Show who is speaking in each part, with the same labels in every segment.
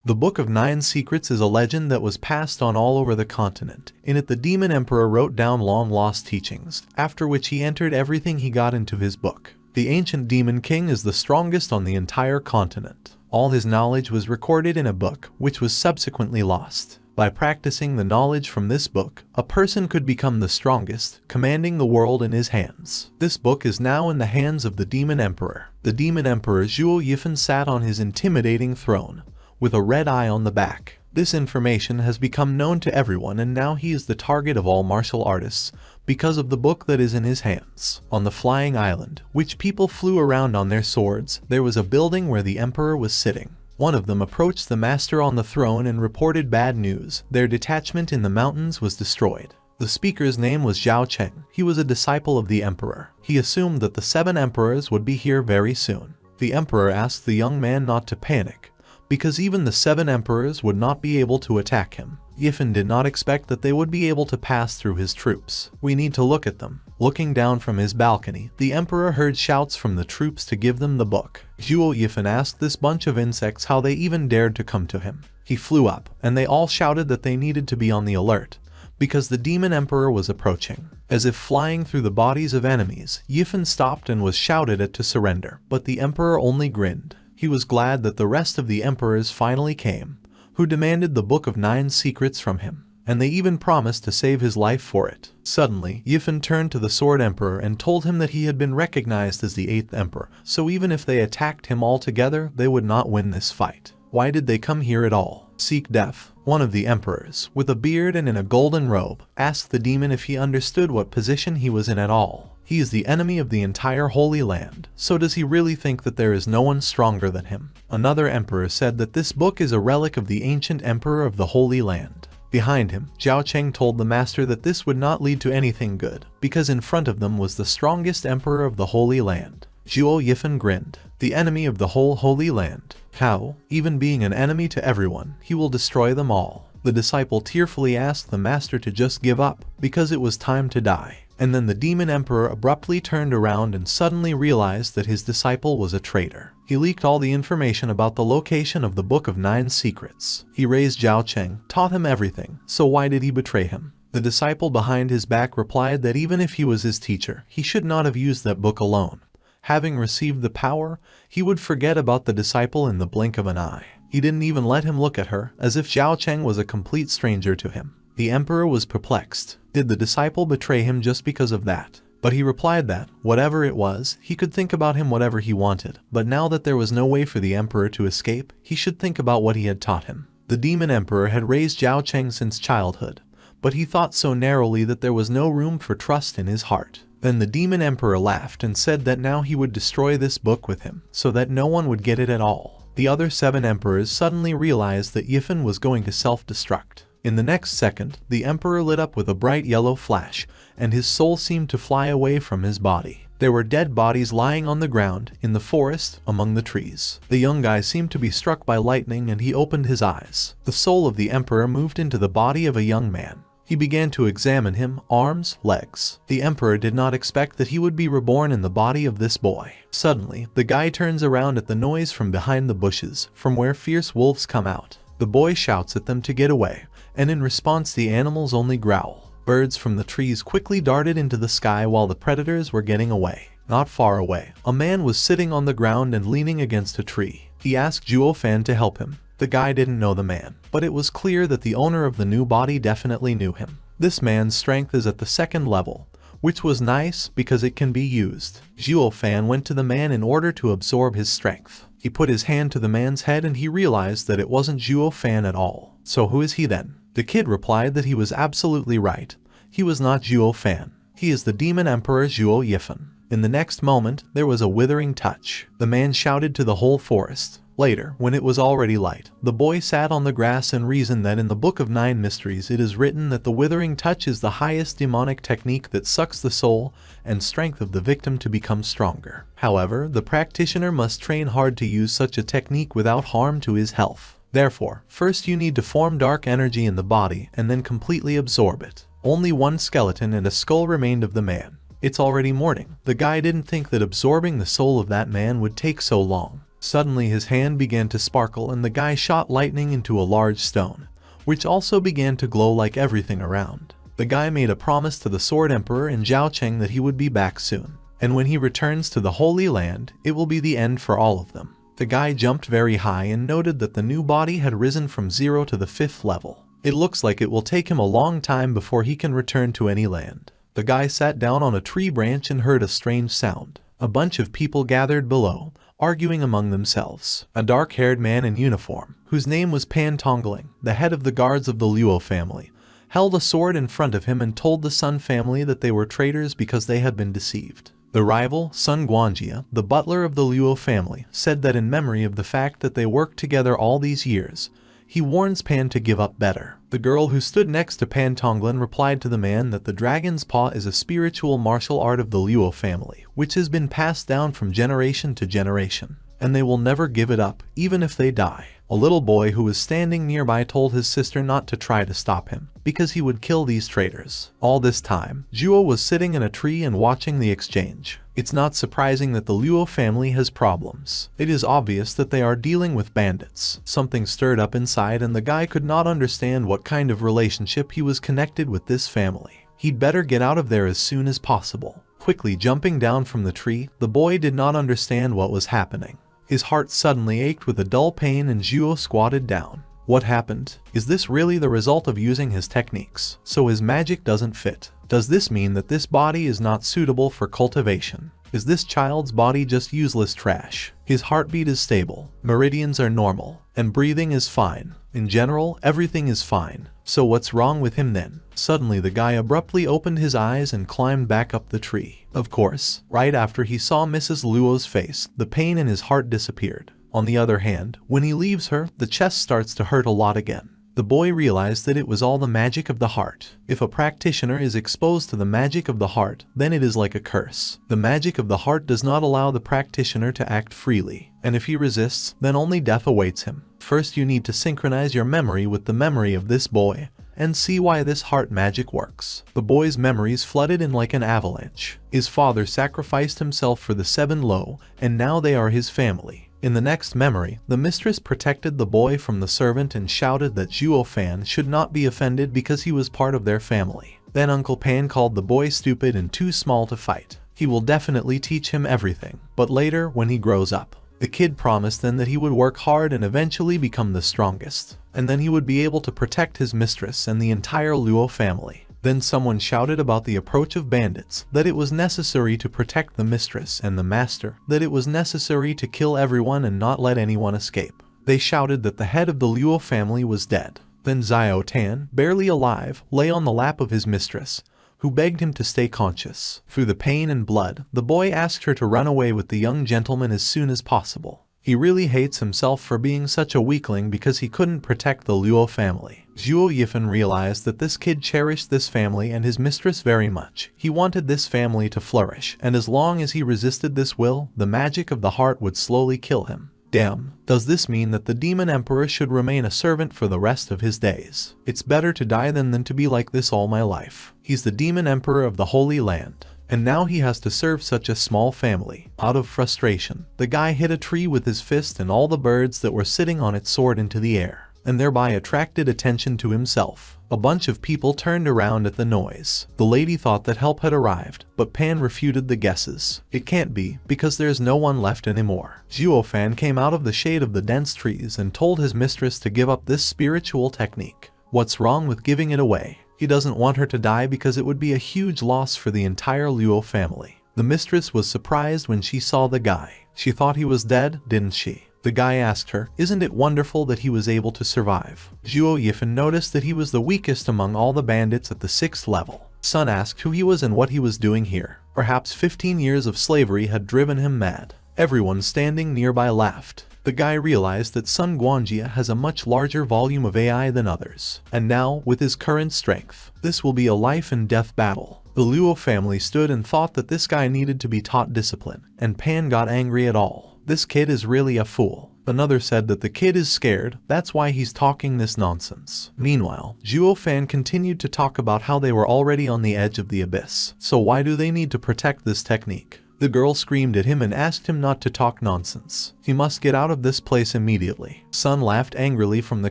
Speaker 1: The Book of Nine Secrets is a legend that was passed on all over the continent. In it, the Demon Emperor wrote down long-lost teachings, after which he entered everything he got into his book. The ancient Demon King is the strongest on the entire continent. All his knowledge was recorded in a book, which was subsequently lost. By practicing the knowledge from this book, a person could become the strongest, commanding the world in his hands. This book is now in the hands of the Demon Emperor. The Demon Emperor Zhuo Yifan sat on his intimidating throne, with a red eye on the back. This information has become known to everyone, and now he is the target of all martial artists because of the book that is in his hands. On the flying island, which people flew around on their swords, there was a building where the emperor was sitting. One of them approached the master on the throne and reported bad news. Their detachment in the mountains was destroyed. The speaker's name was Zhao Cheng. He was a disciple of the emperor. He assumed that the 7 emperors would be here very soon. The emperor asked the young man not to panic, because even the 7 emperors would not be able to attack him. Yifan did not expect that they would be able to pass through his troops. We need to look at them. Looking down from his balcony, the emperor heard shouts from the troops to give them the book. Zhuo Yifan asked this bunch of insects how they even dared to come to him. He flew up, and they all shouted that they needed to be on the alert, because the demon emperor was approaching. As if flying through the bodies of enemies, Yifan stopped and was shouted at to surrender, but the emperor only grinned. He was glad that the rest of the emperors finally came, who demanded the Book of Nine Secrets from him, and they even promised to save his life for it. Suddenly, Yifan turned to the Sword Emperor and told him that he had been recognized as the 8th Emperor, so even if they attacked him all together, they would not win this fight. Why did they come here at all? Seek Death, one of the emperors, with a beard and in a golden robe, asked the demon if he understood what position he was in at all. He is the enemy of the entire Holy Land, so does he really think that there is no one stronger than him? Another emperor said that this book is a relic of the ancient emperor of the Holy Land. Behind him, Zhao Cheng told the master that this would not lead to anything good, because in front of them was the strongest emperor of the Holy Land. Zhuo Yifan grinned. The enemy of the whole Holy Land. How, even being an enemy to everyone, he will destroy them all? The disciple tearfully asked the master to just give up, because it was time to die. And then the demon emperor abruptly turned around and suddenly realized that his disciple was a traitor. He leaked all the information about the location of the Book of Nine Secrets. He raised Zhao Cheng, taught him everything, so why did he betray him? The disciple behind his back replied that even if he was his teacher, he should not have used that book alone. Having received the power, he would forget about the disciple in the blink of an eye. He didn't even let him look at her, as if Zhao Cheng was a complete stranger to him. The emperor was perplexed. Did the disciple betray him just because of that? But he replied that, whatever it was, he could think about him whatever he wanted. But now that there was no way for the emperor to escape, he should think about what he had taught him. The demon emperor had raised Zhao Cheng since childhood, but he thought so narrowly that there was no room for trust in his heart. Then the demon emperor laughed and said that now he would destroy this book with him, so that no one would get it at all. The other 7 emperors suddenly realized that Yifan was going to self-destruct. In the next second, the emperor lit up with a bright yellow flash, and his soul seemed to fly away from his body. There were dead bodies lying on the ground, in the forest, among the trees. The young guy seemed to be struck by lightning and he opened his eyes. The soul of the emperor moved into the body of a young man. He began to examine him, arms, legs. The emperor did not expect that he would be reborn in the body of this boy. Suddenly, the guy turns around at the noise from behind the bushes, from where fierce wolves come out. The boy shouts at them to get away, and in response the animals only growl. Birds from the trees quickly darted into the sky while the predators were getting away. Not far away, a man was sitting on the ground and leaning against a tree. He asked Zhuo Fan to help him. The guy didn't know the man, but it was clear that the owner of the new body definitely knew him. This man's strength is at the 2nd level, which was nice because it can be used. Zhuo Fan went to the man in order to absorb his strength. He put his hand to the man's head and he realized that it wasn't Zhuo Fan at all. So who is he then? The kid replied that he was absolutely right. He was not Zhuo Fan. He is the demon emperor Zhuo Yifan. In the next moment, there was a withering touch. The man shouted to the whole forest. Later, when it was already light, the boy sat on the grass and reasoned that in the Book of Nine Mysteries it is written that the withering touch is the highest demonic technique that sucks the soul and strength of the victim to become stronger. However, the practitioner must train hard to use such a technique without harm to his health. Therefore, first you need to form dark energy in the body and then completely absorb it. Only one skeleton and a skull remained of the man. It's already morning. The guy didn't think that absorbing the soul of that man would take so long. Suddenly his hand began to sparkle and the guy shot lightning into a large stone, which also began to glow like everything around. The guy made a promise to the Sword Emperor and Zhao Cheng that he would be back soon, and when he returns to the Holy Land, it will be the end for all of them. The guy jumped very high and noted that the new body had risen from 0 to the 5th level. It looks like it will take him a long time before he can return to any land. The guy sat down on a tree branch and heard a strange sound. A bunch of people gathered below, arguing among themselves. A dark-haired man in uniform, whose name was Pan Tongling, the head of the guards of the Luo family, held a sword in front of him and told the Sun family that they were traitors because they had been deceived. The rival, Sun Guangjia, the butler of the Luo family, said that in memory of the fact that they worked together all these years, he warns Pan to give up better. The girl who stood next to Pan Tonglen replied to the man that the dragon's paw is a spiritual martial art of the Luo family, which has been passed down from generation to generation, and they will never give it up, even if they die. A little boy who was standing nearby told his sister not to try to stop him, because he would kill these traitors. All this time, Zhuo was sitting in a tree and watching the exchange. It's not surprising that the Luo family has problems. It is obvious that they are dealing with bandits. Something stirred up inside and the guy could not understand what kind of relationship he was connected with this family. He'd better get out of there as soon as possible. Quickly jumping down from the tree, the boy did not understand what was happening. His heart suddenly ached with a dull pain and Zhuo squatted down. What happened? Is this really the result of using his techniques? So his magic doesn't fit? Does this mean that this body is not suitable for cultivation? Is this child's body just useless trash? His heartbeat is stable, meridians are normal, and breathing is fine. In general, everything is fine. So what's wrong with him then? Suddenly the guy abruptly opened his eyes and climbed back up the tree. Of course, right after he saw Mrs. Luo's face, the pain in his heart disappeared. On the other hand, when he leaves her, the chest starts to hurt a lot again. The boy realized that it was all the magic of the heart. If a practitioner is exposed to the magic of the heart, then it is like a curse. The magic of the heart does not allow the practitioner to act freely, and if he resists, then only death awaits him. First you need to synchronize your memory with the memory of this boy, and see why this heart magic works. The boy's memories flooded in like an avalanche. His father sacrificed himself for the 7 Lo, and now they are his family. In the next memory, the mistress protected the boy from the servant and shouted that Zhuo Fan should not be offended because he was part of their family. Then Uncle Pan called the boy stupid and too small to fight. He will definitely teach him everything, but later, when he grows up. The kid promised then that he would work hard and eventually become the strongest, and then he would be able to protect his mistress and the entire Luo family. Then someone shouted about the approach of bandits, that it was necessary to protect the mistress and the master, that it was necessary to kill everyone and not let anyone escape. They shouted that the head of the Luo family was dead. Then Xiao Tan, barely alive, lay on the lap of his mistress, who begged him to stay conscious. Through the pain and blood, the boy asked her to run away with the young gentleman as soon as possible. He really hates himself for being such a weakling because he couldn't protect the Luo family. Zhuo Yifan realized that this kid cherished this family and his mistress very much. He wanted this family to flourish, and as long as he resisted this will, the magic of the heart would slowly kill him. Damn, does this mean that the demon emperor should remain a servant for the rest of his days? It's better to die than to be like this all my life. He's the demon emperor of the Holy Land, and now he has to serve such a small family. Out of frustration, the guy hit a tree with his fist and all the birds that were sitting on it soared into the air, and thereby attracted attention to himself. A bunch of people turned around at the noise. The lady thought that help had arrived, but Pan refuted the guesses. It can't be, because there's no one left anymore. Zhuo Fan came out of the shade of the dense trees and told his mistress to give up this spiritual technique. What's wrong with giving it away? He doesn't want her to die because it would be a huge loss for the entire Luo family. The mistress was surprised when she saw the guy. She thought he was dead, didn't she? The guy asked her, isn't it wonderful that he was able to survive? Zhuo Yifan noticed that he was the weakest among all the bandits at the 6th level. Sun asked who he was and what he was doing here. Perhaps 15 years of slavery had driven him mad. Everyone standing nearby laughed. The guy realized that Sun Guangjia has a much larger volume of AI than others. And now, with his current strength, this will be a life and death battle. The Luo family stood and thought that this guy needed to be taught discipline, and Pan got angry at all. This kid is really a fool. Another said that the kid is scared, that's why he's talking this nonsense. Meanwhile, Zhuo Fan continued to talk about how they were already on the edge of the abyss. So why do they need to protect this technique? The girl screamed at him and asked him not to talk nonsense. He must get out of this place immediately. Sun laughed angrily from the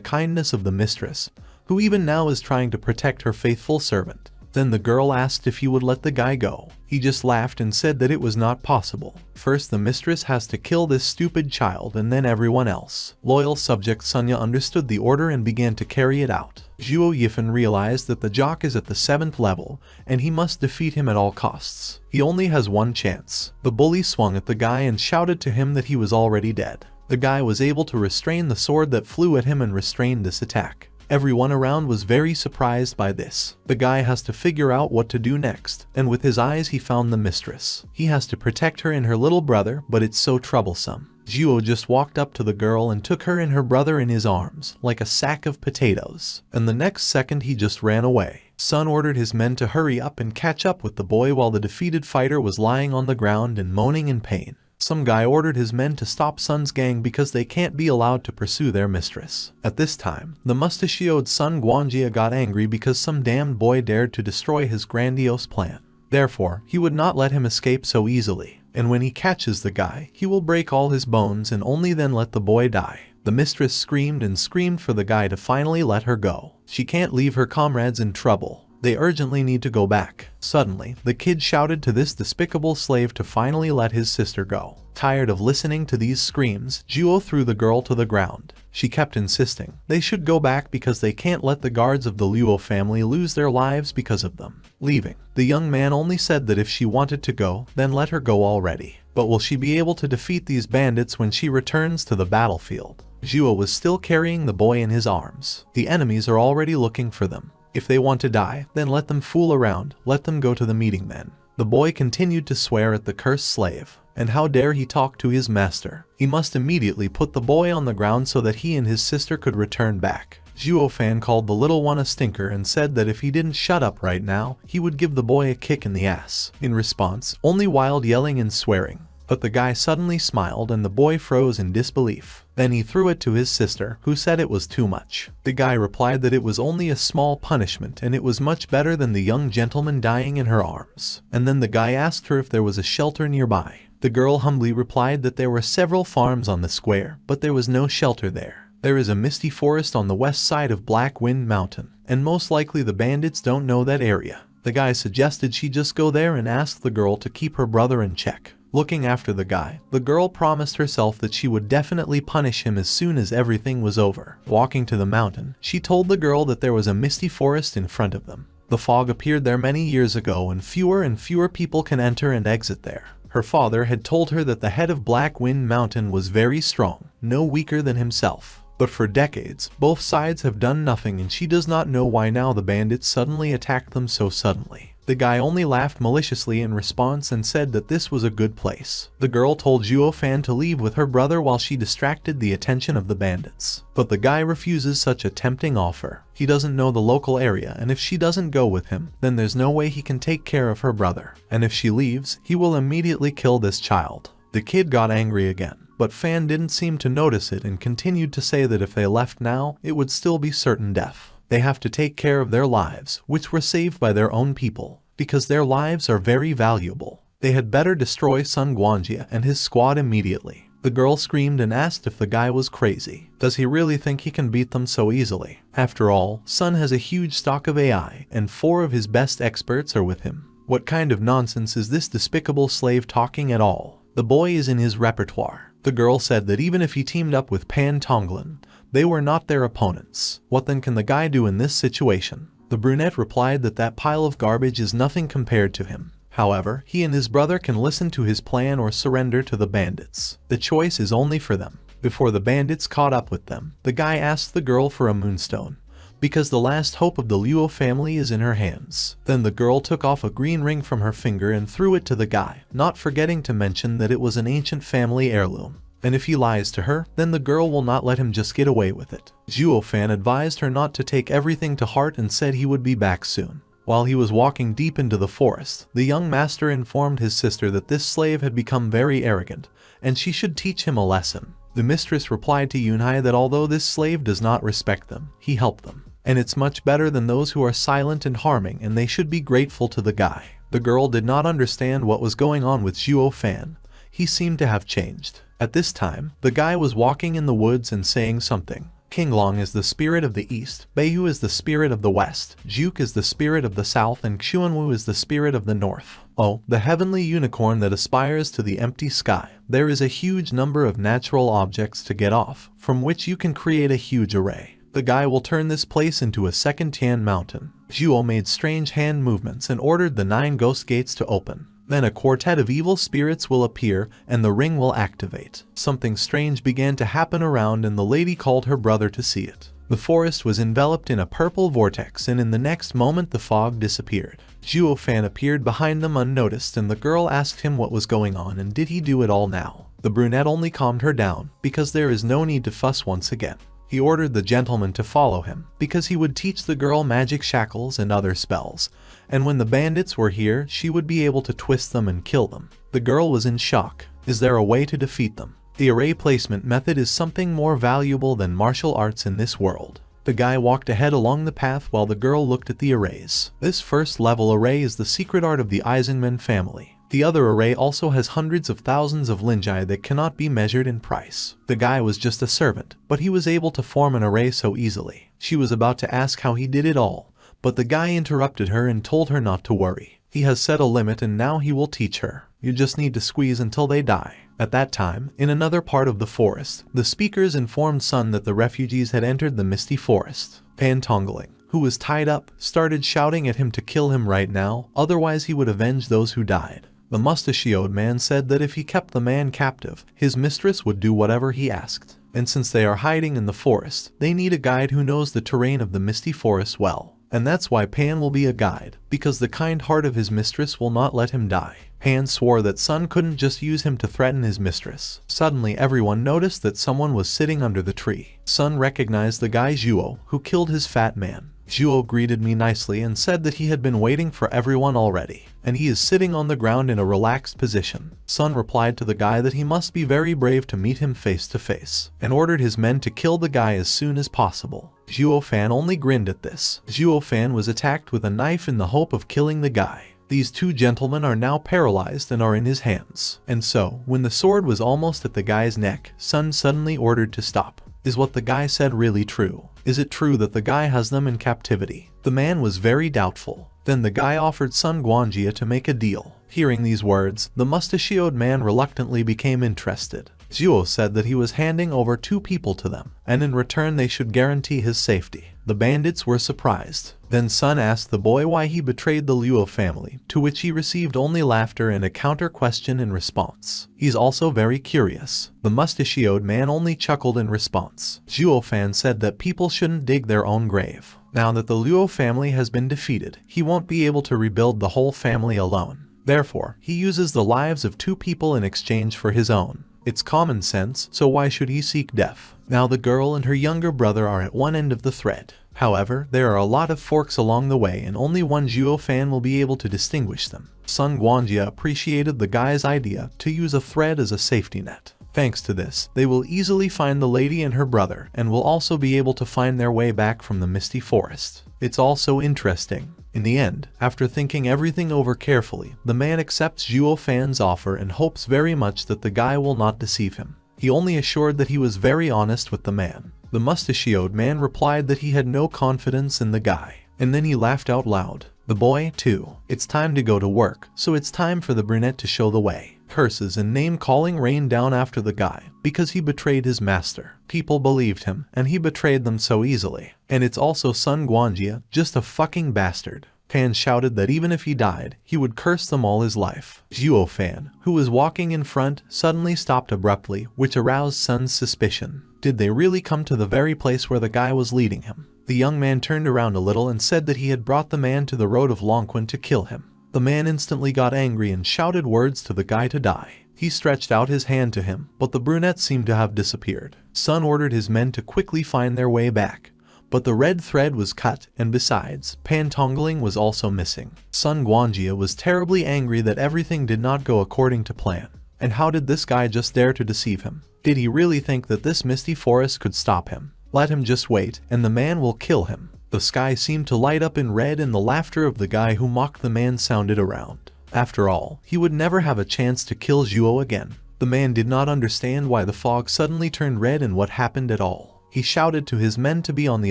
Speaker 1: kindness of the mistress, who even now is trying to protect her faithful servant. Then the girl asked if he would let the guy go. He just laughed and said that it was not possible. First the mistress has to kill this stupid child and then everyone else. Loyal subject Sunya understood the order and began to carry it out. Zhuo Yifan realized that the jock is at the 7th level and he must defeat him at all costs. He only has one chance. The bully swung at the guy and shouted to him that he was already dead. The guy was able to restrain the sword that flew at him and restrained this attack. Everyone around was very surprised by this. The guy has to figure out what to do next, and with his eyes he found the mistress. He has to protect her and her little brother, but it's so troublesome. Zhuo just walked up to the girl and took her and her brother in his arms, like a sack of potatoes, and the next second he just ran away. Sun ordered his men to hurry up and catch up with the boy while the defeated fighter was lying on the ground and moaning in pain. Some guy ordered his men to stop Sun's gang because they can't be allowed to pursue their mistress. At this time, the mustachioed Sun Guangjia got angry because some damned boy dared to destroy his grandiose plan. Therefore, he would not let him escape so easily, and when he catches the guy, he will break all his bones and only then let the boy die. The mistress screamed and screamed for the guy to finally let her go. She can't leave her comrades in trouble. They urgently need to go back. Suddenly, the kid shouted to this despicable slave to finally let his sister go. Tired of listening to these screams, Zhuo threw the girl to the ground. She kept insisting they should go back because they can't let the guards of the Luo family lose their lives because of them. Leaving, the young man only said that if she wanted to go, then let her go already. But will she be able to defeat these bandits when she returns to the battlefield? Zhuo was still carrying the boy in his arms. The enemies are already looking for them. If they want to die, then let them fool around, let them go to the meeting men. The boy continued to swear at the cursed slave. And how dare he talk to his master? He must immediately put the boy on the ground so that he and his sister could return back. Zhuo Fan called the little one a stinker and said that if he didn't shut up right now, he would give the boy a kick in the ass. In response, only wild yelling and swearing. But the guy suddenly smiled and the boy froze in disbelief. Then he threw it to his sister, who said it was too much. The guy replied that it was only a small punishment and it was much better than the young gentleman dying in her arms. And then the guy asked her if there was a shelter nearby. The girl humbly replied that there were several farms on the square, but there was no shelter there. There is a misty forest on the west side of Black Wind Mountain, and most likely the bandits don't know that area. The guy suggested she just go there and ask the girl to keep her brother in check. Looking after the guy, the girl promised herself that she would definitely punish him as soon as everything was over. Walking to the mountain, she told the girl that there was a misty forest in front of them. The fog appeared there many years ago and fewer people can enter and exit there. Her father had told her that the head of Black Wind Mountain was very strong, no weaker than himself. But for decades, both sides have done nothing and she does not know why now the bandits suddenly attacked them so suddenly. The guy only laughed maliciously in response and said that this was a good place. The girl told Zhuo Fan to leave with her brother while she distracted the attention of the bandits. But the guy refuses such a tempting offer. He doesn't know the local area, and if she doesn't go with him, then there's no way he can take care of her brother. And if she leaves, he will immediately kill this child. The kid got angry again, but Fan didn't seem to notice it and continued to say that if they left now, it would still be certain death. They have to take care of their lives, which were saved by their own people, because their lives are very valuable. They had better destroy Sun Guangjia and his squad immediately. The girl screamed and asked if the guy was crazy. Does he really think he can beat them so easily? After all, Sun has a huge stock of AI, and 4 of his best experts are with him. What kind of nonsense is this despicable slave talking at all? The boy is in his repertoire. The girl said that even if he teamed up with Pan Tonglen, they were not their opponents. What then can the guy do in this situation? The brunette replied that that pile of garbage is nothing compared to him. However, he and his brother can listen to his plan or surrender to the bandits. The choice is only for them. Before the bandits caught up with them, the guy asked the girl for a moonstone, because the last hope of the Luo family is in her hands. Then the girl took off a green ring from her finger and threw it to the guy, not forgetting to mention that it was an ancient family heirloom. And if he lies to her, then the girl will not let him just get away with it. Zhuo Fan advised her not to take everything to heart and said he would be back soon. While he was walking deep into the forest, the young master informed his sister that this slave had become very arrogant, and she should teach him a lesson. The mistress replied to Yunhai that although this slave does not respect them, he helped them. And it's much better than those who are silent and harming, and they should be grateful to the guy. The girl did not understand what was going on with Zhuo Fan. He seemed to have changed. At this time, the guy was walking in the woods and saying something. Qinglong is the spirit of the east, Beiyu is the spirit of the west, Juk is the spirit of the south, and Xuanwu is the spirit of the north. Oh, the heavenly unicorn that aspires to the empty sky. There is a huge number of natural objects to get off, from which you can create a huge array. The guy will turn this place into a second Tian mountain. Zhuo made strange hand movements and ordered the 9 ghost gates to open. Then a quartet of evil spirits will appear and the ring will activate. Something strange began to happen around and the lady called her brother to see it. The forest was enveloped in a purple vortex and in the next moment the fog disappeared. Zhuo Fan appeared behind them unnoticed and the girl asked him what was going on and did he do it all now. The brunette only calmed her down because there is no need to fuss once again. He ordered the gentleman to follow him because he would teach the girl magic shackles and other spells, and when the bandits were here she would be able to twist them and kill them. The girl was in shock. Is there a way to defeat them? The array placement method is something more valuable than martial arts in this world. The guy walked ahead along the path while the girl looked at the arrays. This first level array is the secret art of the Eisenman family. The other array also has hundreds of thousands of linjai that cannot be measured in price. The guy was just a servant, but he was able to form an array so easily. She was about to ask how he did it all, but the guy interrupted her and told her not to worry. He has set a limit and now he will teach her. You just need to squeeze until they die. At that time, in another part of the forest, the speakers informed Sun that the refugees had entered the misty forest. Pan Tongling, who was tied up, started shouting at him to kill him right now, otherwise he would avenge those who died. The mustachioed man said that if he kept the man captive, his mistress would do whatever he asked. And since they are hiding in the forest, they need a guide who knows the terrain of the misty forest well. And that's why Pan will be a guide, because the kind heart of his mistress will not let him die. Pan swore that Sun couldn't just use him to threaten his mistress. Suddenly everyone noticed that someone was sitting under the tree. Sun recognized the guy Zhuo, who killed his fat man. Zhuo greeted me nicely and said that he had been waiting for everyone already, and he is sitting on the ground in a relaxed position. Sun replied to the guy that he must be very brave to meet him face to face, and ordered his men to kill the guy as soon as possible. Zhuo Fan only grinned at this. Zhuo Fan was attacked with a knife in the hope of killing the guy. These 2 gentlemen are now paralyzed and are in his hands. And so, when the sword was almost at the guy's neck, Sun suddenly ordered to stop. Is what the guy said really true? Is it true that the guy has them in captivity? The man was very doubtful. Then the guy offered Sun Guanjia to make a deal. Hearing these words, the mustachioed man reluctantly became interested. Zhuo said that he was handing over 2 people to them, and in return they should guarantee his safety. The bandits were surprised. Then Sun asked the boy why he betrayed the Luo family, to which he received only laughter and a counter question in response. He's also very curious. The mustachioed man only chuckled in response. Zhuo Fan said that people shouldn't dig their own grave. Now that the Luo family has been defeated, he won't be able to rebuild the whole family alone. Therefore, he uses the lives of 2 people in exchange for his own. It's common sense, so why should he seek death? Now the girl and her younger brother are at one end of the thread. However, there are a lot of forks along the way and only one Zhuo Fan will be able to distinguish them. Sun Guanjia appreciated the guy's idea to use a thread as a safety net. Thanks to this, they will easily find the lady and her brother and will also be able to find their way back from the misty forest. It's also interesting. In the end, after thinking everything over carefully, the man accepts Zhuo Fan's offer and hopes very much that the guy will not deceive him. He only assured that he was very honest with the man. The mustachioed man replied that he had no confidence in the guy, and then he laughed out loud. The boy, too. It's time to go to work, so it's time for the brunette to show the way. Curses and name-calling rained down after the guy, because he betrayed his master. People believed him, and he betrayed them so easily. And it's also Sun Guanjia, just a fucking bastard. Pan shouted that even if he died, he would curse them all his life. Zhuo Fan, who was walking in front, suddenly stopped abruptly, which aroused Sun's suspicion. Did they really come to the very place where the guy was leading him? The young man turned around a little and said that he had brought the man to the road of Longquan to kill him. The man instantly got angry and shouted words to the guy to die. He stretched out his hand to him, but the brunette seemed to have disappeared. Sun ordered his men to quickly find their way back. But the red thread was cut, and besides, Pan Tongling was also missing. Sun Guanjia was terribly angry that everything did not go according to plan. And how did this guy just dare to deceive him? Did he really think that this misty forest could stop him? Let him just wait, and the man will kill him. The sky seemed to light up in red and the laughter of the guy who mocked the man sounded around. After all, he would never have a chance to kill Zhuo again. The man did not understand why the fog suddenly turned red and what happened at all. He shouted to his men to be on the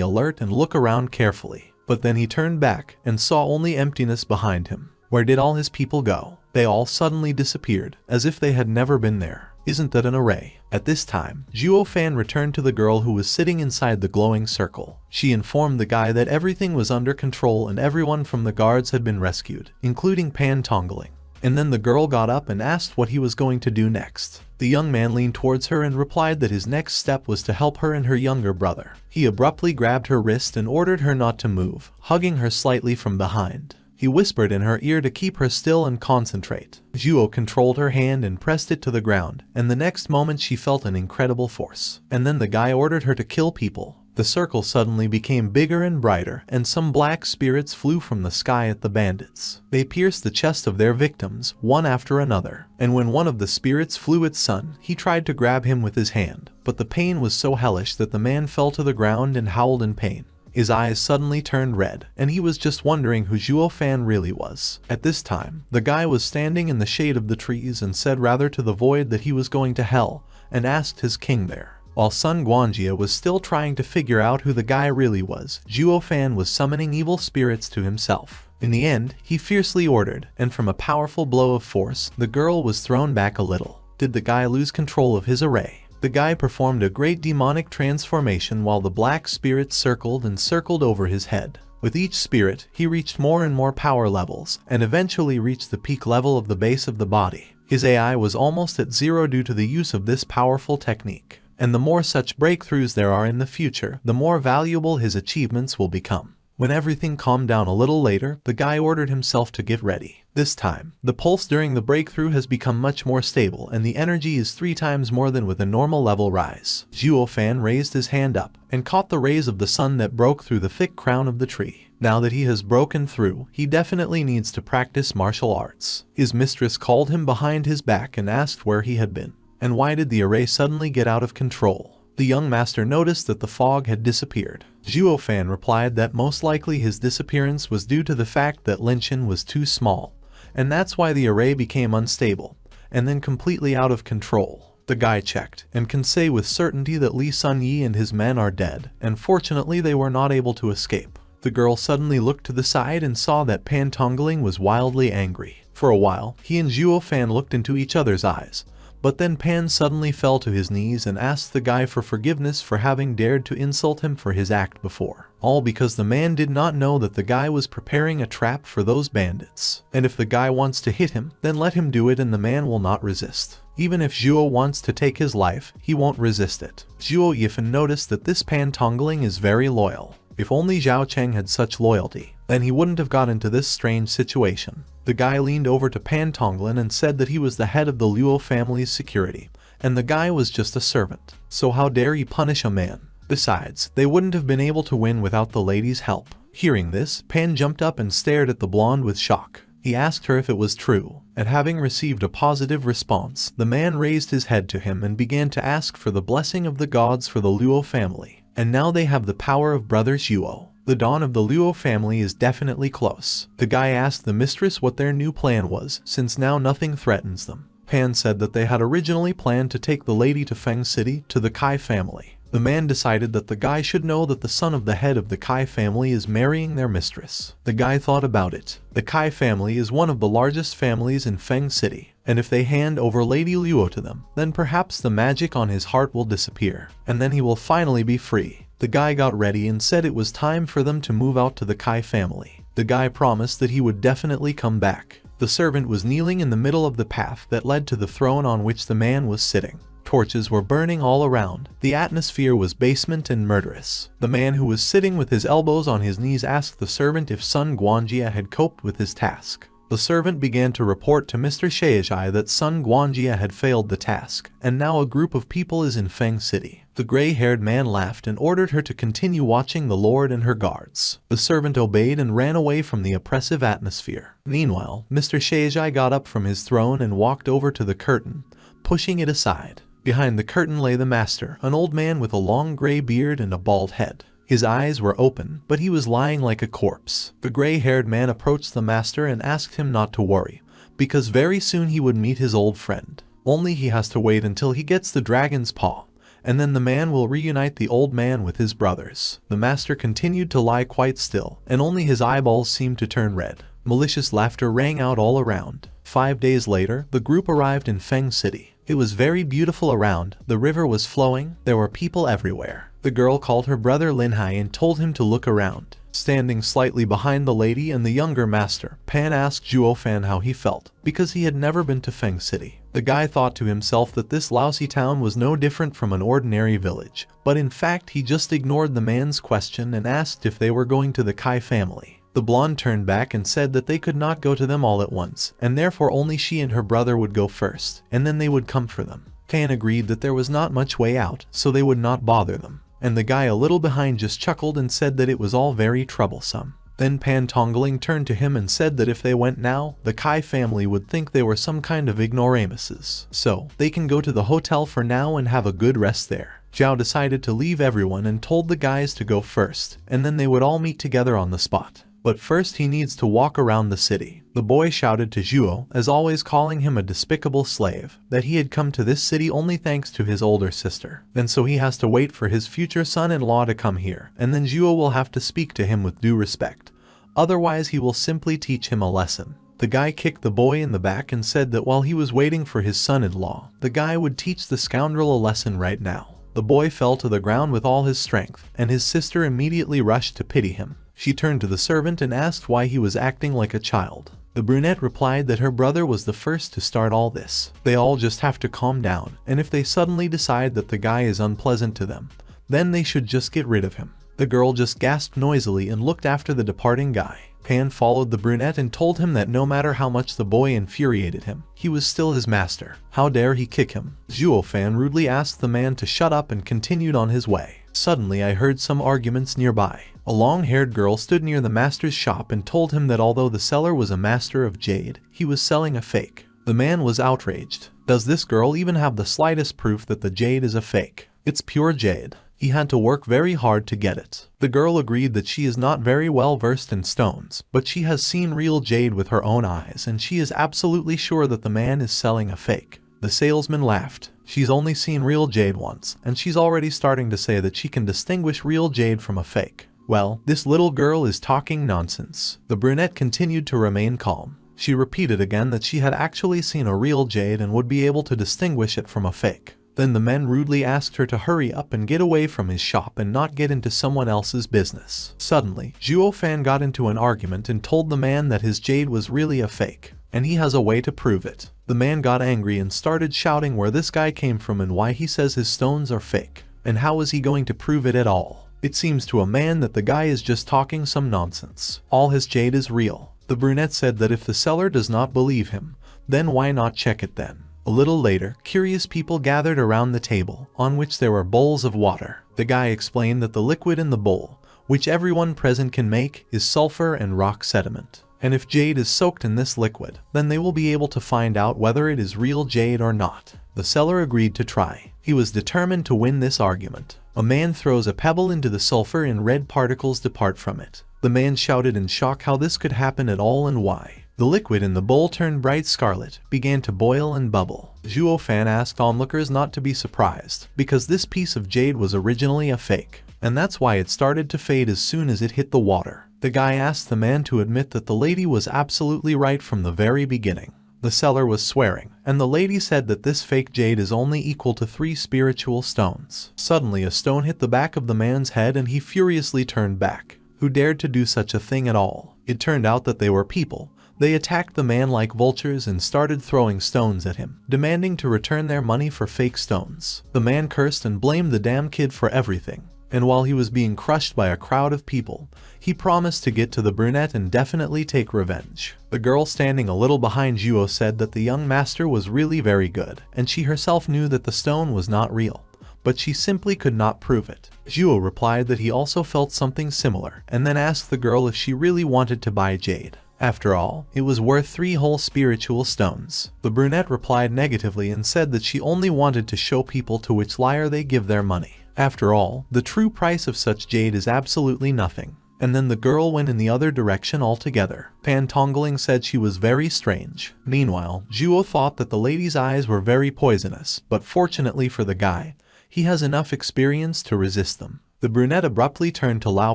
Speaker 1: alert and look around carefully. But then he turned back and saw only emptiness behind him. Where did all his people go? They all suddenly disappeared, as if they had never been there. Isn't that an array? At this time, Zhuo Fan returned to the girl who was sitting inside the glowing circle. She informed the guy that everything was under control and everyone from the guards had been rescued, including Pan Tongling. And then the girl got up and asked what he was going to do next. The young man leaned towards her and replied that his next step was to help her and her younger brother. He abruptly grabbed her wrist and ordered her not to move, hugging her slightly from behind. He whispered in her ear to keep her still and concentrate. Zhuo controlled her hand and pressed it to the ground, and the next moment she felt an incredible force. And then the guy ordered her to kill people. The circle suddenly became bigger and brighter, and some black spirits flew from the sky at the bandits. They pierced the chest of their victims, one after another. And when one of the spirits flew at Sun, he tried to grab him with his hand. But the pain was so hellish that the man fell to the ground and howled in pain. His eyes suddenly turned red, and he was just wondering who Zhuo Fan really was. At this time, the guy was standing in the shade of the trees and said rather to the void that he was going to hell, and asked his king there. While Sun Guangjie was still trying to figure out who the guy really was, Zhuo Fan was summoning evil spirits to himself. In the end, he fiercely ordered, and from a powerful blow of force, the girl was thrown back a little. Did the guy lose control of his array? The guy performed a great demonic transformation while the black spirits circled and circled over his head. With each spirit, he reached more and more power levels, and eventually reached the peak level of the base of the body. His AI was almost at zero due to the use of this powerful technique. And the more such breakthroughs there are in the future, the more valuable his achievements will become. When everything calmed down a little later, the guy ordered himself to get ready. This time, the pulse during the breakthrough has become much more stable and the energy is 3 times more than with a normal level rise. Zhuo Fan raised his hand up and caught the rays of the sun that broke through the thick crown of the tree. Now that he has broken through, he definitely needs to practice martial arts. His mistress called him behind his back and asked where he had been. And why did the array suddenly get out of control? The young master noticed that the fog had disappeared. Zhuo Fan replied that most likely his disappearance was due to the fact that Linshin was too small, and that's why the array became unstable, and then completely out of control. The guy checked, and can say with certainty that Li Sunyi and his men are dead, and fortunately they were not able to escape. The girl suddenly looked to the side and saw that Pan Tongling was wildly angry. For a while, he and Zhuo Fan looked into each other's eyes. But then Pan suddenly fell to his knees and asked the guy for forgiveness for having dared to insult him for his act before. All because the man did not know that the guy was preparing a trap for those bandits. And if the guy wants to hit him, then let him do it and the man will not resist. Even if Zhuo wants to take his life, he won't resist it. Zhuo Yifan noticed that this Pan Tongling is very loyal. If only Zhao Cheng had such loyalty, then he wouldn't have got into this strange situation. The guy leaned over to Pan Tongling and said that he was the head of the Luo family's security, and the guy was just a servant. So how dare he punish a man? Besides, they wouldn't have been able to win without the lady's help. Hearing this, Pan jumped up and stared at the blonde with shock. He asked her if it was true, and having received a positive response, the man raised his head to him and began to ask for the blessing of the gods for the Luo family. And now they have the power of brothers Yuo. The dawn of the Luo family is definitely close. The guy asked the mistress what their new plan was, since now nothing threatens them. Pan said that they had originally planned to take the lady to Feng City, to the Kai family. The man decided that the guy should know that the son of the head of the Kai family is marrying their mistress. The guy thought about it. The Kai family is one of the largest families in Feng City, and if they hand over Lady Luo to them, then perhaps the magic on his heart will disappear, and then he will finally be free. The guy got ready and said it was time for them to move out to the Kai family. The guy promised that he would definitely come back. The servant was kneeling in the middle of the path that led to the throne on which the man was sitting. Torches were burning all around. The atmosphere was basement and murderous. The man who was sitting with his elbows on his knees asked the servant if Sun Guangjie had coped with his task. The servant began to report to Mr. Shaijai that Sun Guangjie had failed the task, and now a group of people is in Feng City. The gray-haired man laughed and ordered her to continue watching the lord and her guards. The servant obeyed and ran away from the oppressive atmosphere. Meanwhile, Mr. Shaijai got up from his throne and walked over to the curtain, pushing it aside. Behind the curtain lay the master, an old man with a long gray beard and a bald head. His eyes were open, but he was lying like a corpse. The gray-haired man approached the master and asked him not to worry, because very soon he would meet his old friend. Only he has to wait until he gets the dragon's paw, and then the man will reunite the old man with his brothers. The master continued to lie quite still, and only his eyeballs seemed to turn red. Malicious laughter rang out all around. 5 days later, the group arrived in Feng City. It was very beautiful around, the river was flowing, there were people everywhere. The girl called her brother Linhai and told him to look around. Standing slightly behind the lady and the younger master, Pan asked Zhuo-fan how he felt, because he had never been to Feng City. The guy thought to himself that this lousy town was no different from an ordinary village, but in fact he just ignored the man's question and asked if they were going to the Kai family. The blonde turned back and said that they could not go to them all at once, and therefore only she and her brother would go first, and then they would come for them. Pan agreed that there was not much way out, so they would not bother them. And the guy a little behind just chuckled and said that it was all very troublesome. Then Pan Tongling turned to him and said that if they went now, the Kai family would think they were some kind of ignoramuses. So, they can go to the hotel for now and have a good rest there. Zhao decided to leave everyone and told the guys to go first, and then they would all meet together on the spot. But first he needs to walk around the city. The boy shouted to Zhuo, as always calling him a despicable slave, that he had come to this city only thanks to his older sister. And so he has to wait for his future son-in-law to come here, and then Zhuo will have to speak to him with due respect. Otherwise he will simply teach him a lesson. The guy kicked the boy in the back and said that while he was waiting for his son-in-law, the guy would teach the scoundrel a lesson right now. The boy fell to the ground with all his strength, and his sister immediately rushed to pity him. She turned to the servant and asked why he was acting like a child. The brunette replied that her brother was the first to start all this. They all just have to calm down, and if they suddenly decide that the guy is unpleasant to them, then they should just get rid of him. The girl just gasped noisily and looked after the departing guy. Pan followed the brunette and told him that no matter how much the boy infuriated him, he was still his master. How dare he kick him? Zhuo-fan rudely asked the man to shut up and continued on his way. Suddenly I heard some arguments nearby. A long-haired girl stood near the master's shop and told him that although the seller was a master of jade, he was selling a fake. The man was outraged. Does this girl even have the slightest proof that the jade is a fake? It's pure jade. He had to work very hard to get it. The girl agreed that she is not very well versed in stones, but she has seen real jade with her own eyes and she is absolutely sure that the man is selling a fake. The salesman laughed. She's only seen real jade once, and she's already starting to say that she can distinguish real jade from a fake. Well, this little girl is talking nonsense. The brunette continued to remain calm. She repeated again that she had actually seen a real jade and would be able to distinguish it from a fake. Then the men rudely asked her to hurry up and get away from his shop and not get into someone else's business. Suddenly, Zhuo-fan got into an argument and told the man that his jade was really a fake, and he has a way to prove it. The man got angry and started shouting where this guy came from and why he says his stones are fake, and how is he going to prove it at all. It seems to a man that the guy is just talking some nonsense. All his jade is real. The brunette said that if the seller does not believe him, then why not check it then? A little later, curious people gathered around the table, on which there were bowls of water. The guy explained that the liquid in the bowl, which everyone present can make, is sulfur and rock sediment. And if jade is soaked in this liquid, then they will be able to find out whether it is real jade or not. The seller agreed to try. He was determined to win this argument. A man throws a pebble into the sulfur and red particles depart from it. The man shouted in shock how this could happen at all and why. The liquid in the bowl turned bright scarlet, began to boil and bubble. Zhuo-fan asked onlookers not to be surprised, because this piece of jade was originally a fake, and that's why it started to fade as soon as it hit the water. The guy asked the man to admit that the lady was absolutely right from the very beginning. The seller was swearing, and the lady said that this fake jade is only equal to 3 spiritual stones. Suddenly a stone hit the back of the man's head and he furiously turned back. Who dared to do such a thing at all? It turned out that they were people. They attacked the man like vultures and started throwing stones at him, demanding to return their money for fake stones. The man cursed and blamed the damn kid for everything. And while he was being crushed by a crowd of people, he promised to get to the brunette and definitely take revenge. The girl standing a little behind Zhuo said that the young master was really very good, and she herself knew that the stone was not real, but she simply could not prove it. Zhuo replied that he also felt something similar, and then asked the girl if she really wanted to buy jade. After all, it was worth 3 whole spiritual stones. The brunette replied negatively and said that she only wanted to show people to which liar they give their money. After all, the true price of such jade is absolutely nothing. And then the girl went in the other direction altogether. Pan Tongling said she was very strange. Meanwhile, Zhuo thought that the lady's eyes were very poisonous, but fortunately for the guy, he has enough experience to resist them. The brunette abruptly turned to Lao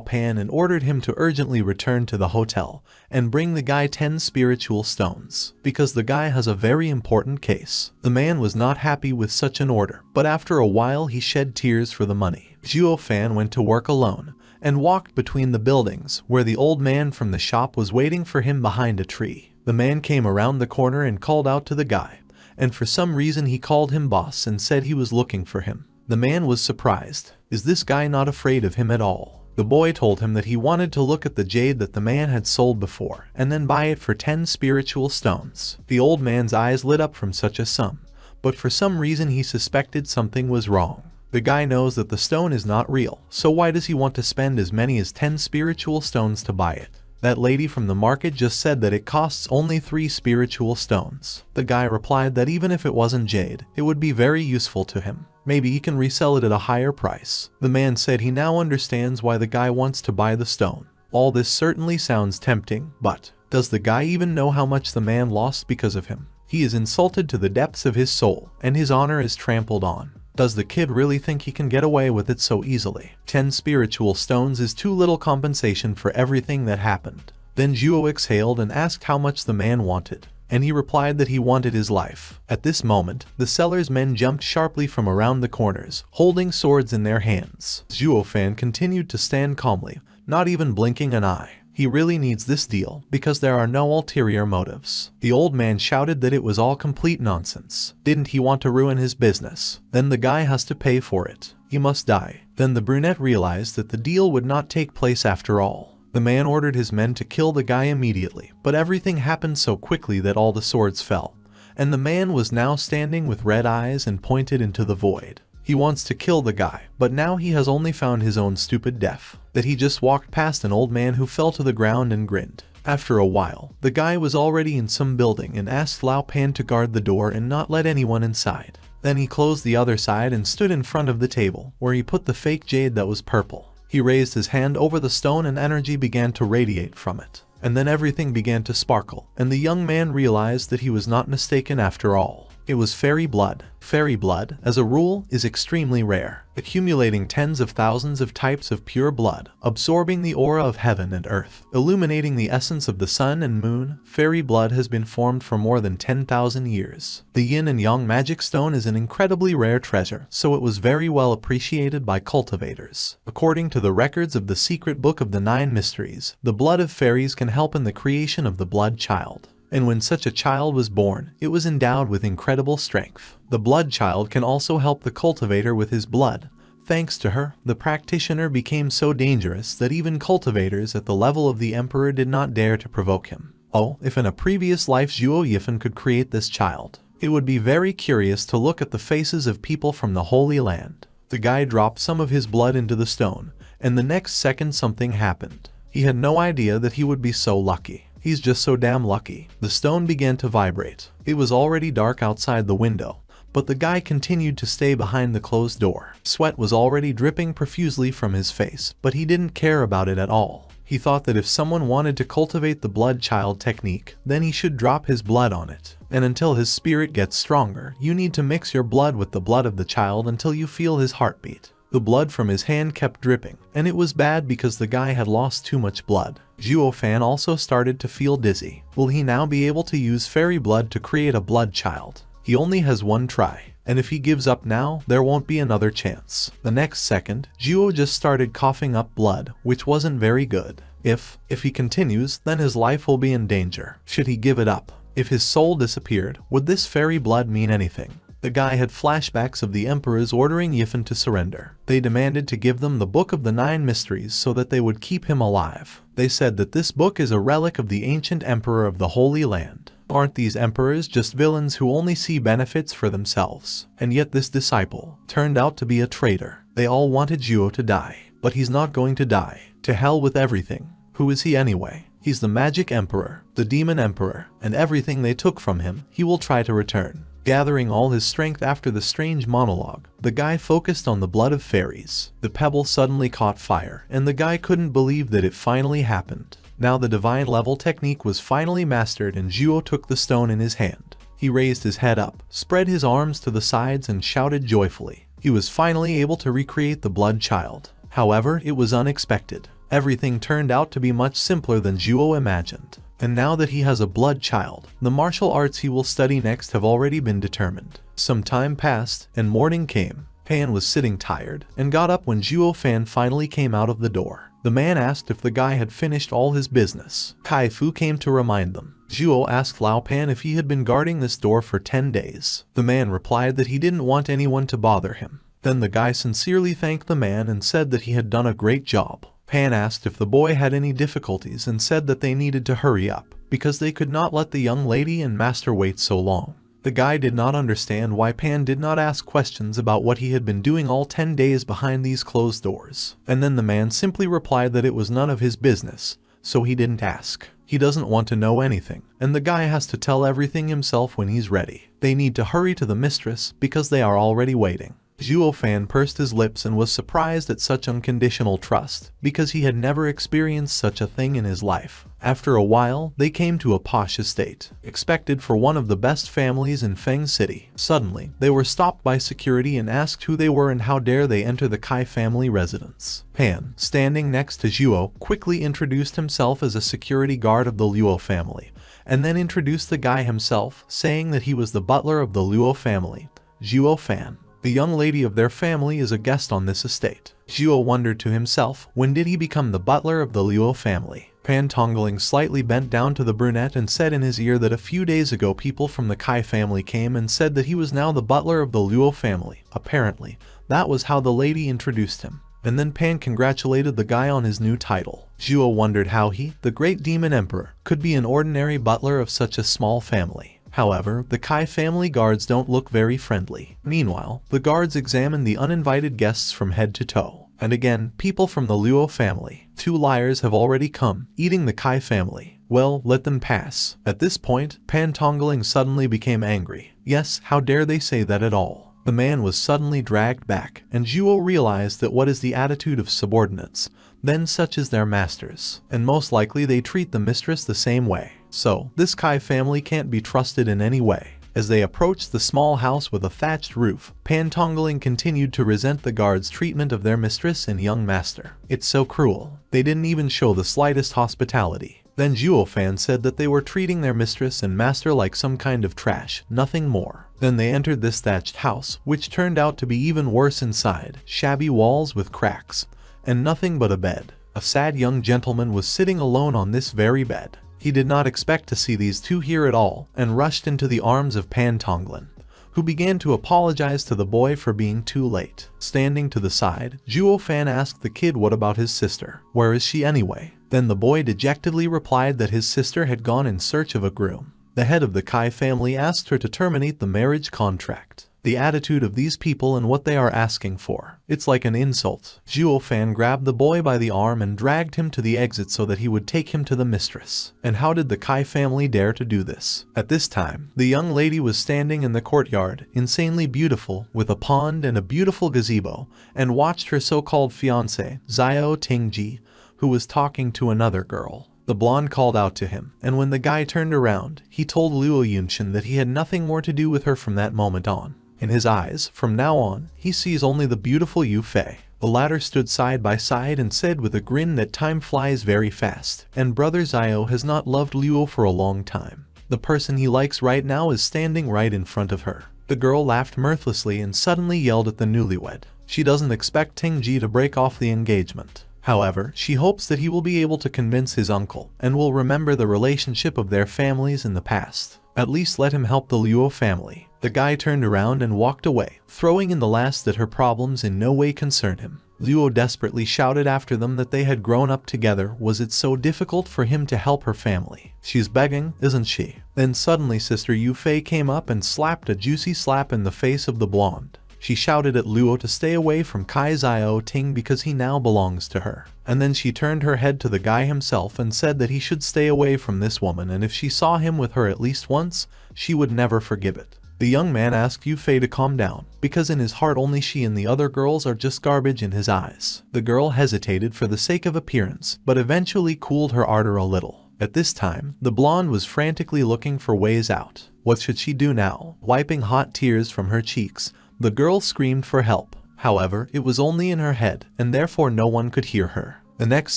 Speaker 1: Pan and ordered him to urgently return to the hotel and bring the guy 10 spiritual stones, because the guy has a very important case. The man was not happy with such an order, but after a while he shed tears for the money. Zhuo Fan went to work alone and walked between the buildings where the old man from the shop was waiting for him behind a tree. The man came around the corner and called out to the guy, and for some reason he called him boss and said he was looking for him. The man was surprised. Is this guy not afraid of him at all? The boy told him that he wanted to look at the jade that the man had sold before and then buy it for 10 spiritual stones. The old man's eyes lit up from such a sum, but for some reason he suspected something was wrong. The guy knows that the stone is not real, so why does he want to spend as many as 10 spiritual stones to buy it? That lady from the market just said that it costs only 3 spiritual stones. The guy replied that even if it wasn't jade, it would be very useful to him. Maybe he can resell it at a higher price. The man said he now understands why the guy wants to buy the stone. All this certainly sounds tempting, but does the guy even know how much the man lost because of him? He is insulted to the depths of his soul, and his honor is trampled on. Does the kid really think he can get away with it so easily? 10 spiritual stones is too little compensation for everything that happened. Then Zhuo exhaled and asked how much the man wanted, and he replied that he wanted his life. At this moment, the seller's men jumped sharply from around the corners, holding swords in their hands. Zhuo Fan continued to stand calmly, not even blinking an eye. He really needs this deal because there are no ulterior motives. The old man shouted that it was all complete nonsense. Didn't he want to ruin his business? Then the guy has to pay for it. He must die. Then the brunette realized that the deal would not take place after all. The man ordered his men to kill the guy immediately, but everything happened so quickly that all the swords fell, and the man was now standing with red eyes and pointed into the void. He wants to kill the guy, but now he has only found his own stupid death, that he just walked past an old man who fell to the ground and grinned. After a while, the guy was already in some building and asked Lao Pan to guard the door and not let anyone inside. Then he closed the other side and stood in front of the table, where he put the fake jade that was purple. He raised his hand over the stone and energy began to radiate from it. And then everything began to sparkle, and the young man realized that he was not mistaken after all. It was fairy blood. Fairy blood, as a rule, is extremely rare, accumulating tens of thousands of types of pure blood, absorbing the aura of heaven and earth, illuminating the essence of the sun and moon. Fairy blood has been formed for more than 10,000 years. The yin and yang magic stone is an incredibly rare treasure, so it was very well appreciated by cultivators. According to the records of the secret book of the 9 mysteries, the blood of fairies can help in the creation of the blood child. And when such a child was born, it was endowed with incredible strength. The blood child can also help the cultivator with his blood. Thanks to her, the practitioner became so dangerous that even cultivators at the level of the emperor did not dare to provoke him. Oh, if in a previous life Zhuo Yifan could create this child, it would be very curious to look at the faces of people from the Holy Land. The guy dropped some of his blood into the stone, and the next second something happened. He had no idea that he would be so lucky. He's just so damn lucky. The stone began to vibrate. It was already dark outside the window, but the guy continued to stay behind the closed door. Sweat was already dripping profusely from his face, but he didn't care about it at all. He thought that if someone wanted to cultivate the blood child technique, then he should drop his blood on it. And until his spirit gets stronger, you need to mix your blood with the blood of the child until you feel his heartbeat. The blood from his hand kept dripping, and it was bad because the guy had lost too much blood. Zhuo Fan also started to feel dizzy. Will he now be able to use fairy blood to create a blood child? He only has one try, and if he gives up now, there won't be another chance. The next second, Zhuo just started coughing up blood, which wasn't very good. If he continues, then his life will be in danger. Should he give it up? If his soul disappeared, would this fairy blood mean anything? The guy had flashbacks of the emperors ordering Yifan to surrender. They demanded to give them the book of the 9 mysteries so that they would keep him alive. They said that this book is a relic of the ancient emperor of the Holy Land. Aren't these emperors just villains who only see benefits for themselves? And yet this disciple turned out to be a traitor. They all wanted Zhuo to die, but he's not going to die. To hell with everything. Who is he anyway? He's the magic emperor, the demon emperor, and everything they took from him, he will try to return. Gathering all his strength after the strange monologue, the guy focused on the blood of fairies. The pebble suddenly caught fire, and the guy couldn't believe that it finally happened. Now the divine level technique was finally mastered, and Zhuo took the stone in his hand. He raised his head up, spread his arms to the sides, and shouted joyfully. He was finally able to recreate the blood child. However, it was unexpected. Everything turned out to be much simpler than Zhuo imagined. And now that he has a blood child, the martial arts he will study next have already been determined. Some time passed, and morning came. Pan was sitting tired, and got up when Zhuo Fan finally came out of the door. The man asked if the guy had finished all his business. Kai Fu came to remind them. Zhuo asked Lao Pan if he had been guarding this door for 10 days. The man replied that he didn't want anyone to bother him. Then the guy sincerely thanked the man and said that he had done a great job. Pan asked if the boy had any difficulties and said that they needed to hurry up, because they could not let the young lady and master wait so long. The guy did not understand why Pan did not ask questions about what he had been doing all 10 days behind these closed doors. And then the man simply replied that it was none of his business, so he didn't ask. He doesn't want to know anything, and the guy has to tell everything himself when he's ready. They need to hurry to the mistress because they are already waiting. Zhuo Fan pursed his lips and was surprised at such unconditional trust, because he had never experienced such a thing in his life. After a while, they came to a posh estate, expected for one of the best families in Feng City. Suddenly, they were stopped by security and asked who they were and how dare they enter the Kai family residence. Pan, standing next to Zhuo, quickly introduced himself as a security guard of the Luo family, and then introduced the guy himself, saying that he was the butler of the Luo family, Zhuo Fan. The young lady of their family is a guest on this estate. Zhuo wondered to himself, when did he become the butler of the Luo family? Pan Tongling slightly bent down to the brunette and said in his ear that a few days ago people from the Kai family came and said that he was now the butler of the Luo family. Apparently, that was how the lady introduced him. And then Pan congratulated the guy on his new title. Zhuo wondered how he, the great demon emperor, could be an ordinary butler of such a small family. However, the Kai family guards don't look very friendly. Meanwhile, the guards examine the uninvited guests from head to toe. And again, people from the Luo family. 2 liars have already come, eating the Kai family. Well, let them pass. At this point, Pan Tongling suddenly became angry. Yes, how dare they say that at all? The man was suddenly dragged back, and Zhuo realized that what is the attitude of subordinates, then such is their masters, and most likely they treat the mistress the same way. So, this Kai family can't be trusted in any way. As they approached the small house with a thatched roof, Pan Tongling continued to resent the guards' treatment of their mistress and young master. It's so cruel. They didn't even show the slightest hospitality. Then Zhuo Fan said that they were treating their mistress and master like some kind of trash, nothing more. Then they entered this thatched house, which turned out to be even worse inside. Shabby walls with cracks, and nothing but a bed. A sad young gentleman was sitting alone on this very bed. He did not expect to see these two here at all, and rushed into the arms of Pan Tongling, who began to apologize to the boy for being too late. Standing to the side, Zhuo Fan asked the kid what about his sister. Where is she anyway? Then the boy dejectedly replied that his sister had gone in search of a groom. The head of the Kai family asked her to terminate the marriage contract. The attitude of these people and what they are asking for. It's like an insult. Zhuo Fan grabbed the boy by the arm and dragged him to the exit so that he would take him to the mistress. And how did the Kai family dare to do this? At this time, the young lady was standing in the courtyard, insanely beautiful, with a pond and a beautiful gazebo, and watched her so-called fiancé, Xiao Tingji, who was talking to another girl. The blonde called out to him, and when the guy turned around, he told Luo Yunshin that he had nothing more to do with her from that moment on. In his eyes, from now on, he sees only the beautiful Yu Fei. The latter stood side by side and said with a grin that time flies very fast, and brother Xiao has not loved Luo for a long time. The person he likes right now is standing right in front of her. The girl laughed mirthlessly and suddenly yelled at the newlywed. She doesn't expect Tingji to break off the engagement. However, she hopes that he will be able to convince his uncle, and will remember the relationship of their families in the past. At least let him help the Luo family. The guy turned around and walked away, throwing in the last that her problems in no way concern him. Luo desperately shouted after them that they had grown up together. Was it so difficult for him to help her family? She's begging, isn't she? Then suddenly Sister Yu Fei came up and slapped a juicy slap in the face of the blonde. She shouted at Luo to stay away from Kai Xiao Ting because he now belongs to her. And then she turned her head to the guy himself and said that he should stay away from this woman, and if she saw him with her at least once, she would never forgive it. The young man asked Yufei to calm down, because in his heart only she and the other girls are just garbage in his eyes. The girl hesitated for the sake of appearance, but eventually cooled her ardor a little. At this time, the blonde was frantically looking for ways out. What should she do now? Wiping hot tears from her cheeks, the girl screamed for help. However, it was only in her head, and therefore no one could hear her. The next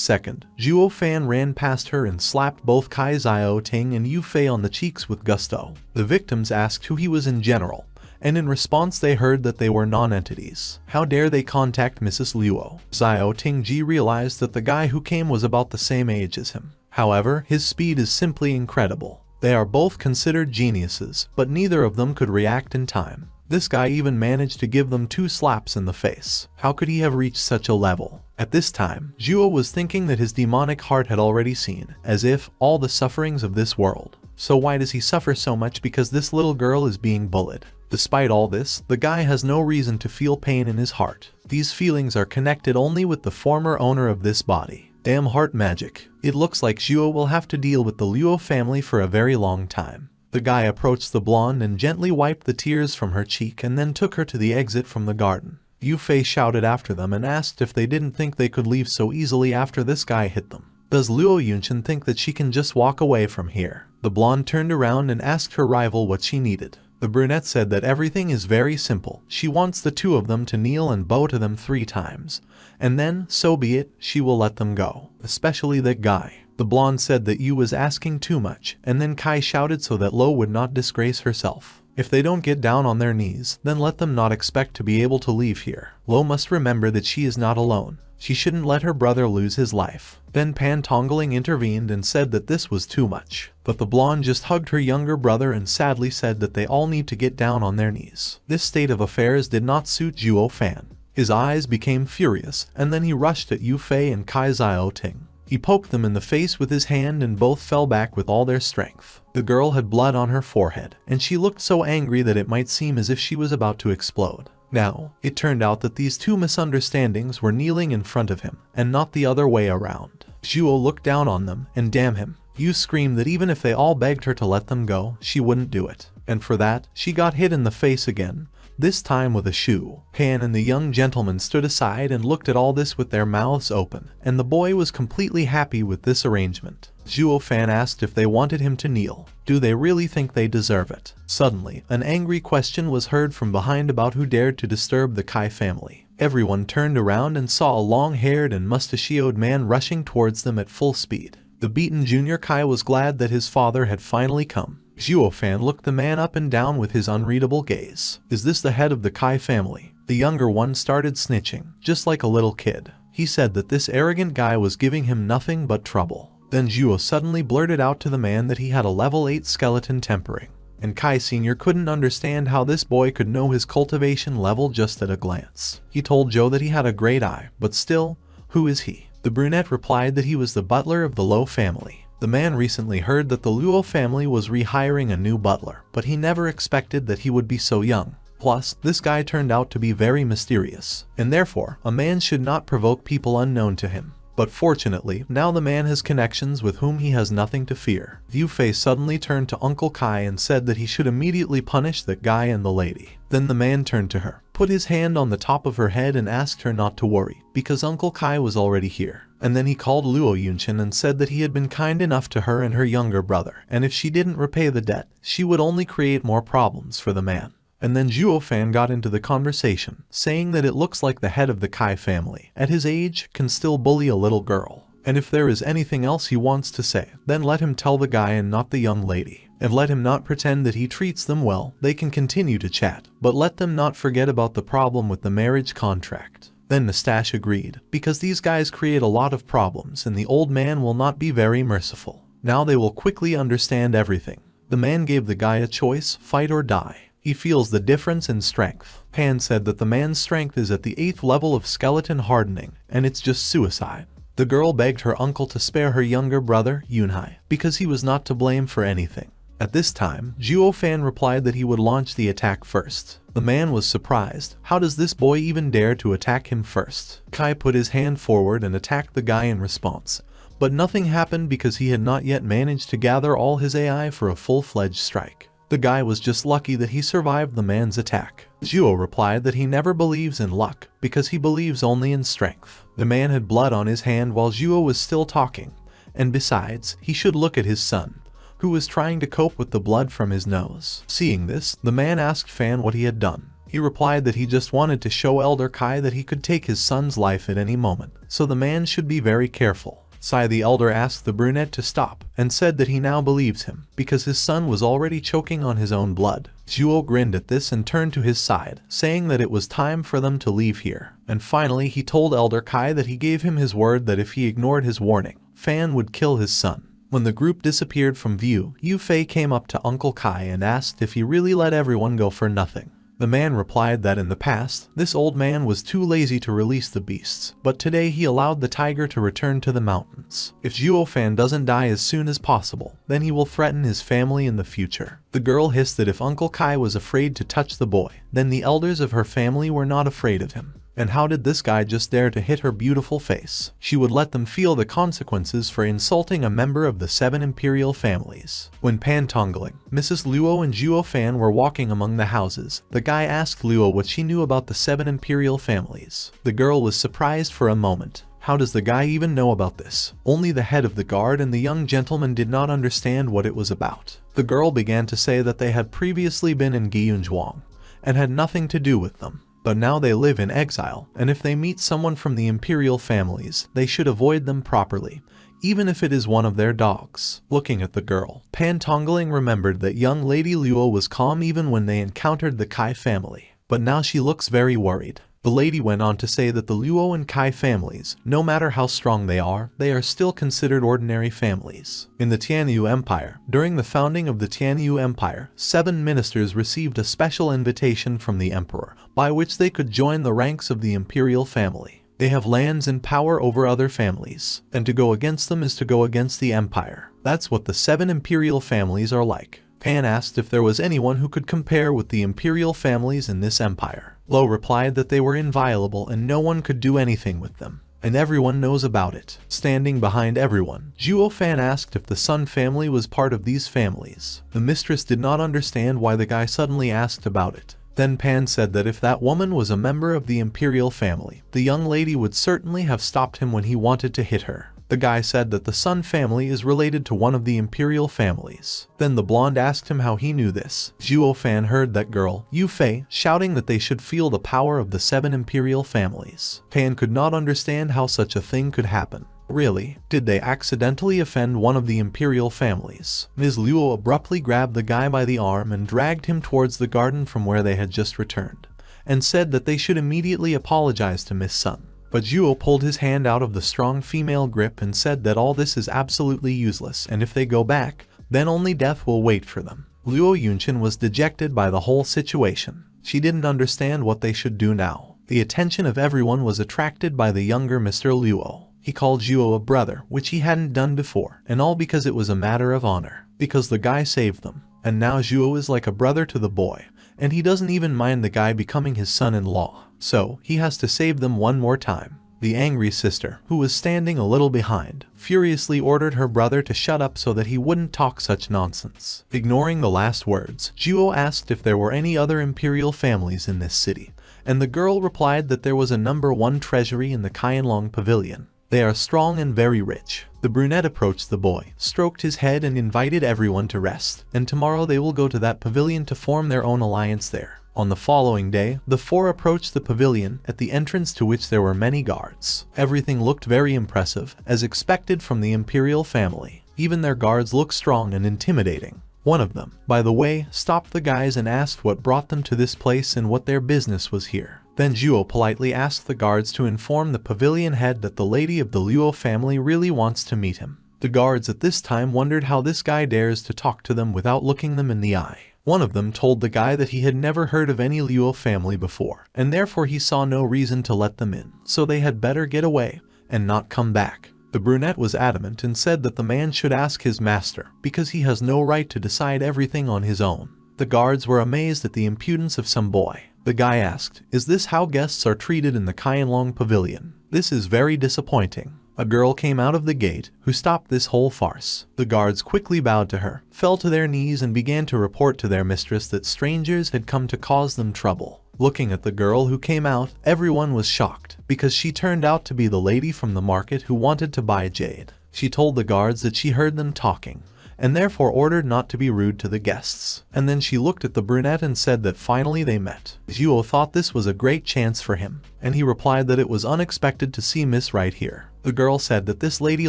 Speaker 1: second, Zhuo Fan ran past her and slapped both Kai Xiao Ting and Yufei on the cheeks with gusto. The victims asked who he was in general, and in response they heard that they were non-entities. How dare they contact Mrs. Luo? Xiao Ting realized that the guy who came was about the same age as him. However, his speed is simply incredible. They are both considered geniuses, but neither of them could react in time. This guy even managed to give them 2 slaps in the face. How could he have reached such a level? At this time, Zhuo was thinking that his demonic heart had already seen, as if, all the sufferings of this world. So why does he suffer so much because this little girl is being bullied? Despite all this, the guy has no reason to feel pain in his heart. These feelings are connected only with the former owner of this body. Damn heart magic. It looks like Zhuo will have to deal with the Luo family for a very long time. The guy approached the blonde and gently wiped the tears from her cheek and then took her to the exit from the garden. Yufei shouted after them and asked if they didn't think they could leave so easily after this guy hit them. Does Luo Yunchen think that she can just walk away from here? The blonde turned around and asked her rival what she needed. The brunette said that everything is very simple. She wants the 2 of them to kneel and bow to them 3 times. And then, so be it, she will let them go. Especially that guy. The blonde said that Yu was asking too much, and then Kai shouted so that Lo would not disgrace herself. If they don't get down on their knees, then let them not expect to be able to leave here. Lo must remember that she is not alone. She shouldn't let her brother lose his life. Then Pan Tongling intervened and said that this was too much. But the blonde just hugged her younger brother and sadly said that they all need to get down on their knees. This state of affairs did not suit Zhuo Fan. His eyes became furious, and then he rushed at Yufei and Kai Xiao Ting. He poked them in the face with his hand and both fell back with all their strength. The girl had blood on her forehead, and she looked so angry that it might seem as if she was about to explode. Now, it turned out that these 2 misunderstandings were kneeling in front of him, and not the other way around. Zhuo looked down on them, and damn him, Yu screamed that even if they all begged her to let them go, she wouldn't do it. And for that, she got hit in the face again. This time with a shoe. Pan and the young gentleman stood aside and looked at all this with their mouths open, and the boy was completely happy with this arrangement. Zhuo Fan asked if they wanted him to kneel. Do they really think they deserve it? Suddenly, an angry question was heard from behind about who dared to disturb the Kai family. Everyone turned around and saw a long-haired and mustachioed man rushing towards them at full speed. The beaten junior Kai was glad that his father had finally come. Zhuo Fan looked the man up and down with his unreadable gaze. Is this the head of the Kai family? The younger one started snitching, just like a little kid. He said that this arrogant guy was giving him nothing but trouble. Then Zhuo suddenly blurted out to the man that he had a level 8 skeleton tempering. And Kai Sr. couldn't understand how this boy could know his cultivation level just at a glance. He told Zhou that he had a great eye, but still, who is he? The brunette replied that he was the butler of the Luo family. The man recently heard that the Luo family was rehiring a new butler, but he never expected that he would be so young. Plus, this guy turned out to be very mysterious, and therefore, a man should not provoke people unknown to him. But fortunately, now the man has connections with whom he has nothing to fear. Yufei suddenly turned to Uncle Kai and said that he should immediately punish that guy and the lady. Then the man turned to her, put his hand on the top of her head and asked her not to worry, because Uncle Kai was already here. And then he called Luo Yunchen and said that he had been kind enough to her and her younger brother, and if she didn't repay the debt, she would only create more problems for the man. And then Zhuo Fan got into the conversation, saying that it looks like the head of the Kai family, at his age, can still bully a little girl. And if there is anything else he wants to say, then let him tell the guy and not the young lady. And let him not pretend that he treats them well. They can continue to chat, but let them not forget about the problem with the marriage contract. Then Nastash agreed, because these guys create a lot of problems and the old man will not be very merciful. Now they will quickly understand everything. The man gave the guy a choice, fight or die. He feels the difference in strength. Pan said that the man's strength is at the 8th level of skeleton hardening, and it's just suicide. The girl begged her uncle to spare her younger brother, Yunhai, because he was not to blame for anything. At this time, Zhuo Fan replied that he would launch the attack first. The man was surprised. How does this boy even dare to attack him first? Kai put his hand forward and attacked the guy in response. But nothing happened because he had not yet managed to gather all his AI for a full-fledged strike. The guy was just lucky that he survived the man's attack. Zhuo replied that he never believes in luck because he believes only in strength. The man had blood on his hand while Zhuo was still talking, and besides, he should look at his son, who was trying to cope with the blood from his nose. Seeing this, the man asked Fan what he had done. He replied that he just wanted to show Elder Kai that he could take his son's life at any moment, so the man should be very careful. Sai the elder asked the brunette to stop, and said that he now believes him, because his son was already choking on his own blood. Zhuo grinned at this and turned to his side, saying that it was time for them to leave here. And finally he told Elder Kai that he gave him his word that if he ignored his warning, Fan would kill his son. When the group disappeared from view, Yu Fei came up to Uncle Kai and asked if he really let everyone go for nothing. The man replied that in the past, this old man was too lazy to release the beasts, but today he allowed the tiger to return to the mountains. If Zhuo Fan doesn't die as soon as possible, then he will threaten his family in the future. The girl hissed that if Uncle Kai was afraid to touch the boy, then the elders of her family were not afraid of him. And how did this guy just dare to hit her beautiful face? She would let them feel the consequences for insulting a member of the 7 imperial families. When Pantongling, Mrs. Luo and Zhuo Fan were walking among the houses, the guy asked Luo what she knew about the 7 imperial families. The girl was surprised for a moment. How does the guy even know about this? Only the head of the guard and the young gentleman did not understand what it was about. The girl began to say that they had previously been in Gyunzhuang and had nothing to do with them. But now they live in exile, and if they meet someone from the imperial families, they should avoid them properly, even if it is one of their dogs. Looking at the girl, Pantongling remembered that young Lady Luo was calm even when they encountered the Kai family, but now she looks very worried. The lady went on to say that the Luo and Kai families, no matter how strong they are still considered ordinary families. In the Tianyu Empire, during the founding of the Tianyu Empire, 7 ministers received a special invitation from the emperor, by which they could join the ranks of the imperial family. They have lands and power over other families, and to go against them is to go against the empire. That's what the 7 imperial families are like. Pan asked if there was anyone who could compare with the imperial families in this empire. Lo replied that they were inviolable and no one could do anything with them, and everyone knows about it. Standing behind everyone, Zhuo Fan asked if the Sun family was part of these families. The mistress did not understand why the guy suddenly asked about it. Then Pan said that if that woman was a member of the imperial family, the young lady would certainly have stopped him when he wanted to hit her. The guy said that the Sun family is related to one of the imperial families. Then the blonde asked him how he knew this. Zhuo Fan heard that girl, Yu Fei, shouting that they should feel the power of the 7 imperial families. Pan could not understand how such a thing could happen. Really, did they accidentally offend one of the imperial families? Ms. Luo abruptly grabbed the guy by the arm and dragged him towards the garden from where they had just returned, and said that they should immediately apologize to Miss Sun. But Zhuo pulled his hand out of the strong female grip and said that all this is absolutely useless, and if they go back, then only death will wait for them. Luo Yunchen was dejected by the whole situation. She didn't understand what they should do now. The attention of everyone was attracted by the younger Mr. Luo. He called Zhuo a brother, which he hadn't done before, and all because it was a matter of honor, because the guy saved them. And now Zhuo is like a brother to the boy, and he doesn't even mind the guy becoming his son-in-law. So, he has to save them one more time. The angry sister, who was standing a little behind, furiously ordered her brother to shut up so that he wouldn't talk such nonsense. Ignoring the last words, Zhuo asked if there were any other imperial families in this city, and the girl replied that there was a number 1 treasury in the Qianlong Pavilion. They are strong and very rich. The brunette approached the boy, stroked his head and invited everyone to rest, and tomorrow they will go to that pavilion to form their own alliance there. On the following day, the 4 approached the pavilion, at the entrance to which there were many guards. Everything looked very impressive, as expected from the imperial family. Even their guards looked strong and intimidating. One of them, by the way, stopped the guys and asked what brought them to this place and what their business was here. Then Zhuo politely asked the guards to inform the pavilion head that the lady of the Luo family really wants to meet him. The guards at this time wondered how this guy dares to talk to them without looking them in the eye. One of them told the guy that he had never heard of any Luo family before, and therefore he saw no reason to let them in, so they had better get away and not come back. The brunette was adamant and said that the man should ask his master, because he has no right to decide everything on his own. The guards were amazed at the impudence of some boy. The guy asked, "Is this how guests are treated in the Qianlong Pavilion? This is very disappointing." A girl came out of the gate who stopped this whole farce. The guards quickly bowed to her, fell to their knees and began to report to their mistress that strangers had come to cause them trouble. Looking at the girl who came out, everyone was shocked because she turned out to be the lady from the market who wanted to buy jade. She told the guards that she heard them talking and therefore ordered not to be rude to the guests. And then she looked at the brunette and said that finally they met. Zhuo thought this was a great chance for him, and he replied that it was unexpected to see Miss right here. The girl said that this lady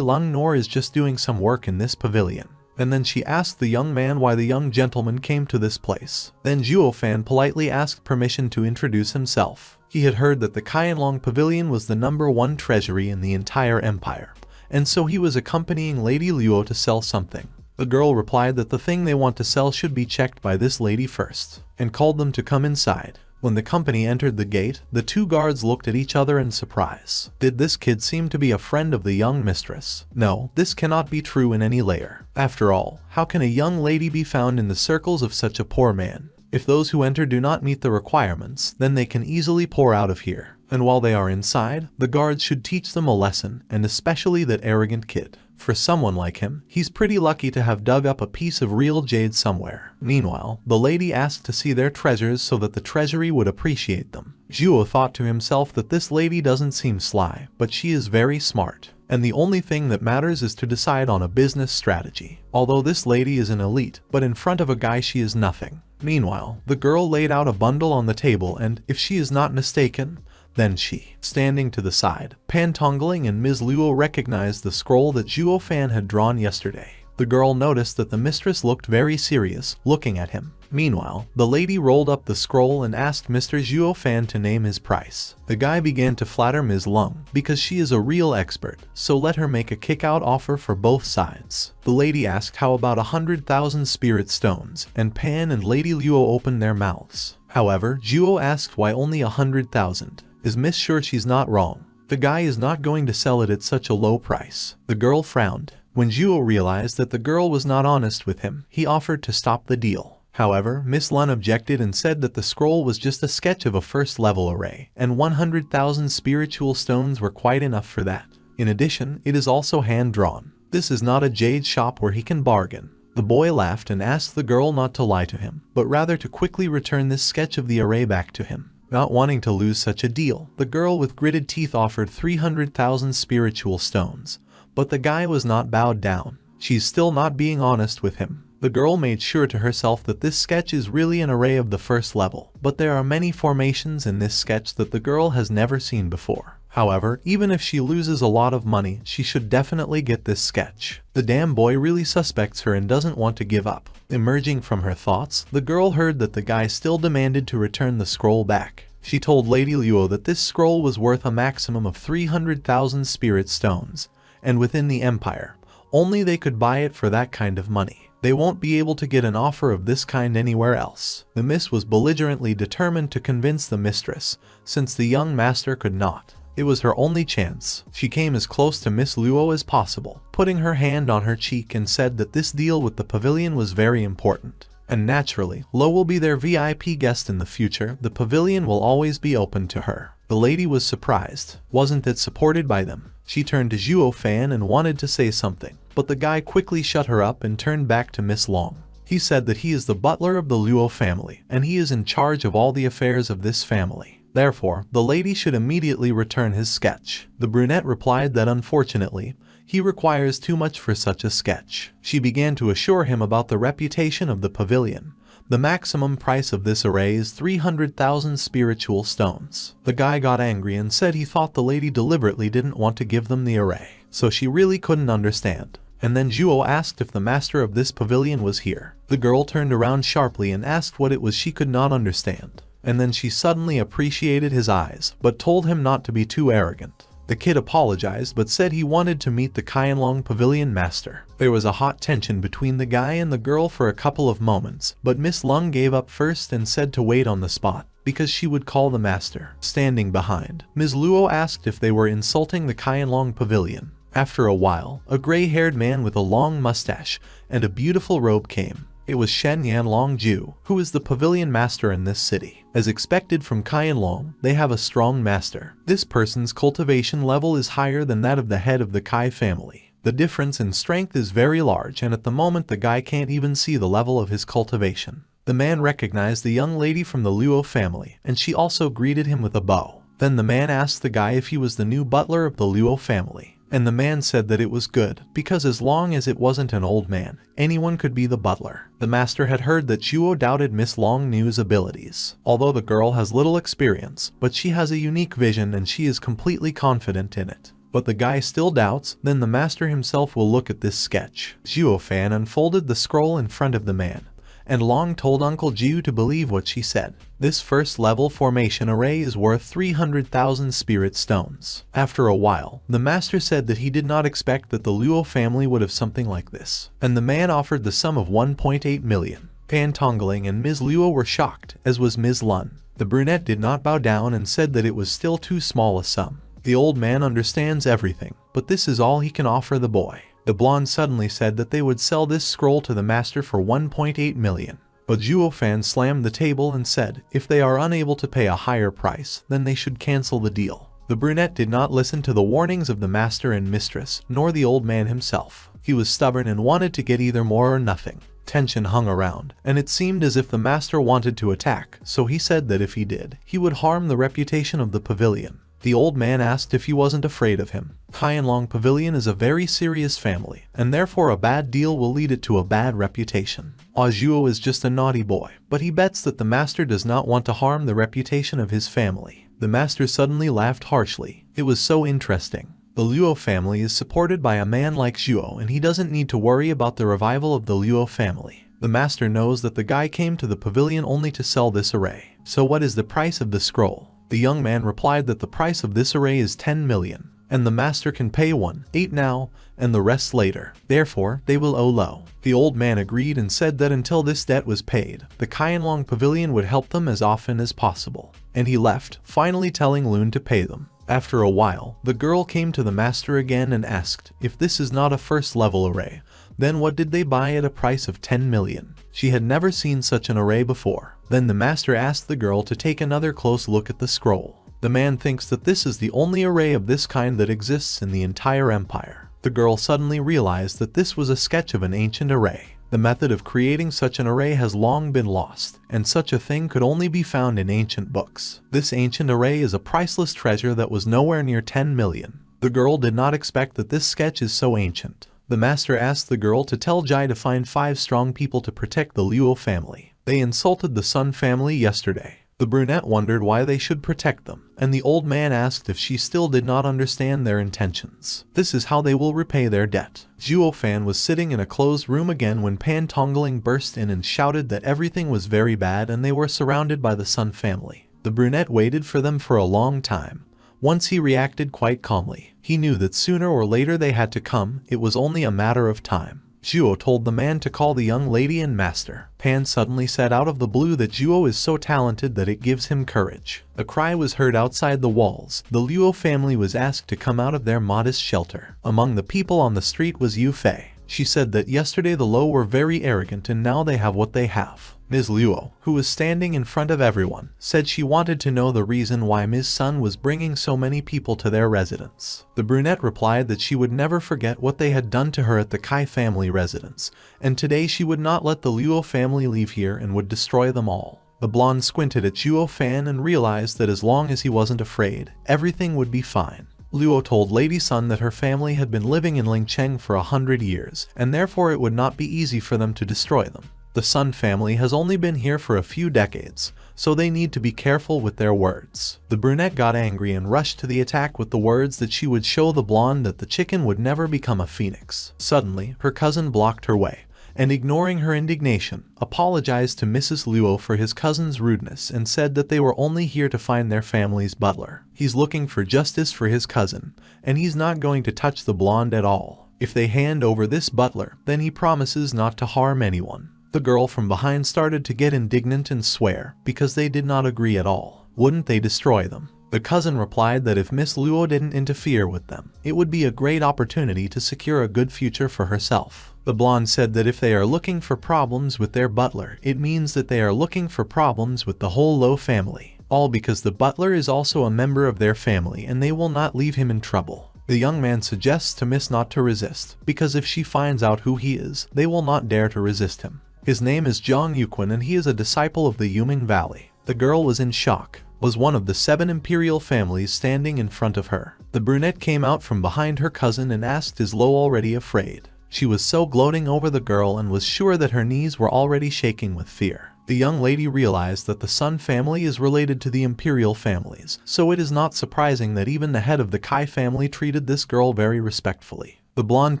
Speaker 1: Lung Nor is just doing some work in this pavilion. And then she asked the young man why the young gentleman came to this place. Then Zhuo Fan politely asked permission to introduce himself. He had heard that the Kaianlong Pavilion was the #1 treasury in the entire empire, and so he was accompanying Lady Luo to sell something. The girl replied that the thing they want to sell should be checked by this lady first, and called them to come inside. When the company entered the gate, the two guards looked at each other in surprise. Did this kid seem to be a friend of the young mistress? No, this cannot be true in any layer. After all, how can a young lady be found in the circles of such a poor man? If those who enter do not meet the requirements, then they can easily pour out of here. And while they are inside, the guards should teach them a lesson, and especially that arrogant kid. For someone like him, he's pretty lucky to have dug up a piece of real jade somewhere. Meanwhile, the lady asked to see their treasures so that the treasury would appreciate them. Zhuo thought to himself that this lady doesn't seem sly, but she is very smart. And the only thing that matters is to decide on a business strategy. Although this lady is an elite, but in front of a guy she is nothing. Meanwhile, the girl laid out a bundle on the table and, if she is not mistaken, then she, standing to the side, Pantongling and Ms. Luo recognized the scroll that Zhuo Fan had drawn yesterday. The girl noticed that the mistress looked very serious, looking at him. Meanwhile, the lady rolled up the scroll and asked Mr. Zhuo Fan to name his price. The guy began to flatter Ms. Lung, because she is a real expert, so let her make a kick-out offer for both sides. The lady asked how about 100,000 spirit stones, and Pan and Lady Luo opened their mouths. However, Zhuo asked why only 100,000. Is Miss sure she's not wrong? The guy is not going to sell it at such a low price. The girl frowned. When Zhuo realized that the girl was not honest with him, he offered to stop the deal. However, Miss Lun objected and said that the scroll was just a sketch of a first-level array, and 100,000 spiritual stones were quite enough for that. In addition, it is also hand-drawn. This is not a jade shop where he can bargain. The boy laughed and asked the girl not to lie to him, but rather to quickly return this sketch of the array back to him. Not wanting to lose such a deal, the girl with gritted teeth offered 300,000 spiritual stones, but the guy was not bowed down. She's still not being honest with him. The girl made sure to herself that this sketch is really an array of the first level, but there are many formations in this sketch that the girl has never seen before. However, even if she loses a lot of money, she should definitely get this sketch. The damn boy really suspects her and doesn't want to give up. Emerging from her thoughts, the girl heard that the guy still demanded to return the scroll back. She told Lady Luo that this scroll was worth a maximum of 300,000 spirit stones, and within the empire, only they could buy it for that kind of money. They won't be able to get an offer of this kind anywhere else. The miss was belligerently determined to convince the mistress, since the young master could not. It was her only chance. She came as close to Miss Luo as possible, putting her hand on her cheek and said that this deal with the pavilion was very important. And naturally, Lo will be their VIP guest in the future. The pavilion will always be open to her. The lady was surprised. Wasn't it supported by them? She turned to Zhuo Fan and wanted to say something, but the guy quickly shut her up and turned back to Miss Long. He said that he is the butler of the Luo family, and he is in charge of all the affairs of this family. Therefore, the lady should immediately return his sketch. The brunette replied that unfortunately, he requires too much for such a sketch. She began to assure him about the reputation of the pavilion. The maximum price of this array is 300,000 spiritual stones. The guy got angry and said he thought the lady deliberately didn't want to give them the array, so she really couldn't understand. And then Zhuo asked if the master of this pavilion was here. The girl turned around sharply and asked what it was she could not understand. And then she suddenly appreciated his eyes, but told him not to be too arrogant. The kid apologized but said he wanted to meet the Kaianlong Pavilion master. There was a hot tension between the guy and the girl for a couple of moments, but Miss Lung gave up first and said to wait on the spot, because she would call the master. Standing behind, Ms. Luo asked if they were insulting the Kaianlong Pavilion. After a while, a gray-haired man with a long mustache and a beautiful robe came. It was Shen Yanlong Ju, who is the Pavilion master in this city. As expected from Kai Yanlong, they have a strong master. This person's cultivation level is higher than that of the head of the Kai family. The difference in strength is very large, and at the moment the guy can't even see the level of his cultivation. The man recognized the young lady from the Luo family, and she also greeted him with a bow. Then the man asked the guy if he was the new butler of the Luo family, and the man said that it was good, because as long as it wasn't an old man, anyone could be the butler. The master had heard that Zhuo doubted Miss Long Nu's abilities. Although the girl has little experience, but she has a unique vision and she is completely confident in it. But the guy still doubts. Then the master himself will look at this sketch. Zhuo Fan unfolded the scroll in front of the man, and Long told Uncle Ju to believe what she said. This first level formation array is worth 300,000 spirit stones. After a while, the master said that he did not expect that the Luo family would have something like this, and the man offered the sum of 1.8 million. Pan Tongling and Ms. Luo were shocked, as was Ms. Lun. The brunette did not bow down and said that it was still too small a sum. The old man understands everything, but this is all he can offer the boy. The blonde suddenly said that they would sell this scroll to the master for 1.8 million. But Zhuo Fan slammed the table and said, if they are unable to pay a higher price, then they should cancel the deal. The brunette did not listen to the warnings of the master and mistress, nor the old man himself. He was stubborn and wanted to get either more or nothing. Tension hung around, and it seemed as if the master wanted to attack, so he said that if he did, he would harm the reputation of the pavilion. The old man asked if he wasn't afraid of him. Kai Yanlong Pavilion is a very serious family, and therefore a bad deal will lead it to a bad reputation. Zhuo is just a naughty boy, but he bets that the master does not want to harm the reputation of his family. The master suddenly laughed harshly. It was so interesting. The Luo family is supported by a man like Zhuo, and he doesn't need to worry about the revival of the Luo family. The master knows that the guy came to the pavilion only to sell this array. So what is the price of the scroll? The young man replied that the price of this array is 10 million, and the master can pay 1.8 now, and the rest later. Therefore, they will owe low. The old man agreed and said that until this debt was paid, the Kai Yanlong Pavilion would help them as often as possible. And he left, finally telling Lun to pay them. After a while, the girl came to the master again and asked, if this is not a first-level array, then what did they buy at a price of 10 million? She had never seen such an array before. Then the master asked the girl to take another close look at the scroll. The man thinks that this is the only array of this kind that exists in the entire empire. The girl suddenly realized that this was a sketch of an ancient array. The method of creating such an array has long been lost, and such a thing could only be found in ancient books. This ancient array is a priceless treasure that was nowhere near 10 million. The girl did not expect that this sketch is so ancient. The master asked the girl to tell Jai to find 5 strong people to protect the Luo family. They insulted the Sun family yesterday. The brunette wondered why they should protect them, and the old man asked if she still did not understand their intentions. This is how they will repay their debt. Zhuo Fan was sitting in a closed room again when Pan Tongling burst in and shouted that everything was very bad and they were surrounded by the Sun family. The brunette waited for them for a long time. Once he reacted quite calmly. He knew that sooner or later they had to come. It was only a matter of time. Zhuo told the man to call the young lady and master. Pan suddenly said out of the blue that Zhuo is so talented that it gives him courage. A cry was heard outside the walls. The Luo family was asked to come out of their modest shelter. Among the people on the street was Yu Fei. She said that yesterday the Luo were very arrogant and now they have what they have. Ms. Luo, who was standing in front of everyone, said she wanted to know the reason why Ms. Sun was bringing so many people to their residence. The brunette replied that she would never forget what they had done to her at the Kai family residence, and today she would not let the Luo family leave here and would destroy them all. The blonde squinted at Zhuo Fan and realized that as long as he wasn't afraid, everything would be fine. Luo told Lady Sun that her family had been living in Lingcheng for 100 years, and therefore it would not be easy for them to destroy them. The Sun family has only been here for a few decades, so they need to be careful with their words. The brunette got angry and rushed to the attack with the words that she would show the blonde that the chicken would never become a phoenix. Suddenly, her cousin blocked her way, and ignoring her indignation, apologized to Mrs. Luo for his cousin's rudeness and said that they were only here to find their family's butler. He's looking for justice for his cousin, and he's not going to touch the blonde at all. If they hand over this butler, then he promises not to harm anyone. The girl from behind started to get indignant and swear, because they did not agree at all. Wouldn't they destroy them? The cousin replied that if Miss Luo didn't interfere with them, it would be a great opportunity to secure a good future for herself. The blonde said that if they are looking for problems with their butler, it means that they are looking for problems with the whole Luo family. All because the butler is also a member of their family and they will not leave him in trouble. The young man suggests to Miss not to resist, because if she finds out who he is, they will not dare to resist him. His name is Zhang Yuquan and he is a disciple of the Yuming Valley. The girl was in shock. Was one of the 7 imperial families standing in front of her. The brunette came out from behind her cousin and asked, "Is Lo already afraid?" She was so gloating over the girl and was sure that her knees were already shaking with fear. The young lady realized that the Sun family is related to the imperial families, so it is not surprising that even the head of the Kai family treated this girl very respectfully. The blonde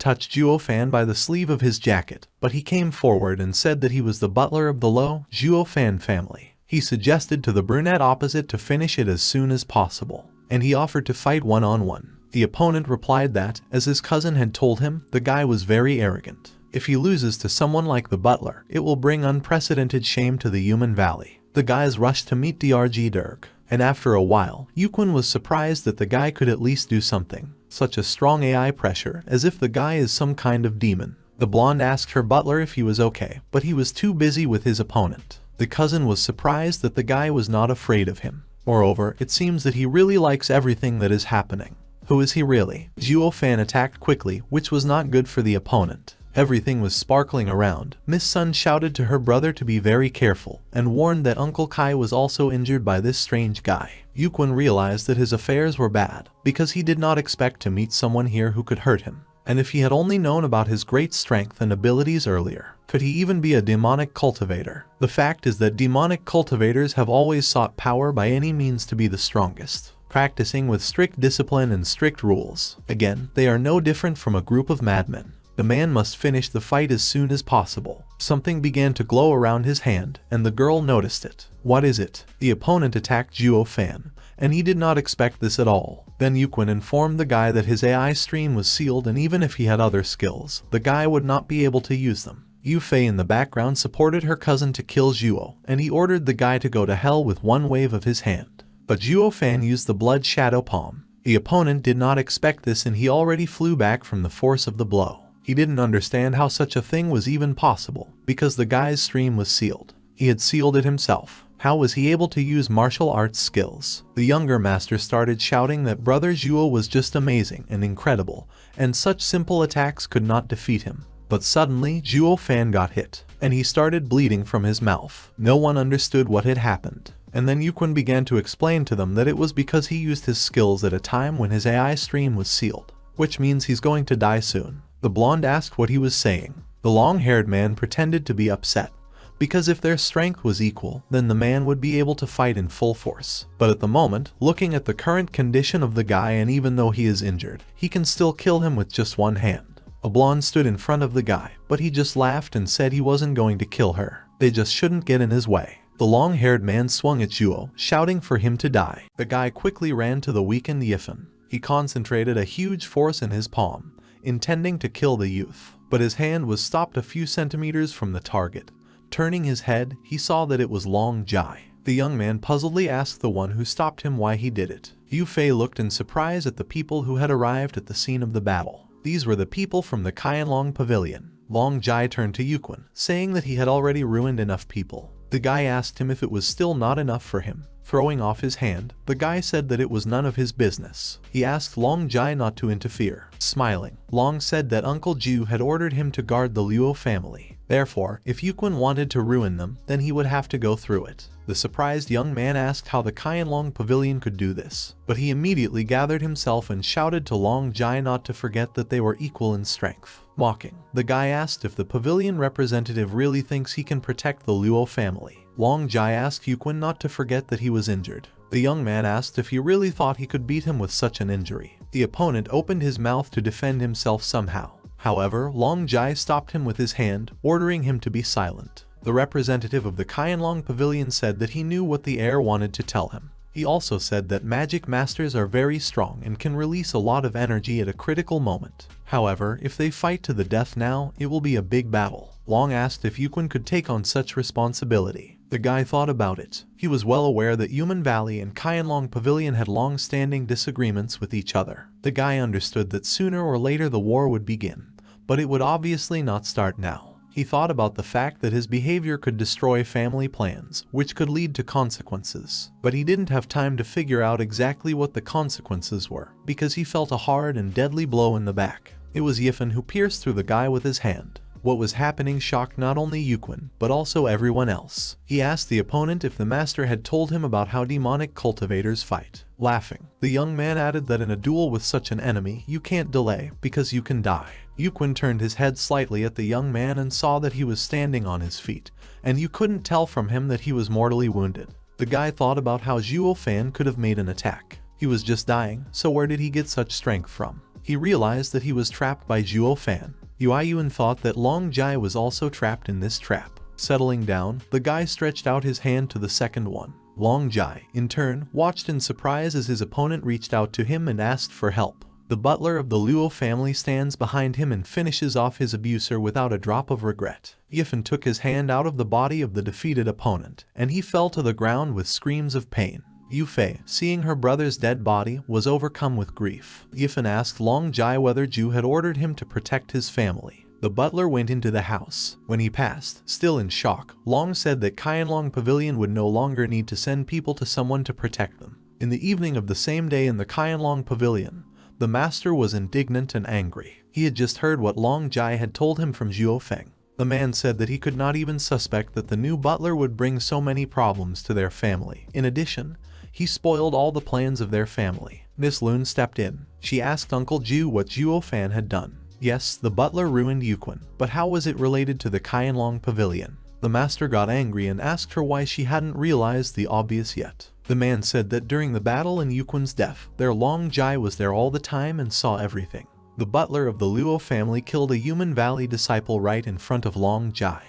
Speaker 1: touched Zhuo Fan by the sleeve of his jacket, but he came forward and said that he was the butler of the Lo Zhuo Fan family. He suggested to the brunette opposite to finish it as soon as possible, and he offered to fight one-on-one. The opponent replied that, as his cousin had told him, the guy was very arrogant. If he loses to someone like the butler, it will bring unprecedented shame to the Human Valley. The guys rushed to meet DRG Dirk, and after a while, Yuquan was surprised that the guy could at least do something. Such a strong AI pressure, as if the guy is some kind of demon. The blonde asked her butler if he was okay, but he was too busy with his opponent. The cousin was surprised that the guy was not afraid of him. Moreover, it seems that he really likes everything that is happening. Who is he really? Zhuo Fan attacked quickly, which was not good for the opponent. Everything was sparkling around. Miss Sun shouted to her brother to be very careful, and warned that Uncle Kai was also injured by this strange guy. Yuquan realized that his affairs were bad, because he did not expect to meet someone here who could hurt him. And if he had only known about his great strength and abilities earlier, could he even be a demonic cultivator? The fact is that demonic cultivators have always sought power by any means to be the strongest, practicing with strict discipline and strict rules. Again, they are no different from a group of madmen. The man must finish the fight as soon as possible. Something began to glow around his hand, and the girl noticed it. What is it? The opponent attacked Zhuo Fan, and he did not expect this at all. Then Yuquan informed the guy that his AI stream was sealed, and even if he had other skills, the guy would not be able to use them. Yu Fei in the background supported her cousin to kill Zhuo, and he ordered the guy to go to hell with one wave of his hand. But Zhuo Fan used the blood shadow palm. The opponent did not expect this, and he already flew back from the force of the blow. He didn't understand how such a thing was even possible, because the guy's stream was sealed. He had sealed it himself. How was he able to use martial arts skills? The younger master started shouting that Brother Zhuo was just amazing and incredible, and such simple attacks could not defeat him. But suddenly, Zhuo Fan got hit, and he started bleeding from his mouth. No one understood what had happened. And then Yuquan began to explain to them that it was because he used his skills at a time when his AI stream was sealed, which means he's going to die soon. The blonde asked what he was saying. The long-haired man pretended to be upset, because if their strength was equal, then the man would be able to fight in full force. But at the moment, looking at the current condition of the guy, and even though he is injured, he can still kill him with just one hand. A blonde stood in front of the guy, but he just laughed and said he wasn't going to kill her. They just shouldn't get in his way. The long-haired man swung at Zhuo, shouting for him to die. The guy quickly ran to the weakened Yifan. He concentrated a huge force in his palm, intending to kill the youth, but his hand was stopped a few centimeters from the target. Turning his head, he saw that it was Long Jai. The young man puzzledly asked the one who stopped him why he did it. Yu Fei looked in surprise at the people who had arrived at the scene of the battle. These were the people from the Qianlong Pavilion. Long Jai turned to Yuquan, saying that he had already ruined enough people. The guy asked him if it was still not enough for him. Throwing off his hand, the guy said that it was none of his business. He asked Long Jai not to interfere. Smiling, Long said that Uncle Ju had ordered him to guard the Luo family. Therefore, if Yuquan wanted to ruin them, then he would have to go through it. The surprised young man asked how the Qianlong Pavilion could do this, but he immediately gathered himself and shouted to Long Jai not to forget that they were equal in strength. Mocking, the guy asked if the pavilion representative really thinks he can protect the Luo family. Long Jai asked Yuquan not to forget that he was injured. The young man asked if he really thought he could beat him with such an injury. The opponent opened his mouth to defend himself somehow. However, Long Jai stopped him with his hand, ordering him to be silent. The representative of the Qianlong Pavilion said that he knew what the heir wanted to tell him. He also said that magic masters are very strong and can release a lot of energy at a critical moment. However, if they fight to the death now, it will be a big battle. Long asked if Yuquan could take on such responsibility. The guy thought about it. He was well aware that Human Valley and Kyanlong Pavilion had long-standing disagreements with each other. The guy understood that sooner or later the war would begin, but it would obviously not start now. He thought about the fact that his behavior could destroy family plans, which could lead to consequences. But he didn't have time to figure out exactly what the consequences were, because he felt a hard and deadly blow in the back. It was Yifen who pierced through the guy with his hand. What was happening shocked not only Yuquin, but also everyone else. He asked the opponent if the master had told him about how demonic cultivators fight. Laughing, the young man added that in a duel with such an enemy, you can't delay, because you can die. Yuquin turned his head slightly at the young man and saw that he was standing on his feet, and you couldn't tell from him that he was mortally wounded. The guy thought about how Zhuo Fan could have made an attack. He was just dying, so where did he get such strength from? He realized that he was trapped by Zhuo Fan. Yuan thought that Long Jai was also trapped in this trap. Settling down, the guy stretched out his hand to the second one. Long Jai, in turn, watched in surprise as his opponent reached out to him and asked for help. The butler of the Luo family stands behind him and finishes off his abuser without a drop of regret. Yifen took his hand out of the body of the defeated opponent, and he fell to the ground with screams of pain. Yufei, seeing her brother's dead body, was overcome with grief. Yifen asked Long Jai whether Zhu had ordered him to protect his family. The butler went into the house. When he passed, still in shock, Long said that Kyanlong Pavilion would no longer need to send people to someone to protect them. In the evening of the same day in the Kyanlong Pavilion, the master was indignant and angry. He had just heard what Long Jai had told him from Zhuo Feng. The man said that he could not even suspect that the new butler would bring so many problems to their family. In addition, he spoiled all the plans of their family. Miss Lun stepped in. She asked Uncle Zhu what Zhuo Fan had done. Yes, the butler ruined Yuquin, but how was it related to the Kyanlong Pavilion? The master got angry and asked her why she hadn't realized the obvious yet. The man said that during the battle and Yuquin's death, their Long Jai was there all the time and saw everything. The butler of the Luo family killed a Human Valley disciple right in front of Long Jai,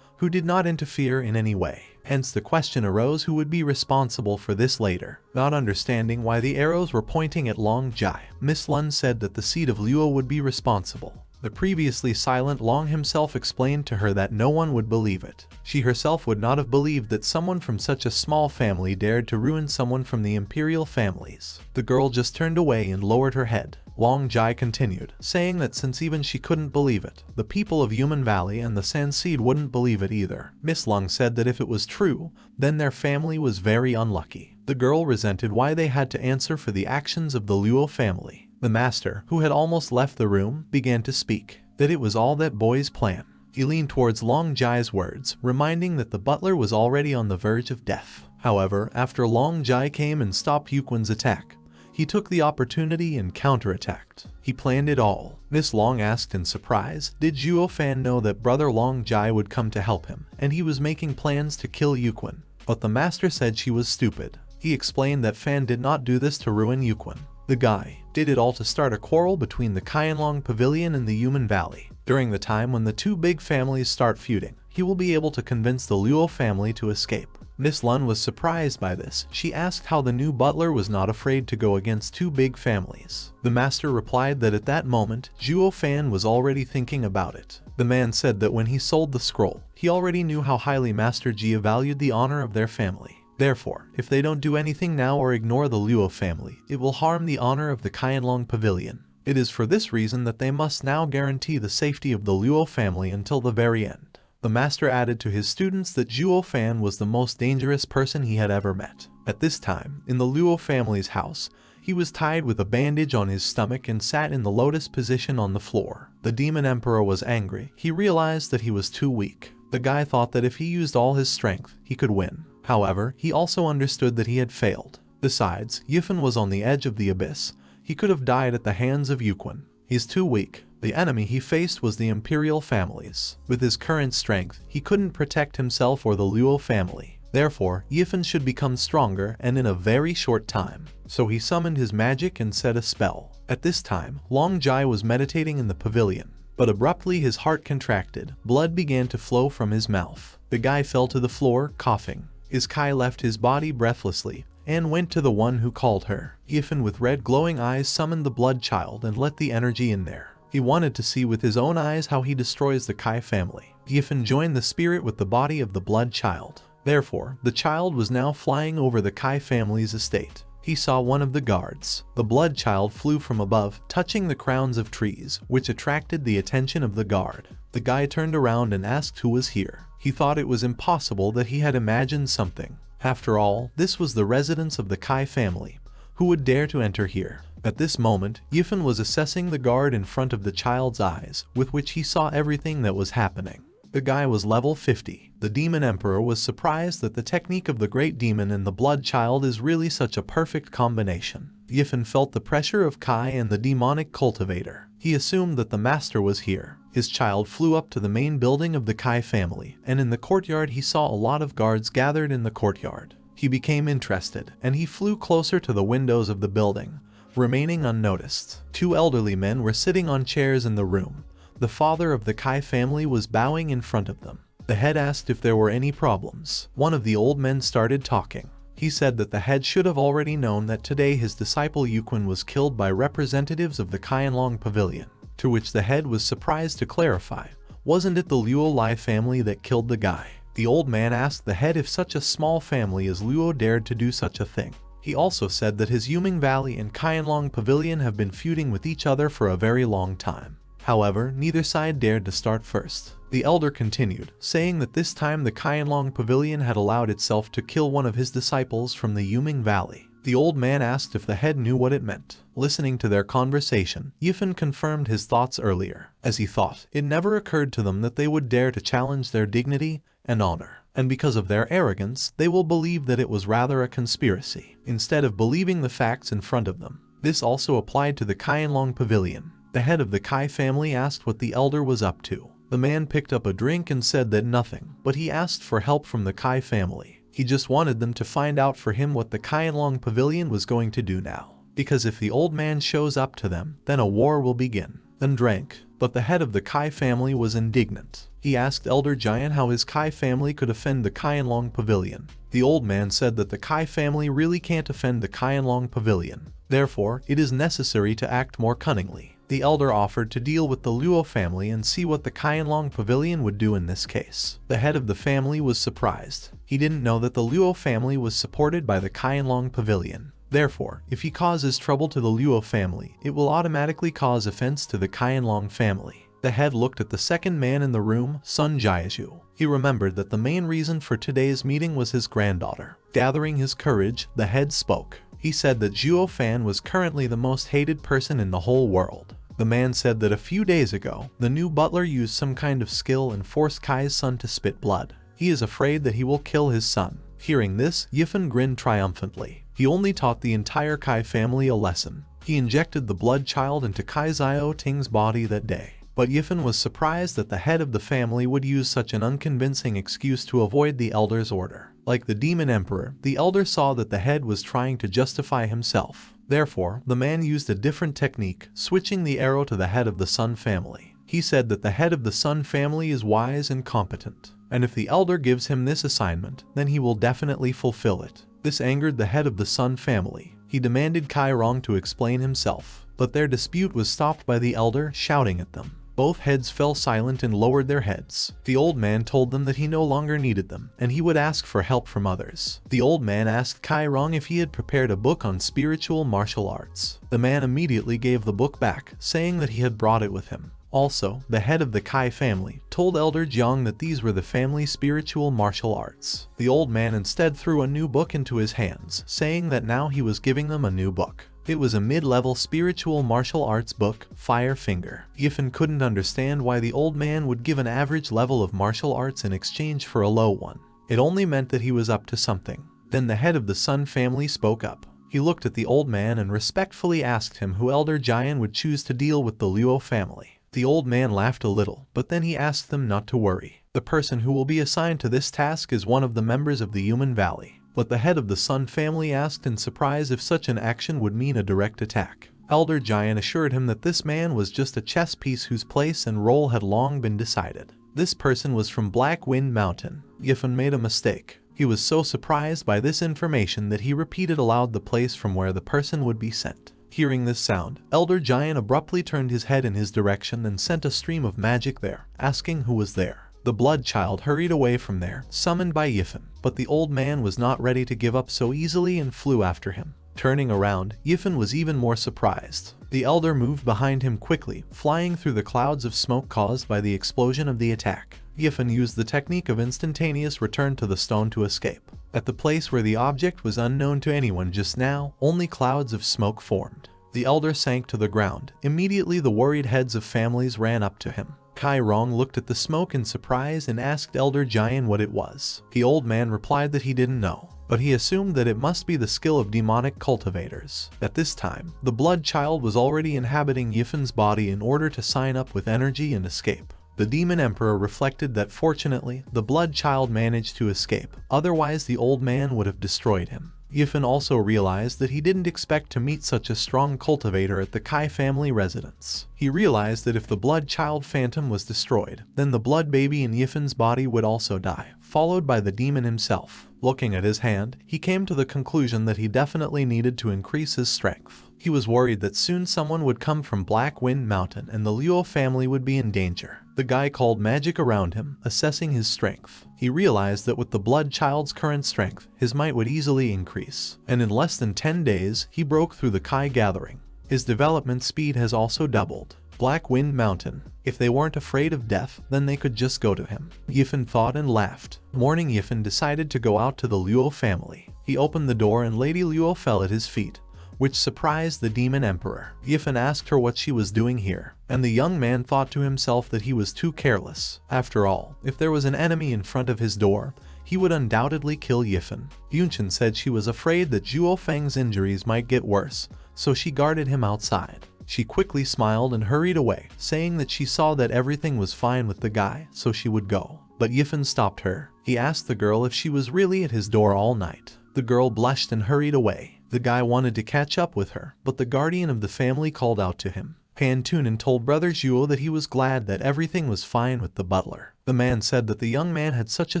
Speaker 1: who did not interfere in any way. Hence the question arose who would be responsible for this later. Not understanding why the arrows were pointing at Long Jai, Miss Lun said that the seed of Luo would be responsible. The previously silent Long himself explained to her that no one would believe it. She herself would not have believed that someone from such a small family dared to ruin someone from the imperial families. The girl just turned away and lowered her head. Long Jai continued, saying that since even she couldn't believe it, the people of Human Valley and the San Seed wouldn't believe it either. Miss Lung said that if it was true, then their family was very unlucky. The girl resented why they had to answer for the actions of the Luo family. The master, who had almost left the room, began to speak, that it was all that boy's plan. He leaned towards Long Jai's words, reminding that the butler was already on the verge of death. However, after Long Jai came and stopped Yuquin's attack, he took the opportunity and counterattacked. He planned it all. Miss Long asked in surprise, did Zhuo Fan know that brother Long Jai would come to help him, and he was making plans to kill Yuquin? But the master said she was stupid. He explained that Fan did not do this to ruin Yuquin. The guy did it all to start a quarrel between the Kyanlong Pavilion and the Human Valley. During the time when the two big families start feuding, he will be able to convince the Luo family to escape. Miss Lun was surprised by this. She asked how the new butler was not afraid to go against two big families. The master replied that at that moment, Zhuo Fan was already thinking about it. The man said that when he sold the scroll, he already knew how highly Master Jia valued the honor of their family. Therefore, if they don't do anything now or ignore the Luo family, it will harm the honor of the Kyanlong Pavilion. It is for this reason that they must now guarantee the safety of the Luo family until the very end. The master added to his students that Zhuo Fan was the most dangerous person he had ever met. At this time, in the Luo family's house, he was tied with a bandage on his stomach and sat in the lotus position on the floor. The demon emperor was angry. He realized that he was too weak. The guy thought that if he used all his strength, he could win. However, he also understood that he had failed. Besides, Yifen was on the edge of the abyss. He could have died at the hands of Yuquin. He's too weak. The enemy he faced was the imperial families. With his current strength, he couldn't protect himself or the Luo family. Therefore, Yifen should become stronger and in a very short time. So he summoned his magic and said a spell. At this time, Long Jai was meditating in the pavilion. But abruptly his heart contracted. Blood began to flow from his mouth. The guy fell to the floor, coughing. His Kai left his body breathlessly, and went to the one who called her. Yifen with red glowing eyes summoned the blood child and let the energy in there. He wanted to see with his own eyes how he destroys the Kai family. Yifen joined the spirit with the body of the blood child. Therefore, the child was now flying over the Kai family's estate. He saw one of the guards. The blood child flew from above, touching the crowns of trees, which attracted the attention of the guard. The guy turned around and asked who was here. He thought it was impossible that he had imagined something. After all, this was the residence of the Kai family. Who would dare to enter here? At this moment, Yifen was assessing the guard in front of the child's eyes, with which he saw everything that was happening. The guy was level 50. The demon emperor was surprised that the technique of the great demon and the blood child is really such a perfect combination. Yifen felt the pressure of Kai and the demonic cultivator. He assumed that the master was here. His child flew up to the main building of the Kai family, and in the courtyard he saw a lot of guards gathered in the courtyard. He became interested, and he flew closer to the windows of the building, remaining unnoticed. Two elderly men were sitting on chairs in the room. The father of the Kai family was bowing in front of them. The head asked if there were any problems. One of the old men started talking. He said that the head should have already known that today his disciple Yuquin was killed by representatives of the Qianlong Pavilion. To which the head was surprised to clarify, wasn't it the Luo Lai family that killed the guy? The old man asked the head if such a small family as Luo dared to do such a thing. He also said that his Yuming Valley and Qianlong Pavilion have been feuding with each other for a very long time. However, neither side dared to start first. The elder continued, saying that this time the Qianlong Pavilion had allowed itself to kill one of his disciples from the Yuming Valley. The old man asked if the head knew what it meant. Listening to their conversation, Yifen confirmed his thoughts earlier. As he thought, it never occurred to them that they would dare to challenge their dignity and honor. And because of their arrogance, they will believe that it was rather a conspiracy, instead of believing the facts in front of them. This also applied to the Qianlong Pavilion. The head of the Kai family asked what the elder was up to. The man picked up a drink and said that nothing, but he asked for help from the Kai family. He just wanted them to find out for him what the Qianlong Pavilion was going to do now. Because if the old man shows up to them, then a war will begin. Then drank. But the head of the Kai family was indignant. He asked Elder Giant how his Kai family could offend the Qianlong Pavilion. The old man said that the Kai family really can't offend the Qianlong Pavilion. Therefore, it is necessary to act more cunningly. The elder offered to deal with the Luo family and see what the Qianlong Pavilion would do in this case. The head of the family was surprised. He didn't know that the Luo family was supported by the Qianlong Pavilion. Therefore, if he causes trouble to the Luo family, it will automatically cause offense to the Qianlong family. The head looked at the second man in the room, Sun Jiazhu. He remembered that the main reason for today's meeting was his granddaughter. Gathering his courage, the head spoke. He said that Zhuo Fan was currently the most hated person in the whole world. The man said that a few days ago, the new butler used some kind of skill and forced Kai's son to spit blood. He is afraid that he will kill his son. Hearing this, Yifen grinned triumphantly. He only taught the entire Kai family a lesson. He injected the blood child into Kai Xiao Ting's body that day. But Yifen was surprised that the head of the family would use such an unconvincing excuse to avoid the elder's order. Like the demon emperor, the elder saw that the head was trying to justify himself. Therefore, the man used a different technique, switching the arrow to the head of the Sun family. He said that the head of the Sun family is wise and competent, and if the elder gives him this assignment, then he will definitely fulfill it. This angered the head of the Sun family. He demanded Kai Rong to explain himself, but their dispute was stopped by the elder shouting at them. Both heads fell silent and lowered their heads. The old man told them that he no longer needed them, and he would ask for help from others. The old man asked Kai Rong if he had prepared a book on spiritual martial arts. The man immediately gave the book back, saying that he had brought it with him. Also, the head of the Kai family told Elder Jiang that these were the family's spiritual martial arts. The old man instead threw a new book into his hands, saying that now he was giving them a new book. It was a mid-level spiritual martial arts book, Fire Finger. Yifen couldn't understand why the old man would give an average level of martial arts in exchange for a low one. It only meant that he was up to something. Then the head of the Sun family spoke up. He looked at the old man and respectfully asked him who Elder Jian would choose to deal with the Luo family. The old man laughed a little, but then he asked them not to worry. The person who will be assigned to this task is one of the members of the Human Valley. But the head of the Sun family asked in surprise if such an action would mean a direct attack. Elder Giant assured him that this man was just a chess piece whose place and role had long been decided. This person was from Black Wind Mountain. Yifen made a mistake. He was so surprised by this information that he repeated aloud the place from where the person would be sent. Hearing this sound, Elder Giant abruptly turned his head in his direction and sent a stream of magic there, asking who was there. The blood child hurried away from there, summoned by Yifen, but the old man was not ready to give up so easily and flew after him. Turning around, Yifen was even more surprised. The elder moved behind him quickly, flying through the clouds of smoke caused by the explosion of the attack. Yifen used the technique of instantaneous return to the stone to escape. At the place where the object was unknown to anyone just now, only clouds of smoke formed. The elder sank to the ground. Immediately the worried heads of families ran up to him. Kai Rong looked at the smoke in surprise and asked Elder Jian what it was. The old man replied that he didn't know, but he assumed that it must be the skill of demonic cultivators. At this time, the blood child was already inhabiting Yifen's body in order to sign up with energy and escape. The demon emperor reflected that fortunately, the blood child managed to escape, otherwise the old man would have destroyed him. Yifen also realized that he didn't expect to meet such a strong cultivator at the Kai family residence. He realized that if the blood child phantom was destroyed, then the blood baby in Yifen's body would also die, followed by the demon himself. Looking at his hand, he came to the conclusion that he definitely needed to increase his strength. He was worried that soon someone would come from Black Wind Mountain and the Luo family would be in danger. The guy called magic around him, assessing his strength. He realized that with the blood child's current strength, his might would easily increase, and in less than 10 days, he broke through the Kai gathering. His development speed has also doubled. Black Wind Mountain. If they weren't afraid of death, then they could just go to him. Yifen thought and laughed. Morning, Yifen decided to go out to the Luo family. He opened the door and Lady Luo fell at his feet, which surprised the demon emperor. Yifen asked her what she was doing here, and the young man thought to himself that he was too careless. After all, if there was an enemy in front of his door, he would undoubtedly kill Yifen. Yunchen said she was afraid that Zhuo Feng's injuries might get worse, so she guarded him outside. She quickly smiled and hurried away, saying that she saw that everything was fine with the guy, so she would go. But Yifen stopped her. He asked the girl if she was really at his door all night. The girl blushed and hurried away. The guy wanted to catch up with her, but the guardian of the family called out to him. Pan Tunen told Brother Zhuo that he was glad that everything was fine with the butler. The man said that the young man had such a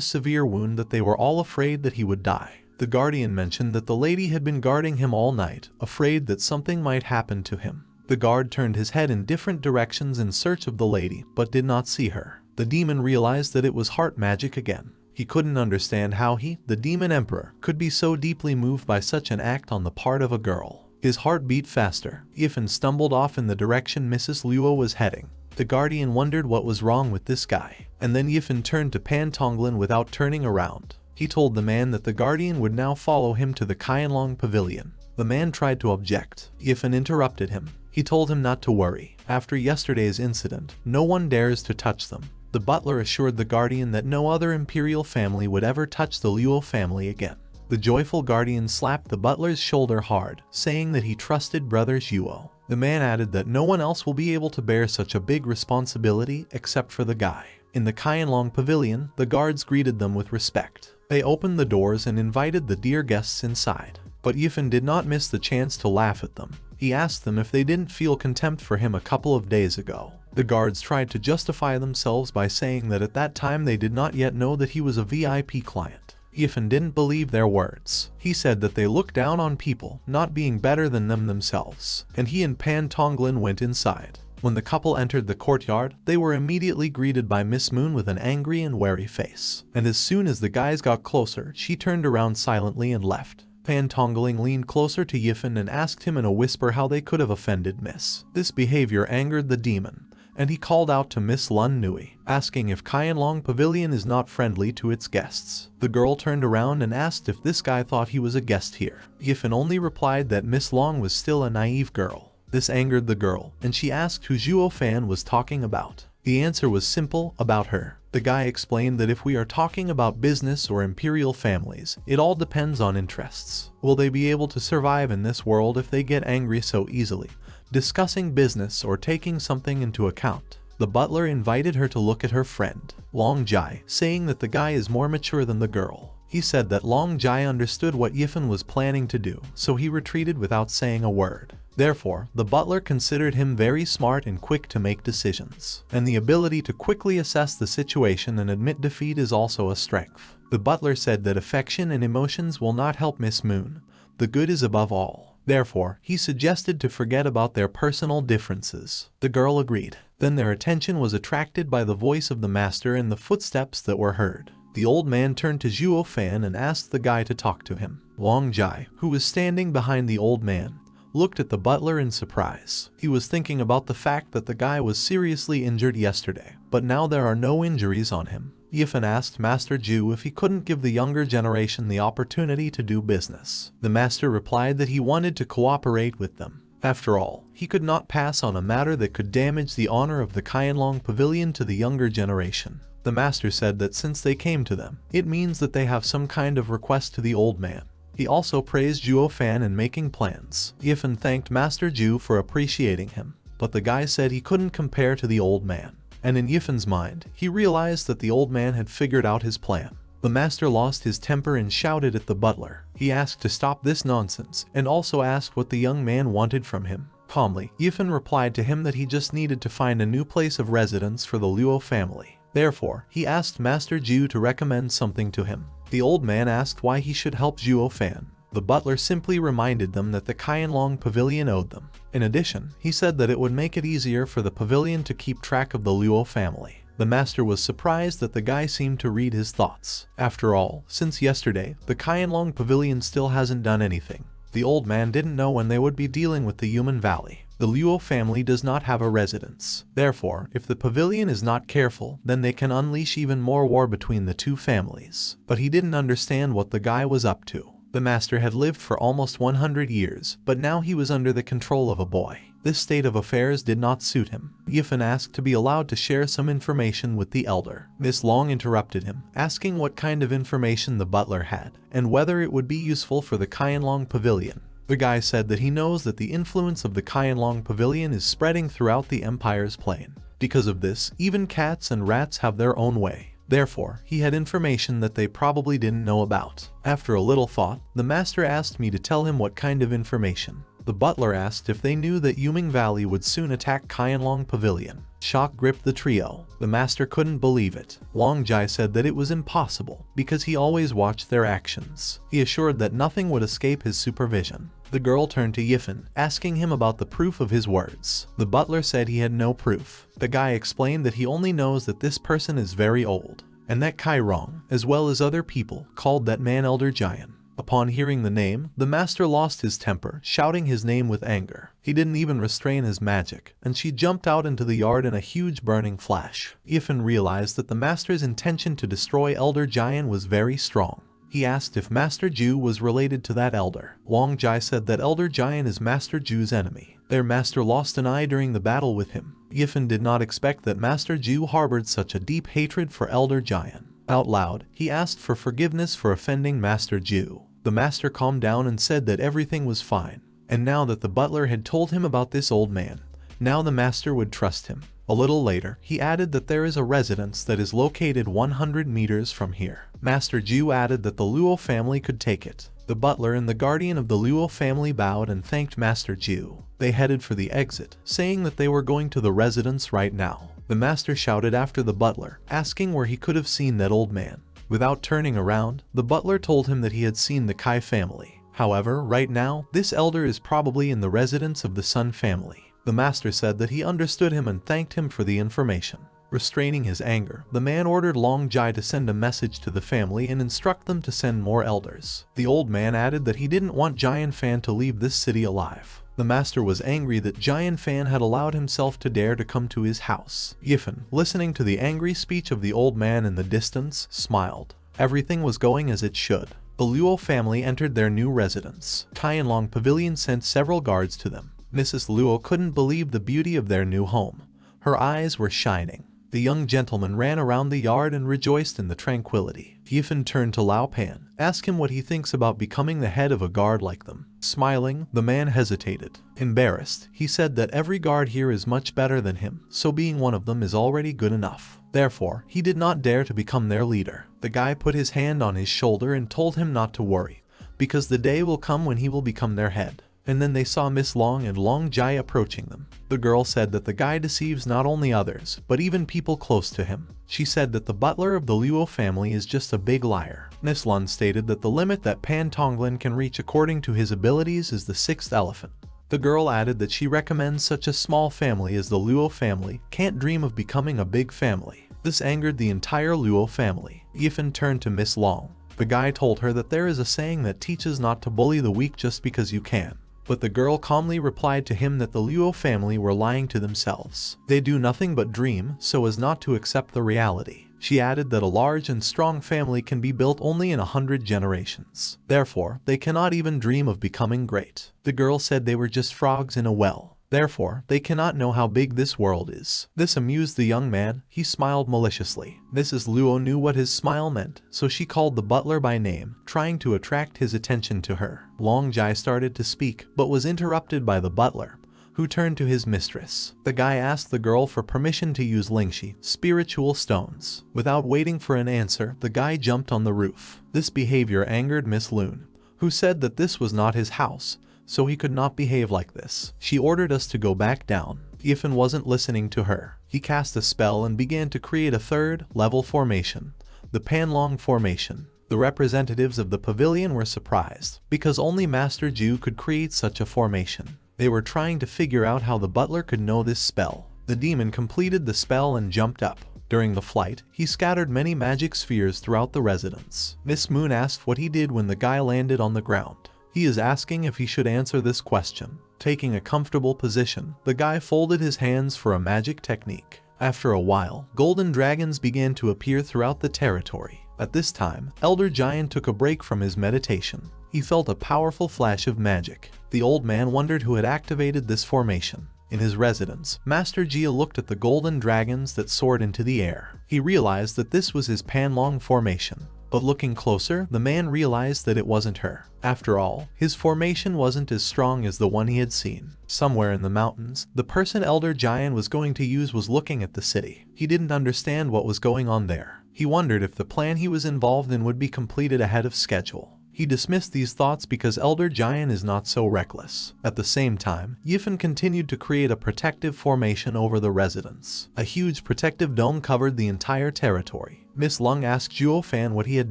Speaker 1: severe wound that they were all afraid that he would die. The guardian mentioned that the lady had been guarding him all night, afraid that something might happen to him. The guard turned his head in different directions in search of the lady, but did not see her. The demon realized that it was heart magic again. He couldn't understand how he, the demon emperor, could be so deeply moved by such an act on the part of a girl. His heart beat faster. Yifen stumbled off in the direction Mrs. Luo was heading. The guardian wondered what was wrong with this guy, and then Yifen turned to Pan Tonglen without turning around. He told the man that the guardian would now follow him to the Qianlong Pavilion. The man tried to object. Yifen interrupted him. He told him not to worry. After yesterday's incident, no one dares to touch them. The butler assured the guardian that no other imperial family would ever touch the Luo family again. The joyful guardian slapped the butler's shoulder hard, saying that he trusted Brother Zhuo. The man added that no one else will be able to bear such a big responsibility except for the guy. In the Qianlong Pavilion, the guards greeted them with respect. They opened the doors and invited the dear guests inside. But Yifen did not miss the chance to laugh at them. He asked them if they didn't feel contempt for him a couple of days ago. The guards tried to justify themselves by saying that at that time they did not yet know that he was a VIP client. Yifen didn't believe their words. He said that they looked down on people, not being better than them themselves, and he and Pan Tonglen went inside. When the couple entered the courtyard, they were immediately greeted by Miss Moon with an angry and wary face. And as soon as the guys got closer, she turned around silently and left. Pan Tongling leaned closer to Yifen and asked him in a whisper how they could have offended Miss. This behavior angered the demon, and he called out to Miss Lun Nui, asking if Qianlong Pavilion is not friendly to its guests. The girl turned around and asked if this guy thought he was a guest here. Yifen only replied that Miss Long was still a naive girl. This angered the girl, and she asked who Zhuo Fan was talking about. The answer was simple, about her. The guy explained that if we are talking about business or imperial families, it all depends on interests. Will they be able to survive in this world if they get angry so easily, discussing business or taking something into account? The butler invited her to look at her friend, Long Jai, saying that the guy is more mature than the girl. He said that Long Jai understood what Yifen was planning to do, so he retreated without saying a word. Therefore, the butler considered him very smart and quick to make decisions, and the ability to quickly assess the situation and admit defeat is also a strength. The butler said that affection and emotions will not help Miss Moon. The good is above all. Therefore, he suggested to forget about their personal differences. The girl agreed. Then their attention was attracted by the voice of the master and the footsteps that were heard. The old man turned to Zhuo Fan and asked the guy to talk to him. Wang Jai, who was standing behind the old man, looked at the butler in surprise. He was thinking about the fact that the guy was seriously injured yesterday, but now there are no injuries on him. Yifan asked Master Zhu if he couldn't give the younger generation the opportunity to do business. The master replied that he wanted to cooperate with them. After all, he could not pass on a matter that could damage the honor of the Qianlong Pavilion to the younger generation. The master said that since they came to them, it means that they have some kind of request to the old man. He also praised Zhuo Fan in making plans. Yifan thanked Master Zhu for appreciating him, but the guy said he couldn't compare to the old man. And in Yifan's mind, he realized that the old man had figured out his plan. The master lost his temper and shouted at the butler. He asked to stop this nonsense, and also asked what the young man wanted from him. Calmly, Yifan replied to him that he just needed to find a new place of residence for the Luo family. Therefore, he asked Master Zhu to recommend something to him. The old man asked why he should help Zhuo Fan. The butler simply reminded them that the Qianlong Pavilion owed them. In addition, he said that it would make it easier for the pavilion to keep track of the Luo family. The master was surprised that the guy seemed to read his thoughts. After all, since yesterday, the Qianlong Pavilion still hasn't done anything. The old man didn't know when they would be dealing with the human valley. The Luo family does not have a residence. Therefore, if the pavilion is not careful, then they can unleash even more war between the two families. But he didn't understand what the guy was up to. The master had lived for almost 100 years, but now he was under the control of a boy. This state of affairs did not suit him. Yifan asked to be allowed to share some information with the elder. Miss Long interrupted him, asking what kind of information the butler had, and whether it would be useful for the Qianlong Pavilion. The guy said that he knows that the influence of the Qianlong Pavilion is spreading throughout the Empire's plain. Because of this, even cats and rats have their own way. Therefore, he had information that they probably didn't know about. After a little thought, the master asked me to tell him what kind of information. The butler asked if they knew that Yuming Valley would soon attack Qianlong Pavilion. Shock gripped the trio. The master couldn't believe it. Wang Jai said that it was impossible, because he always watched their actions. He assured that nothing would escape his supervision. The girl turned to Yifan, asking him about the proof of his words. The butler said he had no proof. The guy explained that he only knows that this person is very old, and that Kai Rong, as well as other people, called that man Elder Giant. Upon hearing the name, the master lost his temper, shouting his name with anger. He didn't even restrain his magic, and she jumped out into the yard in a huge burning flash. Yifan realized that the master's intention to destroy Elder Giant was very strong. He asked if Master Zhu was related to that elder. Wang Jai said that Elder Giant is Master Zhu's enemy. Their master lost an eye during the battle with him. Yifan did not expect that Master Zhu harbored such a deep hatred for Elder Giant. Out loud, he asked for forgiveness for offending Master Zhu. The master calmed down and said that everything was fine. And now that the butler had told him about this old man, now the master would trust him. A little later, he added that there is a residence that is located 100 meters from here. Master Zhu added that the Luo family could take it. The butler and the guardian of the Luo family bowed and thanked Master Zhu. They headed for the exit, saying that they were going to the residence right now. The master shouted after the butler, asking where he could have seen that old man. Without turning around, the butler told him that he had seen the Kai family. However, right now, this elder is probably in the residence of the Sun family. The master said that he understood him and thanked him for the information. Restraining his anger, the man ordered Long Jai to send a message to the family and instruct them to send more elders. The old man added that he didn't want Giant Fan to leave this city alive. The master was angry that Giant Fan had allowed himself to dare to come to his house. Yifan, listening to the angry speech of the old man in the distance, smiled. Everything was going as it should. The Luo family entered their new residence. Qianlong Pavilion sent several guards to them. Mrs. Luo couldn't believe the beauty of their new home. Her eyes were shining. The young gentleman ran around the yard and rejoiced in the tranquility. Yifan turned to Lao Pan, asked him what he thinks about becoming the head of a guard like them. Smiling, the man hesitated. Embarrassed, he said that every guard here is much better than him, so being one of them is already good enough. Therefore, he did not dare to become their leader. The guy put his hand on his shoulder and told him not to worry, because the day will come when he will become their head. And then they saw Miss Long and Long Jai approaching them. The girl said that the guy deceives not only others, but even people close to him. She said that the butler of the Luo family is just a big liar. Miss Lun stated that the limit that Pan Tonglin can reach according to his abilities is the 6th elephant. The girl added that she recommends such a small family as the Luo family can't dream of becoming a big family. This angered the entire Luo family. Yifan turned to Miss Long. The guy told her that there is a saying that teaches not to bully the weak just because you can. But the girl calmly replied to him that the Luo family were lying to themselves. They do nothing but dream so as not to accept the reality. She added that a large and strong family can be built only in 100 generations. Therefore, they cannot even dream of becoming great. The girl said they were just frogs in a well. Therefore, they cannot know how big this world is. This amused the young man. He smiled maliciously. Mrs. Luo knew what his smile meant, so she called the butler by name, trying to attract his attention to her. Long Jai started to speak, but was interrupted by the butler, who turned to his mistress. The guy asked the girl for permission to use lingxi, spiritual stones. Without waiting for an answer, the guy jumped on the roof. This behavior angered Miss Loon, who said that this was not his house, so he could not behave like this. She ordered us to go back down. Yifan wasn't listening to her. He cast a spell and began to create a third-level formation, the Panlong formation. The representatives of the pavilion were surprised, because only Master Ju could create such a formation. They were trying to figure out how the butler could know this spell. The demon completed the spell and jumped up. During the flight, he scattered many magic spheres throughout the residence. Miss Moon asked what he did when the guy landed on the ground. He is asking if he should answer this question. Taking a comfortable position, the guy folded his hands for a magic technique. After a while, golden dragons began to appear throughout the territory. At this time, Elder Giant took a break from his meditation. He felt a powerful flash of magic. The old man wondered who had activated this formation. In his residence, Master Jia looked at the golden dragons that soared into the air. He realized that this was his Panlong formation. But looking closer, the man realized that it wasn't her. After all, his formation wasn't as strong as the one he had seen. Somewhere in the mountains, the person Elder Giant was going to use was looking at the city. He didn't understand what was going on there. He wondered if the plan he was involved in would be completed ahead of schedule. He dismissed these thoughts because Elder Giant is not so reckless. At the same time, Yifan continued to create a protective formation over the residence. A huge protective dome covered the entire territory. Miss Lung asked Zhuo Fan what he had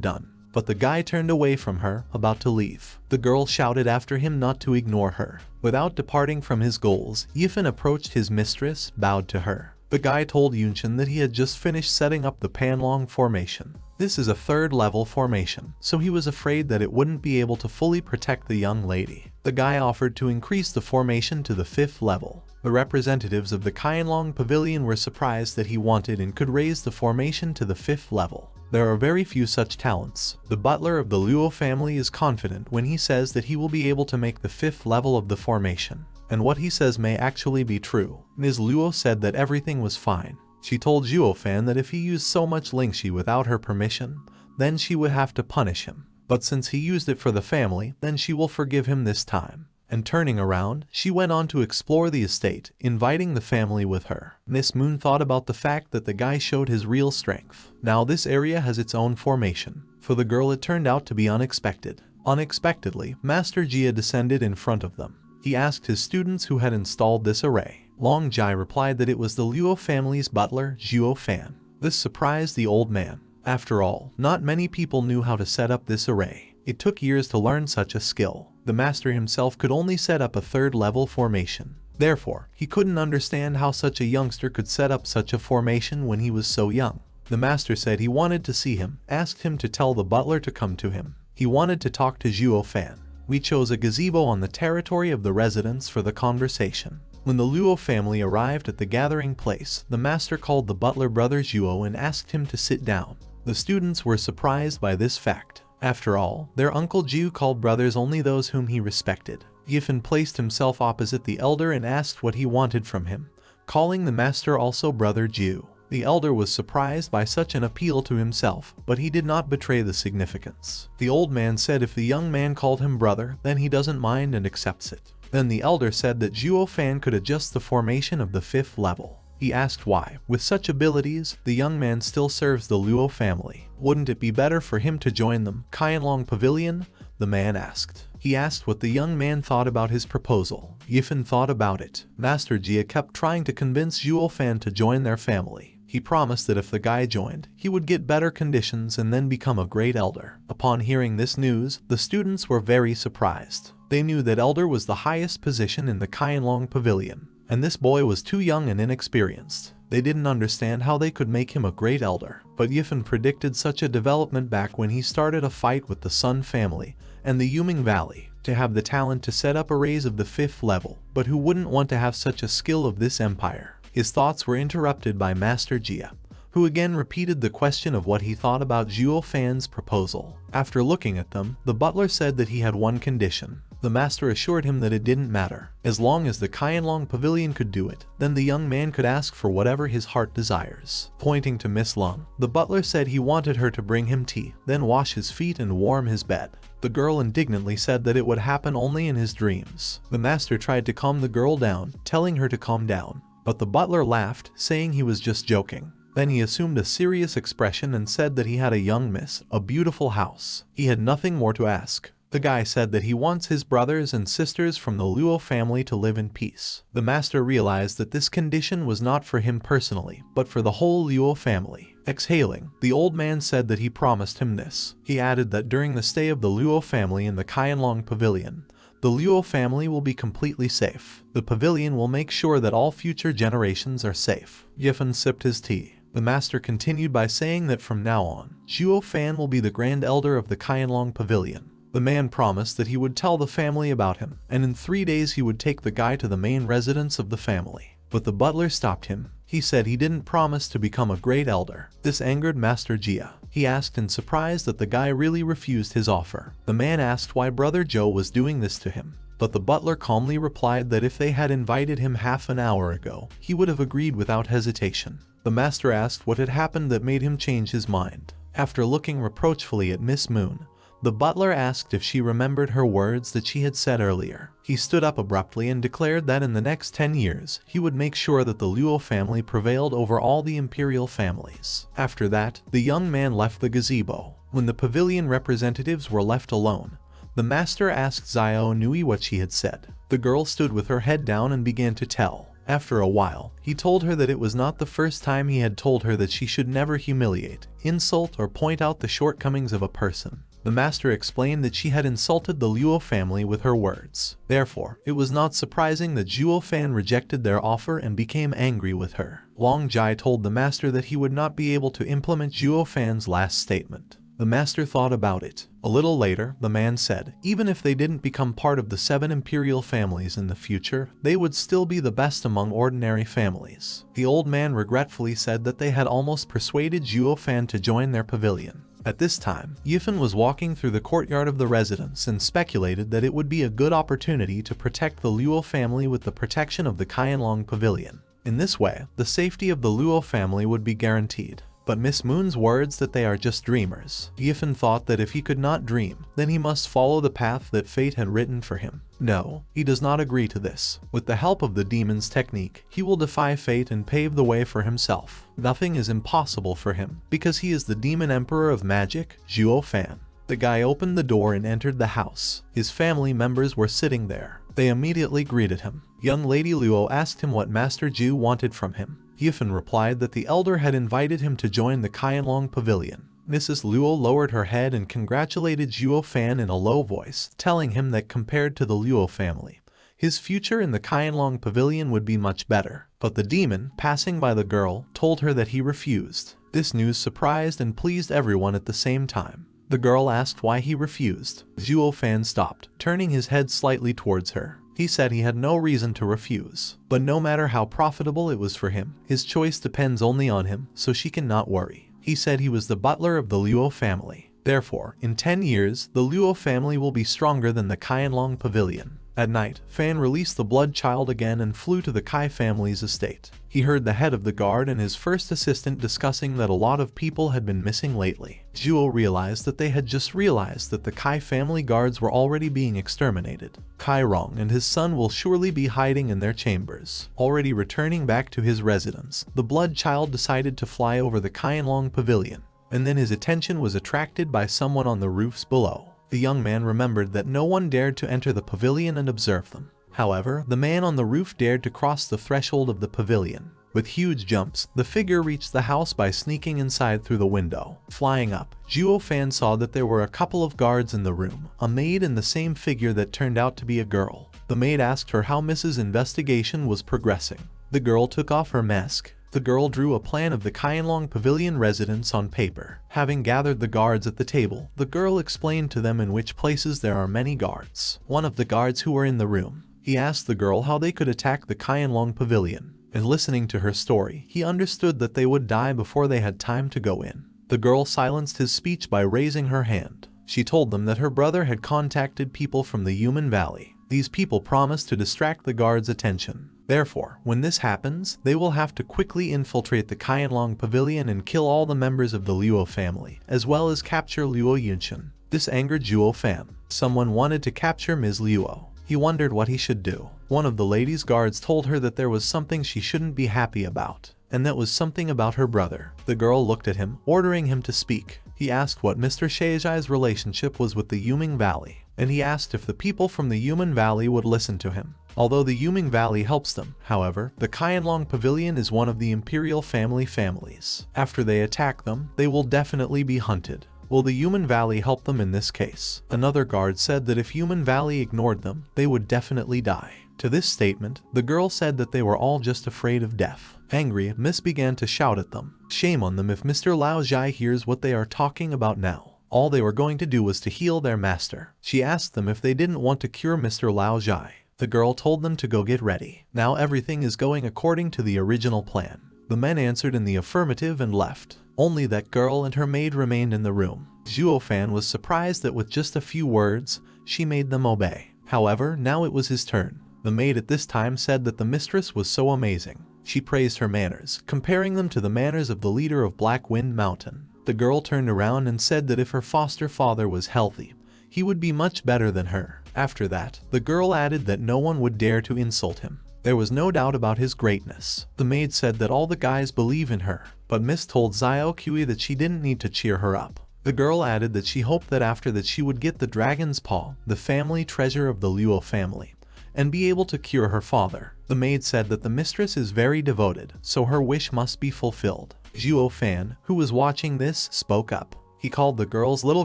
Speaker 1: done, but the guy turned away from her, about to leave. The girl shouted after him not to ignore her. Without departing from his goals, Yifan approached his mistress, bowed to her. The guy told Yunchen that he had just finished setting up the Panlong formation. This is a third-level formation, so he was afraid that it wouldn't be able to fully protect the young lady. The guy offered to increase the formation to the 5th level. The representatives of the Kainlong Pavilion were surprised that he wanted and could raise the formation to the 5th level. There are very few such talents. The butler of the Luo family is confident when he says that he will be able to make the 5th level of the formation. And what he says may actually be true. Ms. Luo said that everything was fine. She told Zhuo Fan that if he used so much lingxi without her permission, then she would have to punish him. But since he used it for the family, then she will forgive him this time. And turning around, she went on to explore the estate, inviting the family with her. Miss Moon thought about the fact that the guy showed his real strength. Now this area has its own formation. For the girl it turned out to be unexpected. Unexpectedly, Master Jia descended in front of them. He asked his students who had installed this array. Long Jai replied that it was the Luo family's butler, Zhuo Fan. This surprised the old man. After all, not many people knew how to set up this array. It took years to learn such a skill. The master himself could only set up a 3rd-level formation. Therefore, he couldn't understand how such a youngster could set up such a formation when he was so young. The master said he wanted to see him, asked him to tell the butler to come to him. He wanted to talk to Zhuo Fan. We chose a gazebo on the territory of the residence for the conversation. When the Luo family arrived at the gathering place, the master called the butler brother Zhuo and asked him to sit down. The students were surprised by this fact. After all, their uncle Ju called brothers only those whom he respected. Yifan placed himself opposite the elder and asked what he wanted from him, calling the master also brother Ju. The elder was surprised by such an appeal to himself, but he did not betray the significance. The old man said if the young man called him brother, then he doesn't mind and accepts it. Then the elder said that Zhuo Fan could adjust the formation of the 5th level. He asked why, with such abilities, the young man still serves the Luo family. Wouldn't it be better for him to join them? Kainlong Pavilion? The man asked. He asked what the young man thought about his proposal. Yifan thought about it. Master Jia kept trying to convince Zhuo Fan to join their family. He promised that if the guy joined, he would get better conditions and then become a great elder. Upon hearing this news, the students were very surprised. They knew that elder was the highest position in the Kai Pavilion, and this boy was too young and inexperienced. They didn't understand how they could make him a great elder, but Yifen predicted such a development back when he started a fight with the Sun family and the Yuming Valley to have the talent to set up arrays of the 5th level, but who wouldn't want to have such a skill of this empire? His thoughts were interrupted by Master Jia, who again repeated the question of what he thought about Zhuo Fan's proposal. After looking at them, the butler said that he had one condition. The master assured him that it didn't matter. As long as the Qianlong Pavilion could do it, then the young man could ask for whatever his heart desires. Pointing to Miss Lung, the butler said he wanted her to bring him tea, then wash his feet and warm his bed. The girl indignantly said that it would happen only in his dreams. The master tried to calm the girl down, telling her to calm down, but the butler laughed, saying he was just joking. Then he assumed a serious expression and said that he had a young miss, a beautiful house. He had nothing more to ask. The guy said that he wants his brothers and sisters from the Luo family to live in peace. The master realized that this condition was not for him personally, but for the whole Luo family. Exhaling, the old man said that he promised him this. He added that during the stay of the Luo family in the Qianlong Pavilion, the Luo family will be completely safe. The pavilion will make sure that all future generations are safe. Yifen sipped his tea. The master continued by saying that from now on, Zhuo Fan will be the Grand Elder of the Qianlong Pavilion. The man promised that he would tell the family about him, and in 3 days he would take the guy to the main residence of the family. But the butler stopped him. He said he didn't promise to become a great elder. This angered Master Jia. He asked in surprise that the guy really refused his offer. The man asked why Brother Joe was doing this to him, but the butler calmly replied that if they had invited him half an hour ago, he would have agreed without hesitation. The master asked what had happened that made him change his mind. After looking reproachfully at Miss Moon, the butler asked if she remembered her words that she had said earlier. He stood up abruptly and declared that in the next 10 years, he would make sure that the Luo family prevailed over all the imperial families. After that, the young man left the gazebo. When the pavilion representatives were left alone, the master asked Xiao Nui what she had said. The girl stood with her head down and began to tell. After a while, he told her that it was not the first time he had told her that she should never humiliate, insult, or point out the shortcomings of a person. The master explained that she had insulted the Luo family with her words. Therefore, it was not surprising that Zhuo Fan rejected their offer and became angry with her. Long Jai told the master that he would not be able to implement Zhuo Fan's last statement. The master thought about it. A little later, the man said, even if they didn't become part of the 7 imperial families in the future, they would still be the best among ordinary families. The old man regretfully said that they had almost persuaded Zhuo Fan to join their pavilion. At this time, Yifen was walking through the courtyard of the residence and speculated that it would be a good opportunity to protect the Luo family with the protection of the Qianlong Pavilion. In this way, the safety of the Luo family would be guaranteed. But Miss Moon's words that they are just dreamers. Yifen thought that if he could not dream, then he must follow the path that fate had written for him. No, he does not agree to this. With the help of the demon's technique, he will defy fate and pave the way for himself. Nothing is impossible for him, because he is the demon emperor of magic, Zhuo Fan. The guy opened the door and entered the house. His family members were sitting there. They immediately greeted him. Young Lady Luo asked him what Master Zhu wanted from him. Yifen replied that the elder had invited him to join the Qianlong Pavilion. Mrs. Luo lowered her head and congratulated Zhuo Fan in a low voice, telling him that compared to the Luo family, his future in the Qianlong Pavilion would be much better. But the demon, passing by the girl, told her that he refused. This news surprised and pleased everyone at the same time. The girl asked why he refused. Zhuo Fan stopped, turning his head slightly towards her. He said he had no reason to refuse, but no matter how profitable it was for him, his choice depends only on him, so she cannot worry. He said he was the butler of the Luo family. Therefore, in 10 years, the Luo family will be stronger than the Qianlong Pavilion. At night, Fan released the blood child again and flew to the Kai family's estate. He heard the head of the guard and his first assistant discussing that a lot of people had been missing lately. Zhuo realized that they had just realized that the Kai family guards were already being exterminated. Kai Rong and his son will surely be hiding in their chambers. Already returning back to his residence, the blood child decided to fly over the Qianlong Pavilion, and then his attention was attracted by someone on the roofs below. The young man remembered that no one dared to enter the pavilion and observe them. However, the man on the roof dared to cross the threshold of the pavilion. With huge jumps, the figure reached the house by sneaking inside through the window. Flying up, Zhuo Fan saw that there were a couple of guards in the room, a maid and the same figure that turned out to be a girl. The maid asked her how Mrs. Investigation was progressing. The girl took off her mask. The girl drew a plan of the Kaienlong Pavilion residence on paper. Having gathered the guards at the table, the girl explained to them in which places there are many guards. One of the guards who were in the room, he asked the girl how they could attack the Kaienlong Pavilion. And listening to her story, he understood that they would die before they had time to go in. The girl silenced his speech by raising her hand. She told them that her brother had contacted people from the Human Valley. These people promised to distract the guards' attention. Therefore, when this happens, they will have to quickly infiltrate the Kaienlong Pavilion and kill all the members of the Luo family, as well as capture Luo Yunxian. This angered Zhuo Fan. Someone wanted to capture Ms. Luo. He wondered what he should do. One of the lady's guards told her that there was something she shouldn't be happy about, and that was something about her brother. The girl looked at him, ordering him to speak. He asked what Mr. Sheizai's relationship was with the Yuming Valley, and he asked if the people from the Yumen Valley would listen to him. Although the Yuming Valley helps them, however, the Kaienlong Pavilion is one of the imperial families. After they attack them, they will definitely be hunted. Will the Yumen Valley help them in this case? Another guard said that if Yumen Valley ignored them, they would definitely die. To this statement, the girl said that they were all just afraid of death. Angry, Miss began to shout at them. Shame on them if Mr. Lao Jai hears what they are talking about now. All they were going to do was to heal their master. She asked them if they didn't want to cure Mr. Lao Jai. The girl told them to go get ready. Now everything is going according to the original plan. The men answered in the affirmative and left. Only that girl and her maid remained in the room. Zhuo Fan was surprised that with just a few words, she made them obey. However, now it was his turn. The maid at this time said that the mistress was so amazing. She praised her manners, comparing them to the manners of the leader of Black Wind Mountain. The girl turned around and said that if her foster father was healthy, he would be much better than her. After that, the girl added that no one would dare to insult him. There was no doubt about his greatness. The maid said that all the guys believe in her, but Miss told Xiao Kui that she didn't need to cheer her up. The girl added that she hoped that after that she would get the dragon's paw, the family treasure of the Luo family, and be able to cure her father. The maid said that the mistress is very devoted, so her wish must be fulfilled. Zhuo Fan, who was watching this, spoke up. He called the girls little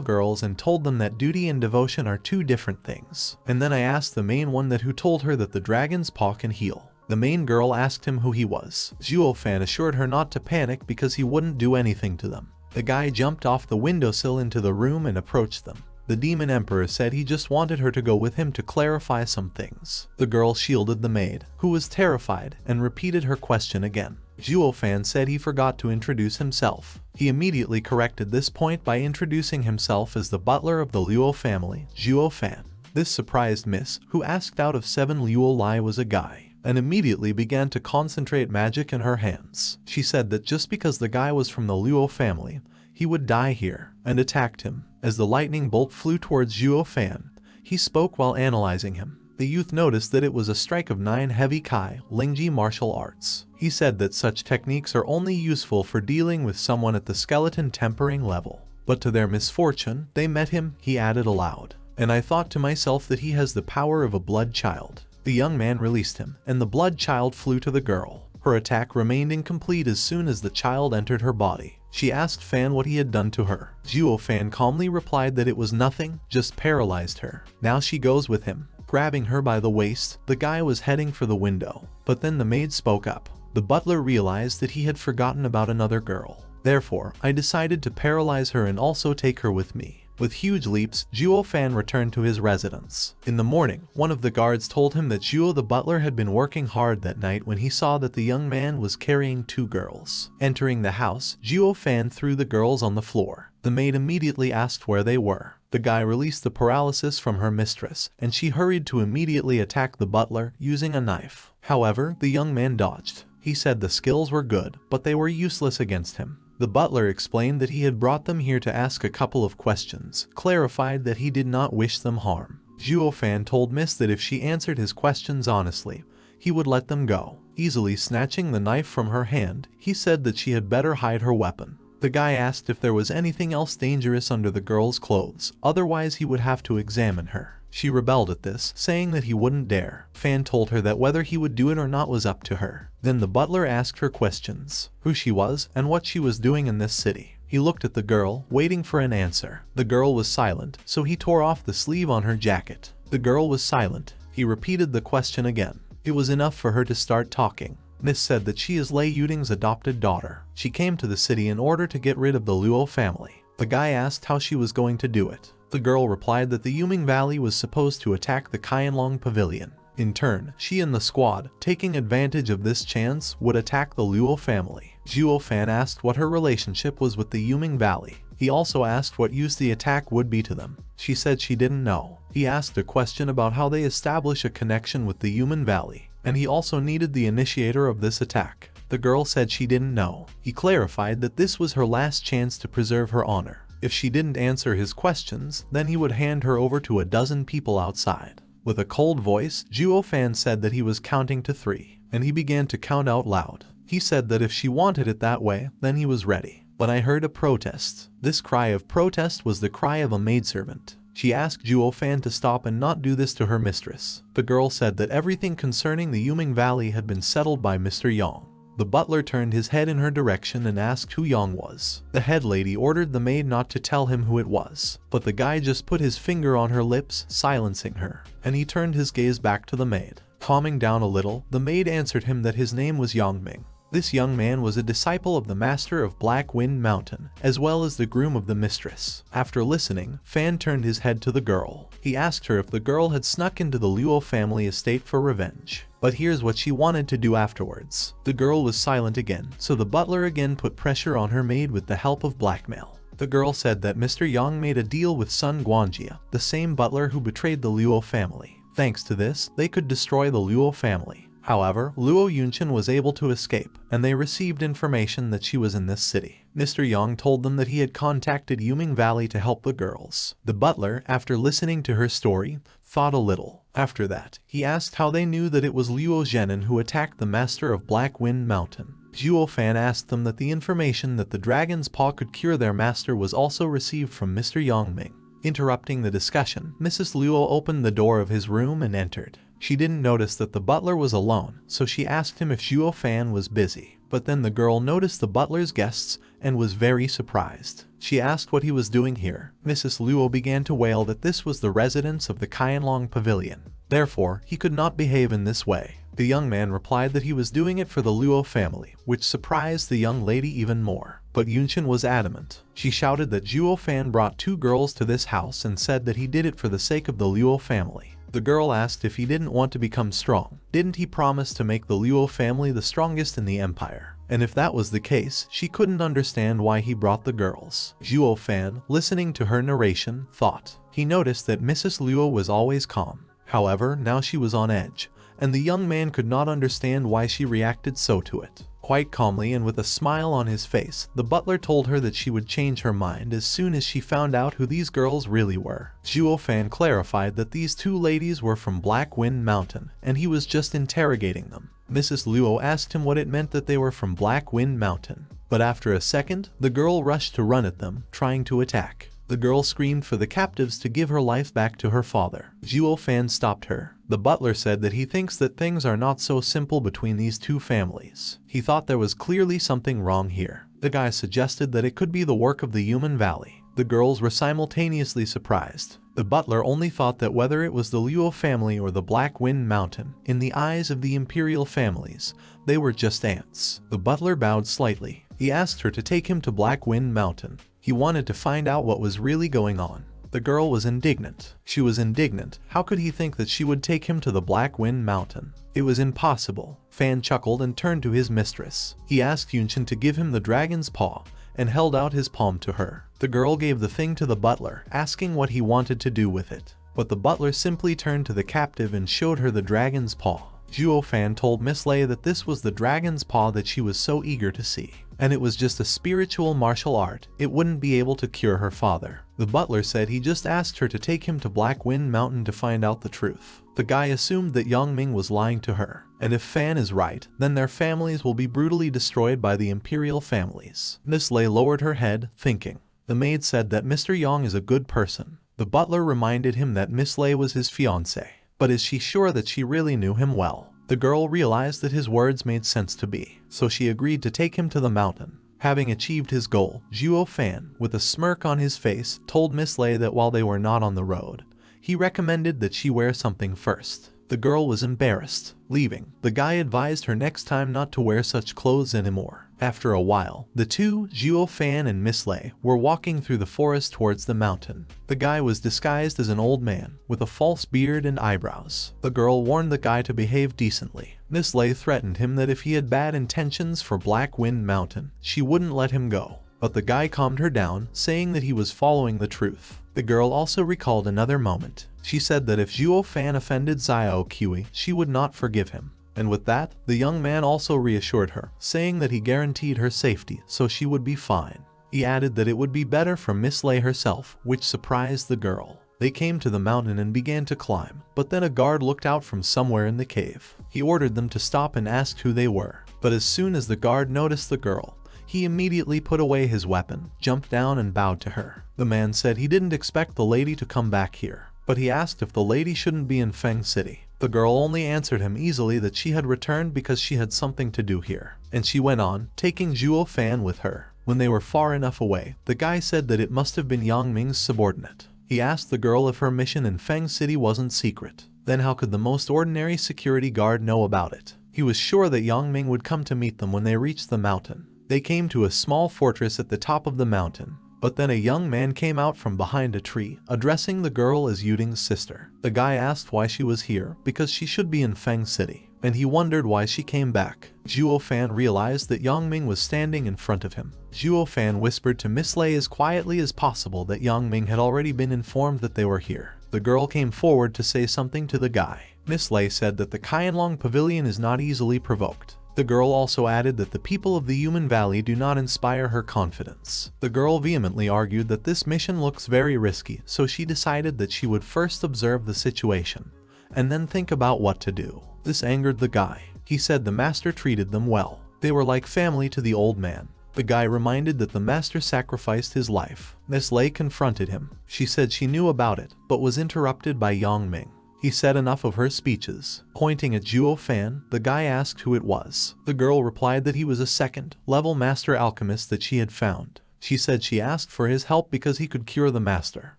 Speaker 1: girls and told them that duty and devotion are two different things. And then I asked the main one that who told her that the dragon's paw can heal. The main girl asked him who he was. Zhuo Fan assured her not to panic because he wouldn't do anything to them. The guy jumped off the windowsill into the room and approached them. The demon emperor said he just wanted her to go with him to clarify some things. The girl shielded the maid, who was terrified, and repeated her question again. Zhuo Fan said he forgot to introduce himself. He immediately corrected this point by introducing himself as the butler of the Luo family, Zhuo Fan. This surprised Miss, who asked out of 7 Luo Lai was a guy, and immediately began to concentrate magic in her hands. She said that just because the guy was from the Luo family, he would die here, and attacked him. As the lightning bolt flew towards Zhuo Fan, he spoke while analyzing him. The youth noticed that it was a strike of 9 heavy Kai, Lingji martial arts. He said that such techniques are only useful for dealing with someone at the skeleton tempering level. But to their misfortune, they met him, he added aloud. And I thought to myself that he has the power of a blood child. The young man released him, and the blood child flew to the girl. Her attack remained incomplete as soon as the child entered her body. She asked Fan what he had done to her. Zhuo Fan calmly replied that it was nothing, just paralyzed her. Now she goes with him. Grabbing her by the waist, the guy was heading for the window. But then the maid spoke up. The butler realized that he had forgotten about another girl. Therefore, I decided to paralyze her and also take her with me. With huge leaps, Zhuo Fan returned to his residence. In the morning, one of the guards told him that Zhuo the butler had been working hard that night when he saw that the young man was carrying 2 girls. Entering the house, Zhuo Fan threw the girls on the floor. The maid immediately asked where they were. The guy released the paralysis from her mistress, and she hurried to immediately attack the butler using a knife. However, the young man dodged. He said the skills were good, but they were useless against him. The butler explained that he had brought them here to ask a couple of questions, clarified that he did not wish them harm. Zhuo Fan told Miss that if she answered his questions honestly, he would let them go. Easily snatching the knife from her hand, he said that she had better hide her weapon. The guy asked if there was anything else dangerous under the girl's clothes, otherwise he would have to examine her. She rebelled at this, saying that he wouldn't dare. Fan told her that whether he would do it or not was up to her. Then the butler asked her questions, who she was and what she was doing in this city. He looked at the girl, waiting for an answer. The girl was silent, so he tore off the sleeve on her jacket. The girl was silent. He repeated the question again. It was enough for her to start talking. Miss said that she is Lei Yuting's adopted daughter. She came to the city in order to get rid of the Luo family. The guy asked how she was going to do it. The girl replied that the Yuming Valley was supposed to attack the Kaianlong Pavilion. In turn, she and the squad, taking advantage of this chance, would attack the Luo family. Zhuo Fan asked what her relationship was with the Yuming Valley. He also asked what use the attack would be to them. She said she didn't know. He asked a question about how they establish a connection with the Yuming Valley, and he also needed the initiator of this attack. The girl said she didn't know. He clarified that this was her last chance to preserve her honor. If she didn't answer his questions, then he would hand her over to a dozen people outside. With a cold voice, Zhuo Fan said that he was counting to 3, and he began to count out loud. He said that if she wanted it that way, then he was ready. But I heard a protest. This cry of protest was the cry of a maidservant. She asked Zhuo Fan to stop and not do this to her mistress. The girl said that everything concerning the Yuming Valley had been settled by Mr. Yang. The butler turned his head in her direction and asked who Yang was. The head lady ordered the maid not to tell him who it was, but the guy just put his finger on her lips, silencing her, and he turned his gaze back to the maid. Calming down a little, the maid answered him that his name was Yang Ming. This young man was a disciple of the master of Black Wind Mountain, as well as the groom of the mistress. After listening, Fan turned his head to the girl. He asked her if the girl had snuck into the Luo family estate for revenge. But here's what she wanted to do afterwards. The girl was silent again, so the butler again put pressure on her maid with the help of blackmail. The girl said that Mr. Yang made a deal with Sun Guanjia, the same butler who betrayed the Luo family. Thanks to this, they could destroy the Luo family. However, Luo Yunqian was able to escape, and they received information that she was in this city. Mr. Yang told them that he had contacted Yuming Valley to help the girls. The butler, after listening to her story, thought a little. After that, he asked how they knew that it was Luo Zhenin who attacked the master of Black Wind Mountain. Zhuo Fan asked them that the information that the dragon's paw could cure their master was also received from Mr. Yang Ming. Interrupting the discussion, Mrs. Luo opened the door of his room and entered. She didn't notice that the butler was alone, so she asked him if Zhuo Fan was busy. But then the girl noticed the butler's guests and was very surprised. She asked what he was doing here. Mrs. Luo began to wail that this was the residence of the Kaianlong Pavilion. Therefore, he could not behave in this way. The young man replied that he was doing it for the Luo family, which surprised the young lady even more. But Yunqian was adamant. She shouted that Zhuo Fan brought 2 girls to this house and said that he did it for the sake of the Luo family. The girl asked if he didn't want to become strong. Didn't he promise to make the Luo family the strongest in the empire? And if that was the case, she couldn't understand why he brought the girls. Zhuo Fan, listening to her narration, thought. He noticed that Mrs. Luo was always calm. However, now she was on edge, and the young man could not understand why she reacted so to it. Quite calmly and with a smile on his face, the butler told her that she would change her mind as soon as she found out who these girls really were. Zhuo Fan clarified that these 2 ladies were from Black Wind Mountain, and he was just interrogating them. Mrs. Luo asked him what it meant that they were from Black Wind Mountain. But after a second, the girl rushed to run at them, trying to attack. The girl screamed for the captives to give her life back to her father. Zhuo Fan stopped her. The butler said that he thinks that things are not so simple between these 2 families. He thought there was clearly something wrong here. The guy suggested that it could be the work of the Yuming Valley. The girls were simultaneously surprised. The butler only thought that whether it was the Luo family or the Black Wind Mountain, in the eyes of the imperial families, they were just ants. The butler bowed slightly. He asked her to take him to Black Wind Mountain. He wanted to find out what was really going on. The girl was indignant. She was indignant. How could he think that she would take him to the Black Wind Mountain? It was impossible. Fan chuckled and turned to his mistress. He asked Yunqian to give him the dragon's paw and held out his palm to her. The girl gave the thing to the butler, asking what he wanted to do with it. But the butler simply turned to the captive and showed her the dragon's paw. Zhuo Fan told Miss Lei that this was the dragon's paw that she was so eager to see. And it was just a spiritual martial art. It wouldn't be able to cure her father. The butler said he just asked her to take him to Black Wind Mountain to find out the truth. The guy assumed that Yang Ming was lying to her. And if Fan is right, then their families will be brutally destroyed by the imperial families. Miss Lei lowered her head, thinking. The maid said that Mr. Yang is a good person. The butler reminded him that Miss Lei was his fiancée. But is she sure that she really knew him well? The girl realized that his words made sense to be, so she agreed to take him to the mountain. Having achieved his goal, Zhuo Fan, with a smirk on his face, told Miss Lei that while they were not on the road, he recommended that she wear something first. The girl was embarrassed. Leaving, the guy advised her next time not to wear such clothes anymore. After a while, the two, Zhuo Fan and Miss Lei, were walking through the forest towards the mountain. The guy was disguised as an old man, with a false beard and eyebrows. The girl warned the guy to behave decently. Miss Lei threatened him that if he had bad intentions for Black Wind Mountain, she wouldn't let him go. But the guy calmed her down, saying that he was following the truth. The girl also recalled another moment. She said that if Zhuo Fan offended Xiao Qi, she would not forgive him. And with that, the young man also reassured her, saying that he guaranteed her safety, so she would be fine. He added that it would be better for Miss Lei herself, which surprised the girl. They came to the mountain and began to climb, but then a guard looked out from somewhere in the cave. He ordered them to stop and asked who they were. But as soon as the guard noticed the girl, he immediately put away his weapon, jumped down and bowed to her. The man said he didn't expect the lady to come back here, but he asked if the lady shouldn't be in Feng City. The girl only answered him easily that she had returned because she had something to do here, and she went on, taking Zhuo Fan with her. When they were far enough away, the guy said that it must have been Yang Ming's subordinate. He asked the girl if her mission in Feng City wasn't secret. Then how could the most ordinary security guard know about it? He was sure that Yang Ming would come to meet them when they reached the mountain. They came to a small fortress at the top of the mountain. But then a young man came out from behind a tree, addressing the girl as Yuding's sister. The guy asked why she was here, because she should be in Feng City, and he wondered why she came back. Zhuo Fan realized that Yang Ming was standing in front of him. Zhuo Fan whispered to Miss Lei as quietly as possible that Yang Ming had already been informed that they were here. The girl came forward to say something to the guy. Miss Lei said that the Qianlong Pavilion is not easily provoked. The girl also added that the people of the Human Valley do not inspire her confidence. The girl vehemently argued that this mission looks very risky, so she decided that she would first observe the situation, and then think about what to do. This angered the guy. He said the master treated them well. They were like family to the old man. The guy reminded that the master sacrificed his life. Miss Lei confronted him. She said she knew about it, but was interrupted by Yang Ming. He said enough of her speeches. Pointing at Zhuo Fan, the guy asked who it was. The girl replied that he was a second-level master alchemist that she had found. She said she asked for his help because he could cure the master.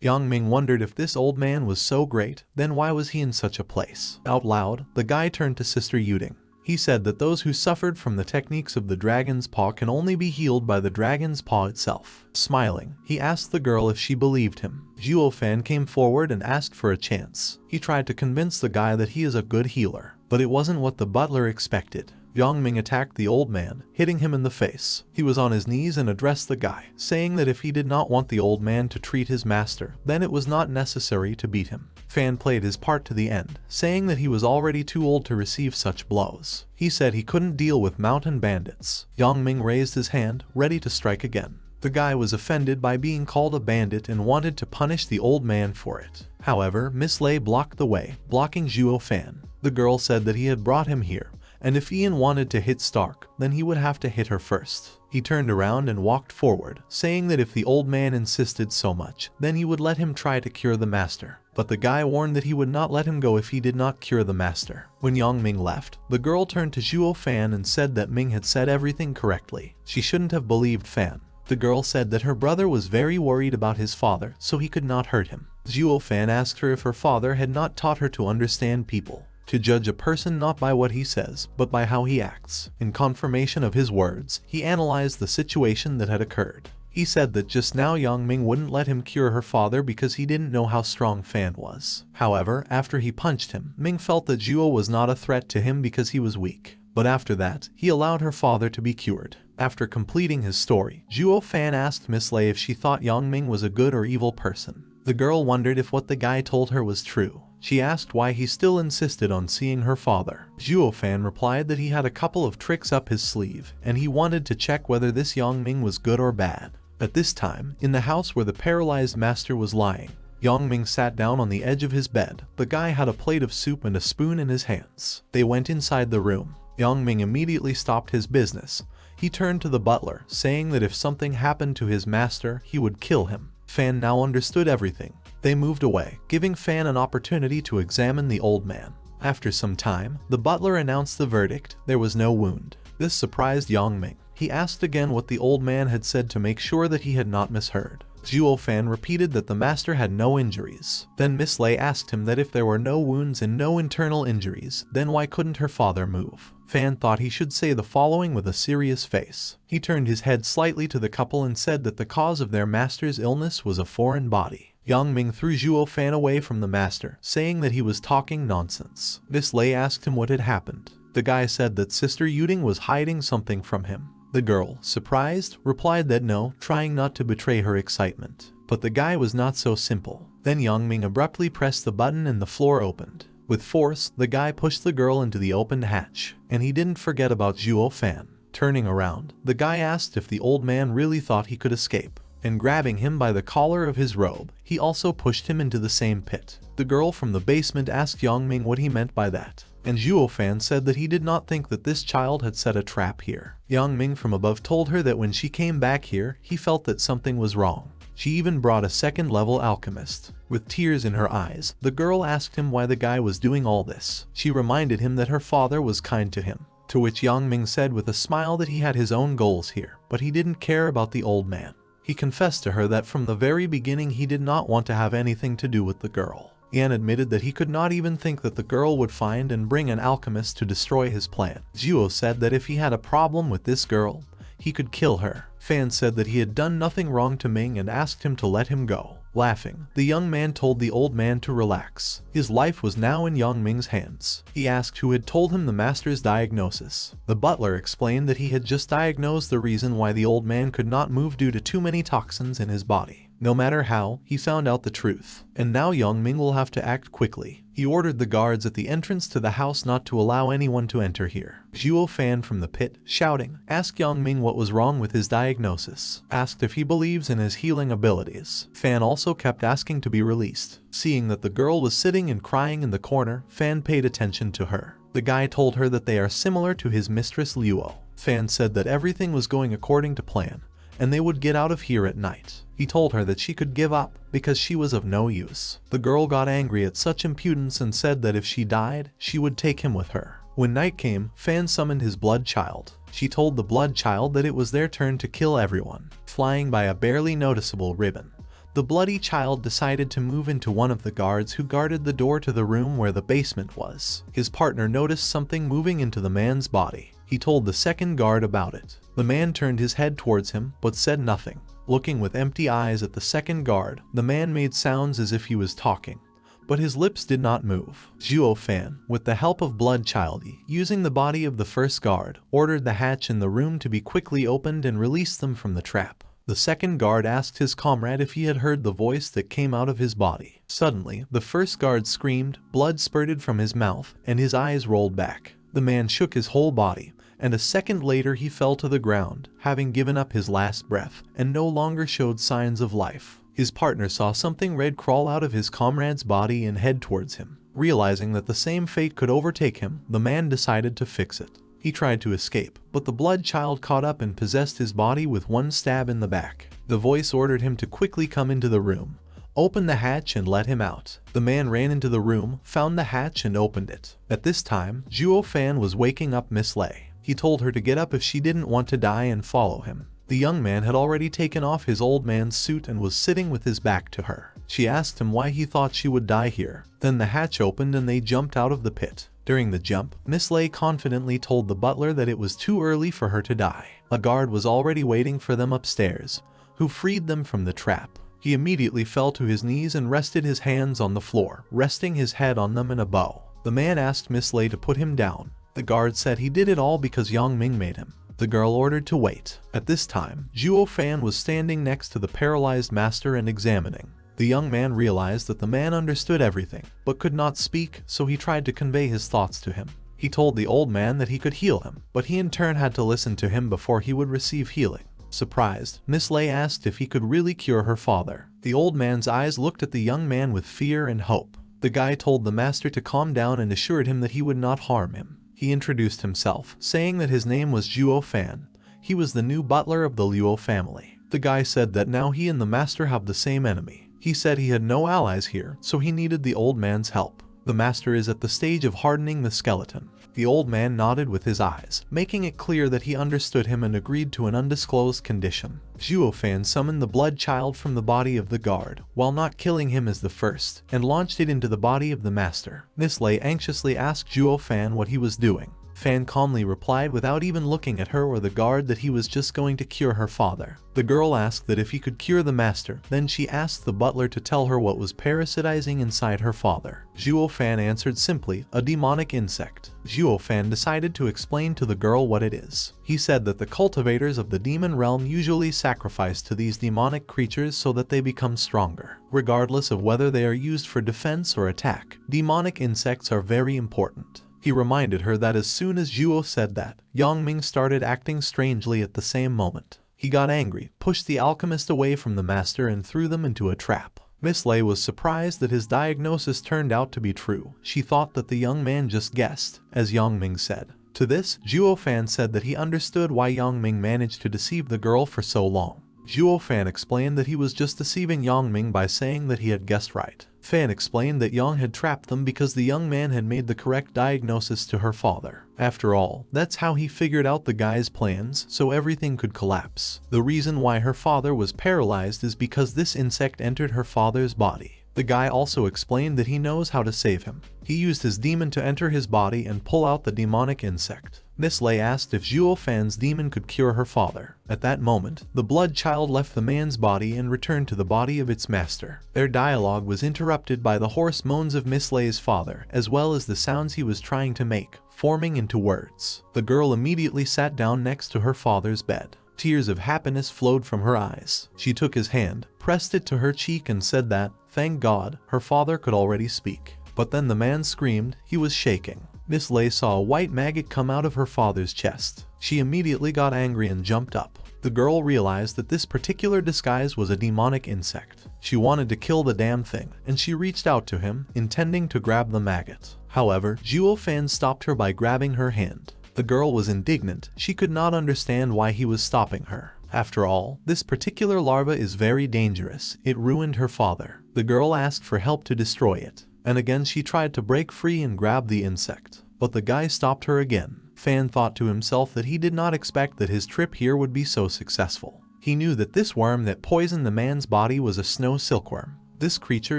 Speaker 1: Yang Ming wondered if this old man was so great, then why was he in such a place? Out loud, the guy turned to Sister Yuding. He said that those who suffered from the techniques of the dragon's paw can only be healed by the dragon's paw itself. Smiling, he asked the girl if she believed him. Zhuo Fan came forward and asked for a chance. He tried to convince the guy that he is a good healer, but it wasn't what the butler expected. Yang Ming attacked the old man, hitting him in the face. He was on his knees and addressed the guy, saying that if he did not want the old man to treat his master, then it was not necessary to beat him. Fan played his part to the end, saying that he was already too old to receive such blows. He said he couldn't deal with mountain bandits. Yang Ming raised his hand, ready to strike again. The guy was offended by being called a bandit and wanted to punish the old man for it. However, Miss Lei blocked the way, blocking Zhuo Fan. The girl said that he had brought him here, and if Ian wanted to hit Stark, then he would have to hit her first. He turned around and walked forward, saying that if the old man insisted so much, then he would let him try to cure the master. But the guy warned that he would not let him go if he did not cure the master. When Yang Ming left, the girl turned to Zhuo Fan and said that Ming had said everything correctly. She shouldn't have believed Fan. The girl said that her brother was very worried about his father, so he could not hurt him. Zhuo Fan asked her if her father had not taught her to understand people. To judge a person not by what he says, but by how he acts. In confirmation of his words, he analyzed the situation that had occurred. He said that just now Yang Ming wouldn't let him cure her father because he didn't know how strong Fan was. However, after he punched him, Ming felt that Zhuo was not a threat to him because he was weak. But after that, he allowed her father to be cured. After completing his story, Zhuo Fan asked Miss Lei if she thought Yang Ming was a good or evil person. The girl wondered if what the guy told her was true. She asked why he still insisted on seeing her father. Zhuo Fan replied that he had a couple of tricks up his sleeve, and he wanted to check whether this Yang Ming was good or bad. At this time, in the house where the paralyzed master was lying, Yang Ming sat down on the edge of his bed. The guy had a plate of soup and a spoon in his hands. They went inside the room. Yang Ming immediately stopped his business. He turned to the butler, saying that if something happened to his master, he would kill him. Fan now understood everything. They moved away, giving Fan an opportunity to examine the old man. After some time, the butler announced the verdict: there was no wound. This surprised Yangming. He asked again what the old man had said to make sure that he had not misheard. Zhuo Fan repeated that the master had no injuries. Then Miss Lei asked him that if there were no wounds and no internal injuries, then why couldn't her father move? Fan thought he should say the following with a serious face. He turned his head slightly to the couple and said that the cause of their master's illness was a foreign body. Yangming threw Zhuo Fan away from the master, saying that he was talking nonsense. Miss Lei asked him what had happened. The guy said that Sister Yuding was hiding something from him. The girl, surprised, replied that no, trying not to betray her excitement. But the guy was not so simple. Then Yangming abruptly pressed the button and the floor opened. With force, the guy pushed the girl into the opened hatch, and he didn't forget about Zhuo Fan. Turning around, the guy asked if the old man really thought he could escape, and grabbing him by the collar of his robe, he also pushed him into the same pit. The girl from the basement asked Yangming what he meant by that, and Zhuo Fan said that he did not think that this child had set a trap here. Yangming from above told her that when she came back here, he felt that something was wrong. She even brought a second-level alchemist. With tears in her eyes, the girl asked him why the guy was doing all this. She reminded him that her father was kind to him, to which Yangming said with a smile that he had his own goals here, but he didn't care about the old man. He confessed to her that from the very beginning he did not want to have anything to do with the girl. Yan admitted that he could not even think that the girl would find and bring an alchemist to destroy his plan. Zhuo said that if he had a problem with this girl, he could kill her. Fan said that he had done nothing wrong to Ming and asked him to let him go. Laughing, the young man told the old man to relax. His life was now in Yangming's hands. He asked who had told him the master's diagnosis. The butler explained that he had just diagnosed the reason why the old man could not move due to too many toxins in his body. No matter how, he found out the truth, and now Yangming will have to act quickly. He ordered the guards at the entrance to the house not to allow anyone to enter here. Zhuo Fan from the pit, shouting, asked Yangming what was wrong with his diagnosis, asked if he believes in his healing abilities. Fan also kept asking to be released. Seeing that the girl was sitting and crying in the corner, Fan paid attention to her. The guy told her that they are similar to his mistress Luo. Fan said that everything was going according to plan, and they would get out of here at night. He told her that she could give up because she was of no use. The girl got angry at such impudence and said that if she died, she would take him with her. When night came, Fan summoned his blood child. She told the blood child that it was their turn to kill everyone. Flying by a barely noticeable ribbon, the bloody child decided to move into one of the guards who guarded the door to the room where the basement was. His partner noticed something moving into the man's body. He told the second guard about it. The man turned his head towards him, but said nothing. Looking with empty eyes at the second guard, the man made sounds as if he was talking, but his lips did not move. Zhuo Fan, with the help of Blood Child, using the body of the first guard, ordered the hatch in the room to be quickly opened and released them from the trap. The second guard asked his comrade if he had heard the voice that came out of his body. Suddenly, the first guard screamed, blood spurted from his mouth, and his eyes rolled back. The man shook his whole body, and a second later he fell to the ground, having given up his last breath, and no longer showed signs of life. His partner saw something red crawl out of his comrade's body and head towards him. Realizing that the same fate could overtake him, the man decided to fix it. He tried to escape, but the blood child caught up and possessed his body with one stab in the back. The voice ordered him to quickly come into the room, open the hatch and let him out. The man ran into the room, found the hatch and opened it. At this time, Zhuo Fan was waking up Miss Lei. He told her to get up if she didn't want to die and follow him. The young man had already taken off his old man's suit and was sitting with his back to her. She asked him why he thought she would die here. Then the hatch opened and they jumped out of the pit. During the jump, Miss Lei confidently told the butler that it was too early for her to die. A guard was already waiting for them upstairs, who freed them from the trap. He immediately fell to his knees and rested his hands on the floor, resting his head on them in a bow. The man asked Miss Lei to put him down. The guard said he did it all because Yangming made him. The girl ordered to wait. At this time, Zhuo Fan was standing next to the paralyzed master and examining. The young man realized that the man understood everything, but could not speak, so he tried to convey his thoughts to him. He told the old man that he could heal him, but he in turn had to listen to him before he would receive healing. Surprised, Miss Lei asked if he could really cure her father. The old man's eyes looked at the young man with fear and hope. The guy told the master to calm down and assured him that he would not harm him. He introduced himself, saying that his name was Zhuo Fan. He was the new butler of the Luo family. The guy said that now he and the master have the same enemy. He said he had no allies here, so he needed the old man's help. The master is at the stage of hardening the skeleton. The old man nodded with his eyes, making it clear that he understood him and agreed to an undisclosed condition. Zhuo Fan summoned the blood child from the body of the guard, while not killing him as the first, and launched it into the body of the master. Miss Lei anxiously asked Zhuo Fan what he was doing. Fan calmly replied without even looking at her or the guard that he was just going to cure her father. The girl asked that if he could cure the master, then she asked the butler to tell her what was parasitizing inside her father. Zhuo Fan answered simply, a demonic insect. Zhuo Fan decided to explain to the girl what it is. He said that the cultivators of the demon realm usually sacrifice to these demonic creatures so that they become stronger. Regardless of whether they are used for defense or attack, demonic insects are very important. He reminded her that as soon as Zhuo said that, Yangming started acting strangely at the same moment. He got angry, pushed the alchemist away from the master and threw them into a trap. Miss Lei was surprised that his diagnosis turned out to be true. She thought that the young man just guessed, as Yangming said. To this, Zhuo Fan said that he understood why Yangming managed to deceive the girl for so long. Zhuo Fan explained that he was just deceiving Yangming by saying that he had guessed right. Fan explained that Yang had trapped them because the young man had made the correct diagnosis to her father. After all, that's how he figured out the guy's plans, so everything could collapse. The reason why her father was paralyzed is because this insect entered her father's body. The guy also explained that he knows how to save him. He used his demon to enter his body and pull out the demonic insect. Miss Lei asked if Zhuo Fan's demon could cure her father. At that moment, the blood child left the man's body and returned to the body of its master. Their dialogue was interrupted by the hoarse moans of Miss Lei's father, as well as the sounds he was trying to make, forming into words. The girl immediately sat down next to her father's bed. Tears of happiness flowed from her eyes. She took his hand, pressed it to her cheek and said that, thank God, her father could already speak. But then the man screamed. He was shaking. Miss Lei saw a white maggot come out of her father's chest. She immediately got angry and jumped up. The girl realized that this particular disguise was a demonic insect. She wanted to kill the damn thing, and she reached out to him, intending to grab the maggot. However, Zhuo Fan stopped her by grabbing her hand. The girl was indignant. She could not understand why he was stopping her. After all, this particular larva is very dangerous. It ruined her father. The girl asked for help to destroy it, and again she tried to break free and grab the insect. But the guy stopped her again. Fan thought to himself that he did not expect that his trip here would be so successful. He knew that this worm that poisoned the man's body was a snow silkworm. This creature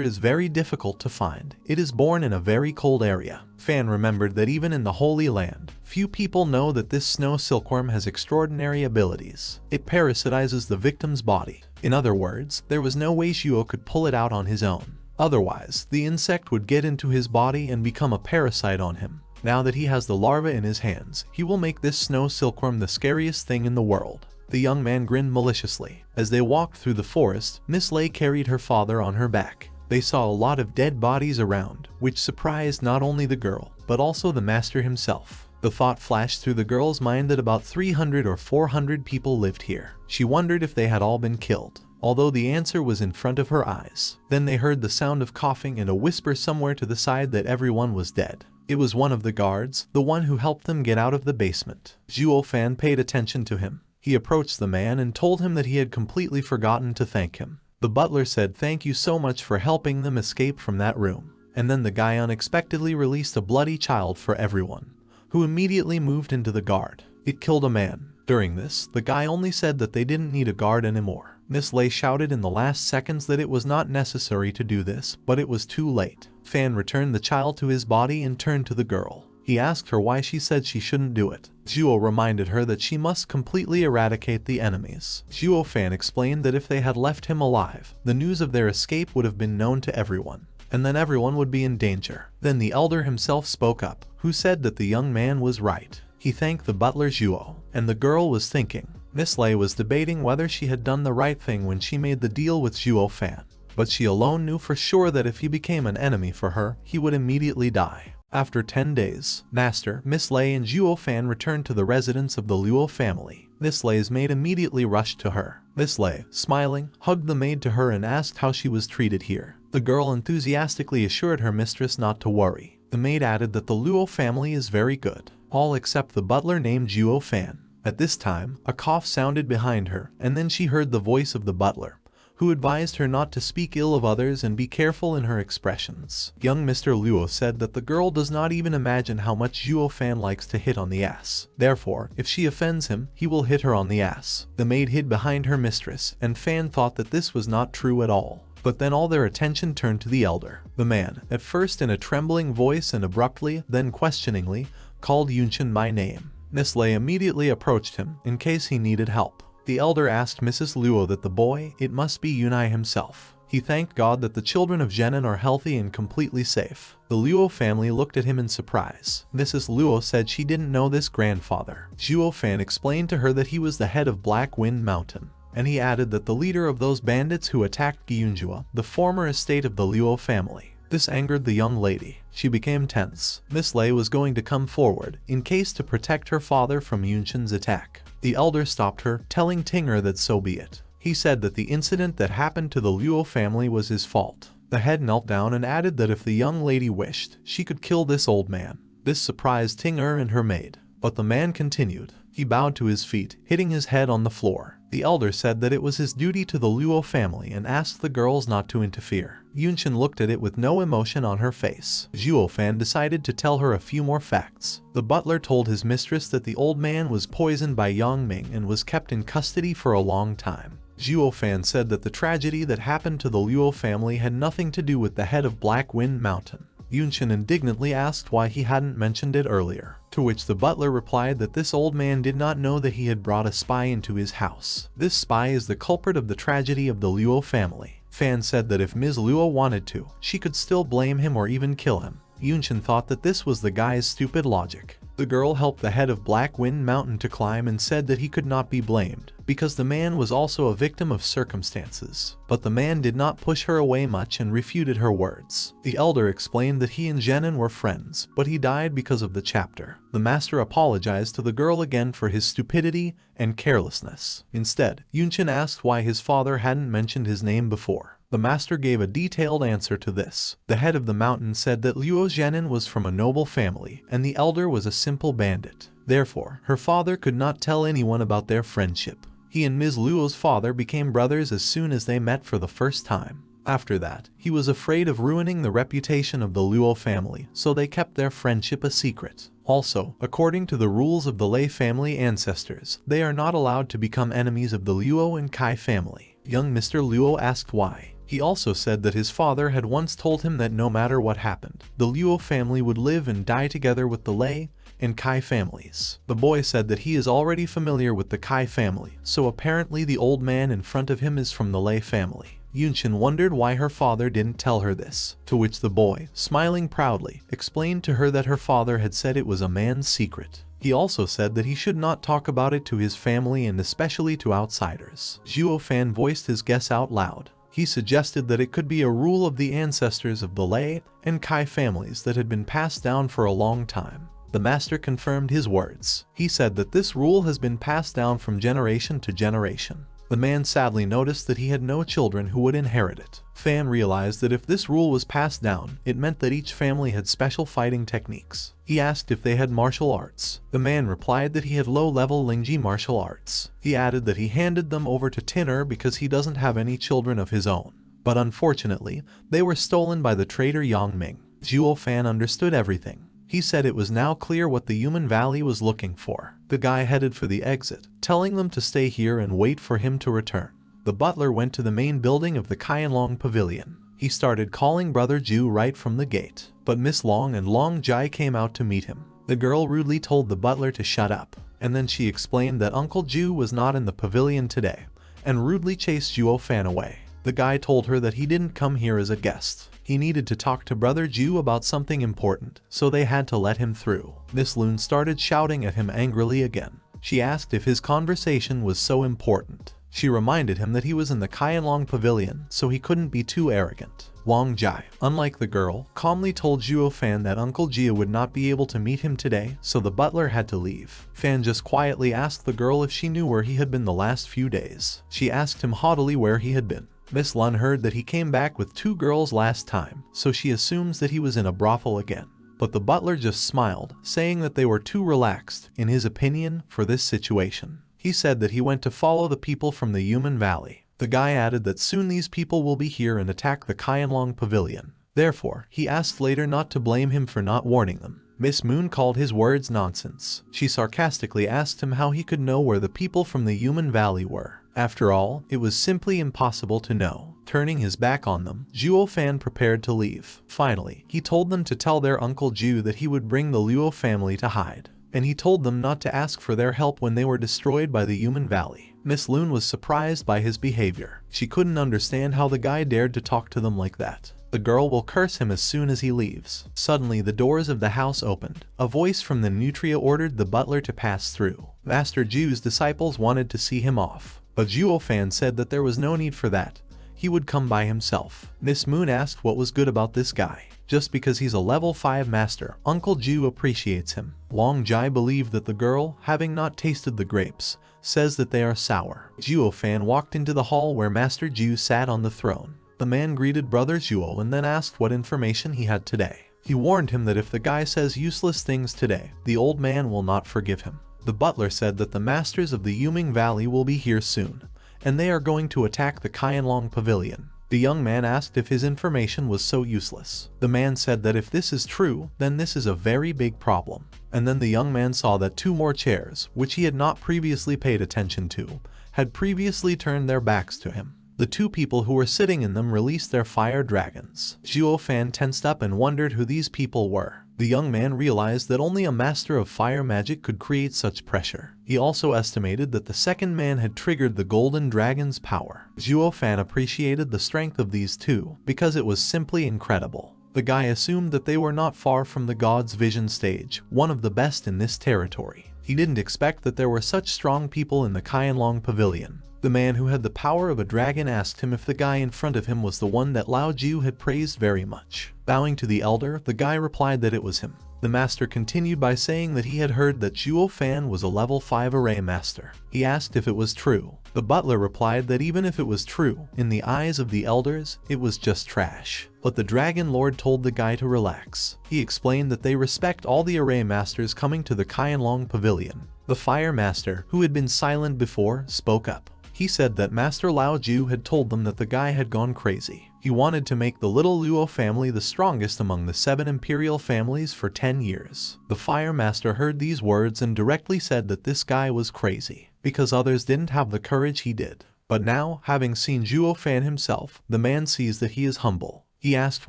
Speaker 1: is very difficult to find. It is born in a very cold area. Fan remembered that even in the Holy Land, few people know that this snow silkworm has extraordinary abilities. It parasitizes the victim's body. In other words, there was no way Zhuo could pull it out on his own. Otherwise, the insect would get into his body and become a parasite on him. Now that he has the larva in his hands, he will make this snow silkworm the scariest thing in the world. The young man grinned maliciously. As they walked through the forest, Miss Lei carried her father on her back. They saw a lot of dead bodies around, which surprised not only the girl, but also the master himself. The thought flashed through the girl's mind that about 300 or 400 people lived here. She wondered if they had all been killed, although the answer was in front of her eyes. Then they heard the sound of coughing and a whisper somewhere to the side that everyone was dead. It was one of the guards, the one who helped them get out of the basement. Zhuo Fan paid attention to him. He approached the man and told him that he had completely forgotten to thank him. The butler said thank you so much for helping them escape from that room. And then the guy unexpectedly released a bloody child for everyone, who immediately moved into the guard. It killed a man. During this, the guy only said that they didn't need a guard anymore. Miss Lei shouted in the last seconds that it was not necessary to do this, but it was too late. Fan returned the child to his body and turned to the girl. He asked her why she said she shouldn't do it. Zhuo reminded her that she must completely eradicate the enemies. Zhuo Fan explained that if they had left him alive, the news of their escape would have been known to everyone, and then everyone would be in danger. Then the elder himself spoke up, who said that the young man was right. He thanked the butler Zhuo, and the girl was thinking. Miss Lei was debating whether she had done the right thing when she made the deal with Zhuo Fan, but she alone knew for sure that if he became an enemy for her, he would immediately die. After 10 days, Master, Miss Lei and Zhuo Fan returned to the residence of the Luo family. Miss Lei's maid immediately rushed to her. Miss Lei, smiling, hugged the maid to her and asked how she was treated here. The girl enthusiastically assured her mistress not to worry. The maid added that the Luo family is very good, all except the butler named Zhuo Fan. At this time, a cough sounded behind her, and then she heard the voice of the butler, who advised her not to speak ill of others and be careful in her expressions. Young Mr. Luo said that the girl does not even imagine how much Zhuo Fan likes to hit on the ass. Therefore, if she offends him, he will hit her on the ass. The maid hid behind her mistress, and Fan thought that this was not true at all. But then all their attention turned to the elder. The man, at first in a trembling voice and abruptly, then questioningly, called Yunshin by name. Miss Lei immediately approached him, in case he needed help. The elder asked Mrs. Luo that the boy, it must be Yunai himself. He thanked God that the children of Zhenan are healthy and completely safe. The Luo family looked at him in surprise. Mrs. Luo said she didn't know this grandfather. Zhuo Fan explained to her that he was the head of Black Wind Mountain. And he added that the leader of those bandits who attacked Gyunjua, the former estate of the Luo family. This angered the young lady. She became tense. Miss Lei was going to come forward, in case to protect her father from Yunshin's attack. The elder stopped her, telling Tinger that so be it. He said that the incident that happened to the Luo family was his fault. The head knelt down and added that if the young lady wished, she could kill this old man. This surprised Tinger and her maid. But the man continued. He bowed to his feet, hitting his head on the floor. The elder said that it was his duty to the Luo family and asked the girls not to interfere. Yunshin looked at it with no emotion on her face. Zhuo Fan decided to tell her a few more facts. The butler told his mistress that the old man was poisoned by Yang Ming and was kept in custody for a long time. Zhuo Fan said that the tragedy that happened to the Luo family had nothing to do with the head of Black Wind Mountain. Yunshin indignantly asked why he hadn't mentioned it earlier, to which the butler replied that this old man did not know that he had brought a spy into his house. This spy is the culprit of the tragedy of the Luo family. Fan said that if Ms. Luo wanted to, she could still blame him or even kill him. Yunshin thought that this was the guy's stupid logic. The girl helped the head of Black Wind Mountain to climb and said that he could not be blamed, because the man was also a victim of circumstances. But the man did not push her away much and refuted her words. The elder explained that he and Zhenan were friends, but he died because of the chapter. The master apologized to the girl again for his stupidity and carelessness. Instead, Yunshin asked why his father hadn't mentioned his name before. The master gave a detailed answer to this. The head of the mountain said that Luo Zhenan was from a noble family, and the elder was a simple bandit. Therefore, her father could not tell anyone about their friendship. He and Ms. Luo's father became brothers as soon as they met for the first time. After that, he was afraid of ruining the reputation of the Luo family, so they kept their friendship a secret. Also, according to the rules of the Lei family ancestors, they are not allowed to become enemies of the Luo and Kai family. Young Mr. Luo asked why. He also said that his father had once told him that no matter what happened, the Luo family would live and die together with the Lei and Kai families. The boy said that he is already familiar with the Kai family, so apparently the old man in front of him is from the Lei family. Yunshin wondered why her father didn't tell her this, to which the boy, smiling proudly, explained to her that her father had said it was a man's secret. He also said that he should not talk about it to his family and especially to outsiders. Zhuo Fan voiced his guess out loud. He suggested that it could be a rule of the ancestors of the Lei and Kai families that had been passed down for a long time. The master confirmed his words. He said that this rule has been passed down from generation to generation. The man sadly noticed that he had no children who would inherit it. Fan realized that if this rule was passed down, it meant that each family had special fighting techniques. He asked if they had martial arts. The man replied that he had low-level Lingji martial arts. He added that he handed them over to Tinner because he doesn't have any children of his own. But unfortunately, they were stolen by the traitor Yang Ming. Zhuo Fan understood everything. He said it was now clear what the human valley was looking for. The guy headed for the exit, telling them to stay here and wait for him to return. The butler went to the main building of the Qianlong Pavilion. He started calling Brother Ju right from the gate, but Miss Long and Long Jai came out to meet him. The girl rudely told the butler to shut up, and then she explained that Uncle Ju was not in the pavilion today, and rudely chased Zhuo Fan away. The guy told her that he didn't come here as a guest. He needed to talk to Brother Ju about something important, so they had to let him through. Miss Loon started shouting at him angrily again. She asked if his conversation was so important. She reminded him that he was in the Qianlong Pavilion, so he couldn't be too arrogant. Wang Jai, unlike the girl, calmly told Zhuo Fan that Uncle Jia would not be able to meet him today, so the butler had to leave. Fan just quietly asked the girl if she knew where he had been the last few days. She asked him haughtily where he had been. Miss Lun heard that he came back with 2 girls last time, so she assumes that he was in a brothel again. But the butler just smiled, saying that they were too relaxed, in his opinion, for this situation. He said that he went to follow the people from the human valley. The guy added that soon these people will be here and attack the Kaianlong Pavilion. Therefore, he asked later not to blame him for not warning them. Miss Moon called his words nonsense. She sarcastically asked him how he could know where the people from the Human Valley were. After all, it was simply impossible to know. Turning his back on them, Zhuo Fan prepared to leave. Finally, he told them to tell their Uncle Zhu that he would bring the Luo family to hide. And he told them not to ask for their help when they were destroyed by the Human Valley. Miss Loon was surprised by his behavior. She couldn't understand how the guy dared to talk to them like that. The girl will curse him as soon as he leaves. Suddenly, the doors of the house opened. A voice from the Nutria ordered the butler to pass through. Master Zhu's disciples wanted to see him off, but Zhuo Fan said that there was no need for that. He would come by himself. Miss Moon asked what was good about this guy. Just because he's a level 5 master, Uncle Zhu appreciates him. Long Jai believed that the girl, having not tasted the grapes, says that they are sour. Zhuo Fan walked into the hall where Master Zhu sat on the throne. The man greeted Brother Zhuo and then asked what information he had today. He warned him that if the guy says useless things today, the old man will not forgive him. The butler said that the masters of the Yuming Valley will be here soon, and they are going to attack the Kaianlong Pavilion. The young man asked if his information was so useless. The man said that if this is true, then this is a very big problem. And then the young man saw that 2 more chairs, which he had not previously paid attention to, had previously turned their backs to him. The 2 people who were sitting in them released their fire dragons. Zhuo Fan tensed up and wondered who these people were. The young man realized that only a master of fire magic could create such pressure. He also estimated that the second man had triggered the golden dragon's power. Zhuo Fan appreciated the strength of these 2 because it was simply incredible. The guy assumed that they were not far from the God's Vision stage, one of the best in this territory. He didn't expect that there were such strong people in the Kaianlong Pavilion. The man who had the power of a dragon asked him if the guy in front of him was the one that Lao Jiu had praised very much. Bowing to the elder, the guy replied that it was him. The master continued by saying that he had heard that Zhuo Fan was a level 5 array master. He asked if it was true. The butler replied that even if it was true, in the eyes of the elders, it was just trash. But the Dragon Lord told the guy to relax. He explained that they respect all the array masters coming to the Kaianlong Pavilion. The fire master, who had been silent before, spoke up. He said that Master Lao Jiu had told them that the guy had gone crazy. He wanted to make the little Luo family the strongest among the 7 imperial families for 10 years. The fire master heard these words and directly said that this guy was crazy, because others didn't have the courage he did. But now, having seen Zhuo Fan himself, the man sees that he is humble. He asked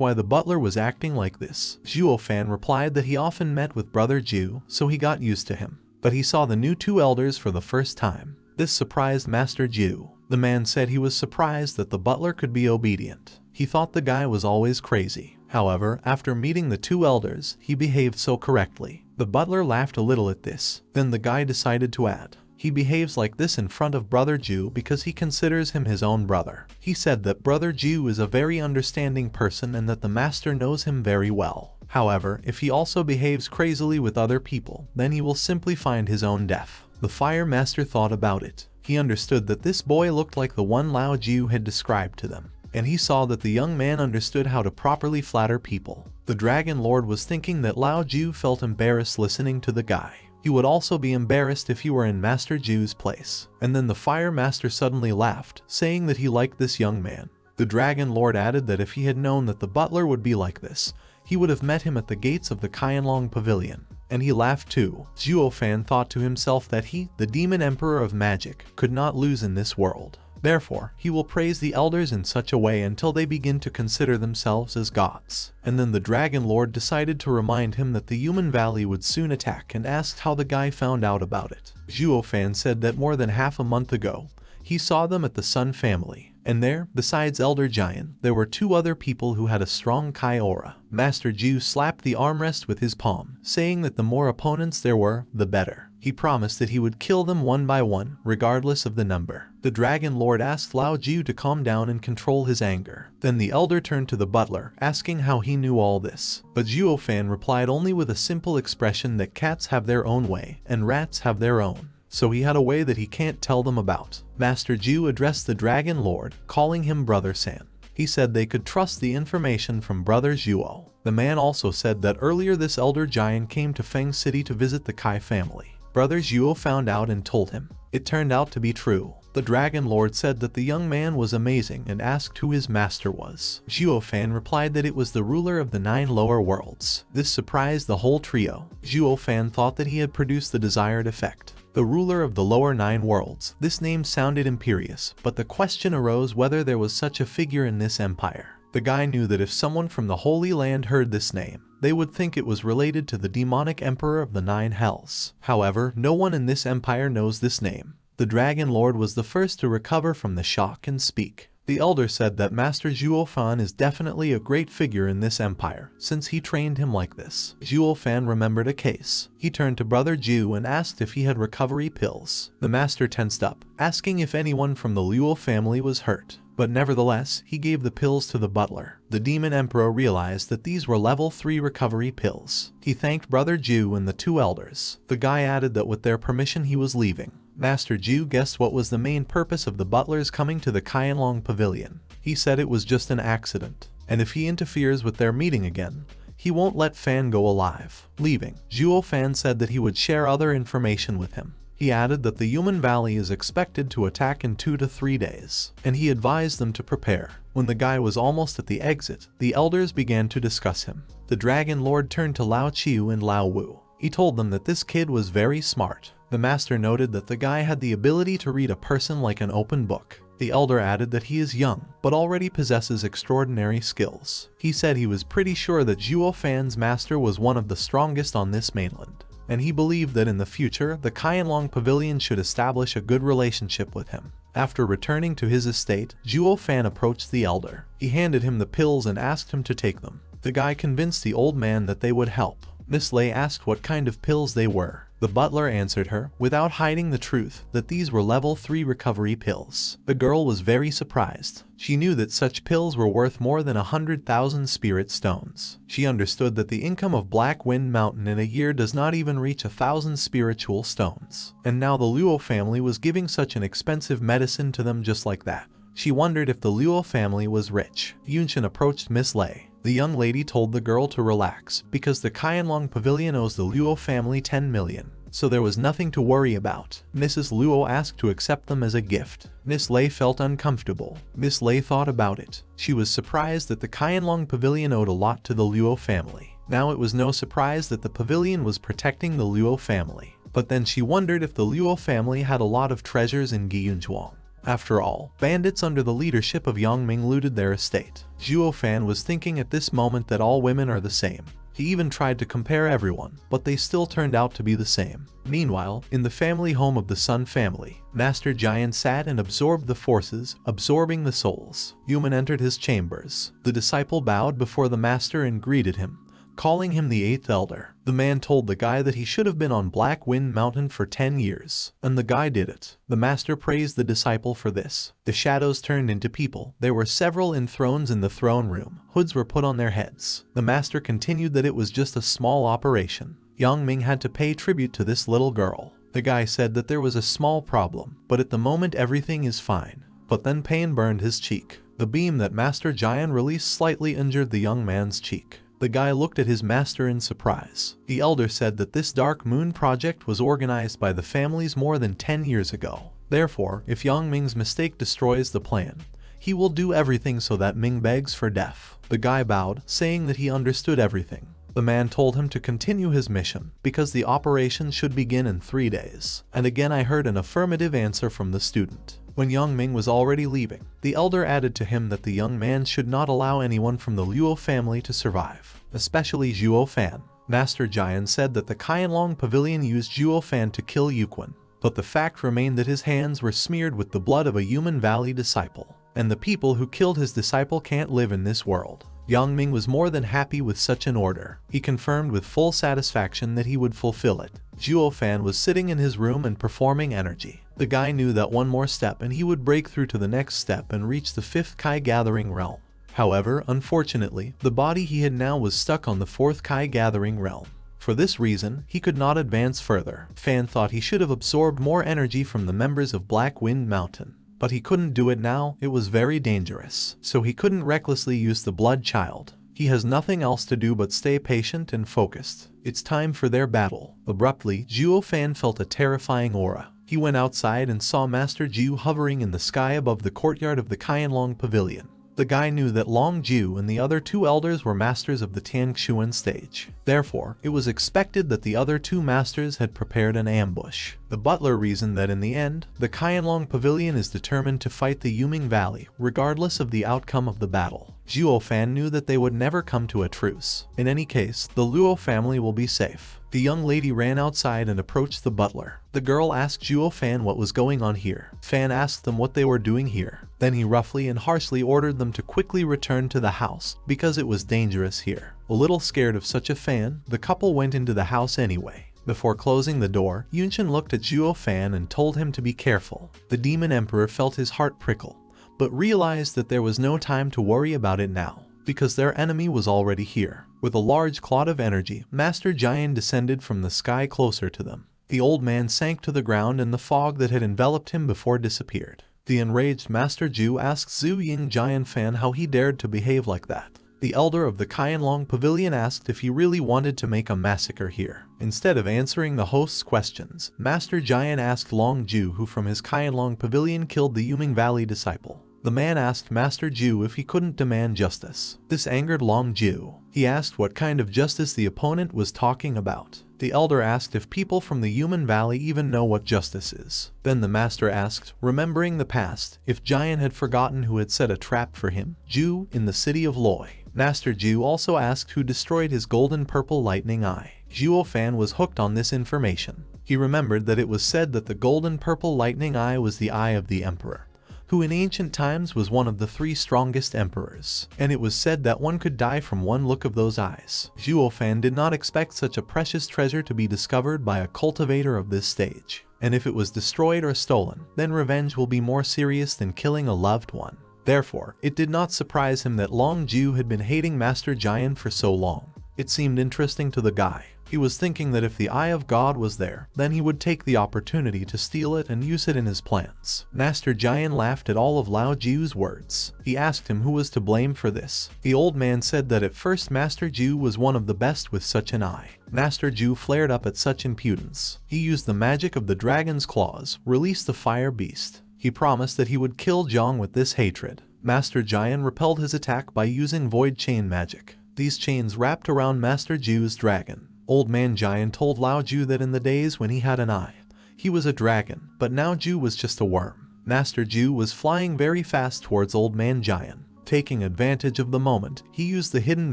Speaker 1: why the butler was acting like this. Zhuo Fan replied that he often met with Brother Jiu, so he got used to him. But he saw the new 2 elders for the first time. This surprised Master Jiu. The man said he was surprised that the butler could be obedient. He thought the guy was always crazy. However, after meeting the 2 elders, he behaved so correctly. The butler laughed a little at this. Then the guy decided to add, he behaves like this in front of Brother Jiu because he considers him his own brother. He said that Brother Jiu is a very understanding person and that the master knows him very well. However, if he also behaves crazily with other people, then he will simply find his own death. The fire master thought about it. He understood that this boy looked like the one Lao Jiu had described to them, and he saw that the young man understood how to properly flatter people. The Dragon Lord was thinking that Lao Jiu felt embarrassed listening to the guy. He would also be embarrassed if he were in Master Jiu's place. And then the fire master suddenly laughed, saying that he liked this young man. The Dragon Lord added that if he had known that the butler would be like this, he would have met him at the gates of the Kaianlong Pavilion. And he laughed too. Zhuo Fan thought to himself that he, the Demon Emperor of Magic, could not lose in this world. Therefore, he will praise the elders in such a way until they begin to consider themselves as gods. And then the Dragon Lord decided to remind him that the Human Valley would soon attack and asked how the guy found out about it. Zhuo Fan said that more than half a month ago, he saw them at the Sun family. And there, besides Elder Giant, there were 2 other people who had a strong Kai aura. Master Jiu slapped the armrest with his palm, saying that the more opponents there were, the better. He promised that he would kill them one by one, regardless of the number. The Dragon Lord asked Lao Jiu to calm down and control his anger. Then the elder turned to the butler, asking how he knew all this. But Zhuo Fan replied only with a simple expression that cats have their own way, and rats have their own. So he had a way that he can't tell them about. Master Jiu addressed the Dragon Lord, calling him Brother San. He said they could trust the information from Brother Zhuo. The man also said that earlier this elder giant came to Feng City to visit the Kai family. Brother Zhuo found out and told him. It turned out to be true. The Dragon Lord said that the young man was amazing and asked who his master was. Zhuo Fan replied that it was the ruler of the 9 lower worlds. This surprised the whole trio. Zhuo Fan thought that he had produced the desired effect. The ruler of the lower 9 worlds. This name sounded imperious, but the question arose whether there was such a figure in this empire. The guy knew that if someone from the Holy Land heard this name, they would think it was related to the demonic emperor of the 9 hells. However, no one in this empire knows this name. The Dragon Lord was the first to recover from the shock and speak. The elder said that Master Zhuo Fan is definitely a great figure in this empire, since he trained him like this. Zhuo Fan remembered a case. He turned to Brother Zhu and asked if he had recovery pills. The master tensed up, asking if anyone from the Luo family was hurt. But nevertheless, he gave the pills to the butler. The demon emperor realized that these were level 3 recovery pills. He thanked Brother Zhu and the 2 elders. The guy added that with their permission he was leaving. Master Zhu guessed what was the main purpose of the butlers coming to the Qianlong Pavilion. He said it was just an accident, and if he interferes with their meeting again, he won't let Fan go alive. Leaving, Zhuo Fan said that he would share other information with him. He added that the human valley is expected to attack in 2 to 3 days, and he advised them to prepare. When the guy was almost at the exit, the elders began to discuss him. The Dragon Lord turned to Lao Qiu and Lao Wu. He told them that this kid was very smart. The master noted that the guy had the ability to read a person like an open book. The elder added that he is young, but already possesses extraordinary skills. He said he was pretty sure that Zhuo Fan's master was one of the strongest on this mainland, and he believed that in the future, the Qianlong Pavilion should establish a good relationship with him. After returning to his estate, Zhuo Fan approached the elder. He handed him the pills and asked him to take them. The guy convinced the old man that they would help. Miss Lei asked what kind of pills they were. The butler answered her, without hiding the truth, that these were level 3 recovery pills. The girl was very surprised. She knew that such pills were worth more than 100,000 spirit stones. She understood that the income of Black Wind Mountain in a year does not even reach 1,000 spiritual stones. And now the Luo family was giving such an expensive medicine to them just like that. She wondered if the Luo family was rich. Yunshin approached Miss Lei. The young lady told the girl to relax, because the Qianlong Pavilion owes the Luo family 10 million, so there was nothing to worry about. Mrs. Luo asked to accept them as a gift. Miss Lei felt uncomfortable. Miss Lei thought about it. She was surprised that the Qianlong Pavilion owed a lot to the Luo family. Now it was no surprise that the pavilion was protecting the Luo family. But then she wondered if the Luo family had a lot of treasures in Giyunzhuang. After all, bandits under the leadership of Yang Ming looted their estate. Zhuo Fan was thinking at this moment that all women are the same. He even tried to compare everyone, but they still turned out to be the same. Meanwhile, in the family home of the Sun family, Master Giant sat and absorbed the forces, absorbing the souls. Human entered his chambers. The disciple bowed before the master and greeted him, calling him the 8th elder. The man told the guy that he should have been on Black Wind Mountain for 10 years, and the guy did it. The master praised the disciple for this. The shadows turned into people. There were several enthroned in the throne room. Hoods were put on their heads. The master continued that it was just a small operation. Yang Ming had to pay tribute to this little girl. The guy said that there was a small problem, but at the moment everything is fine. But then pain burned his cheek. The beam that Master Jian released slightly injured the young man's cheek. The guy looked at his master in surprise. The elder said that this Dark Moon project was organized by the families more than 10 years ago. Therefore, if Yang Ming's mistake destroys the plan, he will do everything so that Ming begs for death. The guy bowed, saying that he understood everything. The man told him to continue his mission, because the operation should begin in 3 days. And again I heard an affirmative answer from the student. When Yang Ming was already leaving, the elder added to him that the young man should not allow anyone from the Luo family to survive, especially Zhuo Fan. Master Jian said that the Qianlong Pavilion used Zhuo Fan to kill Yuquan, but the fact remained that his hands were smeared with the blood of a human valley disciple, and the people who killed his disciple can't live in this world. Yang Ming was more than happy with such an order. He confirmed with full satisfaction that he would fulfill it. Zhuo Fan was sitting in his room and performing energy. The guy knew that one more step and he would break through to the next step and reach the 5th Kai Gathering Realm. However, unfortunately, the body he had now was stuck on the 4th Kai Gathering Realm. For this reason, he could not advance further. Fan thought he should have absorbed more energy from the members of Black Wind Mountain. But he couldn't do it now, it was very dangerous. So he couldn't recklessly use the Blood Child. He has nothing else to do but stay patient and focused. It's time for their battle. Abruptly, Zhuo Fan felt a terrifying aura. He went outside and saw Master Ju hovering in the sky above the courtyard of the Qianlong Pavilion. The guy knew that Long Ju and the other two elders were masters of the Tianxuan stage. Therefore, it was expected that the other two masters had prepared an ambush. The butler reasoned that in the end, the Qianlong Pavilion is determined to fight the Yuming Valley, regardless of the outcome of the battle. Zhuo Fan knew that they would never come to a truce. In any case, the Luo family will be safe. The young lady ran outside and approached the butler. The girl asked Zhuo Fan what was going on here. Fan asked them what they were doing here. Then he roughly and harshly ordered them to quickly return to the house, because it was dangerous here. A little scared of such a Fan, the couple went into the house anyway. Before closing the door, Yunchen looked at Zhuo Fan and told him to be careful. The Demon Emperor felt his heart prickle, but realized that there was no time to worry about it now, because their enemy was already here. With a large cloud of energy, Master Jian descended from the sky closer to them. The old man sank to the ground and the fog that had enveloped him before disappeared. The enraged Master Ju asked Zhu Ying Jian Fan how he dared to behave like that. The elder of the Qianlong Pavilion asked if he really wanted to make a massacre here. Instead of answering the host's questions, Master Jian asked Long Ju who from his Qianlong Pavilion killed the Yuming Valley disciple. The man asked Master Ju if he couldn't demand justice. This angered Long Ju. He asked what kind of justice the opponent was talking about. The elder asked if people from the Human Valley even know what justice is. Then the master asked, remembering the past, if Jian had forgotten who had set a trap for him, Ju, in the city of Loi. Master Ju also asked who destroyed his golden purple lightning eye. Zhuo Fan was hooked on this information. He remembered that it was said that the golden purple lightning eye was the eye of the emperor, who in ancient times was one of the 3 strongest emperors, and it was said that one could die from one look of those eyes. Zhuo Fan did not expect such a precious treasure to be discovered by a cultivator of this stage, and if it was destroyed or stolen, then revenge will be more serious than killing a loved one. Therefore, it did not surprise him that Long Ju had been hating Master Jian for so long. It seemed interesting to the guy. He was thinking that if the Eye of God was there, then he would take the opportunity to steal it and use it in his plans. Master Jian laughed at all of Lao Ju's words. He asked him who was to blame for this. The old man said that at first Master Ju was one of the best with such an eye. Master Ju flared up at such impudence. He used the magic of the dragon's claws, released the fire beast. He promised that he would kill Jiang with this hatred. Master Jian repelled his attack by using void chain magic. These chains wrapped around Master Ju's dragon. Old man Jian told Lao Ju that in the days when he had an eye, he was a dragon, but now Ju was just a worm. Master Ju was flying very fast towards Old man Jian. Taking advantage of the moment, he used the hidden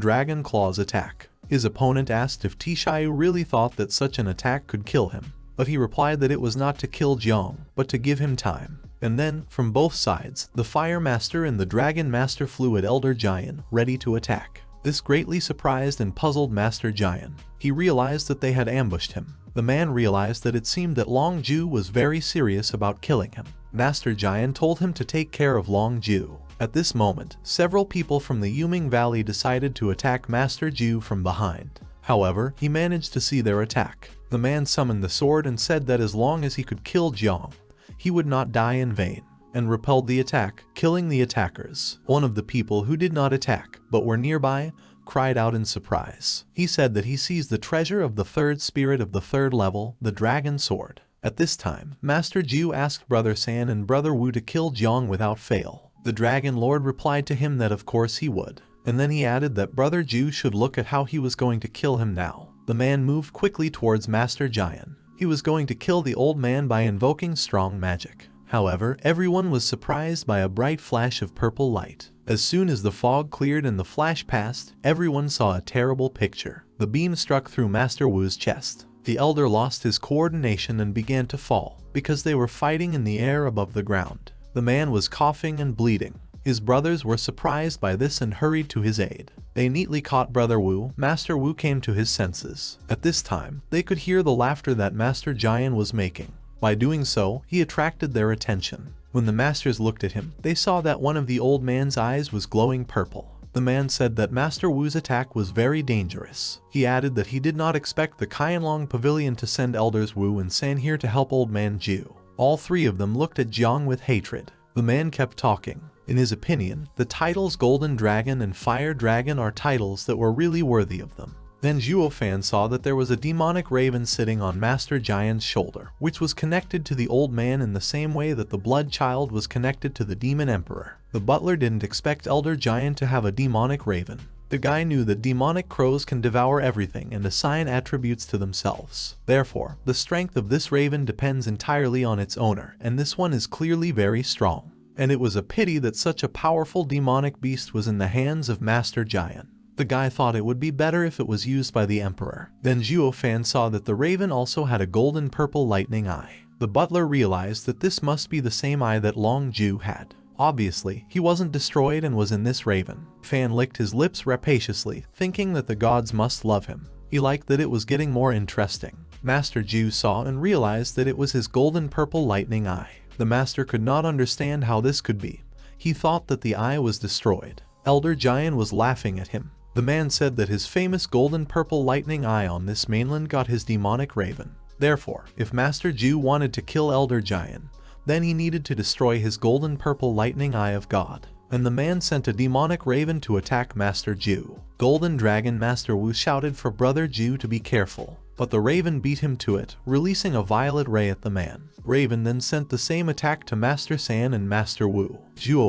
Speaker 1: dragon claws attack. His opponent asked if Tishayu really thought that such an attack could kill him, but he replied that it was not to kill Jiang, but to give him time. And then, from both sides, the Fire Master and the Dragon Master flew at Elder Jian, ready to attack. This greatly surprised and puzzled Master Jian. He realized that they had ambushed him. The man realized that it seemed that Long Ju was very serious about killing him. Master Jian told him to take care of Long Ju. At this moment, several people from the Yuming Valley decided to attack Master Ju from behind. However, he managed to see their attack. The man summoned the sword and said that as long as he could kill Jiang, he would not die in vain, and repelled the attack, killing the attackers. One of the people who did not attack, but were nearby, cried out in surprise. He said that he sees the treasure of the 3rd spirit of the 3rd level, the Dragon Sword. At this time, Master Ju asked Brother San and Brother Wu to kill Jiang without fail. The Dragon Lord replied to him that of course he would, and then he added that Brother Ju should look at how he was going to kill him now. The man moved quickly towards Master Jian. He was going to kill the old man by invoking strong magic. However, everyone was surprised by a bright flash of purple light. As soon as the fog cleared and the flash passed, everyone saw a terrible picture. The beam struck through Master Wu's chest. The elder lost his coordination and began to fall, because they were fighting in the air above the ground. The man was coughing and bleeding. His brothers were surprised by this and hurried to his aid. They neatly caught Brother Wu. Master Wu came to his senses. At this time, they could hear the laughter that Master Jian was making. By doing so, he attracted their attention. When the masters looked at him, they saw that one of the old man's eyes was glowing purple. The man said that Master Wu's attack was very dangerous. He added that he did not expect the Qianlong Pavilion to send Elders Wu and San here to help Old Man Ju. All 3 of them looked at Jiang with hatred. The man kept talking. In his opinion, the titles Golden Dragon and Fire Dragon are titles that were really worthy of them. Then Fan saw that there was a demonic raven sitting on Master Giant's shoulder, which was connected to the old man in the same way that the blood child was connected to the demon emperor. The butler didn't expect Elder Giant to have a demonic raven. The guy knew that demonic crows can devour everything and assign attributes to themselves. Therefore, the strength of this raven depends entirely on its owner, and this one is clearly very strong. And it was a pity that such a powerful demonic beast was in the hands of Master Giant. The guy thought it would be better if it was used by the emperor. Then Fan saw that the raven also had a golden purple lightning eye. The butler realized that this must be the same eye that Long Ju had. Obviously, he wasn't destroyed and was in this raven. Fan licked his lips rapaciously, thinking that the gods must love him. He liked that it was getting more interesting. Master Ju saw and realized that it was his golden purple lightning eye. The master could not understand how this could be. He thought that the eye was destroyed. Elder Giant was laughing at him. The man said that his famous golden purple lightning eye on this mainland got his demonic raven. Therefore, if Master Ju wanted to kill Elder Giant, then he needed to destroy his golden purple lightning eye of God. And the man sent a demonic raven to attack Master Ju. Golden Dragon Master Wu shouted for Brother Ju to be careful, but the raven beat him to it, releasing a violet ray at the man. Raven then sent the same attack to Master San and Master Wu.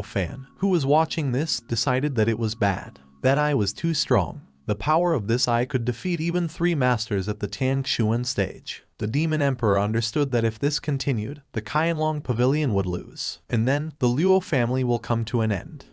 Speaker 1: Fan, who was watching this, decided that it was bad. That eye was too strong. The power of this eye could defeat even 3 masters at the Tangshuan stage. The Demon Emperor understood that if this continued, the Qianlong Pavilion would lose. And then, the Luo family will come to an end.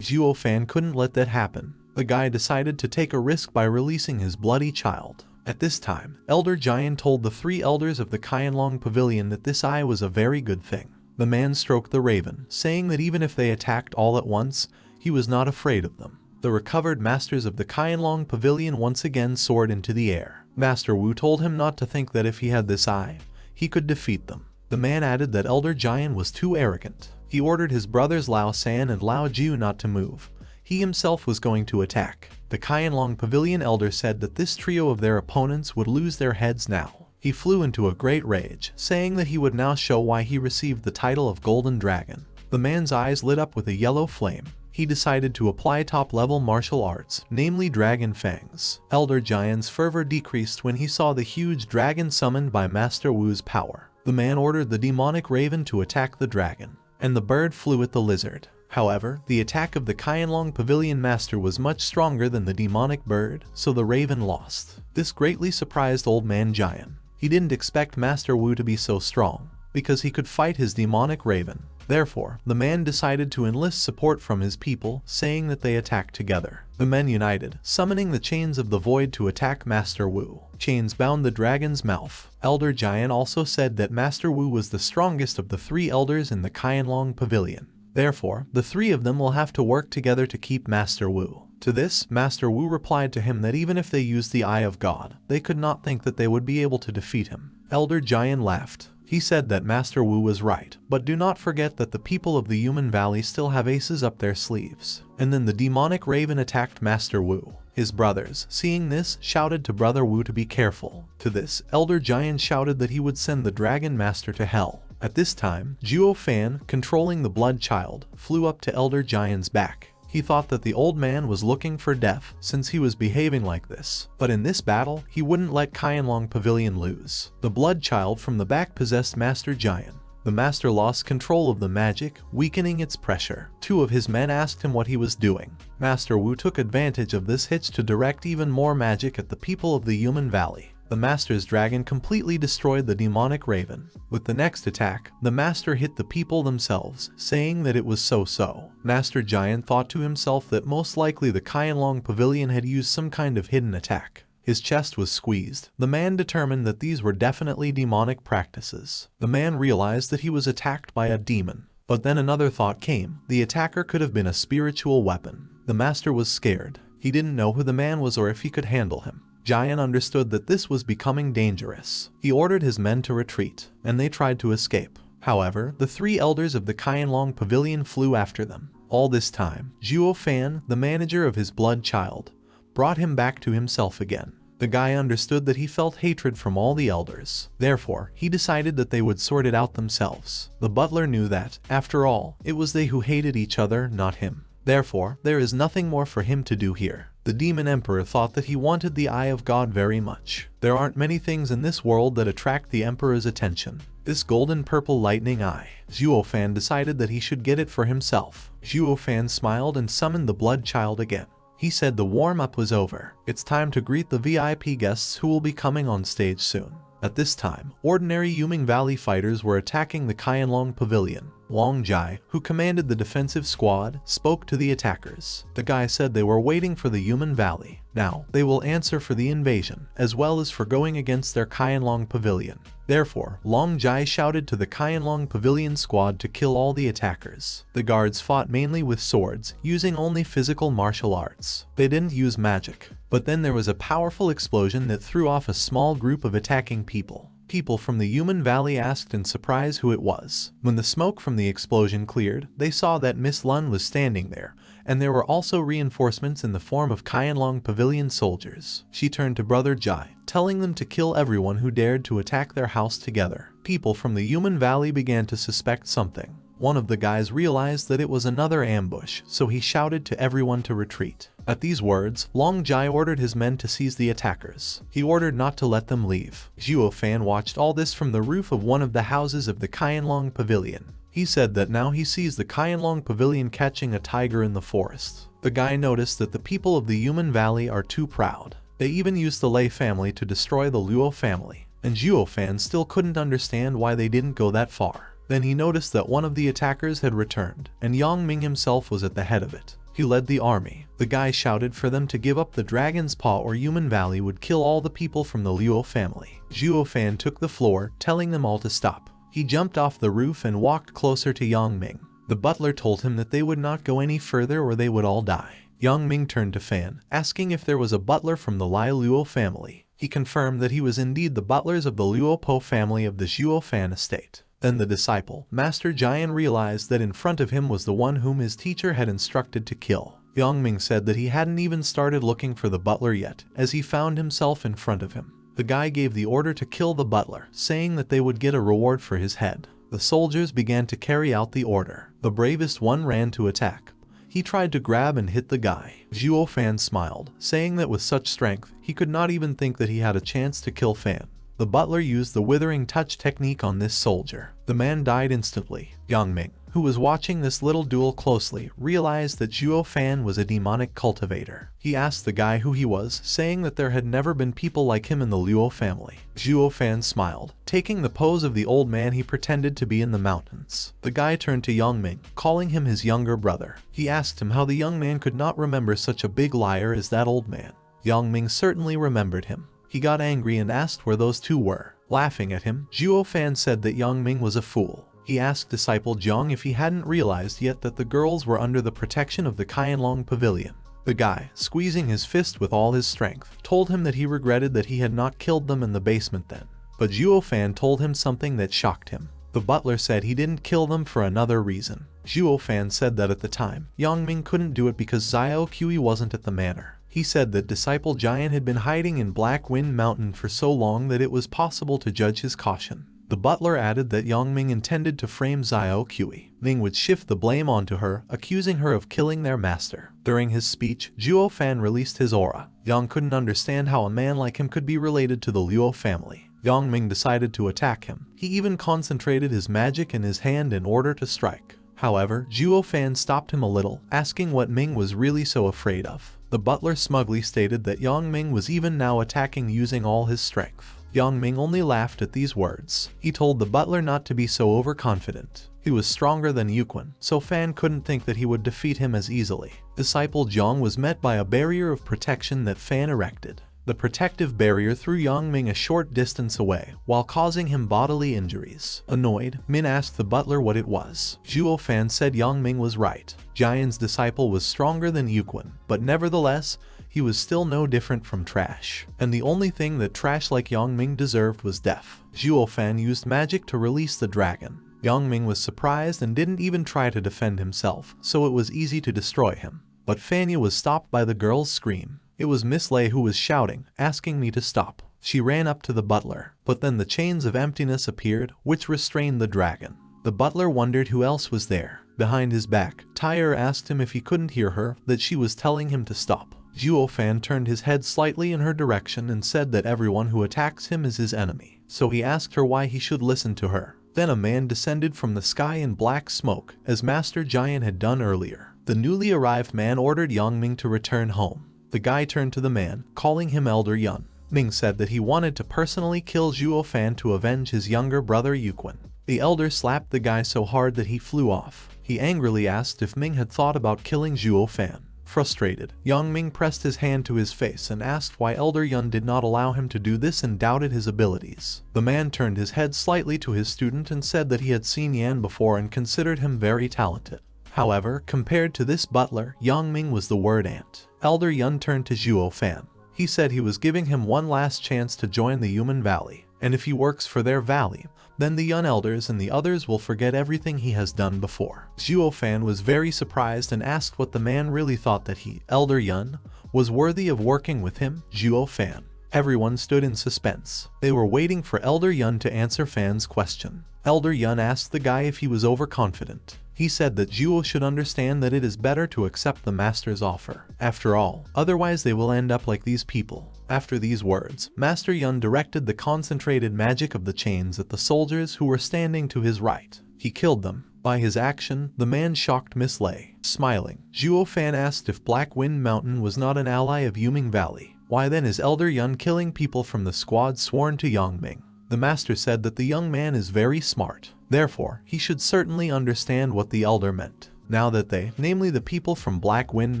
Speaker 1: Fan couldn't let that happen. The guy decided to take a risk by releasing his bloody child. At this time, Elder Giant told the 3 elders of the Qianlong Pavilion that this eye was a very good thing. The man stroked the raven, saying that even if they attacked all at once, he was not afraid of them. The recovered masters of the Qianlong Pavilion once again soared into the air. Master Wu told him not to think that if he had this eye, he could defeat them. The man added that Elder Giant was too arrogant. He ordered his brothers Lao San and Lao Ju not to move. He himself was going to attack. The Qianlong Pavilion elder said that this trio of their opponents would lose their heads now. He flew into a great rage, saying that he would now show why he received the title of Golden Dragon. The man's eyes lit up with a yellow flame. He decided to apply top-level martial arts, namely Dragon Fangs. Elder Giant's fervor decreased when he saw the huge dragon summoned by Master Wu's power. The man ordered the demonic raven to attack the dragon, and the bird flew at the lizard. However, the attack of the Qianlong Pavilion master was much stronger than the demonic bird, so the raven lost. This greatly surprised Old Man Giant. He didn't expect Master Wu to be so strong, because he could fight his demonic raven. Therefore, the man decided to enlist support from his people, saying that they attack together. The men united, summoning the chains of the void to attack Master Wu. Chains bound the dragon's mouth. Elder Giant also said that Master Wu was the strongest of the 3 elders in the Qianlong Pavilion. Therefore, the 3 of them will have to work together to keep Master Wu. To this, Master Wu replied to him that even if they used the Eye of God, they could not think that they would be able to defeat him. Elder Giant laughed. He said that Master Wu was right, but do not forget that the people of the Human Valley still have aces up their sleeves. And then the demonic raven attacked Master Wu. His brothers, seeing this, shouted to Brother Wu to be careful. To this, Elder Giant shouted that he would send the Dragon Master to hell. At this time, Fan, controlling the blood child, flew up to Elder Giant's back. He thought that the old man was looking for death since he was behaving like this. But in this battle, he wouldn't let Qianlong Pavilion lose. The blood child from the back possessed Master Giant. The master lost control of the magic, weakening its pressure. 2 of his men asked him what he was doing. Master Wu took advantage of this hitch to direct even more magic at the people of the Human Valley. The master's dragon completely destroyed the demonic raven. With the next attack, the master hit the people themselves, saying that it was so-so. Master Giant thought to himself that most likely the Qianlong Pavilion had used some kind of hidden attack. His chest was squeezed. The man determined that these were definitely demonic practices. The man realized that he was attacked by a demon. But then another thought came. The attacker could have been a spiritual weapon. The master was scared. He didn't know who the man was or if he could handle him. Giant understood that this was becoming dangerous. He ordered his men to retreat, and they tried to escape. However, the 3 elders of the Qianlong Pavilion flew after them. All this time, Fan, the manager of his blood child, brought him back to himself again. The guy understood that he felt hatred from all the elders. Therefore, he decided that they would sort it out themselves. The butler knew that, after all, it was they who hated each other, not him. Therefore, there is nothing more for him to do here. The demon emperor thought that he wanted the eye of God very much. There aren't many things in this world that attract the emperor's attention. This golden purple lightning eye. Zhuo Fan decided that he should get it for himself. Zhuo Fan smiled and summoned the blood child again. He said the warm-up was over. It's time to greet the VIP guests who will be coming on stage soon. At this time, ordinary Yuming Valley fighters were attacking the Qianlong Pavilion. Long Jai, who commanded the defensive squad, spoke to the attackers. The guy said they were waiting for the Yuming Valley. Now, they will answer for the invasion, as well as for going against their Qianlong Pavilion. Therefore, Long Jai shouted to the Qianlong Pavilion squad to kill all the attackers. The guards fought mainly with swords, using only physical martial arts. They didn't use magic. But then there was a powerful explosion that threw off a small group of attacking people. People from the Yuming Valley asked in surprise who it was. When the smoke from the explosion cleared, they saw that Miss Lun was standing there, and there were also reinforcements in the form of Qianlong Pavilion soldiers. She turned to Brother Jai, telling them to kill everyone who dared to attack their house together. People from the Yuming Valley began to suspect something. One of the guys realized that it was another ambush, so he shouted to everyone to retreat. At these words, Long Jai ordered his men to seize the attackers. He ordered not to let them leave. Zhuo Fan watched all this from the roof of one of the houses of the Qianlong Pavilion. He said that now he sees the Qianlong Pavilion catching a tiger in the forest. The guy noticed that the people of the Yuming Valley are too proud. They even used the Lei family to destroy the Luo family, and Zhuo Fan still couldn't understand why they didn't go that far. Then he noticed that one of the attackers had returned, and Yang Ming himself was at the head of it. He led the army. The guy shouted for them to give up the Dragon's Paw or Yuming Valley would kill all the people from the Luo family. Zhuo Fan took the floor, telling them all to stop. He jumped off the roof and walked closer to Yang Ming. The butler told him that they would not go any further or they would all die. Yang Ming turned to Fan, asking if there was a butler from the Lai Luo family. He confirmed that he was indeed the butlers of the Luo Po family of the Zhuo Fan estate. Then the disciple, Master Jian, realized that in front of him was the one whom his teacher had instructed to kill. Yang Ming said that he hadn't even started looking for the butler yet, as he found himself in front of him. The guy gave the order to kill the butler, saying that they would get a reward for his head. The soldiers began to carry out the order. The bravest one ran to attack. He tried to grab and hit the guy. Zhuo Fan smiled, saying that with such strength, he could not even think that he had a chance to kill Fan. The butler used the withering touch technique on this soldier. The man died instantly. Yang Ming, who was watching this little duel closely, realized that Zhuo Fan was a demonic cultivator. He asked the guy who he was, saying that there had never been people like him in the Luo family. Zhuo Fan smiled. Taking the pose of the old man, he pretended to be in the mountains. The guy turned to Yang Ming, calling him his younger brother. He asked him how the young man could not remember such a big liar as that old man. Yang Ming certainly remembered him. He got angry and asked where those two were. Laughing at him, Zhuo Fan said that Yang Ming was a fool. He asked disciple Zhang if he hadn't realized yet that the girls were under the protection of the Qianlong Pavilion. The guy, squeezing his fist with all his strength, told him that he regretted that he had not killed them in the basement then. But Zhuo Fan told him something that shocked him. The butler said he didn't kill them for another reason. Zhuo Fan said that at the time, Yang Ming couldn't do it because Xiao Qi wasn't at the manor. He said that Disciple Giant had been hiding in Black Wind Mountain for so long that it was possible to judge his caution. The butler added that Yang Ming intended to frame Xiao Qi. Ming would shift the blame onto her, accusing her of killing their master. During his speech, Zhuo Fan released his aura. Yang couldn't understand how a man like him could be related to the Luo family. Yang Ming decided to attack him. He even concentrated his magic in his hand in order to strike. However, Zhuo Fan stopped him a little, asking what Ming was really so afraid of. The butler smugly stated that Yang Ming was even now attacking using all his strength. Yang Ming only laughed at these words. He told the butler not to be so overconfident. He was stronger than Yuquan, so Fan couldn't think that he would defeat him as easily. Disciple Zhang was met by a barrier of protection that Fan erected. The protective barrier threw Yang Ming a short distance away, while causing him bodily injuries. Annoyed, Min asked the butler what it was. Zhuo Fan said Yang Ming was right. Jian's disciple was stronger than Yuquan, but nevertheless, he was still no different from trash. And the only thing that trash like Yang Ming deserved was death. Zhuo Fan used magic to release the dragon. Yang Ming was surprised and didn't even try to defend himself, so it was easy to destroy him. But Fanya was stopped by the girl's scream. It was Miss Lei who was shouting, asking me to stop. She ran up to the butler, but then the chains of emptiness appeared, which restrained the dragon. The butler wondered who else was there. Behind his back, Tyre asked him if he couldn't hear her, that she was telling him to stop. Zhuo Fan turned his head slightly in her direction and said that everyone who attacks him is his enemy, so he asked her why he should listen to her. Then a man descended from the sky in black smoke, as Master Giant had done earlier. The newly arrived man ordered Yang Ming to return home. The guy turned to the man, calling him Elder Yun. Ming said that he wanted to personally kill Zhuo Fan to avenge his younger brother Yuquan. The elder slapped the guy so hard that he flew off. He angrily asked if Ming had thought about killing Zhuo Fan. Frustrated, Yang Ming pressed his hand to his face and asked why Elder Yun did not allow him to do this and doubted his abilities. The man turned his head slightly to his student and said that he had seen Yan before and considered him very talented. However, compared to this butler, Yang Ming was the word ant. Elder Yun turned to Zhuo Fan. He said he was giving him one last chance to join the human valley, and if he works for their valley, then the Yun elders and the others will forget everything he has done before. Zhuo Fan was very surprised and asked what the man really thought, that he, Elder Yun, was worthy of working with him. Zhuo Fan. Everyone stood in suspense. They were waiting for Elder Yun to answer Fan's question. Elder Yun asked the guy if he was overconfident. He said that Zhuo should understand that it is better to accept the master's offer. After all, otherwise they will end up like these people. After these words, Master Yun directed the concentrated magic of the chains at the soldiers who were standing to his right. He killed them. By his action, the man shocked Miss Lei. Smiling, Zhuo Fan asked if Black Wind Mountain was not an ally of Yuming Valley. Why then is Elder Yun killing people from the squad sworn to Yang Ming? The master said that the young man is very smart. Therefore, he should certainly understand what the elder meant. Now that they, namely the people from Black Wind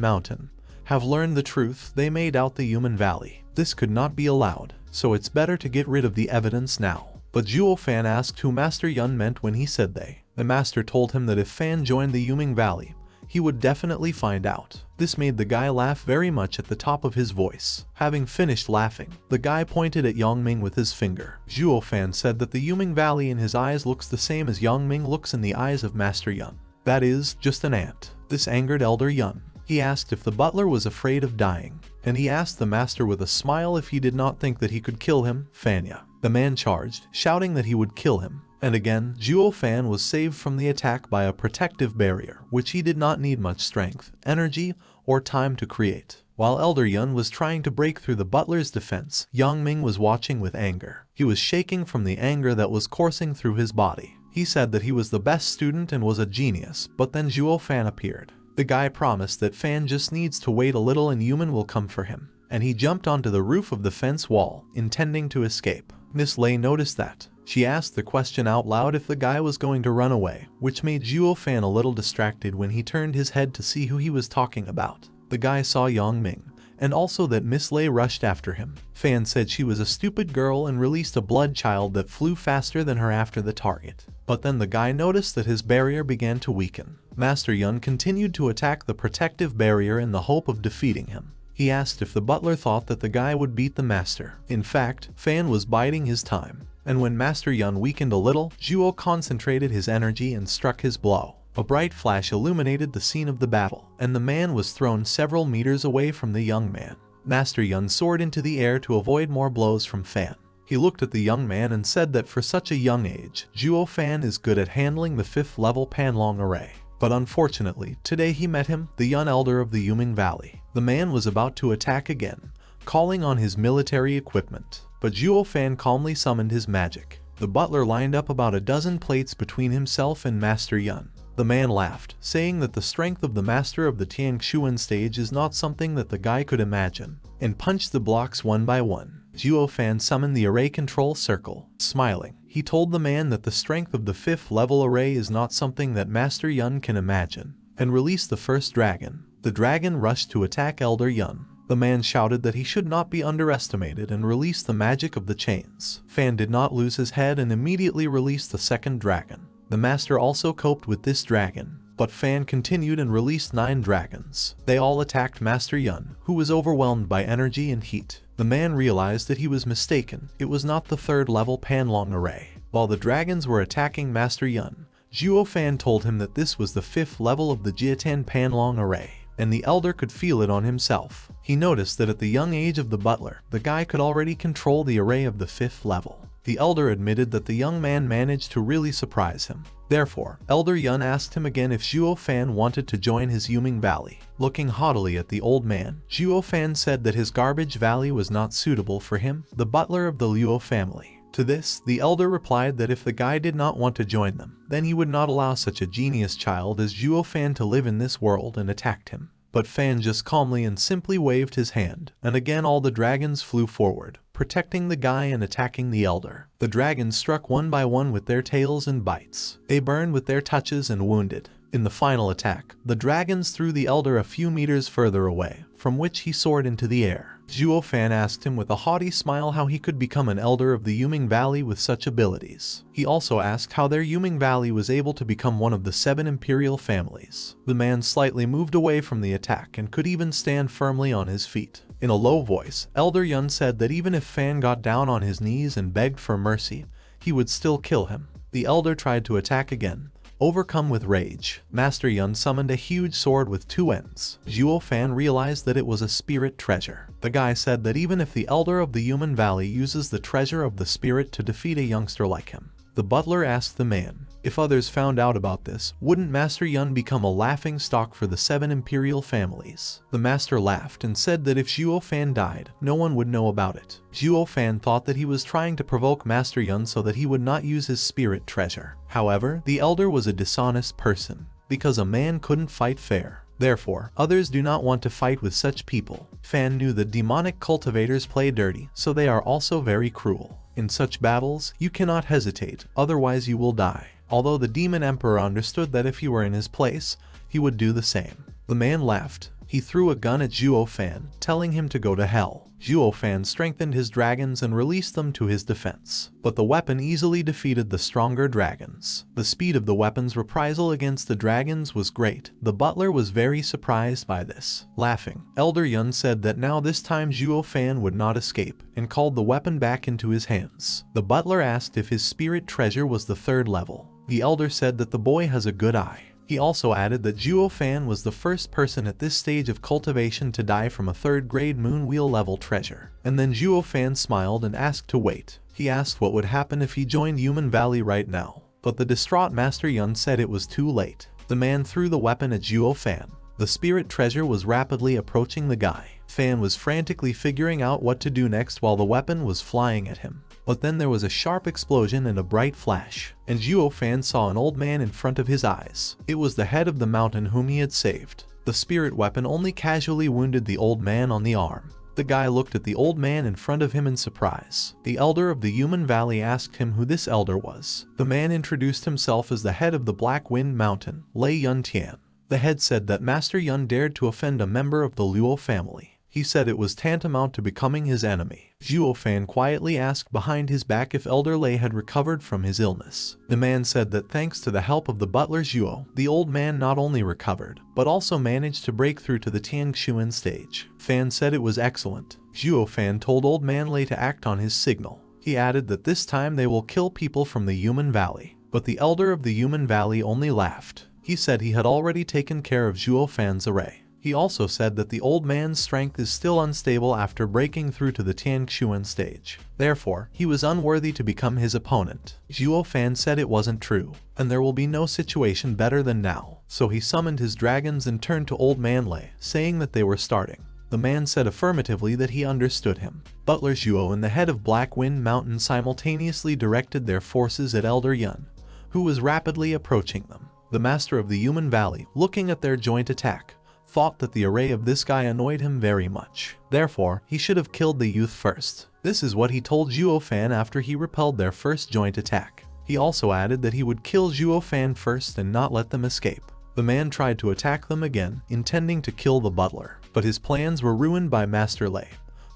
Speaker 1: Mountain, have learned the truth, they may doubt the human valley. This could not be allowed, so it's better to get rid of the evidence now. But Zhuo Fan asked who Master Yun meant when he said they. The master told him that if Fan joined the Yuming Valley, he would definitely find out. This made the guy laugh very much at the top of his voice. Having finished laughing, the guy pointed at Yang Ming with his finger. Zhuo Fan said that the Yuming Valley in his eyes looks the same as Yang Ming looks in the eyes of Master Yun. That is, just an ant. This angered Elder Yun. He asked if the butler was afraid of dying, and he asked the master with a smile if he did not think that he could kill him. Fanya. The man charged, shouting that he would kill him. And again, Zhuo Fan was saved from the attack by a protective barrier, which he did not need much strength, energy, or time to create. While Elder Yun was trying to break through the butler's defense, Yang Ming was watching with anger. He was shaking from the anger that was coursing through his body. He said that he was the best student and was a genius, but then Zhuo Fan appeared. The guy promised that Fan just needs to wait a little and human will come for him, and he jumped onto the roof of the fence wall, intending to escape. Miss Lei noticed that. She asked the question out loud if the guy was going to run away, which made Zhuo Fan a little distracted when he turned his head to see who he was talking about. The guy saw Yang Ming, and also that Miss Lei rushed after him. Fan said she was a stupid girl and released a blood child that flew faster than her after the target. But then the guy noticed that his barrier began to weaken. Master Yun continued to attack the protective barrier in the hope of defeating him. He asked if the butler thought that the guy would beat the master. In fact, Fan was biding his time. And when Master Yun weakened a little, Zhuo concentrated his energy and struck his blow. A bright flash illuminated the scene of the battle, and the man was thrown several meters away from the young man. Master Yun soared into the air to avoid more blows from Fan. He looked at the young man and said that for such a young age, Zhuo Fan is good at handling the 5th level Panlong array. But unfortunately, today he met him, the young elder of the Yuming Valley. The man was about to attack again, calling on his military equipment. But Zhuo Fan calmly summoned his magic. The butler lined up about a dozen plates between himself and Master Yun. The man laughed, saying that the strength of the master of the Tiangshuan stage is not something that the guy could imagine, and punched the blocks one by one. Zhuo Fan summoned the array control circle. Smiling, he told the man that the strength of the 5th level array is not something that Master Yun can imagine, and released the first dragon. The dragon rushed to attack Elder Yun. The man shouted that he should not be underestimated and released the magic of the chains. Fan did not lose his head and immediately released the second dragon. The master also coped with this dragon, but Fan continued and released 9 dragons. They all attacked Master Yun, who was overwhelmed by energy and heat. The man realized that he was mistaken. It was not the 3rd level Panlong array. While the dragons were attacking Master Yun, Zhuo Fan told him that this was the 5th level of the Jiatan Panlong array, and the elder could feel it on himself. He noticed that at the young age of the butler, the guy could already control the array of the 5th level. The elder admitted that the young man managed to really surprise him. Therefore, Elder Yun asked him again if Zhuo Fan wanted to join his Yuming Valley. Looking haughtily at the old man, Zhuo Fan said that his garbage valley was not suitable for him, the butler of the Luo family. To this, the elder replied that if the guy did not want to join them, then he would not allow such a genius child as Zhuo Fan to live in this world, and attacked him. But Fan just calmly and simply waved his hand, and again all the dragons flew forward, protecting the guy and attacking the elder. The dragons struck one by one with their tails and bites. They burned with their touches and wounded. In the final attack, the dragons threw the elder a few meters further away, from which he soared into the air. Zhuo Fan asked him with a haughty smile how he could become an elder of the Yuming Valley with such abilities. He also asked how their Yuming Valley was able to become one of the 7 imperial families. The man slightly moved away from the attack and could even stand firmly on his feet. In a low voice, Elder Yun said that even if Fan got down on his knees and begged for mercy, he would still kill him. The elder tried to attack again. Overcome with rage, Master Yun summoned a huge sword with 2 ends. Zhuo Fan realized that it was a spirit treasure. The guy said that even if the elder of the Human Valley uses the treasure of the spirit to defeat a youngster like him. The butler asked the man, if others found out about this, wouldn't Master Yun become a laughing stock for the 7 imperial families? The master laughed and said that if Zhuo Fan died, no one would know about it. Zhuo Fan thought that he was trying to provoke Master Yun so that he would not use his spirit treasure. However, the elder was a dishonest person, because a man couldn't fight fair. Therefore, others do not want to fight with such people. Fan knew that demonic cultivators play dirty, so they are also very cruel. In such battles, you cannot hesitate, otherwise you will die. Although the demon emperor understood that if he were in his place, he would do the same. The man laughed. He threw a gun at Zhuo Fan, telling him to go to hell. Zhuo Fan strengthened his dragons and released them to his defense. But the weapon easily defeated the stronger dragons. The speed of the weapon's reprisal against the dragons was great. The butler was very surprised by this. Laughing, Elder Yun said that now this time Zhuo Fan would not escape, and called the weapon back into his hands. The butler asked if his spirit treasure was the 3rd level. The elder said that the boy has a good eye. He also added that Zhuo Fan was the first person at this stage of cultivation to die from a 3rd grade moon wheel level treasure. And then Zhuo Fan smiled and asked to wait. He asked what would happen if he joined Human Valley right now. But the distraught Master Yun said it was too late. The man threw the weapon at Zhuo Fan. The spirit treasure was rapidly approaching the guy. Fan was frantically figuring out what to do next while the weapon was flying at him. But then there was a sharp explosion and a bright flash, and Zhuo Fan saw an old man in front of his eyes. It was the head of the mountain whom he had saved. The spirit weapon only casually wounded the old man on the arm. The guy looked at the old man in front of him in surprise. The elder of the Human Valley asked him who this elder was. The man introduced himself as the head of the Black Wind Mountain, Lei Yun Tian. The head said that Master Yun dared to offend a member of the Luo family. He said it was tantamount to becoming his enemy. Zhuo Fan quietly asked behind his back if Elder Lei had recovered from his illness. The man said that thanks to the help of the butler Zhuo, the old man not only recovered, but also managed to break through to the Tianxuan stage. Fan said it was excellent. Zhuo Fan told old man Lei to act on his signal. He added that this time they will kill people from the Human Valley. But the elder of the Human Valley only laughed. He said he had already taken care of Zhuo Fan's array. He also said that the old man's strength is still unstable after breaking through to the Tianxuan stage. Therefore, he was unworthy to become his opponent. Zhuo Fan said it wasn't true, and there will be no situation better than now. So he summoned his dragons and turned to old man Lei, saying that they were starting. The man said affirmatively that he understood him. Butler Zhuo and the head of Black Wind Mountain simultaneously directed their forces at Elder Yun, who was rapidly approaching them. The master of the Human Valley, looking at their joint attack, thought that the array of this guy annoyed him very much. Therefore, he should have killed the youth first. This is what he told Zhuo Fan after he repelled their first joint attack. He also added that he would kill Zhuo Fan first and not let them escape. The man tried to attack them again, intending to kill the butler, but his plans were ruined by Master Lei,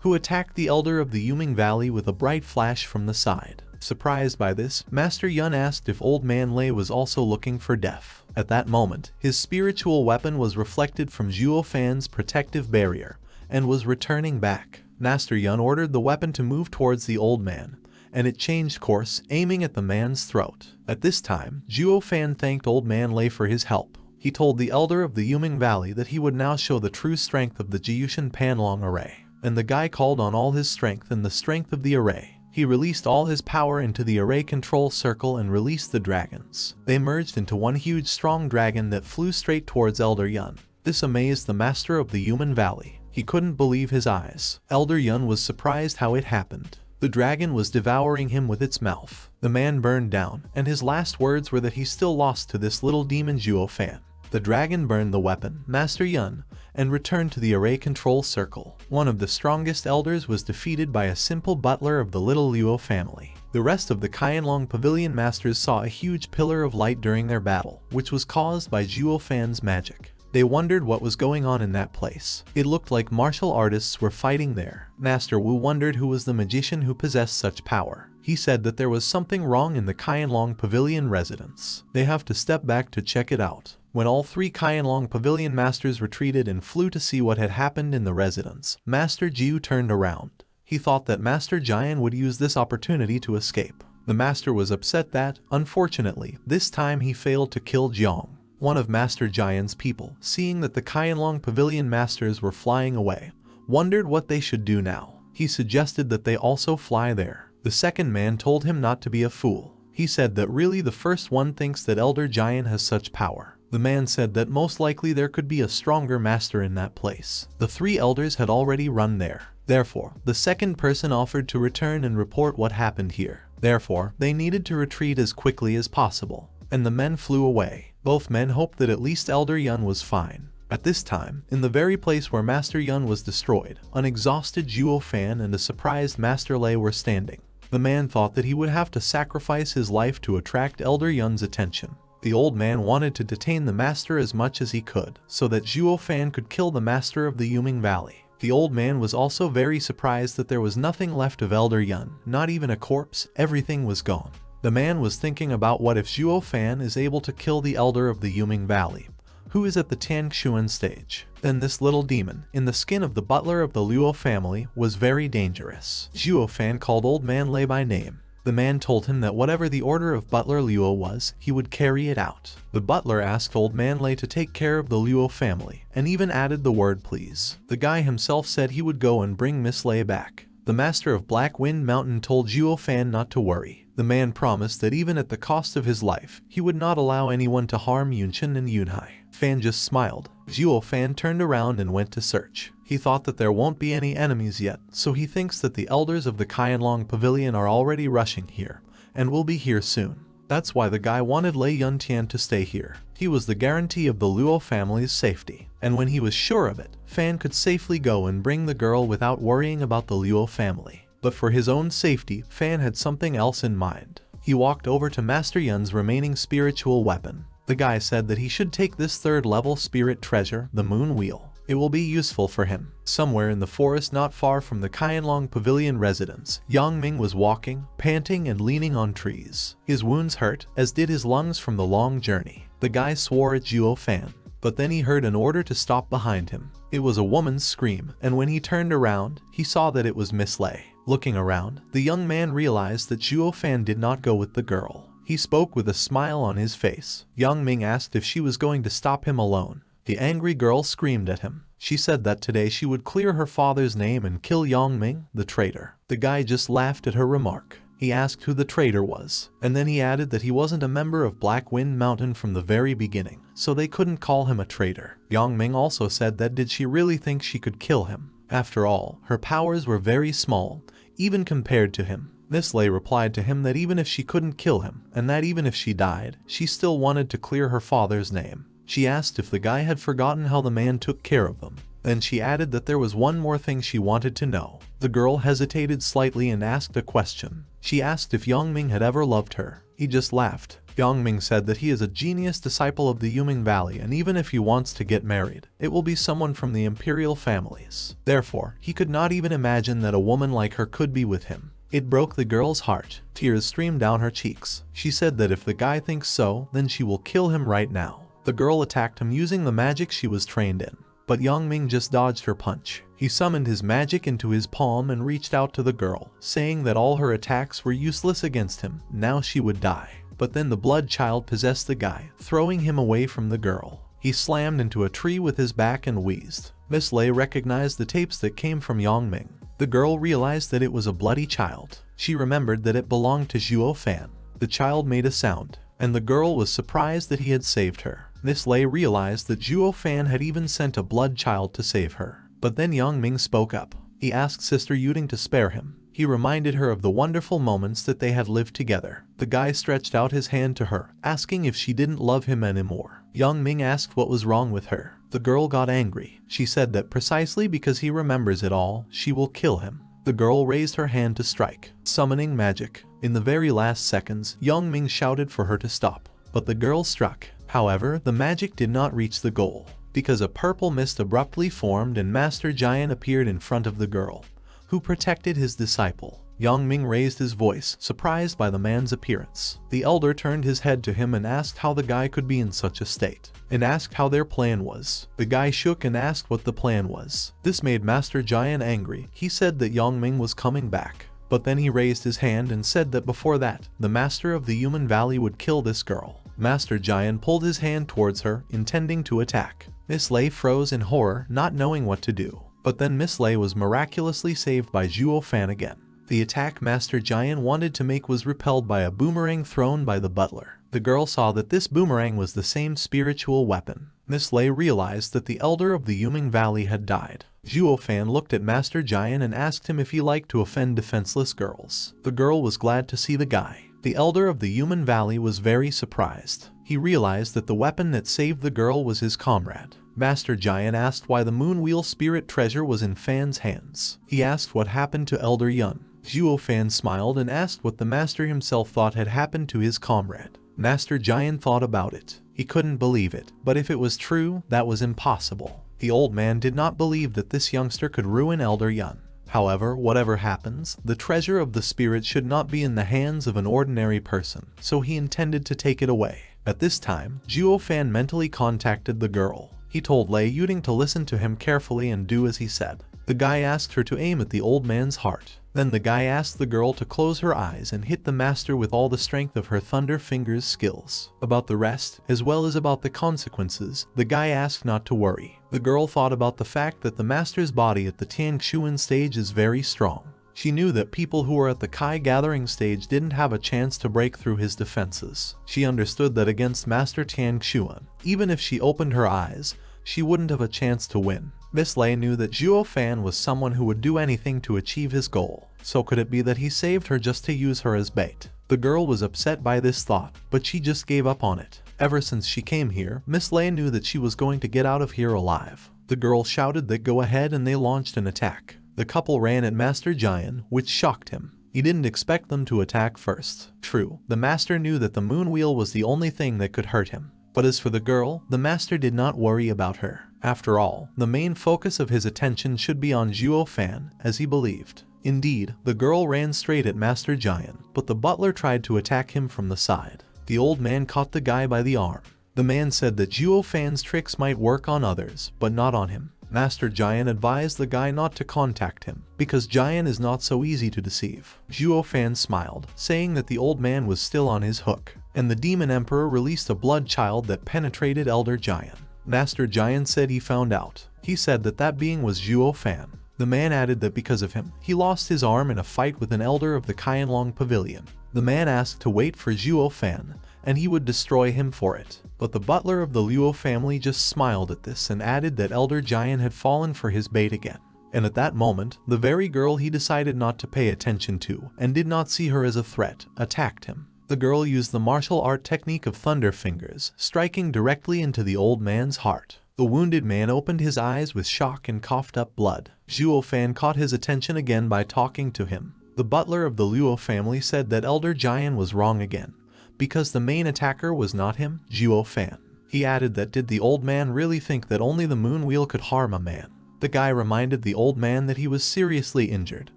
Speaker 1: who attacked the elder of the Yuming Valley with a bright flash from the side. Surprised by this, Master Yun asked if old man Lei was also looking for death. At that moment, his spiritual weapon was reflected from Zhuo Fan's protective barrier and was returning back. Master Yun ordered the weapon to move towards the old man, and it changed course, aiming at the man's throat. At this time, Zhuo Fan thanked old man Lei for his help. He told the elder of the Yuming Valley that he would now show the true strength of the Jiyushan Panlong array, and the guy called on all his strength and the strength of the array. He released all his power into the array control circle and released the dragons. They merged into one huge strong dragon that flew straight towards Elder Yun. This amazed the master of the human valley. He couldn't believe his eyes. Elder Yun was surprised how it happened. The dragon was devouring him with its mouth. The man burned down, and his last words were that he still lost to this little demon Zhuo Fan. The dragon burned the weapon, Master Yun, and returned to the array control circle. One of the strongest elders was defeated by a simple butler of the little Luo family. The rest of the Qianlong Pavilion masters saw a huge pillar of light during their battle, which was caused by Zhuo Fan's magic. They wondered what was going on in that place. It looked like martial artists were fighting there. Master Wu wondered who was the magician who possessed such power. He said that there was something wrong in the Qianlong Pavilion residence. They have to step back to check it out. When all three Qianlong Pavilion masters retreated and flew to see what had happened in the residence, Master Jiu turned around. He thought that Master Jian would use this opportunity to escape. The master was upset that, unfortunately, this time he failed to kill Jiang. One of Master Jian's people, seeing that the Qianlong Pavilion masters were flying away, wondered what they should do now. He suggested that they also fly there. The second man told him not to be a fool. He said that really the first one thinks that Elder Jian has such power. The man said that most likely there could be a stronger master in that place. The three elders had already run there. Therefore, the second person offered to return and report what happened here. Therefore, they needed to retreat as quickly as possible. And the men flew away. Both men hoped that at least Elder Yun was fine. At this time, in the very place where Master Yun was destroyed, an exhausted Zhuo Fan and a surprised Master Lei were standing. The man thought that he would have to sacrifice his life to attract Elder Yun's attention. The old man wanted to detain the master as much as he could, so that Zhuo Fan could kill the master of the Yuming Valley. The old man was also very surprised that there was nothing left of Elder Yun, not even a corpse, everything was gone. The man was thinking about what if Zhuo Fan is able to kill the elder of the Yuming Valley, who is at the Tangshuan stage. Then this little demon, in the skin of the butler of the Luo family, was very dangerous. Zhuo Fan called Old Man Lei by name. The man told him that whatever the order of Butler Luo was, he would carry it out. The butler asked Old Man Lei to take care of the Luo family, and even added the word please. The guy himself said he would go and bring Miss Lei back. The master of Black Wind Mountain told Zhuo Fan not to worry. The man promised that even at the cost of his life, he would not allow anyone to harm Yunchen and Yunhai. Fan just smiled. Zhuo Fan turned around and went to search. He thought that there won't be any enemies yet, so he thinks that the elders of the Qianlong Pavilion are already rushing here, and will be here soon. That's why the guy wanted Lei Yuntian to stay here. He was the guarantee of the Luo family's safety, and when he was sure of it, Fan could safely go and bring the girl without worrying about the Luo family. But for his own safety, Fan had something else in mind. He walked over to Master Yun's remaining spiritual weapon. The guy said that he should take this third-level spirit treasure, the Moon Wheel. It will be useful for him. Somewhere in the forest not far from the Qianlong Pavilion residence, Yang Ming was walking, panting and leaning on trees. His wounds hurt, as did his lungs from the long journey. The guy swore at Zhuo Fan, but then he heard an order to stop behind him. It was a woman's scream, and when he turned around, he saw that it was Miss Lei. Looking around, the young man realized that Zhuo Fan did not go with the girl. He spoke with a smile on his face. Yang Ming asked if she was going to stop him alone. The angry girl screamed at him. She said that today she would clear her father's name and kill Yang Ming, the traitor. The guy just laughed at her remark. He asked who the traitor was, and then he added that he wasn't a member of Black Wind Mountain from the very beginning, so they couldn't call him a traitor. Yang Ming also said that did she really think she could kill him? After all, her powers were very small, even compared to him. Miss Lei replied to him that even if she couldn't kill him, and that even if she died, she still wanted to clear her father's name. She asked if the guy had forgotten how the man took care of them. Then she added that there was one more thing she wanted to know. The girl hesitated slightly and asked a question. She asked if Yang Ming had ever loved her. He just laughed. Yang Ming said that he is a genius disciple of the Yuming Valley, and even if he wants to get married, it will be someone from the imperial families. Therefore, he could not even imagine that a woman like her could be with him. It broke the girl's heart. Tears streamed down her cheeks. She said that if the guy thinks so, then she will kill him right now. The girl attacked him using the magic she was trained in, but Yang Ming just dodged her punch. He summoned his magic into his palm and reached out to the girl, saying that all her attacks were useless against him. Now she would die. But then the blood child possessed the guy, throwing him away from the girl. He slammed into a tree with his back and wheezed. Miss Lei recognized the tapes that came from Yang Ming. The girl realized that it was a bloody child. She remembered that it belonged to Zhuo Fan. The child made a sound, and the girl was surprised that he had saved her. Miss Lei realized that Zhuo Fan had even sent a blood child to save her. But then Yang Ming spoke up. He asked Sister Yuding to spare him. He reminded her of the wonderful moments that they had lived together. The guy stretched out his hand to her, asking if she didn't love him anymore. Yang Ming asked what was wrong with her. The girl got angry. She said that precisely because he remembers it all, she will kill him. The girl raised her hand to strike, summoning magic. In the very last seconds, Yang Ming shouted for her to stop, but the girl struck. However, the magic did not reach the goal, because a purple mist abruptly formed and Master Giant appeared in front of the girl, who protected his disciple. Yang Ming raised his voice, surprised by the man's appearance. The elder turned his head to him and asked how the guy could be in such a state, and asked how their plan was. The guy shook and asked what the plan was. This made Master Giant angry. He said that Yang Ming was coming back, but then he raised his hand and said that before that, the master of the human valley would kill this girl. Master Giant pulled his hand towards her, intending to attack. Miss Lei froze in horror, not knowing what to do. But then Miss Lei was miraculously saved by Zhuo Fan again. The attack Master Giant wanted to make was repelled by a boomerang thrown by the butler. The girl saw that this boomerang was the same spiritual weapon. Miss Lei realized that the elder of the Yuming Valley had died. Zhuo Fan looked at Master Giant and asked him if he liked to offend defenseless girls. The girl was glad to see the guy. The elder of the Human Valley was very surprised. He realized that the weapon that saved the girl was his comrade. Master Giant asked why the Moon Wheel Spirit treasure was in Fan's hands. He asked what happened to Elder Yun. Zhuo Fan smiled and asked what the master himself thought had happened to his comrade. Master Giant thought about it. He couldn't believe it, but if it was true, that was impossible. The old man did not believe that this youngster could ruin Elder Yun. However, whatever happens, the treasure of the spirit should not be in the hands of an ordinary person, so he intended to take it away. At this time, Zhuo Fan mentally contacted the girl. He told Lei Yuding to listen to him carefully and do as he said. The guy asked her to aim at the old man's heart. Then the guy asked the girl to close her eyes and hit the master with all the strength of her Thunder Fingers skills. About the rest, as well as about the consequences, the guy asked not to worry. The girl thought about the fact that the master's body at the Tiangshuan stage is very strong. She knew that people who were at the Kai gathering stage didn't have a chance to break through his defenses. She understood that against Master Tiangshuan, even if she opened her eyes, she wouldn't have a chance to win. Miss Lei knew that Zhuo Fan was someone who would do anything to achieve his goal. So could it be that he saved her just to use her as bait? The girl was upset by this thought, but she just gave up on it. Ever since she came here, Miss Lei knew that she was going to get out of here alive. The girl shouted that go ahead and they launched an attack. The couple ran at Master Giant, which shocked him. He didn't expect them to attack first. True, the master knew that the moon wheel was the only thing that could hurt him. But as for the girl, the master did not worry about her. After all, the main focus of his attention should be on Zhuo Fan, as he believed. Indeed, the girl ran straight at Master Giant, but the butler tried to attack him from the side. The old man caught the guy by the arm. The man said that Zhuo Fan's tricks might work on others, but not on him. Master Giant advised the guy not to contact him, because Giant is not so easy to deceive. Zhuo Fan smiled, saying that the old man was still on his hook, and the Demon Emperor released a blood child that penetrated Elder Giant. Master Giant said he found out. He said that that being was Zhuo Fan. The man added that because of him, he lost his arm in a fight with an elder of the Qianlong Pavilion. The man asked to wait for Zhuo Fan, and he would destroy him for it. But the butler of the Luo family just smiled at this and added that Elder Giant had fallen for his bait again. And at that moment, the very girl he decided not to pay attention to, and did not see her as a threat, attacked him. The girl used the martial art technique of Thunder Fingers, striking directly into the old man's heart. The wounded man opened his eyes with shock and coughed up blood. Zhuo Fan caught his attention again by talking to him. The butler of the Luo family said that Elder Giant was wrong again, because the main attacker was not him, Zhuo Fan. He added that did the old man really think that only the moon wheel could harm a man? The guy reminded the old man that he was seriously injured,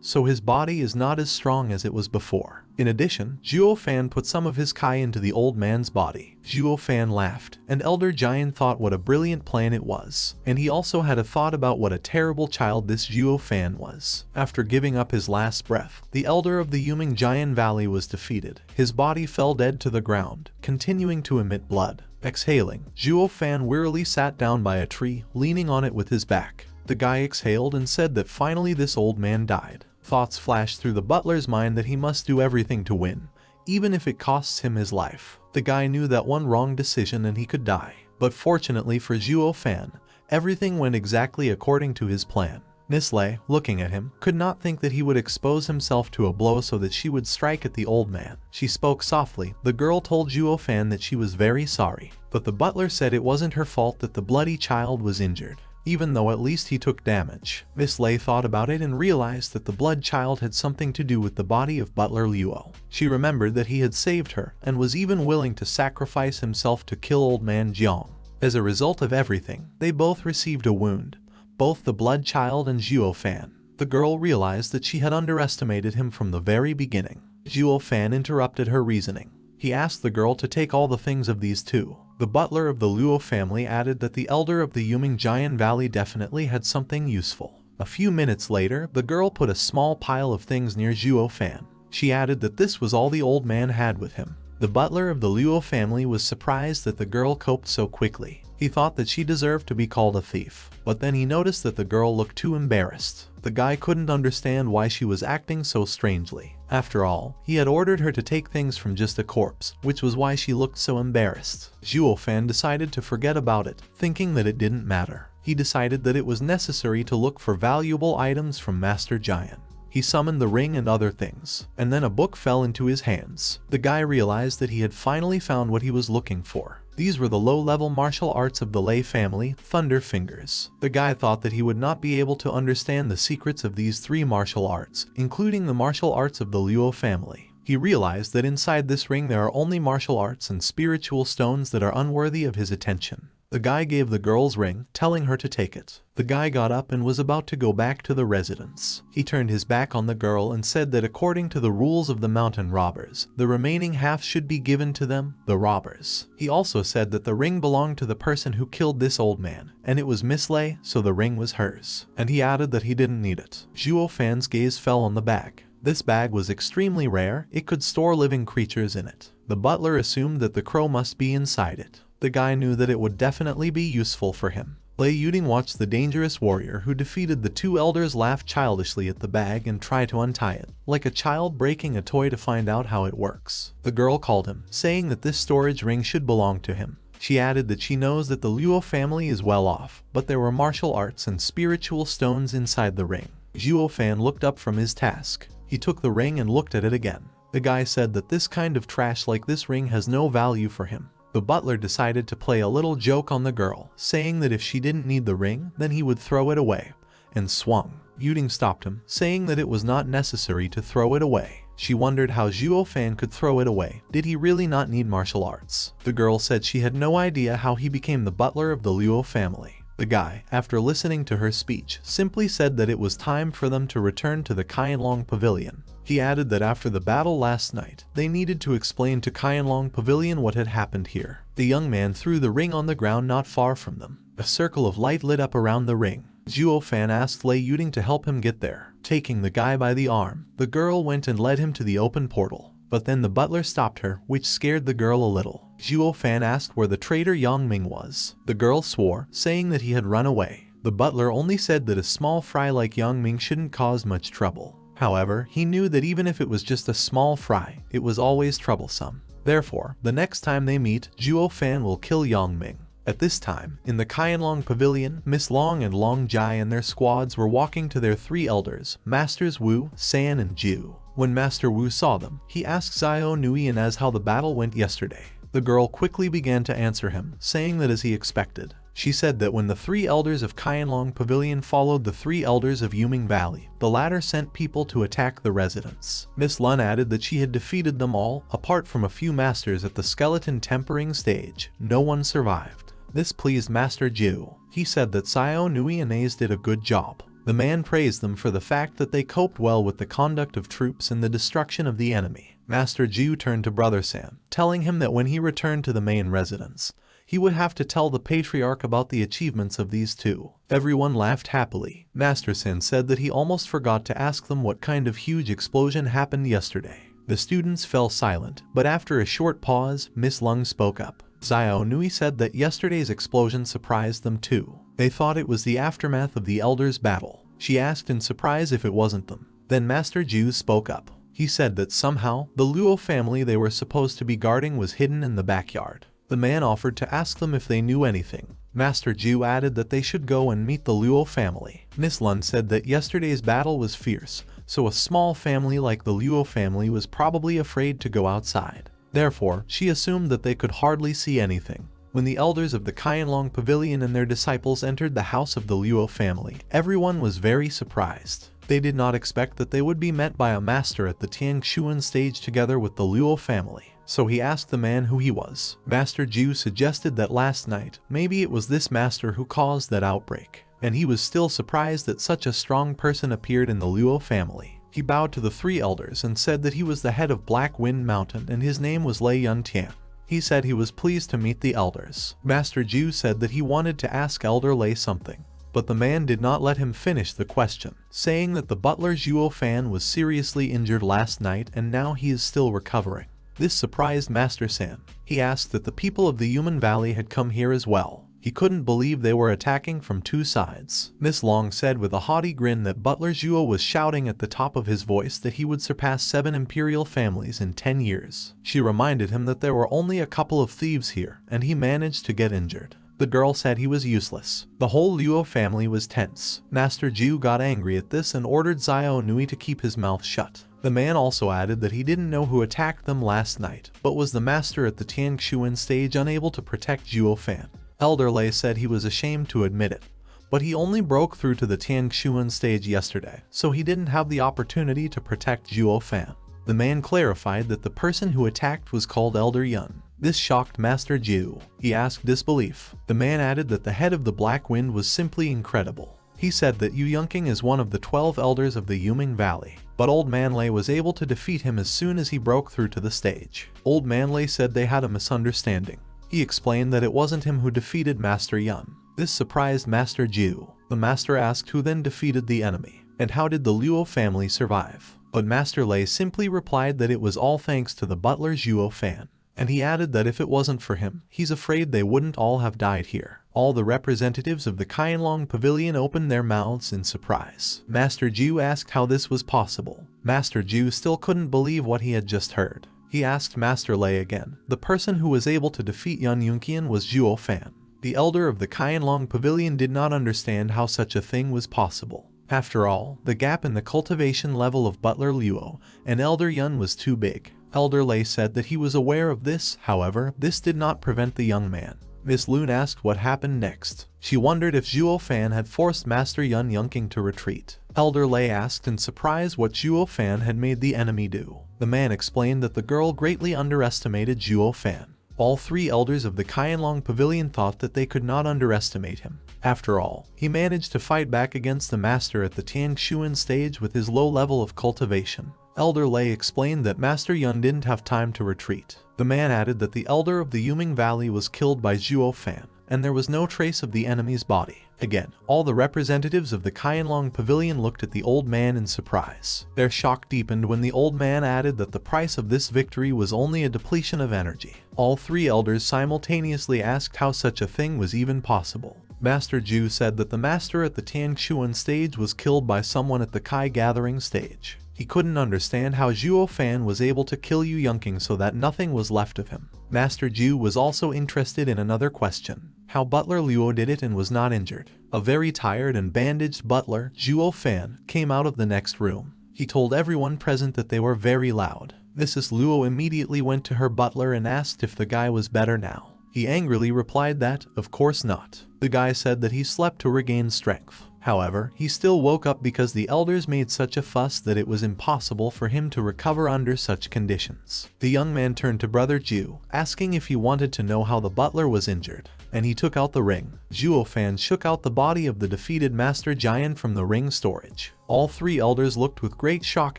Speaker 1: so his body is not as strong as it was before. In addition, Zhuo Fan put some of his Kai into the old man's body. Zhuo Fan laughed, and Elder Giant thought what a brilliant plan it was. And he also had a thought about what a terrible child this Zhuo Fan was. After giving up his last breath, the elder of the Yuming Giant Valley was defeated. His body fell dead to the ground, continuing to emit blood. Exhaling, Zhuo Fan wearily sat down by a tree, leaning on it with his back. The guy exhaled and said that finally this old man died. Thoughts flashed through the butler's mind that he must do everything to win, even if it costs him his life. The guy knew that one wrong decision and he could die. But fortunately for Zhuo Fan, everything went exactly according to his plan. Miss Lei, looking at him, could not think that he would expose himself to a blow so that she would strike at the old man. She spoke softly. The girl told Zhuo Fan that she was very sorry, but the butler said it wasn't her fault that the bloody child was injured, even though at least he took damage. Miss Lei thought about it and realized that the blood child had something to do with the body of Butler Luo. She remembered that he had saved her and was even willing to sacrifice himself to kill old man Jiang. As a result of everything, they both received a wound, both the blood child and Zhuo Fan. The girl realized that she had underestimated him from the very beginning. Zhuo Fan interrupted her reasoning. He asked the girl to take all the things of these two. The butler of the Luo family added that the elder of the Yuming Giant Valley definitely had something useful. A few minutes later, the girl put a small pile of things near Zhuo Fan. She added that this was all the old man had with him. The butler of the Luo family was surprised that the girl coped so quickly. He thought that she deserved to be called a thief, but then he noticed that the girl looked too embarrassed. The guy couldn't understand why she was acting so strangely. After all, he had ordered her to take things from just a corpse, which was why she looked so embarrassed. Zhuo Fan decided to forget about it, thinking that it didn't matter. He decided that it was necessary to look for valuable items from Master Giant. He summoned the ring and other things, and then a book fell into his hands. The guy realized that he had finally found what he was looking for. These were the low-level martial arts of the Lei family, Thunder Fingers. The guy thought that he would not be able to understand the secrets of these three martial arts, including the martial arts of the Luo family. He realized that inside this ring there are only martial arts and spiritual stones that are unworthy of his attention. The guy gave the girl's ring, telling her to take it. The guy got up and was about to go back to the residence. He turned his back on the girl and said that according to the rules of the mountain robbers, the remaining half should be given to them, the robbers. He also said that the ring belonged to the person who killed this old man, and it was Miss Lei, so the ring was hers. And he added that he didn't need it. Zhuo Fan's gaze fell on the bag. This bag was extremely rare. It could store living creatures in it. The butler assumed that the crow must be inside it. The guy knew that it would definitely be useful for him. Lei Yuding watched the dangerous warrior who defeated the two elders laugh childishly at the bag and try to untie it, like a child breaking a toy to find out how it works. The girl called him, saying that this storage ring should belong to him. She added that she knows that the Luo family is well off, but there were martial arts and spiritual stones inside the ring. Zhuo Fan looked up from his task. He took the ring and looked at it again. The guy said that this kind of trash like this ring has no value for him. The butler decided to play a little joke on the girl, saying that if she didn't need the ring, then he would throw it away, and swung. Yuding stopped him, saying that it was not necessary to throw it away. She wondered how Zhuo Fan could throw it away. Did he really not need martial arts? The girl said she had no idea how he became the butler of the Luo family. The guy, after listening to her speech, simply said that it was time for them to return to the Qianlong Pavilion. He added that after the battle last night, they needed to explain to Qianlong Pavilion what had happened here. The young man threw the ring on the ground not far from them. A circle of light lit up around the ring. Zhuo Fan asked Lei Yuding to help him get there. Taking the guy by the arm, the girl went and led him to the open portal. But then the butler stopped her, which scared the girl a little. Zhuo Fan asked where the traitor Yang Ming was. The girl swore, saying that he had run away. The butler only said that a small fry like Yang Ming shouldn't cause much trouble. However, he knew that even if it was just a small fry, it was always troublesome. Therefore, the next time they meet, Zhuo Fan will kill Yang Ming. At this time, in the Qianlong Pavilion, Miss Long and Long Jai and their squads were walking to their three elders, Masters Wu, San and Ju. When Master Wu saw them, he asked Xiao Nui and as how the battle went yesterday. The girl quickly began to answer him, saying that as he expected. She said that when the three elders of Qianlong Pavilion followed the three elders of Yuming Valley, the latter sent people to attack the residents. Miss Lun added that she had defeated them all, apart from a few masters at the skeleton tempering stage. No one survived. This pleased Master Ju. He said that Xiao Nui and A's did a good job. The man praised them for the fact that they coped well with the conduct of troops and the destruction of the enemy. Master Ju turned to Brother Sam, telling him that when he returned to the main residence, he would have to tell the patriarch about the achievements of these two. Everyone laughed happily. Master Sin said that he almost forgot to ask them what kind of huge explosion happened yesterday. The students fell silent, but after a short pause, Miss Lung spoke up. Xiao Nui said that yesterday's explosion surprised them too. They thought it was the aftermath of the elders' battle. She asked in surprise if it wasn't them. Then Master Ju spoke up. He said that somehow, the Luo family they were supposed to be guarding was hidden in the backyard. The man offered to ask them if they knew anything. Master Ju added that they should go and meet the Luo family. Miss Lun said that yesterday's battle was fierce, so a small family like the Luo family was probably afraid to go outside. Therefore, she assumed that they could hardly see anything. When the elders of the Qianlong Pavilion and their disciples entered the house of the Luo family, everyone was very surprised. They did not expect that they would be met by a master at the Tiangshuan stage together with the Luo family. So he asked the man who he was. Master Ju suggested that last night, maybe it was this master who caused that outbreak. And he was still surprised that such a strong person appeared in the Luo family. He bowed to the three elders and said that he was the head of Black Wind Mountain and his name was Lei Yuntian. He said he was pleased to meet the elders. Master Ju said that he wanted to ask Elder Lei something, but the man did not let him finish the question, saying that the butler Zhuo Fan was seriously injured last night and now he is still recovering. This surprised Master San. He asked that the people of the Human Valley had come here as well. He couldn't believe they were attacking from two sides. Miss Long said with a haughty grin that Butler Zhuo was shouting at the top of his voice that he would surpass 7 imperial families in 10 years. She reminded him that there were only a couple of thieves here, and he managed to get injured. The girl said he was useless. The whole Luo family was tense. Master Ju got angry at this and ordered Xiao Nui to keep his mouth shut. The man also added that he didn't know who attacked them last night, but was the master at the Tiangshuan stage unable to protect Zhuo Fan. Elder Lei said he was ashamed to admit it, but he only broke through to the Tiangshuan stage yesterday, so he didn't have the opportunity to protect Zhuo Fan. The man clarified that the person who attacked was called Elder Yun. This shocked Master Ju. He asked disbelief. The man added that the head of the Black Wind was simply incredible. He said that Yu Yunqing is one of the 12 elders of the Yuming Valley, but Old Man Lei was able to defeat him as soon as he broke through to the stage. Old Man Lei said they had a misunderstanding. He explained that it wasn't him who defeated Master Yun. This surprised Master Ju. The master asked who then defeated the enemy, and how did the Luo family survive. But Master Lei simply replied that it was all thanks to the butler Zhuo Fan. And he added that if it wasn't for him, he's afraid they wouldn't all have died here. All the representatives of the Qianlong Pavilion opened their mouths in surprise. Master Ju asked how this was possible. Master Ju still couldn't believe what he had just heard. He asked Master Lei again. The person who was able to defeat Yun Yunqian was Zhuo Fan. The elder of the Qianlong Pavilion did not understand how such a thing was possible. After all, the gap in the cultivation level of Butler Luo and Elder Yun was too big. Elder Lei said that he was aware of this, however, this did not prevent the young man. Miss Lun asked what happened next. She wondered if Zhuo Fan had forced Master Yun Yunqing to retreat. Elder Lei asked in surprise what Zhuo Fan had made the enemy do. The man explained that the girl greatly underestimated Zhuo Fan. All three elders of the Qianlong Pavilion thought that they could not underestimate him. After all, he managed to fight back against the master at the Tiangshuan stage with his low level of cultivation. Elder Lei explained that Master Yun didn't have time to retreat. The man added that the elder of the Yuming Valley was killed by Zhuo Fan, and there was no trace of the enemy's body. Again, all the representatives of the Qianlong Pavilion looked at the old man in surprise. Their shock deepened when the old man added that the price of this victory was only a depletion of energy. All three elders simultaneously asked how such a thing was even possible. Master Ju said that the master at the Tiangshuan stage was killed by someone at the Kai gathering stage. He couldn't understand how Zhuo Fan was able to kill Yu Yunqing so that nothing was left of him. Master Ju was also interested in another question, how Butler Luo did it and was not injured. A very tired and bandaged butler, Zhuo Fan, came out of the next room. He told everyone present that they were very loud. Mrs. Luo immediately went to her butler and asked if the guy was better now. He angrily replied that, of course not. The guy said that he slept to regain strength. However, he still woke up because the elders made such a fuss that it was impossible for him to recover under such conditions. The young man turned to Brother Ju, asking if he wanted to know how the butler was injured, and he took out the ring. Zhuo Fan shook out the body of the defeated Master Giant from the ring storage. All three elders looked with great shock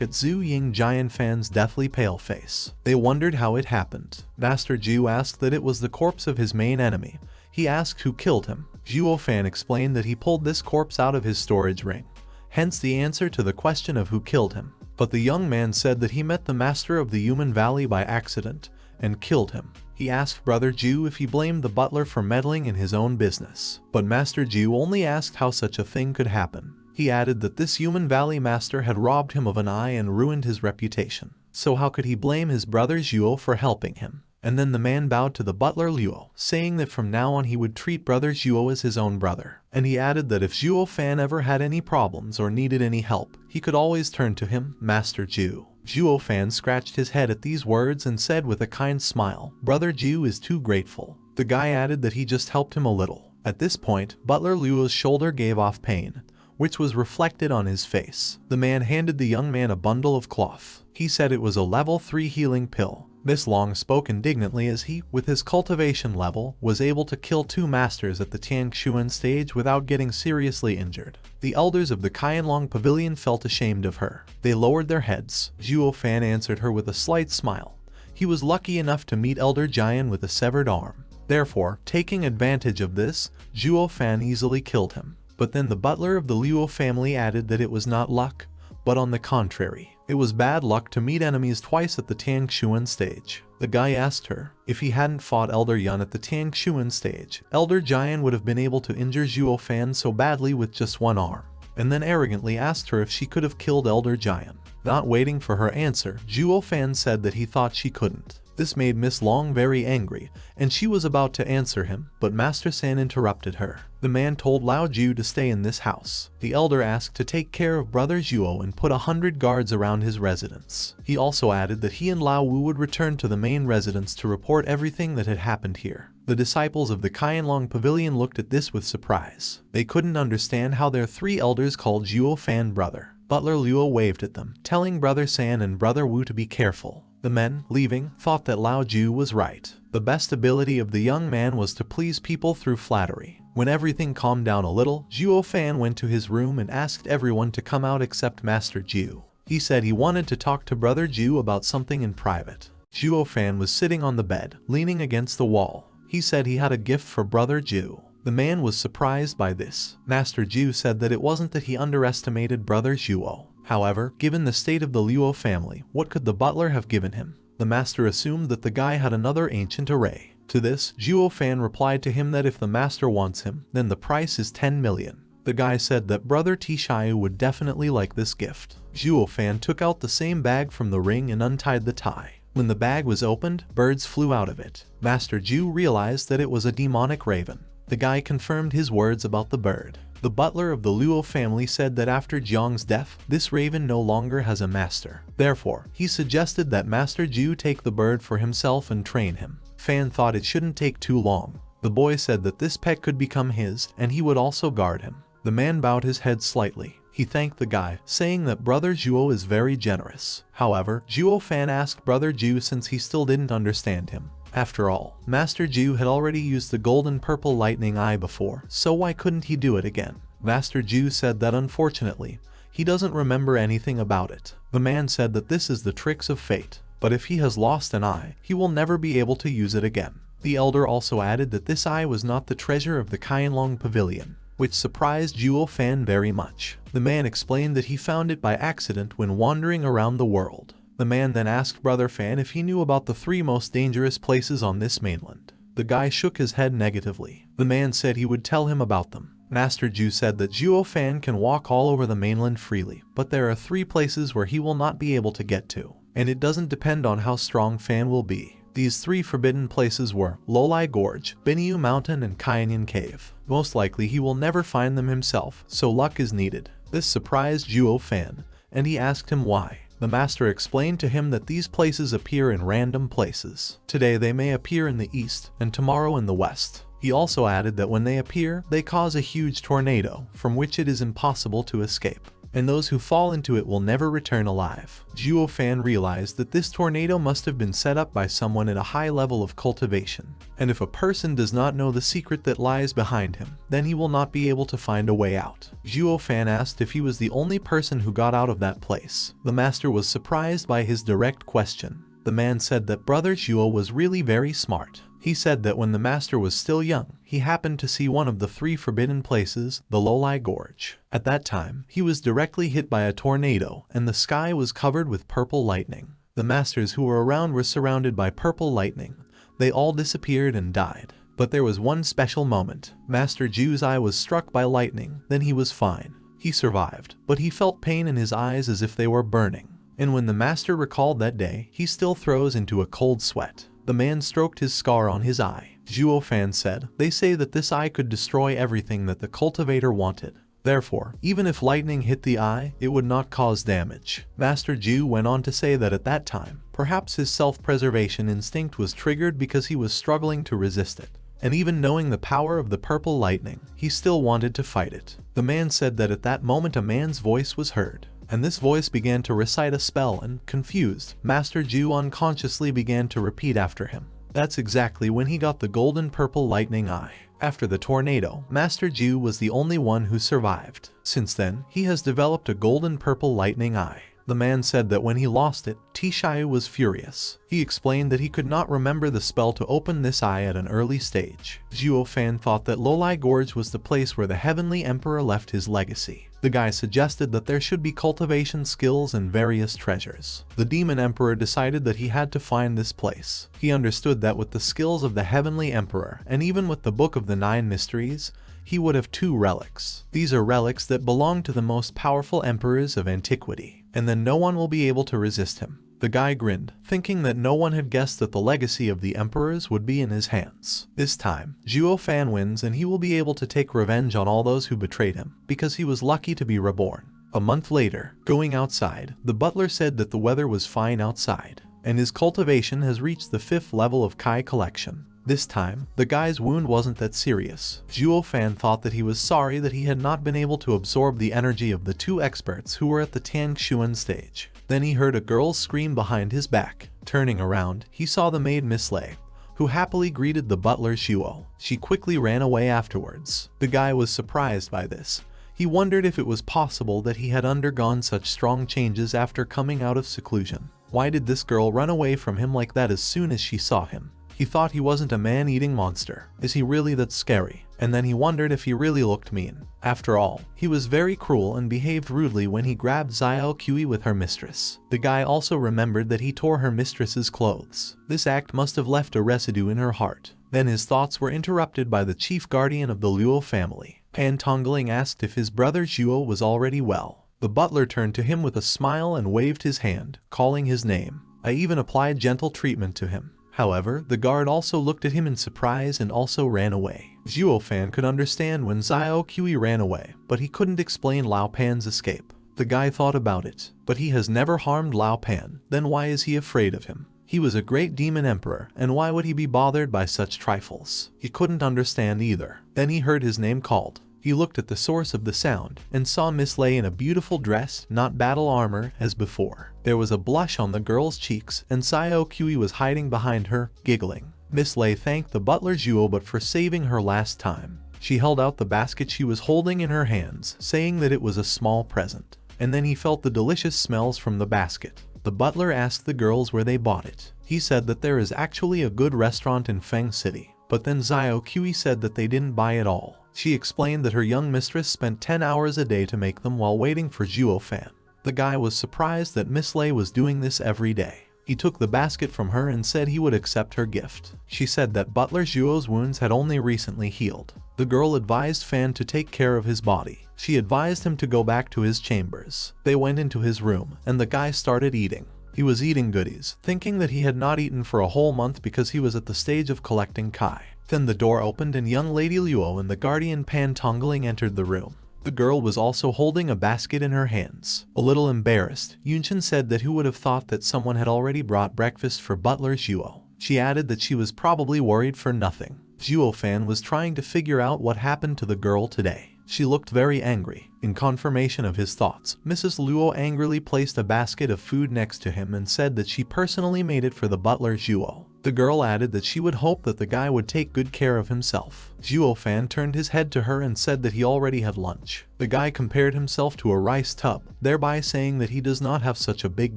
Speaker 1: at Zhu Ying Giant Fan's deathly pale face. They wondered how it happened. Master Ju asked that it was the corpse of his main enemy. He asked who killed him. Zhuo Fan explained that he pulled this corpse out of his storage ring, hence the answer to the question of who killed him. But the young man said that he met the master of the Human Valley by accident and killed him. He asked Brother Ju if he blamed the butler for meddling in his own business, but Master Ju only asked how such a thing could happen. He added that this human valley master had robbed him of an eye and ruined his reputation. So how could he blame his brother Zhuo for helping him? And then the man bowed to the butler Luo, saying that from now on he would treat brother Zhuo as his own brother. And he added that if Zhuo Fan ever had any problems or needed any help, he could always turn to him, Master Zhu. Zhuo Fan scratched his head at these words and said with a kind smile, "Brother Zhu is too grateful." The guy added that he just helped him a little. At this point, butler Luo's shoulder gave off pain, which was reflected on his face. The man handed the young man a bundle of cloth. He said it was a level 3 healing pill. This Long spoke indignantly as he, with his cultivation level, was able to kill 2 masters at the Tiangshuan stage without getting seriously injured. The elders of the Qianlong Pavilion felt ashamed of her. They lowered their heads. Zhuo Fan answered her with a slight smile. He was lucky enough to meet Elder Jian with a severed arm. Therefore, taking advantage of this, Zhuo Fan easily killed him. But then the butler of the Luo family added that it was not luck, but on the contrary, it was bad luck to meet enemies twice at the Tiangshuan stage. The guy asked her, if he hadn't fought Elder Yun at the Tiangshuan stage, Elder Jian would have been able to injure Zhuo Fan so badly with just one arm, and then arrogantly asked her if she could have killed Elder Jian. Not waiting for her answer, Zhuo Fan said that he thought she couldn't. This made Miss Long very angry, and she was about to answer him, but Master San interrupted her. The man told Lao Ju to stay in this house. The elder asked to take care of Brother Zhuo and put 100 guards around his residence. He also added that he and Lao Wu would return to the main residence to report everything that had happened here. The disciples of the Qianlong Pavilion looked at this with surprise. They couldn't understand how their 3 elders called Zhuo Fan brother. Butler Luo waved at them, telling Brother San and Brother Wu to be careful. The men, leaving, thought that Lao Ju was right. The best ability of the young man was to please people through flattery. When everything calmed down a little, Zhuo Fan went to his room and asked everyone to come out except Master Zhu. He said he wanted to talk to Brother Zhu about something in private. Zhuo Fan was sitting on the bed, leaning against the wall. He said he had a gift for Brother Zhu. The man was surprised by this. Master Zhu said that it wasn't that he underestimated Brother Zhuo. However, given the state of the Luo family, what could the butler have given him? The master assumed that the guy had another ancient array. To this, Zhuo Fan replied to him that if the master wants him, then the price is 10 million. The guy said that Brother Tishayu would definitely like this gift. Zhuo Fan took out the same bag from the ring and untied the tie. When the bag was opened, birds flew out of it. Master Zhu realized that it was a demonic raven. The guy confirmed his words about the bird. The butler of the Luo family said that after Jiang's death, this raven no longer has a master. Therefore, he suggested that Master Zhu take the bird for himself and train him. Fan thought it shouldn't take too long. The boy said that this pet could become his, and he would also guard him. The man bowed his head slightly. He thanked the guy, saying that Brother Zhuo is very generous. However, Zhuo Fan asked Brother Zhu since he still didn't understand him. After all, Master Zhu had already used the golden purple lightning eye before, so why couldn't he do it again? Master Zhu said that unfortunately, he doesn't remember anything about it. The man said that this is the tricks of fate, but if he has lost an eye, he will never be able to use it again. The elder also added that this eye was not the treasure of the Qianlong Pavilion, which surprised Zhuo Fan very much. The man explained that he found it by accident when wandering around the world. The man then asked Brother Fan if he knew about the 3 most dangerous places on this mainland. The guy shook his head negatively. The man said he would tell him about them. Master Zhu said that Zhuo Fan can walk all over the mainland freely, but there are 3 places where he will not be able to get to, and it doesn't depend on how strong Fan will be. These 3 forbidden places were Lolai Gorge, Binyu Mountain, and Kainyan Cave. Most likely he will never find them himself, so luck is needed. This surprised Zhuo Fan, and he asked him why. The master explained to him that these places appear in random places. Today they may appear in the east, and tomorrow in the west. He also added that when they appear, they cause a huge tornado, from which it is impossible to escape, and those who fall into it will never return alive. Zhuo Fan realized that this tornado must have been set up by someone at a high level of cultivation, and if a person does not know the secret that lies behind him, then he will not be able to find a way out. Zhuo Fan asked if he was the only person who got out of that place. The master was surprised by his direct question. The man said that Brother Zhuo was really very smart. He said that when the master was still young, he happened to see one of the 3 forbidden places, the Lolai Gorge. At that time, he was directly hit by a tornado, and the sky was covered with purple lightning. The masters who were around were surrounded by purple lightning. They all disappeared and died. But there was one special moment. Master Zhu's eye was struck by lightning, then he was fine. He survived, but he felt pain in his eyes as if they were burning. And when the master recalled that day, he still throws into a cold sweat. The man stroked his scar on his eye. Zhuo Fan said, "They say that this eye could destroy everything that the cultivator wanted. Therefore, even if lightning hit the eye, it would not cause damage." Master Zhu went on to say that at that time, perhaps his self-preservation instinct was triggered because he was struggling to resist it. And even knowing the power of the purple lightning, he still wanted to fight it. The man said that at that moment a man's voice was heard. And this voice began to recite a spell and, confused, Master Zhu unconsciously began to repeat after him. That's exactly when he got the golden purple lightning eye. After the tornado, Master Zhu was the only one who survived. Since then, he has developed a golden purple lightning eye. The man said that when he lost it, Tishayu was furious. He explained that he could not remember the spell to open this eye at an early stage. Zhuo Fan thought that Lolai Gorge was the place where the Heavenly Emperor left his legacy. The guy suggested that there should be cultivation skills and various treasures. The Demon Emperor decided that he had to find this place. He understood that with the skills of the Heavenly Emperor, and even with the Book of the Nine Mysteries, he would have 2 relics. These are relics that belong to the most powerful emperors of antiquity, and then no one will be able to resist him. The guy grinned, thinking that no one had guessed that the legacy of the emperors would be in his hands. This time, Zhuo Fan wins and he will be able to take revenge on all those who betrayed him, because he was lucky to be reborn. A month later, going outside, the butler said that the weather was fine outside, and his cultivation has reached the 5th level of Kai collection. This time, the guy's wound wasn't that serious. Zhuo Fan thought that he was sorry that he had not been able to absorb the energy of the 2 experts who were at the Tangshuan stage. Then he heard a girl's scream behind his back. Turning around, he saw the maid Miss Lei, who happily greeted the butler Zhuo. She quickly ran away afterwards. The guy was surprised by this. He wondered if it was possible that he had undergone such strong changes after coming out of seclusion. Why did this girl run away from him like that as soon as she saw him? He thought he wasn't a man-eating monster. Is he really that scary? And then he wondered if he really looked mean. After all, he was very cruel and behaved rudely when he grabbed Xiao Qi with her mistress. The guy also remembered that he tore her mistress's clothes. This act must have left a residue in her heart. Then his thoughts were interrupted by the chief guardian of the Luo family. Pan Tongling asked if his brother Zhuo was already well. The butler turned to him with a smile and waved his hand, calling his name. I even applied gentle treatment to him. However, the guard also looked at him in surprise and also ran away. Zhuo Fan could understand when Xiao Qi ran away, but he couldn't explain Lao Pan's escape. The guy thought about it, but he has never harmed Lao Pan, then why is he afraid of him? He was a great demon emperor, and why would he be bothered by such trifles? He couldn't understand either. Then he heard his name called. He looked at the source of the sound and saw Miss Lei in a beautiful dress, not battle armor, as before. There was a blush on the girl's cheeks, and Xiao Qi was hiding behind her, giggling. Miss Lei thanked the butler Zhuo but for saving her last time. She held out the basket she was holding in her hands, saying that it was a small present. And then he felt the delicious smells from the basket. The butler asked the girls where they bought it. He said that there is actually a good restaurant in Feng City. But then Xiao Qi said that they didn't buy it all. She explained that her young mistress spent 10 hours a day to make them while waiting for Zhuo Fan. The guy was surprised that Miss Lei was doing this every day. He took the basket from her and said he would accept her gift. She said that Butler Zhuo's wounds had only recently healed. The girl advised Fan to take care of his body. She advised him to go back to his chambers. They went into his room, and the guy started eating. He was eating goodies, thinking that he had not eaten for a whole month because he was at the stage of collecting Kai. Then the door opened and young Lady Luo and the guardian Pan Tongling entered the room. The girl was also holding a basket in her hands. A little embarrassed, Yunchen said that who would have thought that someone had already brought breakfast for Butler Zhuo. She added that she was probably worried for nothing. Zhuo Fan was trying to figure out what happened to the girl today. She looked very angry. In confirmation of his thoughts, Mrs. Luo angrily placed a basket of food next to him and said that she personally made it for the butler Zhuo. The girl added that she would hope that the guy would take good care of himself. Zhuo Fan turned his head to her and said that he already had lunch. The guy compared himself to a rice tub, thereby saying that he does not have such a big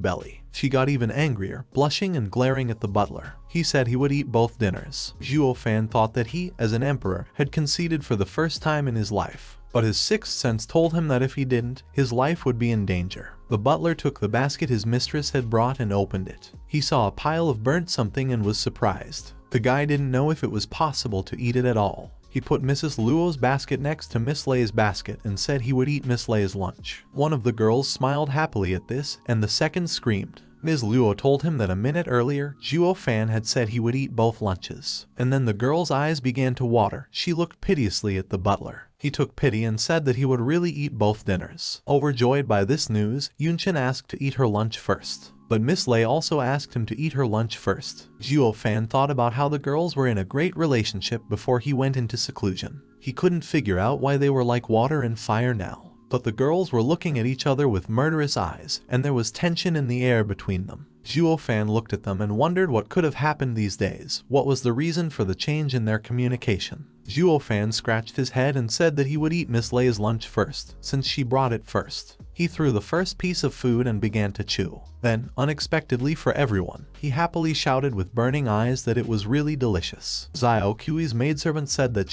Speaker 1: belly. She got even angrier, blushing and glaring at the butler. He said he would eat both dinners. Zhuo Fan thought that he, as an emperor, had conceded for the first time in his life. But his sixth sense told him that if he didn't, his life would be in danger. The butler took the basket his mistress had brought and opened it. He saw a pile of burnt something and was surprised. The guy didn't know if it was possible to eat it at all. He put Mrs. Luo's basket next to Miss Lei's basket and said he would eat Miss Lei's lunch. One of the girls smiled happily at this, and the second screamed. Ms. Luo told him that a minute earlier, Zhuo Fan had said he would eat both lunches. And then the girl's eyes began to water. She looked piteously at the butler. He took pity and said that he would really eat both dinners. Overjoyed by this news, Yunchen asked to eat her lunch first. But Miss Lei also asked him to eat her lunch first. Zhuo Fan thought about how the girls were in a great relationship before he went into seclusion. He couldn't figure out why they were like water and fire now. But the girls were looking at each other with murderous eyes, and there was tension in the air between them. Zhuo Fan looked at them and wondered what could have happened these days. What was the reason for the change in their communication? Zhuo Fan scratched his head and said that he would eat Miss Lei's lunch first, since she brought it first. He threw the first piece of food and began to chew. Then, unexpectedly for everyone, he happily shouted with burning eyes that it was really delicious. Xiao Qi's maidservant said that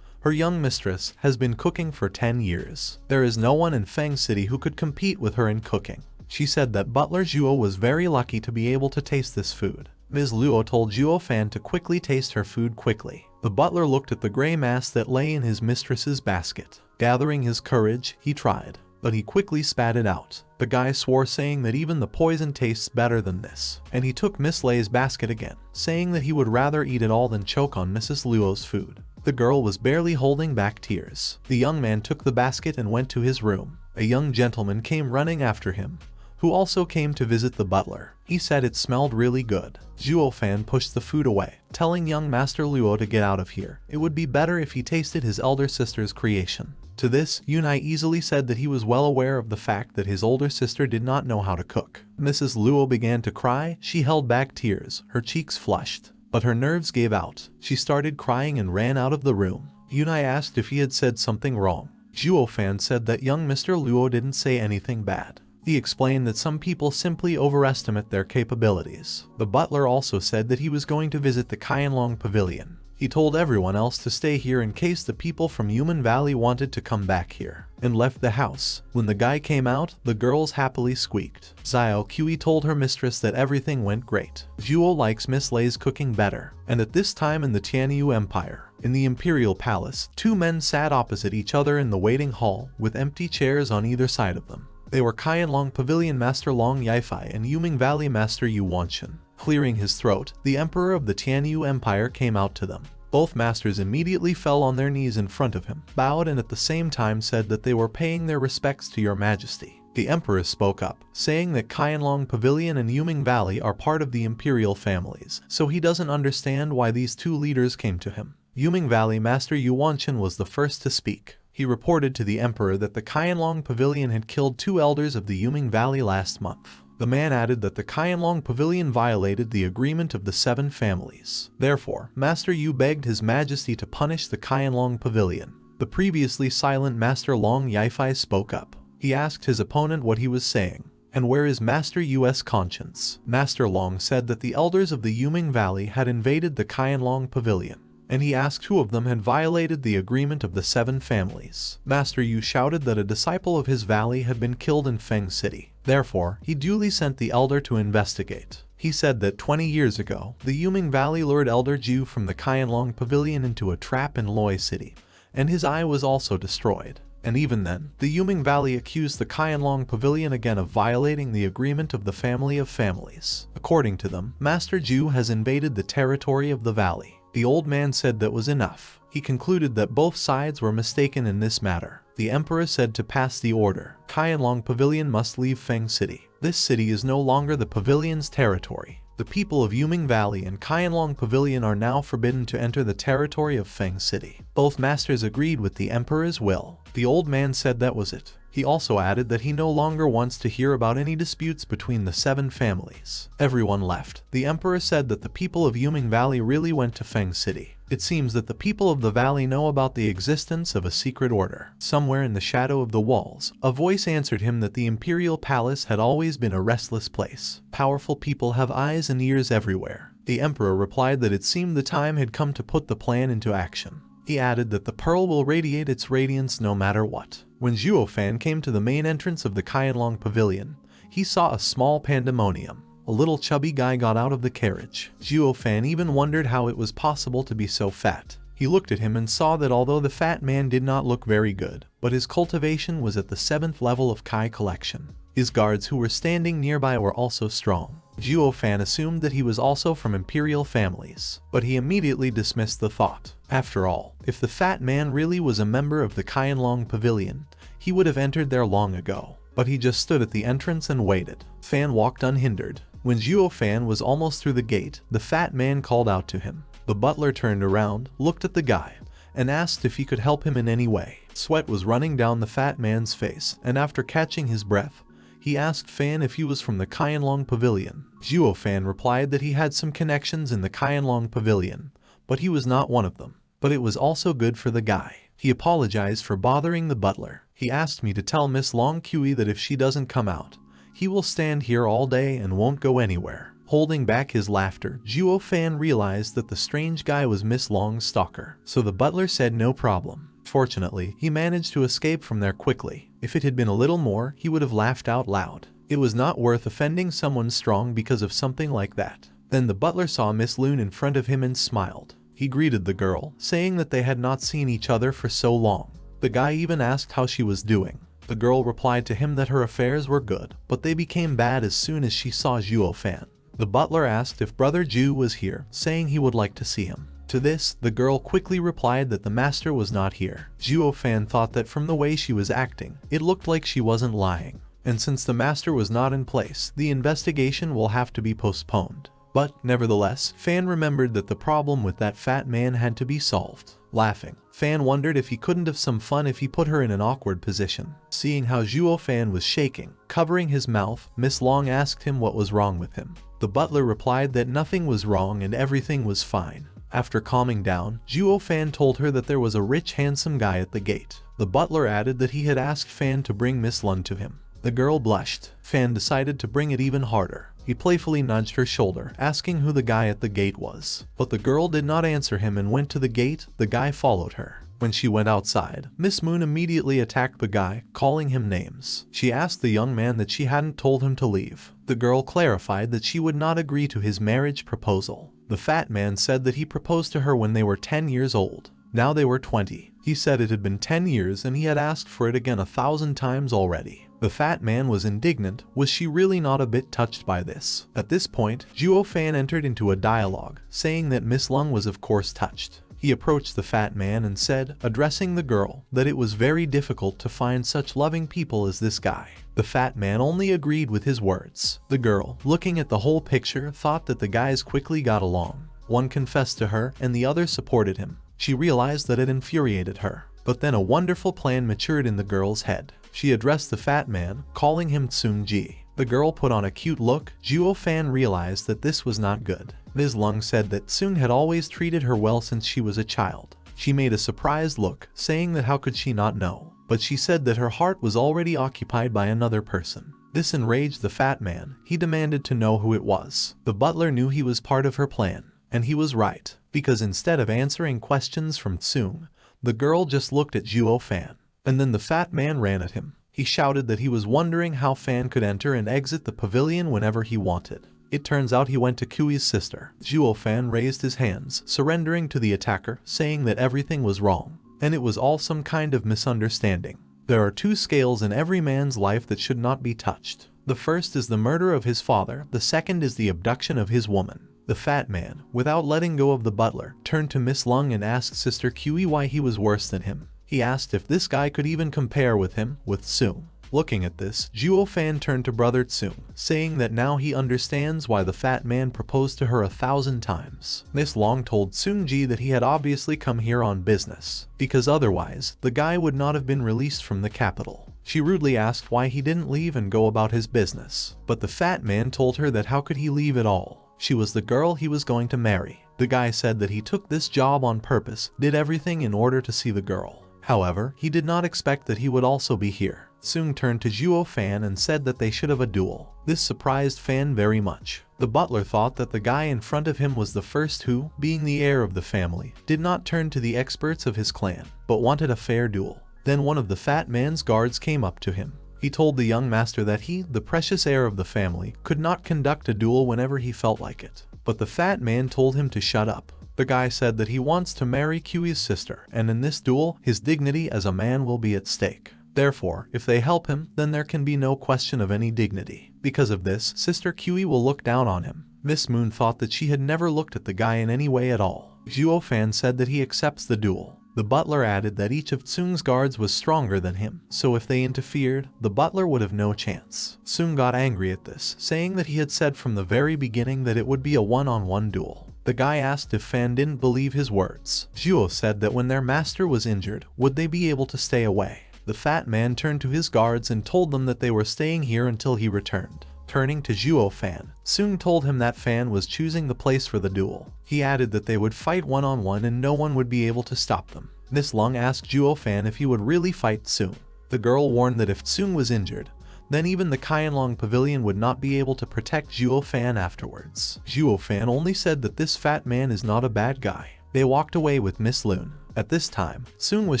Speaker 1: her young mistress, has been cooking for 10 years. There is no one in Feng City who could compete with her in cooking. She said that Butler Zhuo was very lucky to be able to taste this food. Ms. Luo told Zhuo Fan to quickly taste her food quickly. The butler looked at the gray mass that lay in his mistress's basket. Gathering his courage, he tried, but he quickly spat it out. The guy swore, saying that even the poison tastes better than this. And he took Miss Lei's basket again, saying that he would rather eat it all than choke on Mrs. Luo's food. The girl was barely holding back tears. The young man took the basket and went to his room. A young gentleman came running after him, who also came to visit the butler. He said it smelled really good. Zhuo Fan pushed the food away, telling young Master Luo to get out of here. It would be better if he tasted his elder sister's creation. To this, Yunai easily said that he was well aware of the fact that his older sister did not know how to cook. Mrs. Luo began to cry. She held back tears, her cheeks flushed. But her nerves gave out. She started crying and ran out of the room. Yunai asked if he had said something wrong. Zhuo Fan said that young Mr. Luo didn't say anything bad. He explained that some people simply overestimate their capabilities. The butler also said that he was going to visit the Qianlong Pavilion. He told everyone else to stay here in case the people from Human Valley wanted to come back here, and left the house. When the guy came out, the girls happily squeaked. Xiao Qi told her mistress that everything went great. Zhuo likes Miss Lei's cooking better. And at this time in the Tianyu Empire, in the Imperial Palace, two men sat opposite each other in the waiting hall, with empty chairs on either side of them. They were Qianlong Pavilion Master Long Yifei and Yuming Valley Master Yu Wanshan. Clearing his throat, the Emperor of the Tianyu Empire came out to them. Both masters immediately fell on their knees in front of him, bowed, and at the same time said that they were paying their respects to your majesty. The Emperor spoke up, saying that Qianlong Pavilion and Yuming Valley are part of the imperial families, so he doesn't understand why these two leaders came to him. Yuming Valley Master Yu Wanshan was the first to speak. He reported to the Emperor that the Qianlong Pavilion had killed 2 elders of the Yuming Valley last month. The man added that the Qianlong Pavilion violated the agreement of the 7 families. Therefore, Master Yu begged His Majesty to punish the Qianlong Pavilion. The previously silent Master Long Yifei spoke up. He asked his opponent what he was saying, and where is Master Yu's conscience. Master Long said that the elders of the Yuming Valley had invaded the Qianlong Pavilion, and he asked who of them had violated the agreement of the 7 families. Master Yu shouted that a disciple of his valley had been killed in Feng City. Therefore, he duly sent the elder to investigate. He said that 20 years ago, the Yuming Valley lured Elder Ju from the Qianlong Pavilion into a trap in Loi City, and his eye was also destroyed. And even then, the Yuming Valley accused the Qianlong Pavilion again of violating the agreement of the Family of Families. According to them, Master Ju has invaded the territory of the valley. The old man said that was enough. He concluded that both sides were mistaken in this matter. The Emperor said to pass the order. Qianlong Pavilion must leave Feng City. This city is no longer the Pavilion's territory. The people of Yuming Valley and Qianlong Pavilion are now forbidden to enter the territory of Feng City. Both masters agreed with the Emperor's will. The old man said that was it. He also added that he no longer wants to hear about any disputes between the 7 families. Everyone left. The Emperor said that the people of Yuming Valley really went to Feng City. It seems that the people of the valley know about the existence of a secret order. Somewhere in the shadow of the walls, a voice answered him that the Imperial Palace had always been a restless place. Powerful people have eyes and ears everywhere. The Emperor replied that it seemed the time had come to put the plan into action. He added that the pearl will radiate its radiance no matter what. When Zhuo Fan came to the main entrance of the Qianlong Pavilion, he saw a small pandemonium. A little chubby guy got out of the carriage. Zhuo Fan even wondered how it was possible to be so fat. He looked at him and saw that although the fat man did not look very good, but his cultivation was at the 7th level of Kai collection. His guards who were standing nearby were also strong. Zhuo Fan assumed that he was also from imperial families, but he immediately dismissed the thought. After all, if the fat man really was a member of the Qianlong Pavilion, he would have entered there long ago. But he just stood at the entrance and waited. Fan walked unhindered. When Zhuo Fan was almost through the gate, the fat man called out to him. The butler turned around, looked at the guy, and asked if he could help him in any way. Sweat was running down the fat man's face, and after catching his breath, he asked Fan if he was from the Qianlong Pavilion. Zhuo Fan replied that he had some connections in the Qianlong Pavilion, but he was not one of them. But it was also good for the guy. He apologized for bothering the butler. He asked me to tell Miss Long Kui that if she doesn't come out, he will stand here all day and won't go anywhere. Holding back his laughter, Zhuo Fan realized that the strange guy was Miss Long's stalker, so the butler said no problem. Fortunately, he managed to escape from there quickly. If it had been a little more, he would have laughed out loud. It was not worth offending someone strong because of something like that. Then the butler saw Miss Loon in front of him and smiled. He greeted the girl, saying that they had not seen each other for so long. The guy even asked how she was doing. The girl replied to him that her affairs were good, but they became bad as soon as she saw Zhuo Fan. The butler asked if Brother Zhu was here, saying he would like to see him. To this, the girl quickly replied that the master was not here. Zhuo Fan thought that from the way she was acting, it looked like she wasn't lying. And since the master was not in place, the investigation will have to be postponed. But, nevertheless, Fan remembered that the problem with that fat man had to be solved. Laughing, Fan wondered if he couldn't have some fun if he put her in an awkward position. Seeing how Zhuo Fan was shaking, covering his mouth, Miss Long asked him what was wrong with him. The butler replied that nothing was wrong and everything was fine. After calming down, Zhuo Fan told her that there was a rich handsome guy at the gate. The butler added that he had asked Fan to bring Miss Lun to him. The girl blushed. Fan decided to bring it even harder. He playfully nudged her shoulder, asking who the guy at the gate was. But the girl did not answer him and went to the gate. The guy followed her. When she went outside, Miss Moon immediately attacked the guy, calling him names. She asked the young man that she hadn't told him to leave. The girl clarified that she would not agree to his marriage proposal. The fat man said that he proposed to her when they were 10 years old. Now they were 20. He said it had been 10 years and he had asked for it again 1,000 times already. The fat man was indignant. Was she really not a bit touched by this? At this point, Zhuo Fan entered into a dialogue, saying that Miss Lung was of course touched. He approached the fat man and said, addressing the girl, that it was very difficult to find such loving people as this guy. The fat man only agreed with his words. The girl, looking at the whole picture, thought that the guys quickly got along. One confessed to her and the other supported him. She realized that it infuriated her. But then a wonderful plan matured in the girl's head. She addressed the fat man, calling him Tsung Ji. The girl put on a cute look. Zhuo Fan realized that this was not good. Ms. Lung said that Tsung had always treated her well since she was a child. She made a surprised look, saying that how could she not know? But she said that her heart was already occupied by another person. This enraged the fat man. He demanded to know who it was. The butler knew he was part of her plan. And he was right, because instead of answering questions from Tsung, the girl just looked at Zhuo Fan. And then the fat man ran at him. He shouted that he was wondering how Fan could enter and exit the pavilion whenever he wanted. It turns out he went to Kui's sister. Zhuo Fan raised his hands, surrendering to the attacker, saying that everything was wrong, and it was all some kind of misunderstanding. There are two scales in every man's life that should not be touched. The first is the murder of his father, the second is the abduction of his woman. The fat man, without letting go of the butler, turned to Miss Lung and asked Sister Kui why he was worse than him. He asked if this guy could even compare with him, with Tsung. Looking at this, Zhuo Fan turned to Brother Tsung, saying that now he understands why the fat man proposed to her 1,000 times. Miss Long told Tsung Ji that he had obviously come here on business, because otherwise, the guy would not have been released from the capital. She rudely asked why he didn't leave and go about his business, but the fat man told her that how could he leave at all? She was the girl he was going to marry. The guy said that he took this job on purpose, did everything in order to see the girl. However, he did not expect that he would also be here. Tsung turned to Zhuo Fan and said that they should have a duel. This surprised Fan very much. The butler thought that the guy in front of him was the first who, being the heir of the family, did not turn to the experts of his clan, but wanted a fair duel. Then one of the fat man's guards came up to him. He told the young master that he, the precious heir of the family, could not conduct a duel whenever he felt like it. But the fat man told him to shut up. The guy said that he wants to marry Kiwi's sister, and in this duel, his dignity as a man will be at stake. Therefore, if they help him, then there can be no question of any dignity. Because of this, Sister Kiwi will look down on him. Miss Moon thought that she had never looked at the guy in any way at all. Zhuo Fan said that he accepts the duel. The butler added that each of Tsung's guards was stronger than him, so if they interfered, the butler would have no chance. Tsung got angry at this, saying that he had said from the very beginning that it would be a one-on-one duel. The guy asked if Fan didn't believe his words. Zhuo said that when their master was injured, would they be able to stay away? The fat man turned to his guards and told them that they were staying here until he returned. Turning to Zhuo Fan, Tsung told him that Fan was choosing the place for the duel. He added that they would fight one-on-one and no one would be able to stop them. Miss Lung asked Zhuo Fan if he would really fight Tsung. The girl warned that if Tsung was injured, then even the Qianlong Pavilion would not be able to protect Zhuo Fan afterwards. Zhuo Fan only said that this fat man is not a bad guy. They walked away with Miss Lun. At this time, Tsung was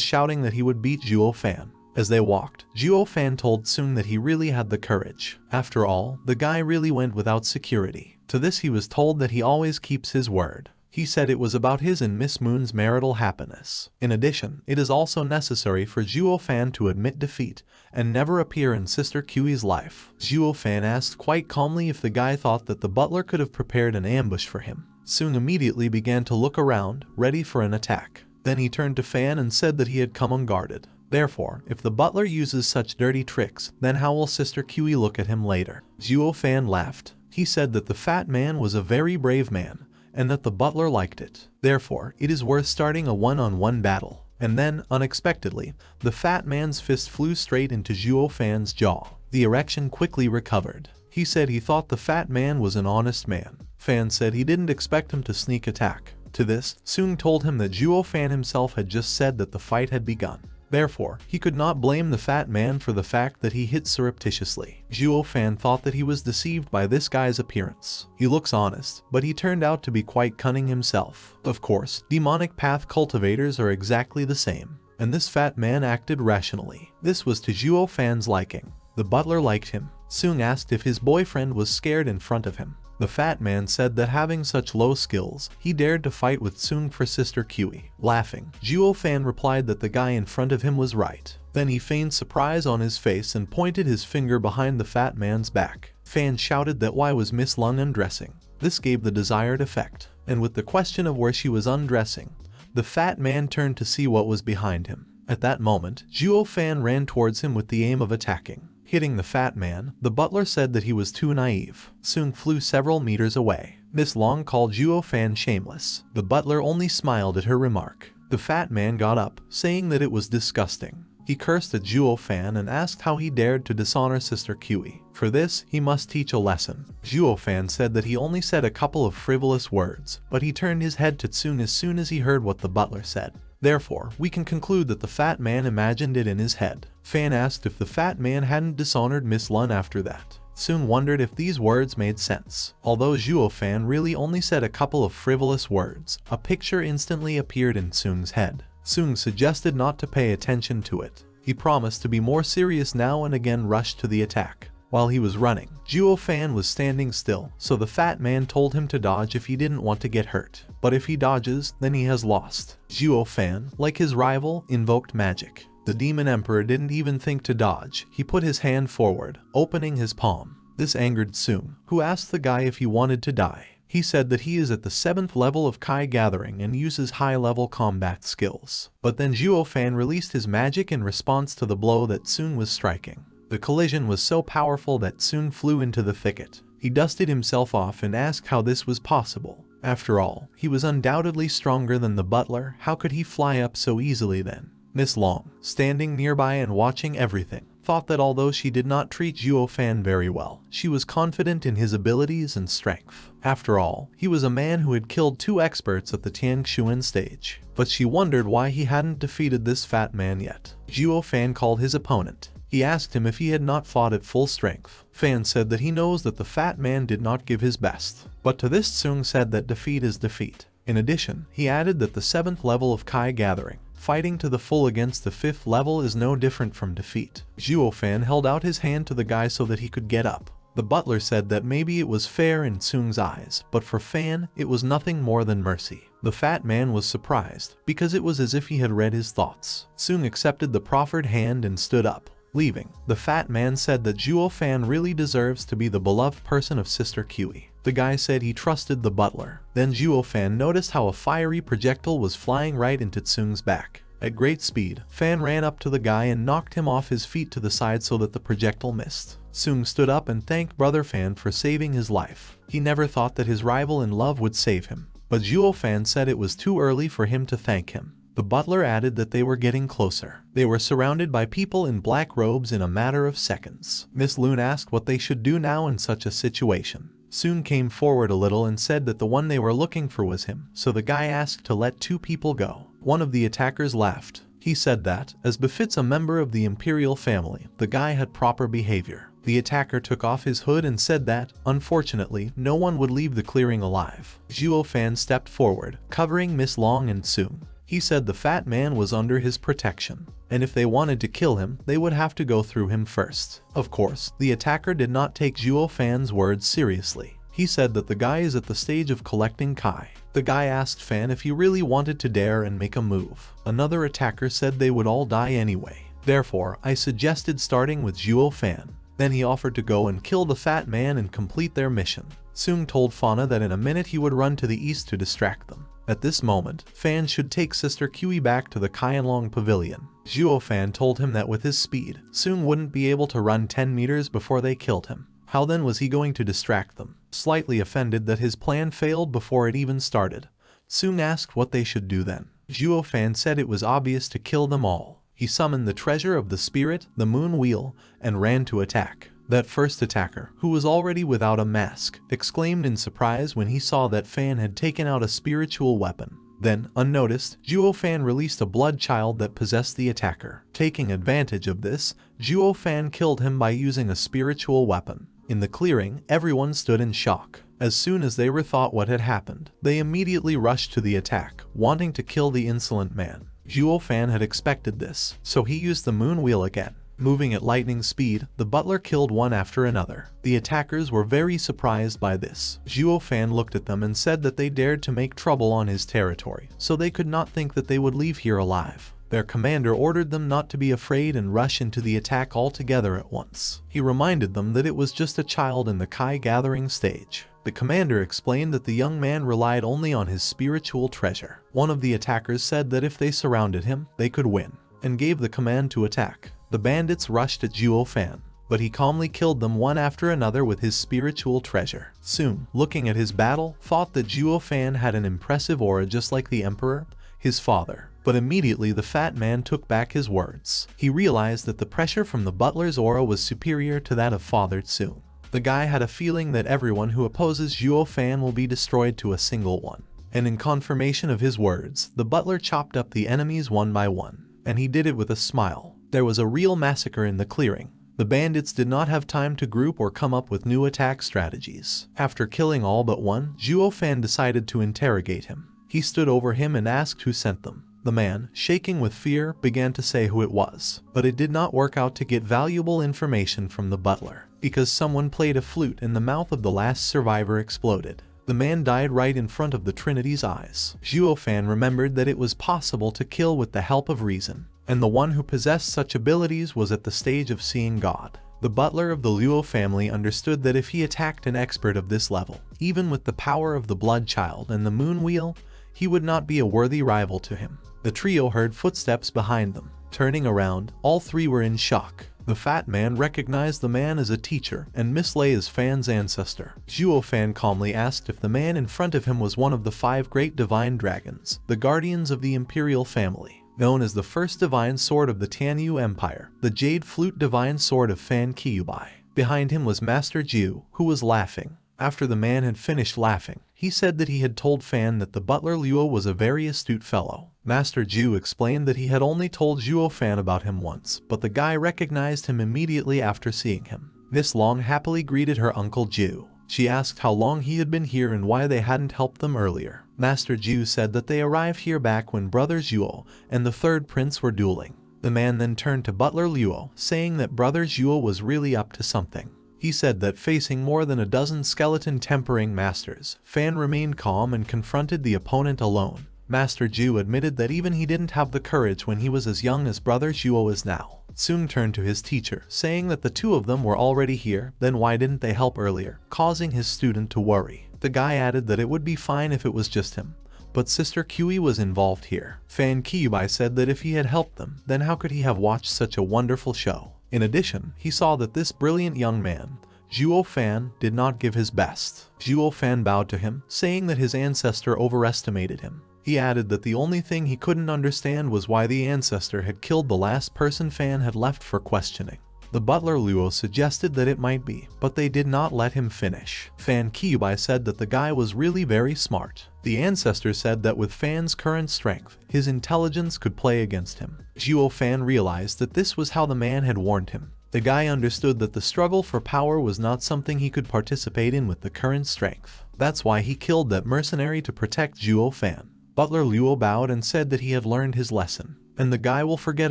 Speaker 1: shouting that he would beat Zhuo Fan. As they walked, Zhuo Fan told Tsung that he really had the courage. After all, the guy really went without security. To this he was told that he always keeps his word. He said it was about his and Miss Moon's marital happiness. In addition, it is also necessary for Zhuo Fan to admit defeat and never appear in Sister Kiwi's life. Zhuo Fan asked quite calmly if the guy thought that the butler could have prepared an ambush for him. Tsung immediately began to look around, ready for an attack. Then he turned to Fan and said that he had come unguarded. Therefore, if the butler uses such dirty tricks, then how will Sister Kiwi look at him later? Zhuo Fan laughed. He said that the fat man was a very brave man, and that the butler liked it. Therefore, it is worth starting a one-on-one battle. And then, unexpectedly, the fat man's fist flew straight into Zhuo Fan's jaw. The erection quickly recovered. He said he thought the fat man was an honest man. Fan said he didn't expect him to sneak attack. To this, Tsung told him that Zhuo Fan himself had just said that the fight had begun. Therefore, he could not blame the fat man for the fact that he hit surreptitiously. Zhuo Fan thought that he was deceived by this guy's appearance. He looks honest, but he turned out to be quite cunning himself. Of course, demonic path cultivators are exactly the same, and this fat man acted rationally. This was to Zhuo Fan's liking. The butler liked him. Tsung asked if his boyfriend was scared in front of him. The fat man said that having such low skills, he dared to fight with Tsung for Sister Kiwi. Laughing, Zhuo Fan replied that the guy in front of him was right. Then he feigned surprise on his face and pointed his finger behind the fat man's back. Fan shouted that why was Miss Lung undressing? This gave the desired effect, and with the question of where she was undressing, the fat man turned to see what was behind him. At that moment, Zhuo Fan ran towards him with the aim of attacking. Hitting the fat man, the butler said that he was too naive. Tsung flew several meters away. Miss Long called Zhuo Fan shameless. The butler only smiled at her remark. The fat man got up, saying that it was disgusting. He cursed at Zhuo Fan and asked how he dared to dishonor Sister Kiwi. For this, he must teach a lesson. Zhuo Fan said that he only said a couple of frivolous words, but he turned his head to Tsung as soon as he heard what the butler said. Therefore, we can conclude that the fat man imagined it in his head. Fan asked if the fat man hadn't dishonored Miss Lun after that. Tsung wondered if these words made sense. Although Zhuo Fan really only said a couple of frivolous words, a picture instantly appeared in Tsung's head. Tsung suggested not to pay attention to it. He promised to be more serious now and again rushed to the attack. While he was running, Zhuo Fan was standing still, so the fat man told him to dodge if he didn't want to get hurt. But if he dodges, then he has lost. Zhuo Fan, like his rival, invoked magic. The Demon Emperor didn't even think to dodge. He put his hand forward, opening his palm. This angered Tsung, who asked the guy if he wanted to die. He said that he is at the 7th level of Kai Gathering and uses high-level combat skills. But then Zhuo Fan released his magic in response to the blow that Tsung was striking. The collision was so powerful that Tsung flew into the thicket. He dusted himself off and asked how this was possible. After all, he was undoubtedly stronger than the butler. How could he fly up so easily then? Miss Long, standing nearby and watching everything, thought that although she did not treat Zhuo Fan very well, she was confident in his abilities and strength. After all, he was a man who had killed 2 experts at the Tiangshuan stage. But she wondered why he hadn't defeated this fat man yet. Zhuo Fan called his opponent. He asked him if he had not fought at full strength. Fan said that he knows that the fat man did not give his best. But to this Tsung said that defeat is defeat. In addition, he added that the 7th level of Kai Gathering, fighting to the full against the 5th level, is no different from defeat. Zhuo Fan held out his hand to the guy so that he could get up. The butler said that maybe it was fair in Tsung's eyes, but for Fan, it was nothing more than mercy. The fat man was surprised, because it was as if he had read his thoughts. Sung accepted the proffered hand and stood up, leaving. The fat man said that Zhuo Fan really deserves to be the beloved person of Sister Kiwi. The guy said he trusted the butler. Then Zhuo Fan noticed how a fiery projectile was flying right into Tsung's back. At great speed, Fan ran up to the guy and knocked him off his feet to the side so that the projectile missed. Sung stood up and thanked Brother Fan for saving his life. He never thought that his rival in love would save him. But Zhuo Fan said it was too early for him to thank him. The butler added that they were getting closer. They were surrounded by people in black robes in a matter of seconds. Miss Loon asked what they should do now in such a situation. Sung came forward a little and said that the one they were looking for was him, so the guy asked to let 2 people go. One of the attackers laughed. He said that, as befits a member of the imperial family, the guy had proper behavior. The attacker took off his hood and said that, unfortunately, no one would leave the clearing alive. Zhuo Fan stepped forward, covering Miss Long and Sung. He said the fat man was under his protection, and if they wanted to kill him, they would have to go through him first. Of course, the attacker did not take Zhuo Fan's words seriously. He said that the guy is at the stage of collecting Kai. The guy asked Fan if he really wanted to dare and make a move. Another attacker said they would all die anyway. Therefore, I suggested starting with Zhuo Fan. Then he offered to go and kill the fat man and complete their mission. Sung told Fauna that in a minute he would run to the east to distract them. At this moment, Fan should take Sister Kiwi back to the Kaianlong Pavilion. Zhuo Fan told him that with his speed, Sung wouldn't be able to run 10 meters before they killed him. How then was he going to distract them? Slightly offended that his plan failed before it even started, Sung asked what they should do then. Zhuo Fan said it was obvious to kill them all. He summoned the treasure of the spirit, the moon wheel, and ran to attack. That first attacker, who was already without a mask, exclaimed in surprise when he saw that Fan had taken out a spiritual weapon. Then, unnoticed, Zhuo Fan released a blood child that possessed the attacker. Taking advantage of this, Zhuo Fan killed him by using a spiritual weapon. In the clearing, everyone stood in shock. As soon as they rethought what had happened, they immediately rushed to the attack, wanting to kill the insolent man. Zhuo Fan had expected this, so he used the moon wheel again. Moving at lightning speed, the butler killed one after another. The attackers were very surprised by this. Zhuo Fan looked at them and said that they dared to make trouble on his territory, so they could not think that they would leave here alive. Their commander ordered them not to be afraid and rush into the attack altogether at once. He reminded them that it was just a child in the Kai gathering stage. The commander explained that the young man relied only on his spiritual treasure. One of the attackers said that if they surrounded him, they could win, and gave the command to attack. The bandits rushed at Zhuo Fan, but he calmly killed them one after another with his spiritual treasure. Soon, looking at his battle, thought that Zhuo Fan had an impressive aura just like the emperor, his father. But immediately the fat man took back his words. He realized that the pressure from the butler's aura was superior to that of Father Tsu. The guy had a feeling that everyone who opposes Zhuo Fan will be destroyed to a single one. And in confirmation of his words, the butler chopped up the enemies one by one. And he did it with a smile. There was a real massacre in the clearing. The bandits did not have time to group or come up with new attack strategies. After killing all but one, Zhuo Fan decided to interrogate him. He stood over him and asked who sent them. The man, shaking with fear, began to say who it was, but it did not work out to get valuable information from the butler, because someone played a flute and the mouth of the last survivor exploded. The man died right in front of the Trinity's eyes. Zhuo Fan remembered that it was possible to kill with the help of reason, and the one who possessed such abilities was at the stage of seeing God. The butler of the Luo family understood that if he attacked an expert of this level, even with the power of the blood child and the moon wheel, he would not be a worthy rival to him. The trio heard footsteps behind them. Turning around, all three were in shock. The fat man recognized the man as a teacher and mislay as Fan's ancestor. Zhuo Fan calmly asked if the man in front of him was one of the 5 great divine dragons, the guardians of the imperial family, known as the first divine sword of the Tianyu Empire, the jade flute divine sword of Fan Kyubai. Behind him was Master Ju, who was laughing. After the man had finished laughing, he said that he had told Fan that the butler Luo was a very astute fellow. Master Ju explained that he had only told Zhuo Fan about him once, but the guy recognized him immediately after seeing him. Miss Long happily greeted her Uncle Ju. She asked how long he had been here and why they hadn't helped them earlier. Master Ju said that they arrived here back when Brother Zhuo and the third prince were dueling. The man then turned to Butler Luo, saying that Brother Zhuo was really up to something. He said that facing more than a dozen skeleton tempering masters, Fan remained calm and confronted the opponent alone. Master Ju admitted that even he didn't have the courage when he was as young as Brother Zhuo is now. Sung turned to his teacher, saying that the two of them were already here, then why didn't they help earlier, causing his student to worry. The guy added that it would be fine if it was just him, but Sister Kui was involved here. Fan Kyubi said that if he had helped them, then how could he have watched such a wonderful show? In addition, he saw that this brilliant young man, Zhuo Fan, did not give his best. Zhuo Fan bowed to him, saying that his ancestor overestimated him. He added that the only thing he couldn't understand was why the ancestor had killed the last person Fan had left for questioning. The butler Luo suggested that it might be, but they did not let him finish. Fan Kyubi said that the guy was really very smart. The ancestor said that with Fan's current strength, his intelligence could play against him. Zhuo Fan realized that this was how the man had warned him. The guy understood that the struggle for power was not something he could participate in with the current strength. That's why he killed that mercenary to protect Zhuo Fan. Butler Luo bowed and said that he had learned his lesson, and the guy will forget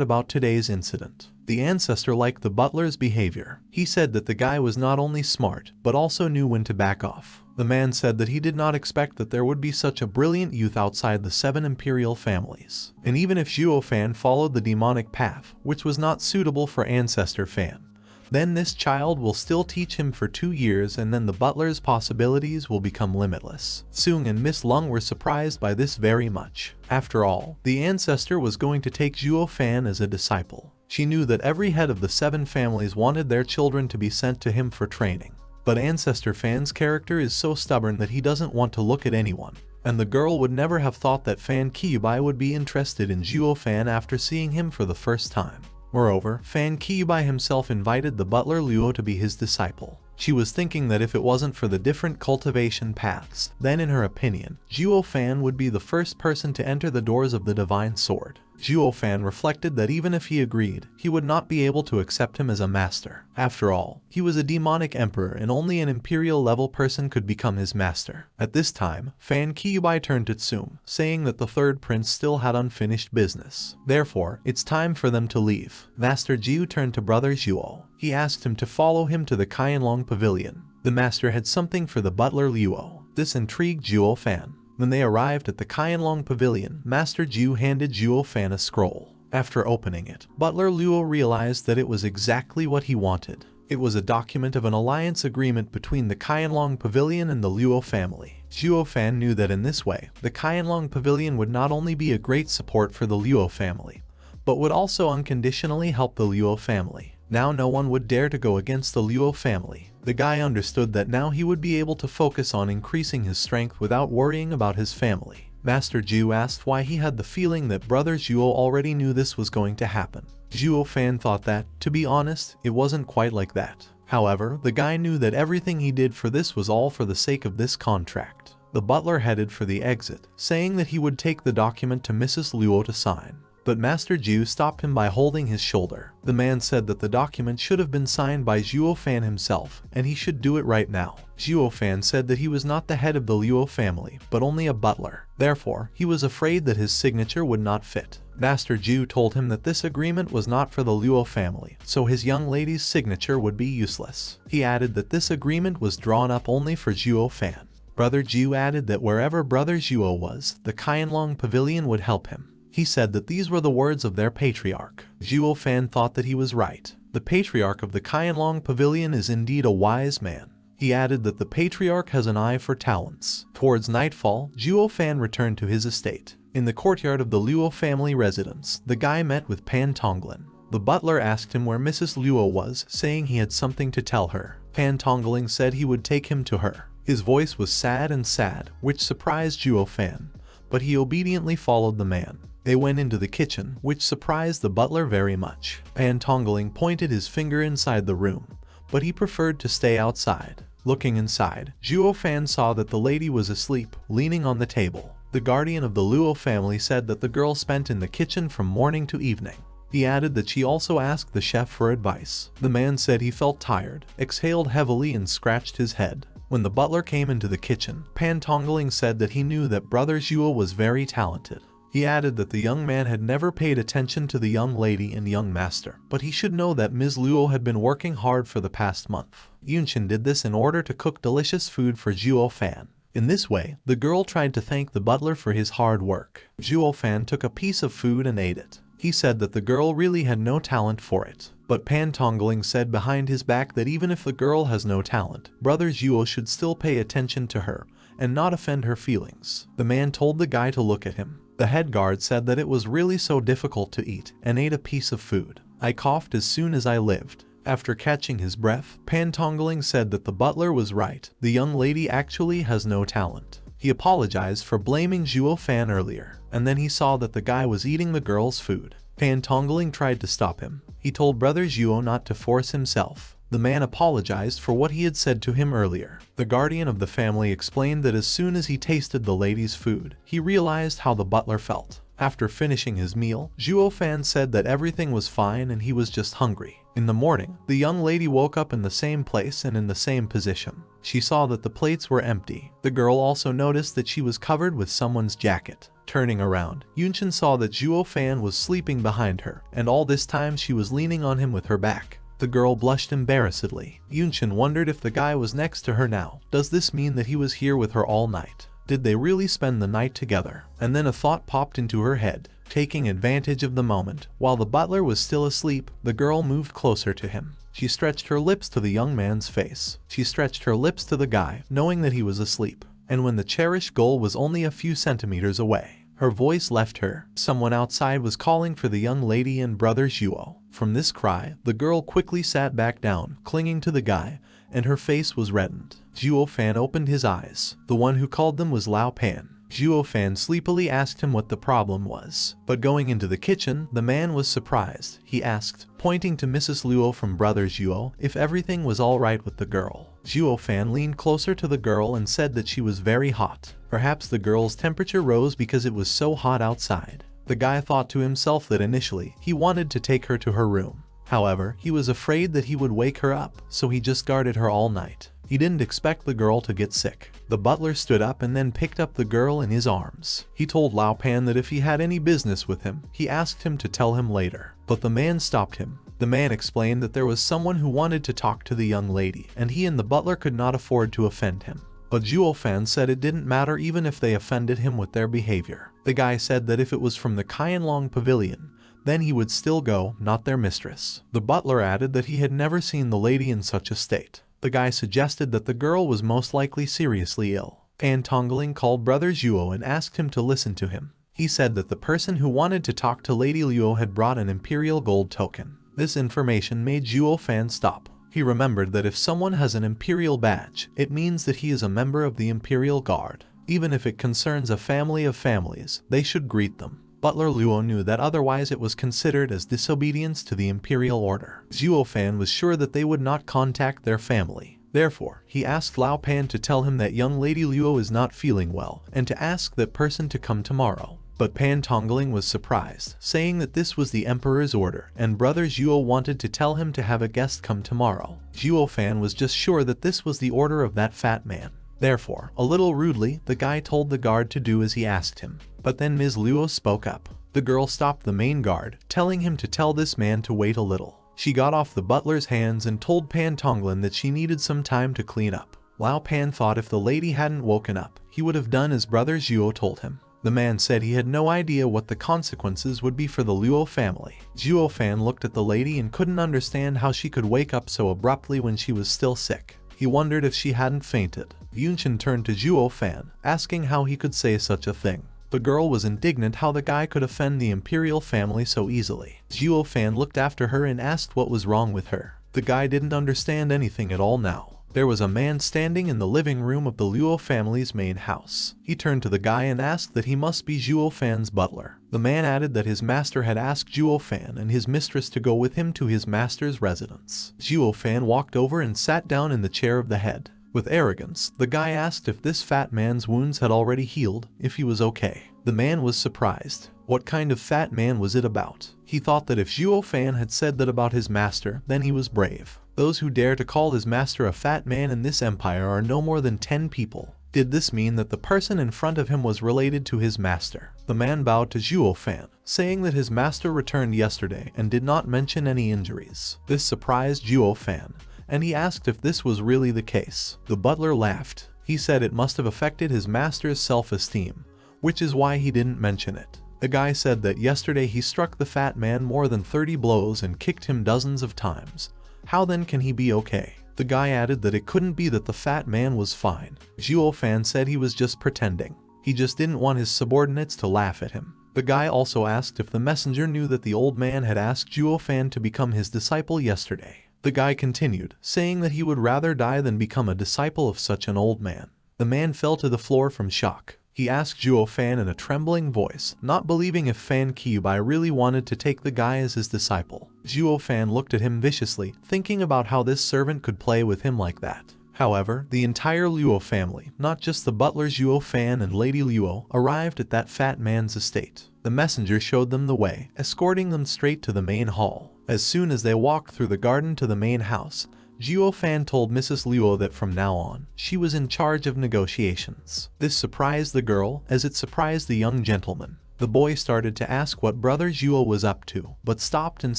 Speaker 1: about today's incident. The ancestor liked the butler's behavior. He said that the guy was not only smart, but also knew when to back off. The man said that he did not expect that there would be such a brilliant youth outside the 7 imperial families. And even if Zhuo Fan followed the demonic path, which was not suitable for Ancestor Fan, then this child will still teach him for 2 years, and then the butler's possibilities will become limitless. Sung and Miss Lung were surprised by this very much. After all, the ancestor was going to take Zhuo Fan as a disciple. She knew that every head of the 7 families wanted their children to be sent to him for training. But Ancestor Fan's character is so stubborn that he doesn't want to look at anyone. And the girl would never have thought that Fan Kyubi would be interested in Zhuo Fan after seeing him for the first time. Moreover, Fan Kyubi himself invited the butler Luo to be his disciple. She was thinking that if it wasn't for the different cultivation paths, then in her opinion, Zhuo Fan would be the first person to enter the doors of the Divine Sword. Zhuo Fan reflected that even if he agreed, he would not be able to accept him as a master. After all, he was a demonic emperor and only an imperial level person could become his master. At this time, Fan Kyubi turned to Tsum, saying that the third prince still had unfinished business. Therefore, it's time for them to leave. Master Jiu turned to Brother Zhuo. He asked him to follow him to the Kaianlong Pavilion. The master had something for the butler Luo. This intrigued Zhuo Fan. When they arrived at the Kaianlong Pavilion, Master Ju handed Zhuo Fan a scroll. After opening it, Butler Luo realized that it was exactly what he wanted. It was a document of an alliance agreement between the Kaianlong Pavilion and the Luo family. Zhuo Fan knew that in this way, the Kaianlong Pavilion would not only be a great support for the Luo family, but would also unconditionally help the Luo family. Now no one would dare to go against the Luo family. The guy understood that now he would be able to focus on increasing his strength without worrying about his family. Master Ju asked why he had the feeling that Brother Zhuo already knew this was going to happen. Zhuo Fan thought that, to be honest, it wasn't quite like that. However, the guy knew that everything he did for this was all for the sake of this contract. The butler headed for the exit, saying that he would take the document to Mrs. Luo to sign. But Master Ju stopped him by holding his shoulder. The man said that the document should have been signed by Zhuo Fan himself, and he should do it right now. Zhuo Fan said that he was not the head of the Luo family, but only a butler. Therefore, he was afraid that his signature would not fit. Master Ju told him that this agreement was not for the Luo family, so his young lady's signature would be useless. He added that this agreement was drawn up only for Zhuo Fan. Brother Ju added that wherever Brother Zhuo was, the Kaianlong Pavilion would help him. He said that these were the words of their patriarch. Zhuo Fan thought that he was right. The patriarch of the Kaianlong Pavilion is indeed a wise man. He added that the patriarch has an eye for talents. Towards nightfall, Zhuo Fan returned to his estate. In the courtyard of the Luo family residence, the guy met with Pan Tongling. The butler asked him where Mrs. Luo was, saying he had something to tell her. Pan Tongling said he would take him to her. His voice was sad, which surprised Zhuo Fan, but he obediently followed the man. They went into the kitchen, which surprised the butler very much. Pan Tongling pointed his finger inside the room, but he preferred to stay outside. Looking inside, Zhuo Fan saw that the lady was asleep, leaning on the table. The guardian of the Luo family said that the girl spent in the kitchen from morning to evening. He added that she also asked the chef for advice. The man said he felt tired, exhaled heavily and scratched his head. When the butler came into the kitchen, Pan Tongling said that he knew that Brother Zhuo was very talented. He added that the young man had never paid attention to the young lady and young master, but he should know that Ms. Luo had been working hard for the past month. Yunshin did this in order to cook delicious food for Zhuo Fan. In this way, the girl tried to thank the butler for his hard work. Zhuo Fan took a piece of food and ate it. He said that the girl really had no talent for it. But Pan Tongling said behind his back that even if the girl has no talent, Brother Zhuo should still pay attention to her and not offend her feelings. The man told the guy to look at him. The head guard said that it was really so difficult to eat and ate a piece of food. I coughed as soon as I lived. After catching his breath, Pan Tongling said that the butler was right. The young lady actually has no talent. He apologized for blaming Zhuo Fan earlier, and then he saw that the guy was eating the girl's food. Pan Tongling tried to stop him. He told Brother Zhuo not to force himself. The man apologized for what he had said to him earlier. The guardian of the family explained that as soon as he tasted the lady's food, he realized how the butler felt. After finishing his meal, Zhuo Fan said that everything was fine and he was just hungry. In the morning, the young lady woke up in the same place and in the same position. She saw that the plates were empty. The girl also noticed that she was covered with someone's jacket. Turning around, Yunshin saw that Zhuo Fan was sleeping behind her, and all this time she was leaning on him with her back. The girl blushed embarrassedly. Yunshin wondered if the guy was next to her now. Does this mean that he was here with her all night? Did they really spend the night together? And then a thought popped into her head. Taking advantage of the moment, while the butler was still asleep, the girl moved closer to him. She stretched her lips to the young man's face. She stretched her lips to the guy, knowing that he was asleep. And when the cherished goal was only a few centimeters away, her voice left her. Someone outside was calling for the young lady and Brother Zhuo. From this cry, the girl quickly sat back down, clinging to the guy, and her face was reddened. Zhuo Fan opened his eyes. The one who called them was Lao Pan. Zhuo Fan sleepily asked him what the problem was. But going into the kitchen, the man was surprised. He asked, pointing to Mrs. Luo from Brother Zhuo, if everything was alright with the girl. Zhuo Fan leaned closer to the girl and said that she was very hot. Perhaps the girl's temperature rose because it was so hot outside. The guy thought to himself that initially, he wanted to take her to her room. However, he was afraid that he would wake her up, so he just guarded her all night. He didn't expect the girl to get sick. The butler stood up and then picked up the girl in his arms. He told Lao Pan that if he had any business with him, he asked him to tell him later. But the man stopped him. The man explained that there was someone who wanted to talk to the young lady, and he and the butler could not afford to offend him. But Zhuo Fan said it didn't matter even if they offended him with their behavior. The guy said that if it was from the Kaianlong Pavilion, then he would still go, not their mistress. The butler added that he had never seen the lady in such a state. The guy suggested that the girl was most likely seriously ill. Pan Tongling called Brother Zhuo and asked him to listen to him. He said that the person who wanted to talk to Lady Luo had brought an imperial gold token. This information made Zhuo Fan stop. He remembered that if someone has an imperial badge, it means that he is a member of the imperial guard. Even if it concerns a family of families, they should greet them. Butler Luo knew that otherwise it was considered as disobedience to the imperial order. Zhuo Fan was sure that they would not contact their family. Therefore, he asked Lao Pan to tell him that young Lady Luo is not feeling well, and to ask that person to come tomorrow. But Pan Tongling was surprised, saying that this was the emperor's order, and Brother Zhuo wanted to tell him to have a guest come tomorrow. Zhuo Fan was just sure that this was the order of that fat man. Therefore, a little rudely, the guy told the guard to do as he asked him. But then Ms. Luo spoke up. The girl stopped the main guard, telling him to tell this man to wait a little. She got off the butler's hands and told Pan Tongling that she needed some time to clean up. Lao Pan thought if the lady hadn't woken up, he would have done as Brother Zhuo told him. The man said he had no idea what the consequences would be for the Luo family. Zhuo Fan looked at the lady and couldn't understand how she could wake up so abruptly when she was still sick. He wondered if she hadn't fainted. Yunshin turned to Zhuo Fan, asking how he could say such a thing. The girl was indignant how the guy could offend the imperial family so easily. Zhuo Fan looked after her and asked what was wrong with her. The guy didn't understand anything at all now. There was a man standing in the living room of the Luo family's main house. He turned to the guy and asked that he must be Zhuo Fan's butler. The man added that his master had asked Zhuo Fan and his mistress to go with him to his master's residence. Zhuo Fan walked over and sat down in the chair of the head. With arrogance, the guy asked if this fat man's wounds had already healed, if he was okay. The man was surprised. What kind of fat man was it about? He thought that if Zhuo Fan had said that about his master, then he was brave. Those who dare to call his master a fat man in this empire are no more than 10 people. Did this mean that the person in front of him was related to his master? The man bowed to Zhuo Fan, saying that his master returned yesterday and did not mention any injuries. This surprised Zhuo Fan, and he asked if this was really the case. The butler laughed. He said it must have affected his master's self-esteem, which is why he didn't mention it. The guy said that yesterday he struck the fat man more than 30 blows and kicked him dozens of times. How then can he be okay? The guy added that it couldn't be that the fat man was fine. Zhuo Fan said he was just pretending. He just didn't want his subordinates to laugh at him. The guy also asked if the messenger knew that the old man had asked Zhuo Fan to become his disciple yesterday. The guy continued, saying that he would rather die than become a disciple of such an old man. The man fell to the floor from shock. He asked Zhuo Fan in a trembling voice, not believing if Fan Qiubai really wanted to take the guy as his disciple. Zhuo Fan looked at him viciously, thinking about how this servant could play with him like that. However, the entire Luo family, not just the butler Zhuo Fan and Lady Luo, arrived at that fat man's estate. The messenger showed them the way, escorting them straight to the main hall. As soon as they walked through the garden to the main house, Zhuo Fan told Mrs. Luo that from now on, she was in charge of negotiations. This surprised the girl, as it surprised the young gentleman. The boy started to ask what brother Zhuo was up to, but stopped and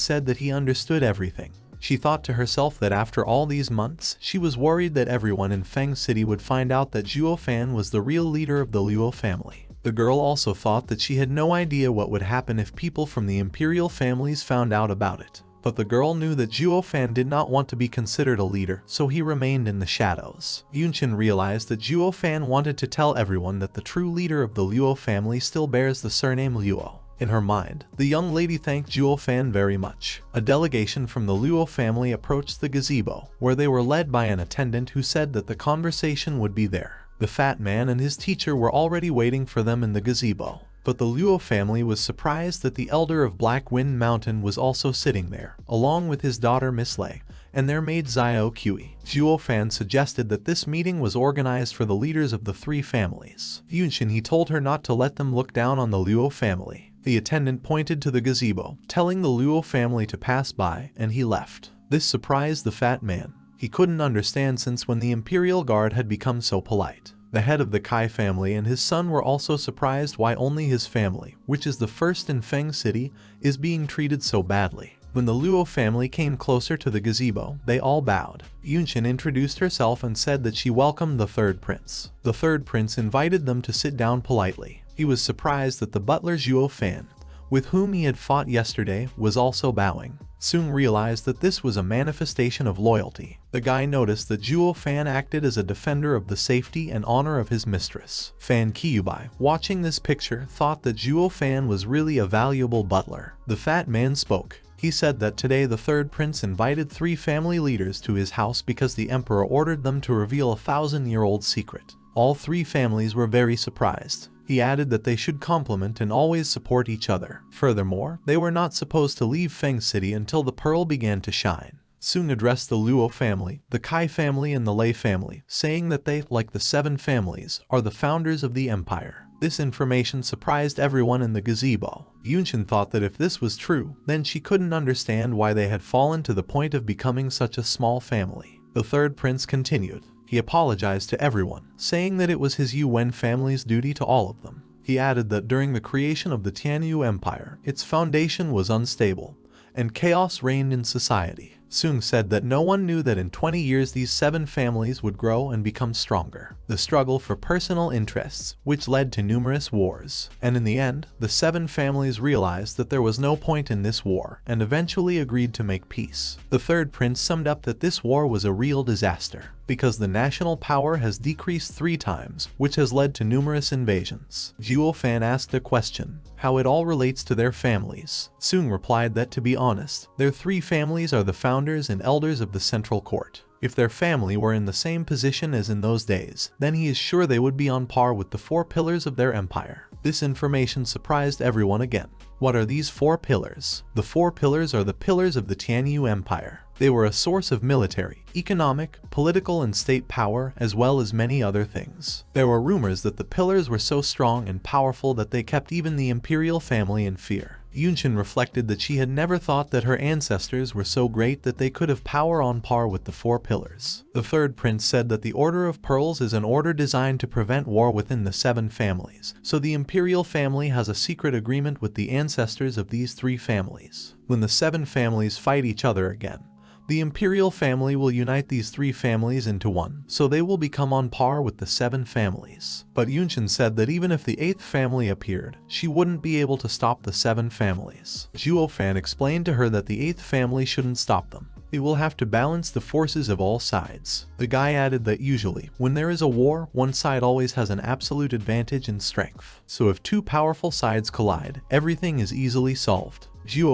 Speaker 1: said that he understood everything. She thought to herself that after all these months, she was worried that everyone in Feng City would find out that Zhuo Fan was the real leader of the Luo family. The girl also thought that she had no idea what would happen if people from the imperial families found out about it. But the girl knew that Zhuo Fan did not want to be considered a leader, so he remained in the shadows. Yunqin realized that Zhuo Fan wanted to tell everyone that the true leader of the Luo family still bears the surname Luo. In her mind, the young lady thanked Zhuo Fan very much. A delegation from the Luo family approached the gazebo, where they were led by an attendant who said that the conversation would be there. The fat man and his teacher were already waiting for them in the gazebo. But the Luo family was surprised that the elder of Black Wind Mountain was also sitting there, along with his daughter Miss Lei, and their maid Xiao Qi. Zhuo Fan suggested that this meeting was organized for the leaders of the three families. Yunqin he told her not to let them look down on the Luo family. The attendant pointed to the gazebo, telling the Luo family to pass by, and he left. This surprised the fat man. He couldn't understand since when the Imperial Guard had become so polite. The head of the Kai family and his son were also surprised why only his family, which is the first in Feng City, is being treated so badly. When the Luo family came closer to the gazebo, they all bowed. Yunqin introduced herself and said that she welcomed the third prince. The third prince invited them to sit down politely. He was surprised that the butler Zhuo Fan, with whom he had fought yesterday, was also bowing. Soon realized that this was a manifestation of loyalty. The guy noticed that Zhuo Fan acted as a defender of the safety and honor of his mistress. Fan Qiubai, watching this picture, thought that Zhuo Fan was really a valuable butler. The fat man spoke. He said that today the third prince invited three family leaders to his house because the emperor ordered them to reveal a 1,000-year-old secret. All three families were very surprised. He added that they should compliment and always support each other. Furthermore, they were not supposed to leave Feng City until the pearl began to shine. Soon addressed the Luo family, the Kai family and the Lei family, saying that they, like the 7 families, are the founders of the empire. This information surprised everyone in the gazebo. Yunqin thought that if this was true, then she couldn't understand why they had fallen to the point of becoming such a small family. The third prince continued. He apologized to everyone, saying that it was his Yuan family's duty to all of them. He added that during the creation of the Tianyu Empire, its foundation was unstable, and chaos reigned in society. Sung said that no one knew that in 20 years these 7 families would grow and become stronger. The struggle for personal interests, which led to numerous wars. And in the end, the 7 families realized that there was no point in this war, and eventually agreed to make peace. The third prince summed up that this war was a real disaster, because the national power has decreased 3 times, which has led to numerous invasions. Zhuo Fan asked a question, how it all relates to their families. Sung replied that to be honest, their 3 families are the founders and elders of the central court. If their family were in the same position as in those days, then he is sure they would be on par with the 4 pillars of their empire. This information surprised everyone again. What are these 4 pillars? The 4 pillars are the pillars of the Tianyu Empire. They were a source of military, economic, political and state power, as well as many other things. There were rumors that the pillars were so strong and powerful that they kept even the imperial family in fear. Yunshin reflected that she had never thought that her ancestors were so great that they could have power on par with the 4 pillars. The third prince said that the Order of Pearls is an order designed to prevent war within the 7 families, so the imperial family has a secret agreement with the ancestors of these 3 families. When the 7 families fight each other again, the imperial family will unite these 3 families into one, so they will become on par with the 7 families. But Yunshin said that even if the 8th family appeared, she wouldn't be able to stop the 7 families. Fan explained to her that the 8th family shouldn't stop them. They will have to balance the forces of all sides. The guy added that usually, when there is a war, one side always has an absolute advantage in strength. So if 2 powerful sides collide, everything is easily solved.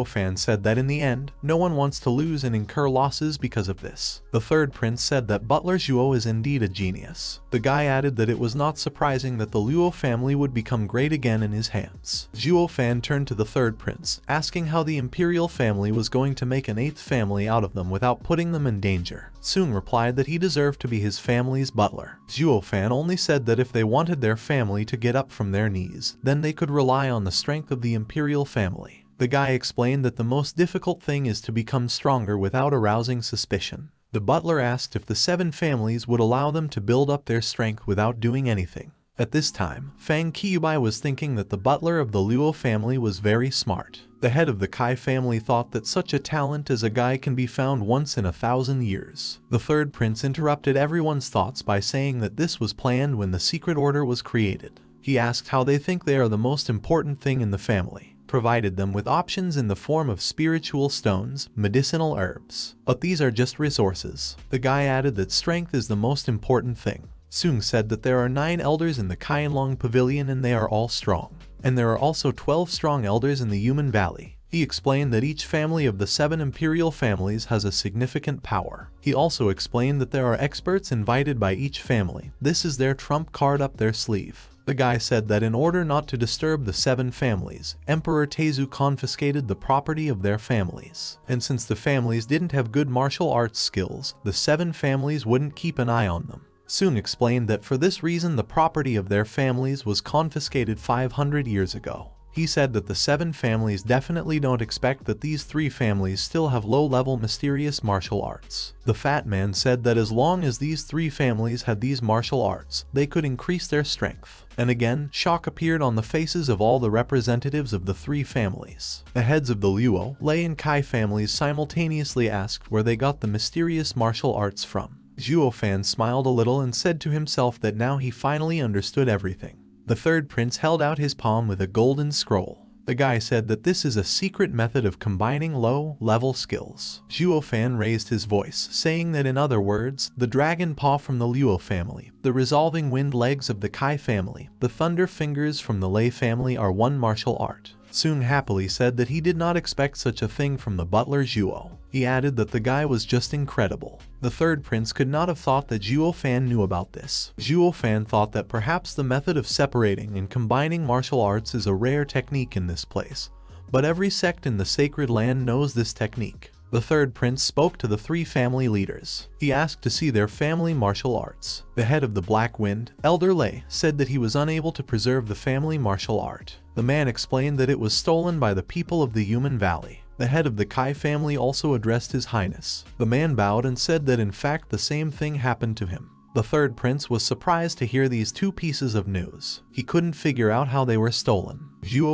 Speaker 1: Fan said that in the end, no one wants to lose and incur losses because of this. The third prince said that Butler Zhuo is indeed a genius. The guy added that it was not surprising that the Luo family would become great again in his hands. Fan turned to the third prince, asking how the imperial family was going to make an 8th family out of them without putting them in danger. Sung replied that he deserved to be his family's butler. Fan only said that if they wanted their family to get up from their knees, then they could rely on the strength of the imperial family. The guy explained that the most difficult thing is to become stronger without arousing suspicion. The butler asked if the 7 families would allow them to build up their strength without doing anything. At this time, Feng Qiubai was thinking that the butler of the Luo family was very smart. The head of the Kai family thought that such a talent as a guy can be found once in 1,000 years. The third prince interrupted everyone's thoughts by saying that this was planned when the secret order was created. He asked how they think they are the most important thing in the family. Provided them with options in the form of spiritual stones, medicinal herbs. But these are just resources. The guy added that strength is the most important thing. Sung said that there are 9 elders in the Kaienlong Pavilion and they are all strong. And there are also 12 strong elders in the Human Valley. He explained that each family of the 7 imperial families has a significant power. He also explained that there are experts invited by each family. This is their trump card up their sleeve. The guy said that in order not to disturb the 7 families, Emperor Tezu confiscated the property of their families. And since the families didn't have good martial arts skills, the 7 families wouldn't keep an eye on them. Sung explained that for this reason the property of their families was confiscated 500 years ago. He said that the 7 families definitely don't expect that these 3 families still have low-level mysterious martial arts. The fat man said that as long as these 3 families had these martial arts, they could increase their strength. And again, shock appeared on the faces of all the representatives of the 3 families. The heads of the Luo, Lei and Kai families simultaneously asked where they got the mysterious martial arts from. Fan smiled a little and said to himself that now he finally understood everything. The third prince held out his palm with a golden scroll. The guy said that this is a secret method of combining low-level skills. Fan raised his voice, saying that in other words, the dragon paw from the Luo family, the resolving wind legs of the Kai family, the thunder fingers from the Lei family are one martial art. Sung happily said that he did not expect such a thing from the butler Zhuo. He added that the guy was just incredible. The third prince could not have thought that Fan knew about this. Fan thought that perhaps the method of separating and combining martial arts is a rare technique in this place. But every sect in the sacred land knows this technique. The third prince spoke to the 3 family leaders. He asked to see their family martial arts. The head of the Black Wind, Elder Lei, said that he was unable to preserve the family martial art. The man explained that it was stolen by the people of the Human Valley. The head of the Kai family also addressed His Highness. The man bowed and said that in fact the same thing happened to him. The third prince was surprised to hear these 2 pieces of news. He couldn't figure out how they were stolen.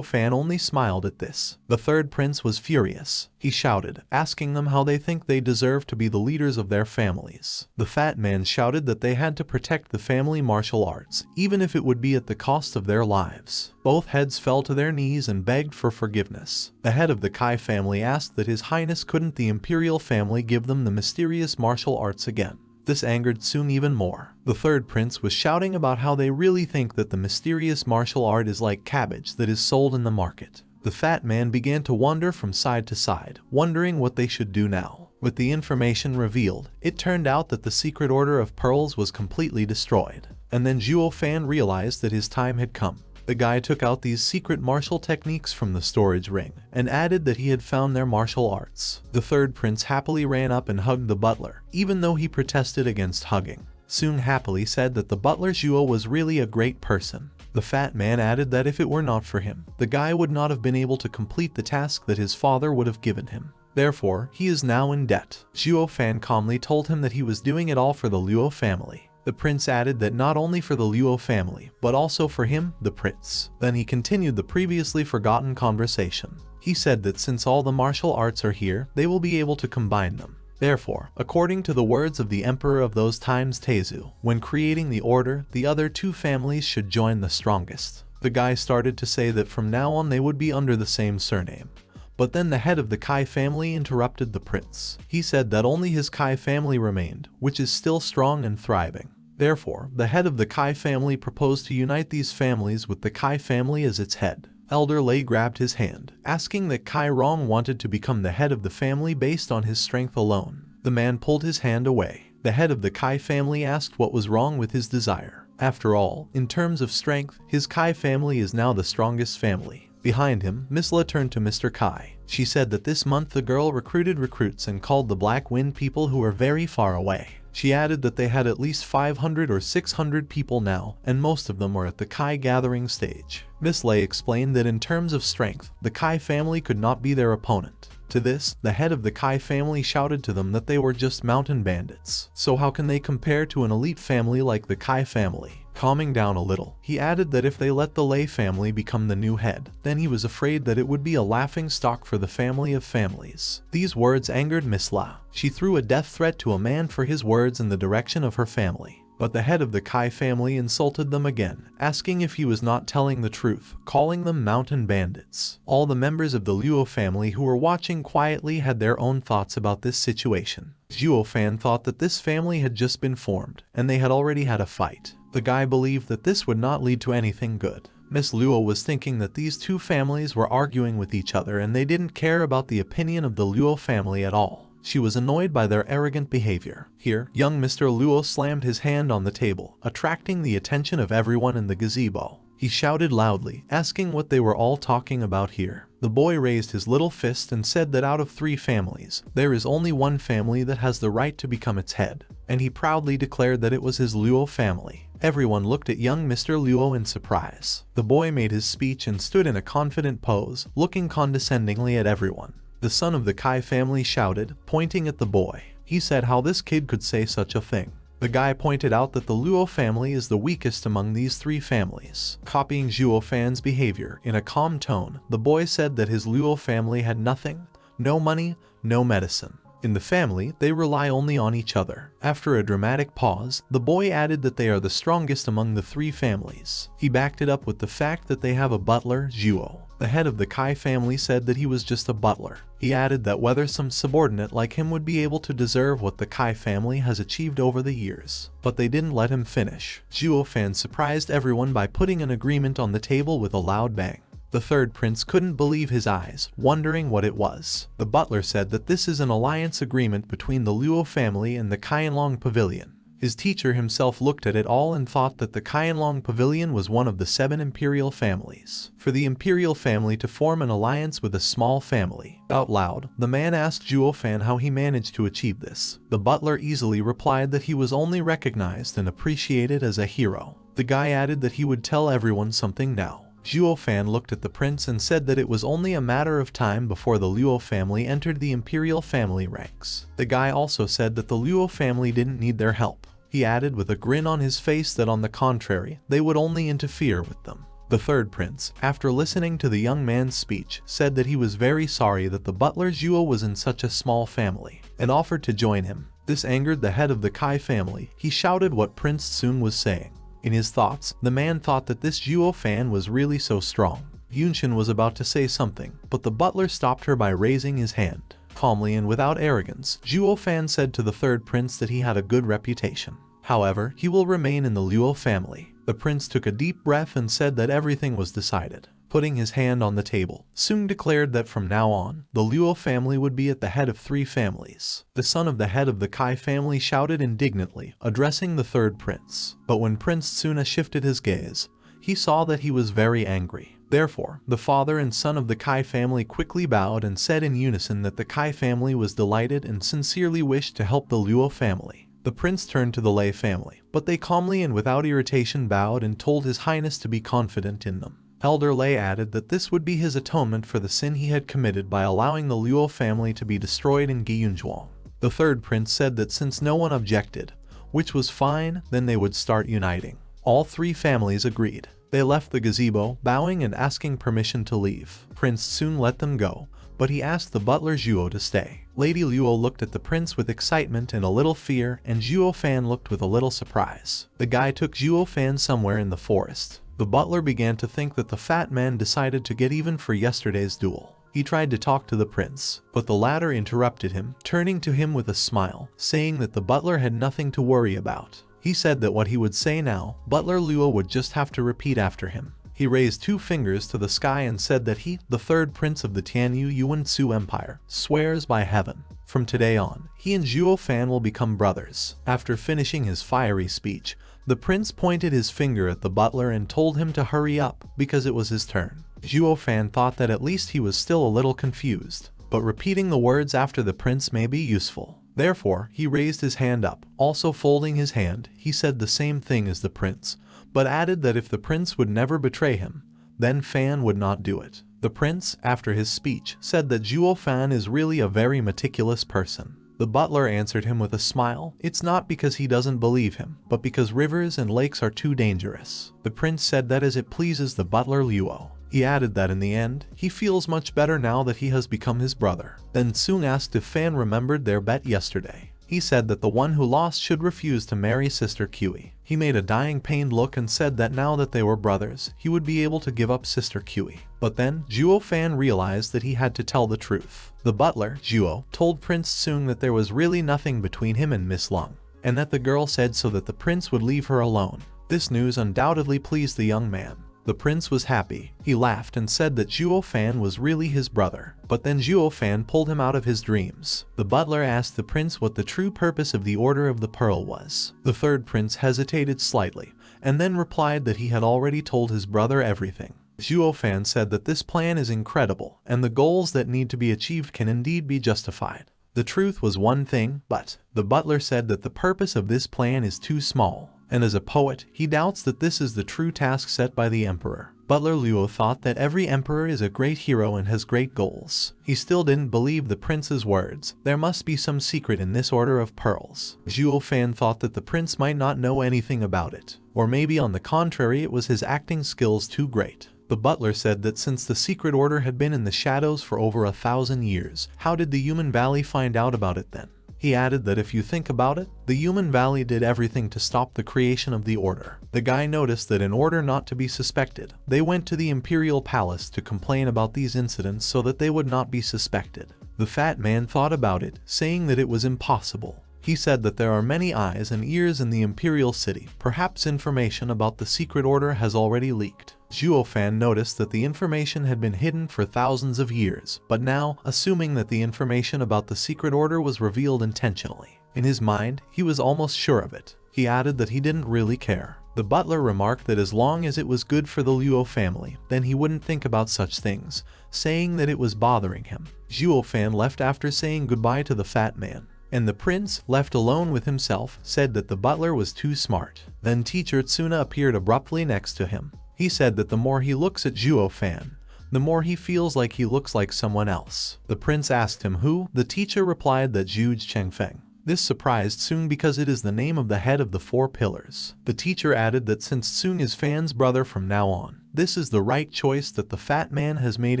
Speaker 1: Fan only smiled at this. The third prince was furious. He shouted, asking them how they think they deserve to be the leaders of their families. The fat man shouted that they had to protect the family martial arts, even if it would be at the cost of their lives. Both heads fell to their knees and begged for forgiveness. The head of the Kai family asked that His Highness couldn't the imperial family give them the mysterious martial arts again. This angered Sung even more. The third prince was shouting about how they really think that the mysterious martial art is like cabbage that is sold in the market. The fat man began to wander from side to side, wondering what they should do now. With the information revealed, it turned out that the secret order of pearls was completely destroyed. And then Fan realized that his time had come. The guy took out these secret martial techniques from the storage ring and added that he had found their martial arts. The third prince happily ran up and hugged the butler, even though he protested against hugging. Sung happily said that the butler Zhuo was really a great person. The fat man added that if it were not for him, the guy would not have been able to complete the task that his father would have given him. Therefore, he is now in debt. Zhuo Fan calmly told him that he was doing it all for the Luo family. The prince added that not only for the Luo family, but also for him, the prince. Then he continued the previously forgotten conversation. He said that since all the martial arts are here, they will be able to combine them. Therefore, according to the words of the emperor of those times Tezu, when creating the order, the other two families should join the strongest. The guy started to say that from now on they would be under the same surname. But then the head of the Kai family interrupted the prince. He said that only his Kai family remained, which is still strong and thriving. Therefore, the head of the Kai family proposed to unite these families with the Kai family as its head. Elder Lei grabbed his hand, asking that Kai Rong wanted to become the head of the family based on his strength alone. The man pulled his hand away. The head of the Kai family asked what was wrong with his desire. After all, in terms of strength, his Kai family is now the strongest family. Behind him, Miss La turned to Mr. Kai. She said that this month the girl recruited recruits and called the Black Wind people who were very far away. She added that they had at least 500 or 600 people now, and most of them were at the Kai gathering stage. Miss Lei explained that in terms of strength, the Kai family could not be their opponent. To this, the head of the Kai family shouted to them that they were just mountain bandits. So how can they compare to an elite family like the Kai family? Calming down a little, he added that if they let the Lei family become the new head, then he was afraid that it would be a laughing stock for the family of families. These words angered Miss La. She threw a death threat to a man for his words in the direction of her family. But the head of the Kai family insulted them again, asking if he was not telling the truth, calling them mountain bandits. All the members of the Luo family who were watching quietly had their own thoughts about this situation. Zhuo Fan thought that this family had just been formed, and they had already had a fight. The guy believed that this would not lead to anything good. Miss Luo was thinking that these two families were arguing with each other and they didn't care about the opinion of the Luo family at all. She was annoyed by their arrogant behavior. Here, young Mr. Luo slammed his hand on the table, attracting the attention of everyone in the gazebo. He shouted loudly, asking what they were all talking about here. The boy raised his little fist and said that out of 3 families, there is only one family that has the right to become its head. And he proudly declared that it was his Luo family. Everyone looked at young Mr. Luo in surprise. The boy made his speech and stood in a confident pose, looking condescendingly at everyone. The son of the Kai family shouted, pointing at the boy. He said how this kid could say such a thing. The guy pointed out that the Luo family is the weakest among these 3 families. Copying Zhuo Fan's behavior, in a calm tone, the boy said that his Luo family had nothing, no money, no medicine. In the family, they rely only on each other. After a dramatic pause, the boy added that they are the strongest among the 3 families. He backed it up with the fact that they have a butler, Zhuo. The head of the Kai family said that he was just a butler. He added that whether some subordinate like him would be able to deserve what the Kai family has achieved over the years. But they didn't let him finish. Zhuo Fan surprised everyone by putting an agreement on the table with a loud bang. The third prince couldn't believe his eyes, wondering what it was. The butler said that this is an alliance agreement between the Luo family and the Kaianlong Pavilion. His teacher himself looked at it all and thought that the Kaianlong Pavilion was one of the 7 imperial families. For the imperial family to form an alliance with a small family. Out loud, the man asked Zhuo Fan how he managed to achieve this. The butler easily replied that he was only recognized and appreciated as a hero. The guy added that he would tell everyone something now. Zhuo Fan looked at the prince and said that it was only a matter of time before the Luo family entered the imperial family ranks. The guy also said that the Luo family didn't need their help. He added with a grin on his face that on the contrary, they would only interfere with them. The third prince, after listening to the young man's speech, said that he was very sorry that the butler Zhuo was in such a small family, and offered to join him. This angered the head of the Kai family. He shouted what Prince Sun was saying. In his thoughts, the man thought that this Zhuo Fan was really so strong. Yunshin was about to say something, but the butler stopped her by raising his hand. Calmly and without arrogance, Zhuo Fan said to the third prince that he had a good reputation. However, he will remain in the Luo family. The prince took a deep breath and said that everything was decided. Putting his hand on the table, Sung declared that from now on, the Luo family would be at the head of 3 families. The son of the head of the Kai family shouted indignantly, addressing the third prince. But when Prince Suna shifted his gaze, he saw that he was very angry. Therefore, the father and son of the Kai family quickly bowed and said in unison that the Kai family was delighted and sincerely wished to help the Luo family. The prince turned to the Lei family, but they calmly and without irritation bowed and told His Highness to be confident in them. Elder Lei added that this would be his atonement for the sin he had committed by allowing the Luo family to be destroyed in Gyunjuang. The third prince said that since no one objected, which was fine, then they would start uniting. All three families agreed. They left the gazebo, bowing and asking permission to leave. Prince soon let them go, but he asked the butler Zhuo to stay. Lady Luo looked at the prince with excitement and a little fear, and Zhuo Fan looked with a little surprise. The guy took Zhuo Fan somewhere in the forest. The butler began to think that the fat man decided to get even for yesterday's duel. He tried to talk to the prince, but the latter interrupted him, turning to him with a smile, saying that the butler had nothing to worry about. He said that what he would say now, Butler Luo would just have to repeat after him. He raised 2 fingers to the sky and said that he, the third prince of the Tianyu Yuan-Su Empire, swears by heaven. From today on, he and Zhuo Fan will become brothers. After finishing his fiery speech, the prince pointed his finger at the butler and told him to hurry up, because it was his turn. Zhuo Fan thought that at least he was still a little confused, but repeating the words after the prince may be useful. Therefore, he raised his hand up. Also folding his hand, he said the same thing as the prince, but added that if the prince would never betray him, then Fan would not do it. The prince, after his speech, said that Zhuo Fan is really a very meticulous person. The butler answered him with a smile. It's not because he doesn't believe him, but because rivers and lakes are too dangerous. The prince said that as it pleases the butler Luo. He added that in the end, he feels much better now that he has become his brother. Then Sung asked if Fan remembered their bet yesterday. He said that the one who lost should refuse to marry Sister Kui. He made a dying pained look and said that now that they were brothers, he would be able to give up Sister Kui. But then, Zhuo Fan realized that he had to tell the truth. The butler, Zhuo, told Prince Sung that there was really nothing between him and Miss Lung, and that the girl said so that the prince would leave her alone. This news undoubtedly pleased the young man. The prince was happy. He laughed and said that Zhuo Fan was really his brother. But then Zhuo Fan pulled him out of his dreams. The butler asked the prince what the true purpose of the Order of the Pearl was. The third prince hesitated slightly, and then replied that he had already told his brother everything. Zhuo Fan said that this plan is incredible, and the goals that need to be achieved can indeed be justified. The truth was one thing, but the butler said that the purpose of this plan is too small. And as a poet, he doubts that this is the true task set by the emperor. Butler Luo thought that every emperor is a great hero and has great goals. He still didn't believe the prince's words. There must be some secret in this order of pearls. Zhuo Fan thought that the prince might not know anything about it. Or maybe on the contrary, it was his acting skills too great. The butler said that since the secret order had been in the shadows for over 1,000 years, how did the Human Valley find out about it then? He added that if you think about it, the Human Valley did everything to stop the creation of the order. The guy noticed that in order not to be suspected, they went to the Imperial Palace to complain about these incidents so that they would not be suspected. The fat man thought about it, saying that it was impossible. He said that there are many eyes and ears in the Imperial City. Perhaps information about the secret order has already leaked. Zhuo Fan noticed that the information had been hidden for thousands of years, but now, assuming that the information about the secret order was revealed intentionally. In his mind, he was almost sure of it. He added that he didn't really care. The butler remarked that as long as it was good for the Luo family, then he wouldn't think about such things, saying that it was bothering him. Zhuo Fan left after saying goodbye to the fat man. And the prince, left alone with himself, said that the butler was too smart. Then teacher Tsuna appeared abruptly next to him. He said that the more he looks at Zhuo Fan, the more he feels like he looks like someone else. The prince asked him who. The teacher replied that Zhuge Chengfeng. This surprised Sung because it is the name of the head of the 4 pillars. The teacher added that since Sung is Fan's brother from now on, this is the right choice that the fat man has made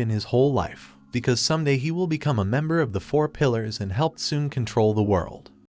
Speaker 1: in his whole life, because someday he will become a member of the 4 pillars and help Sung control the world.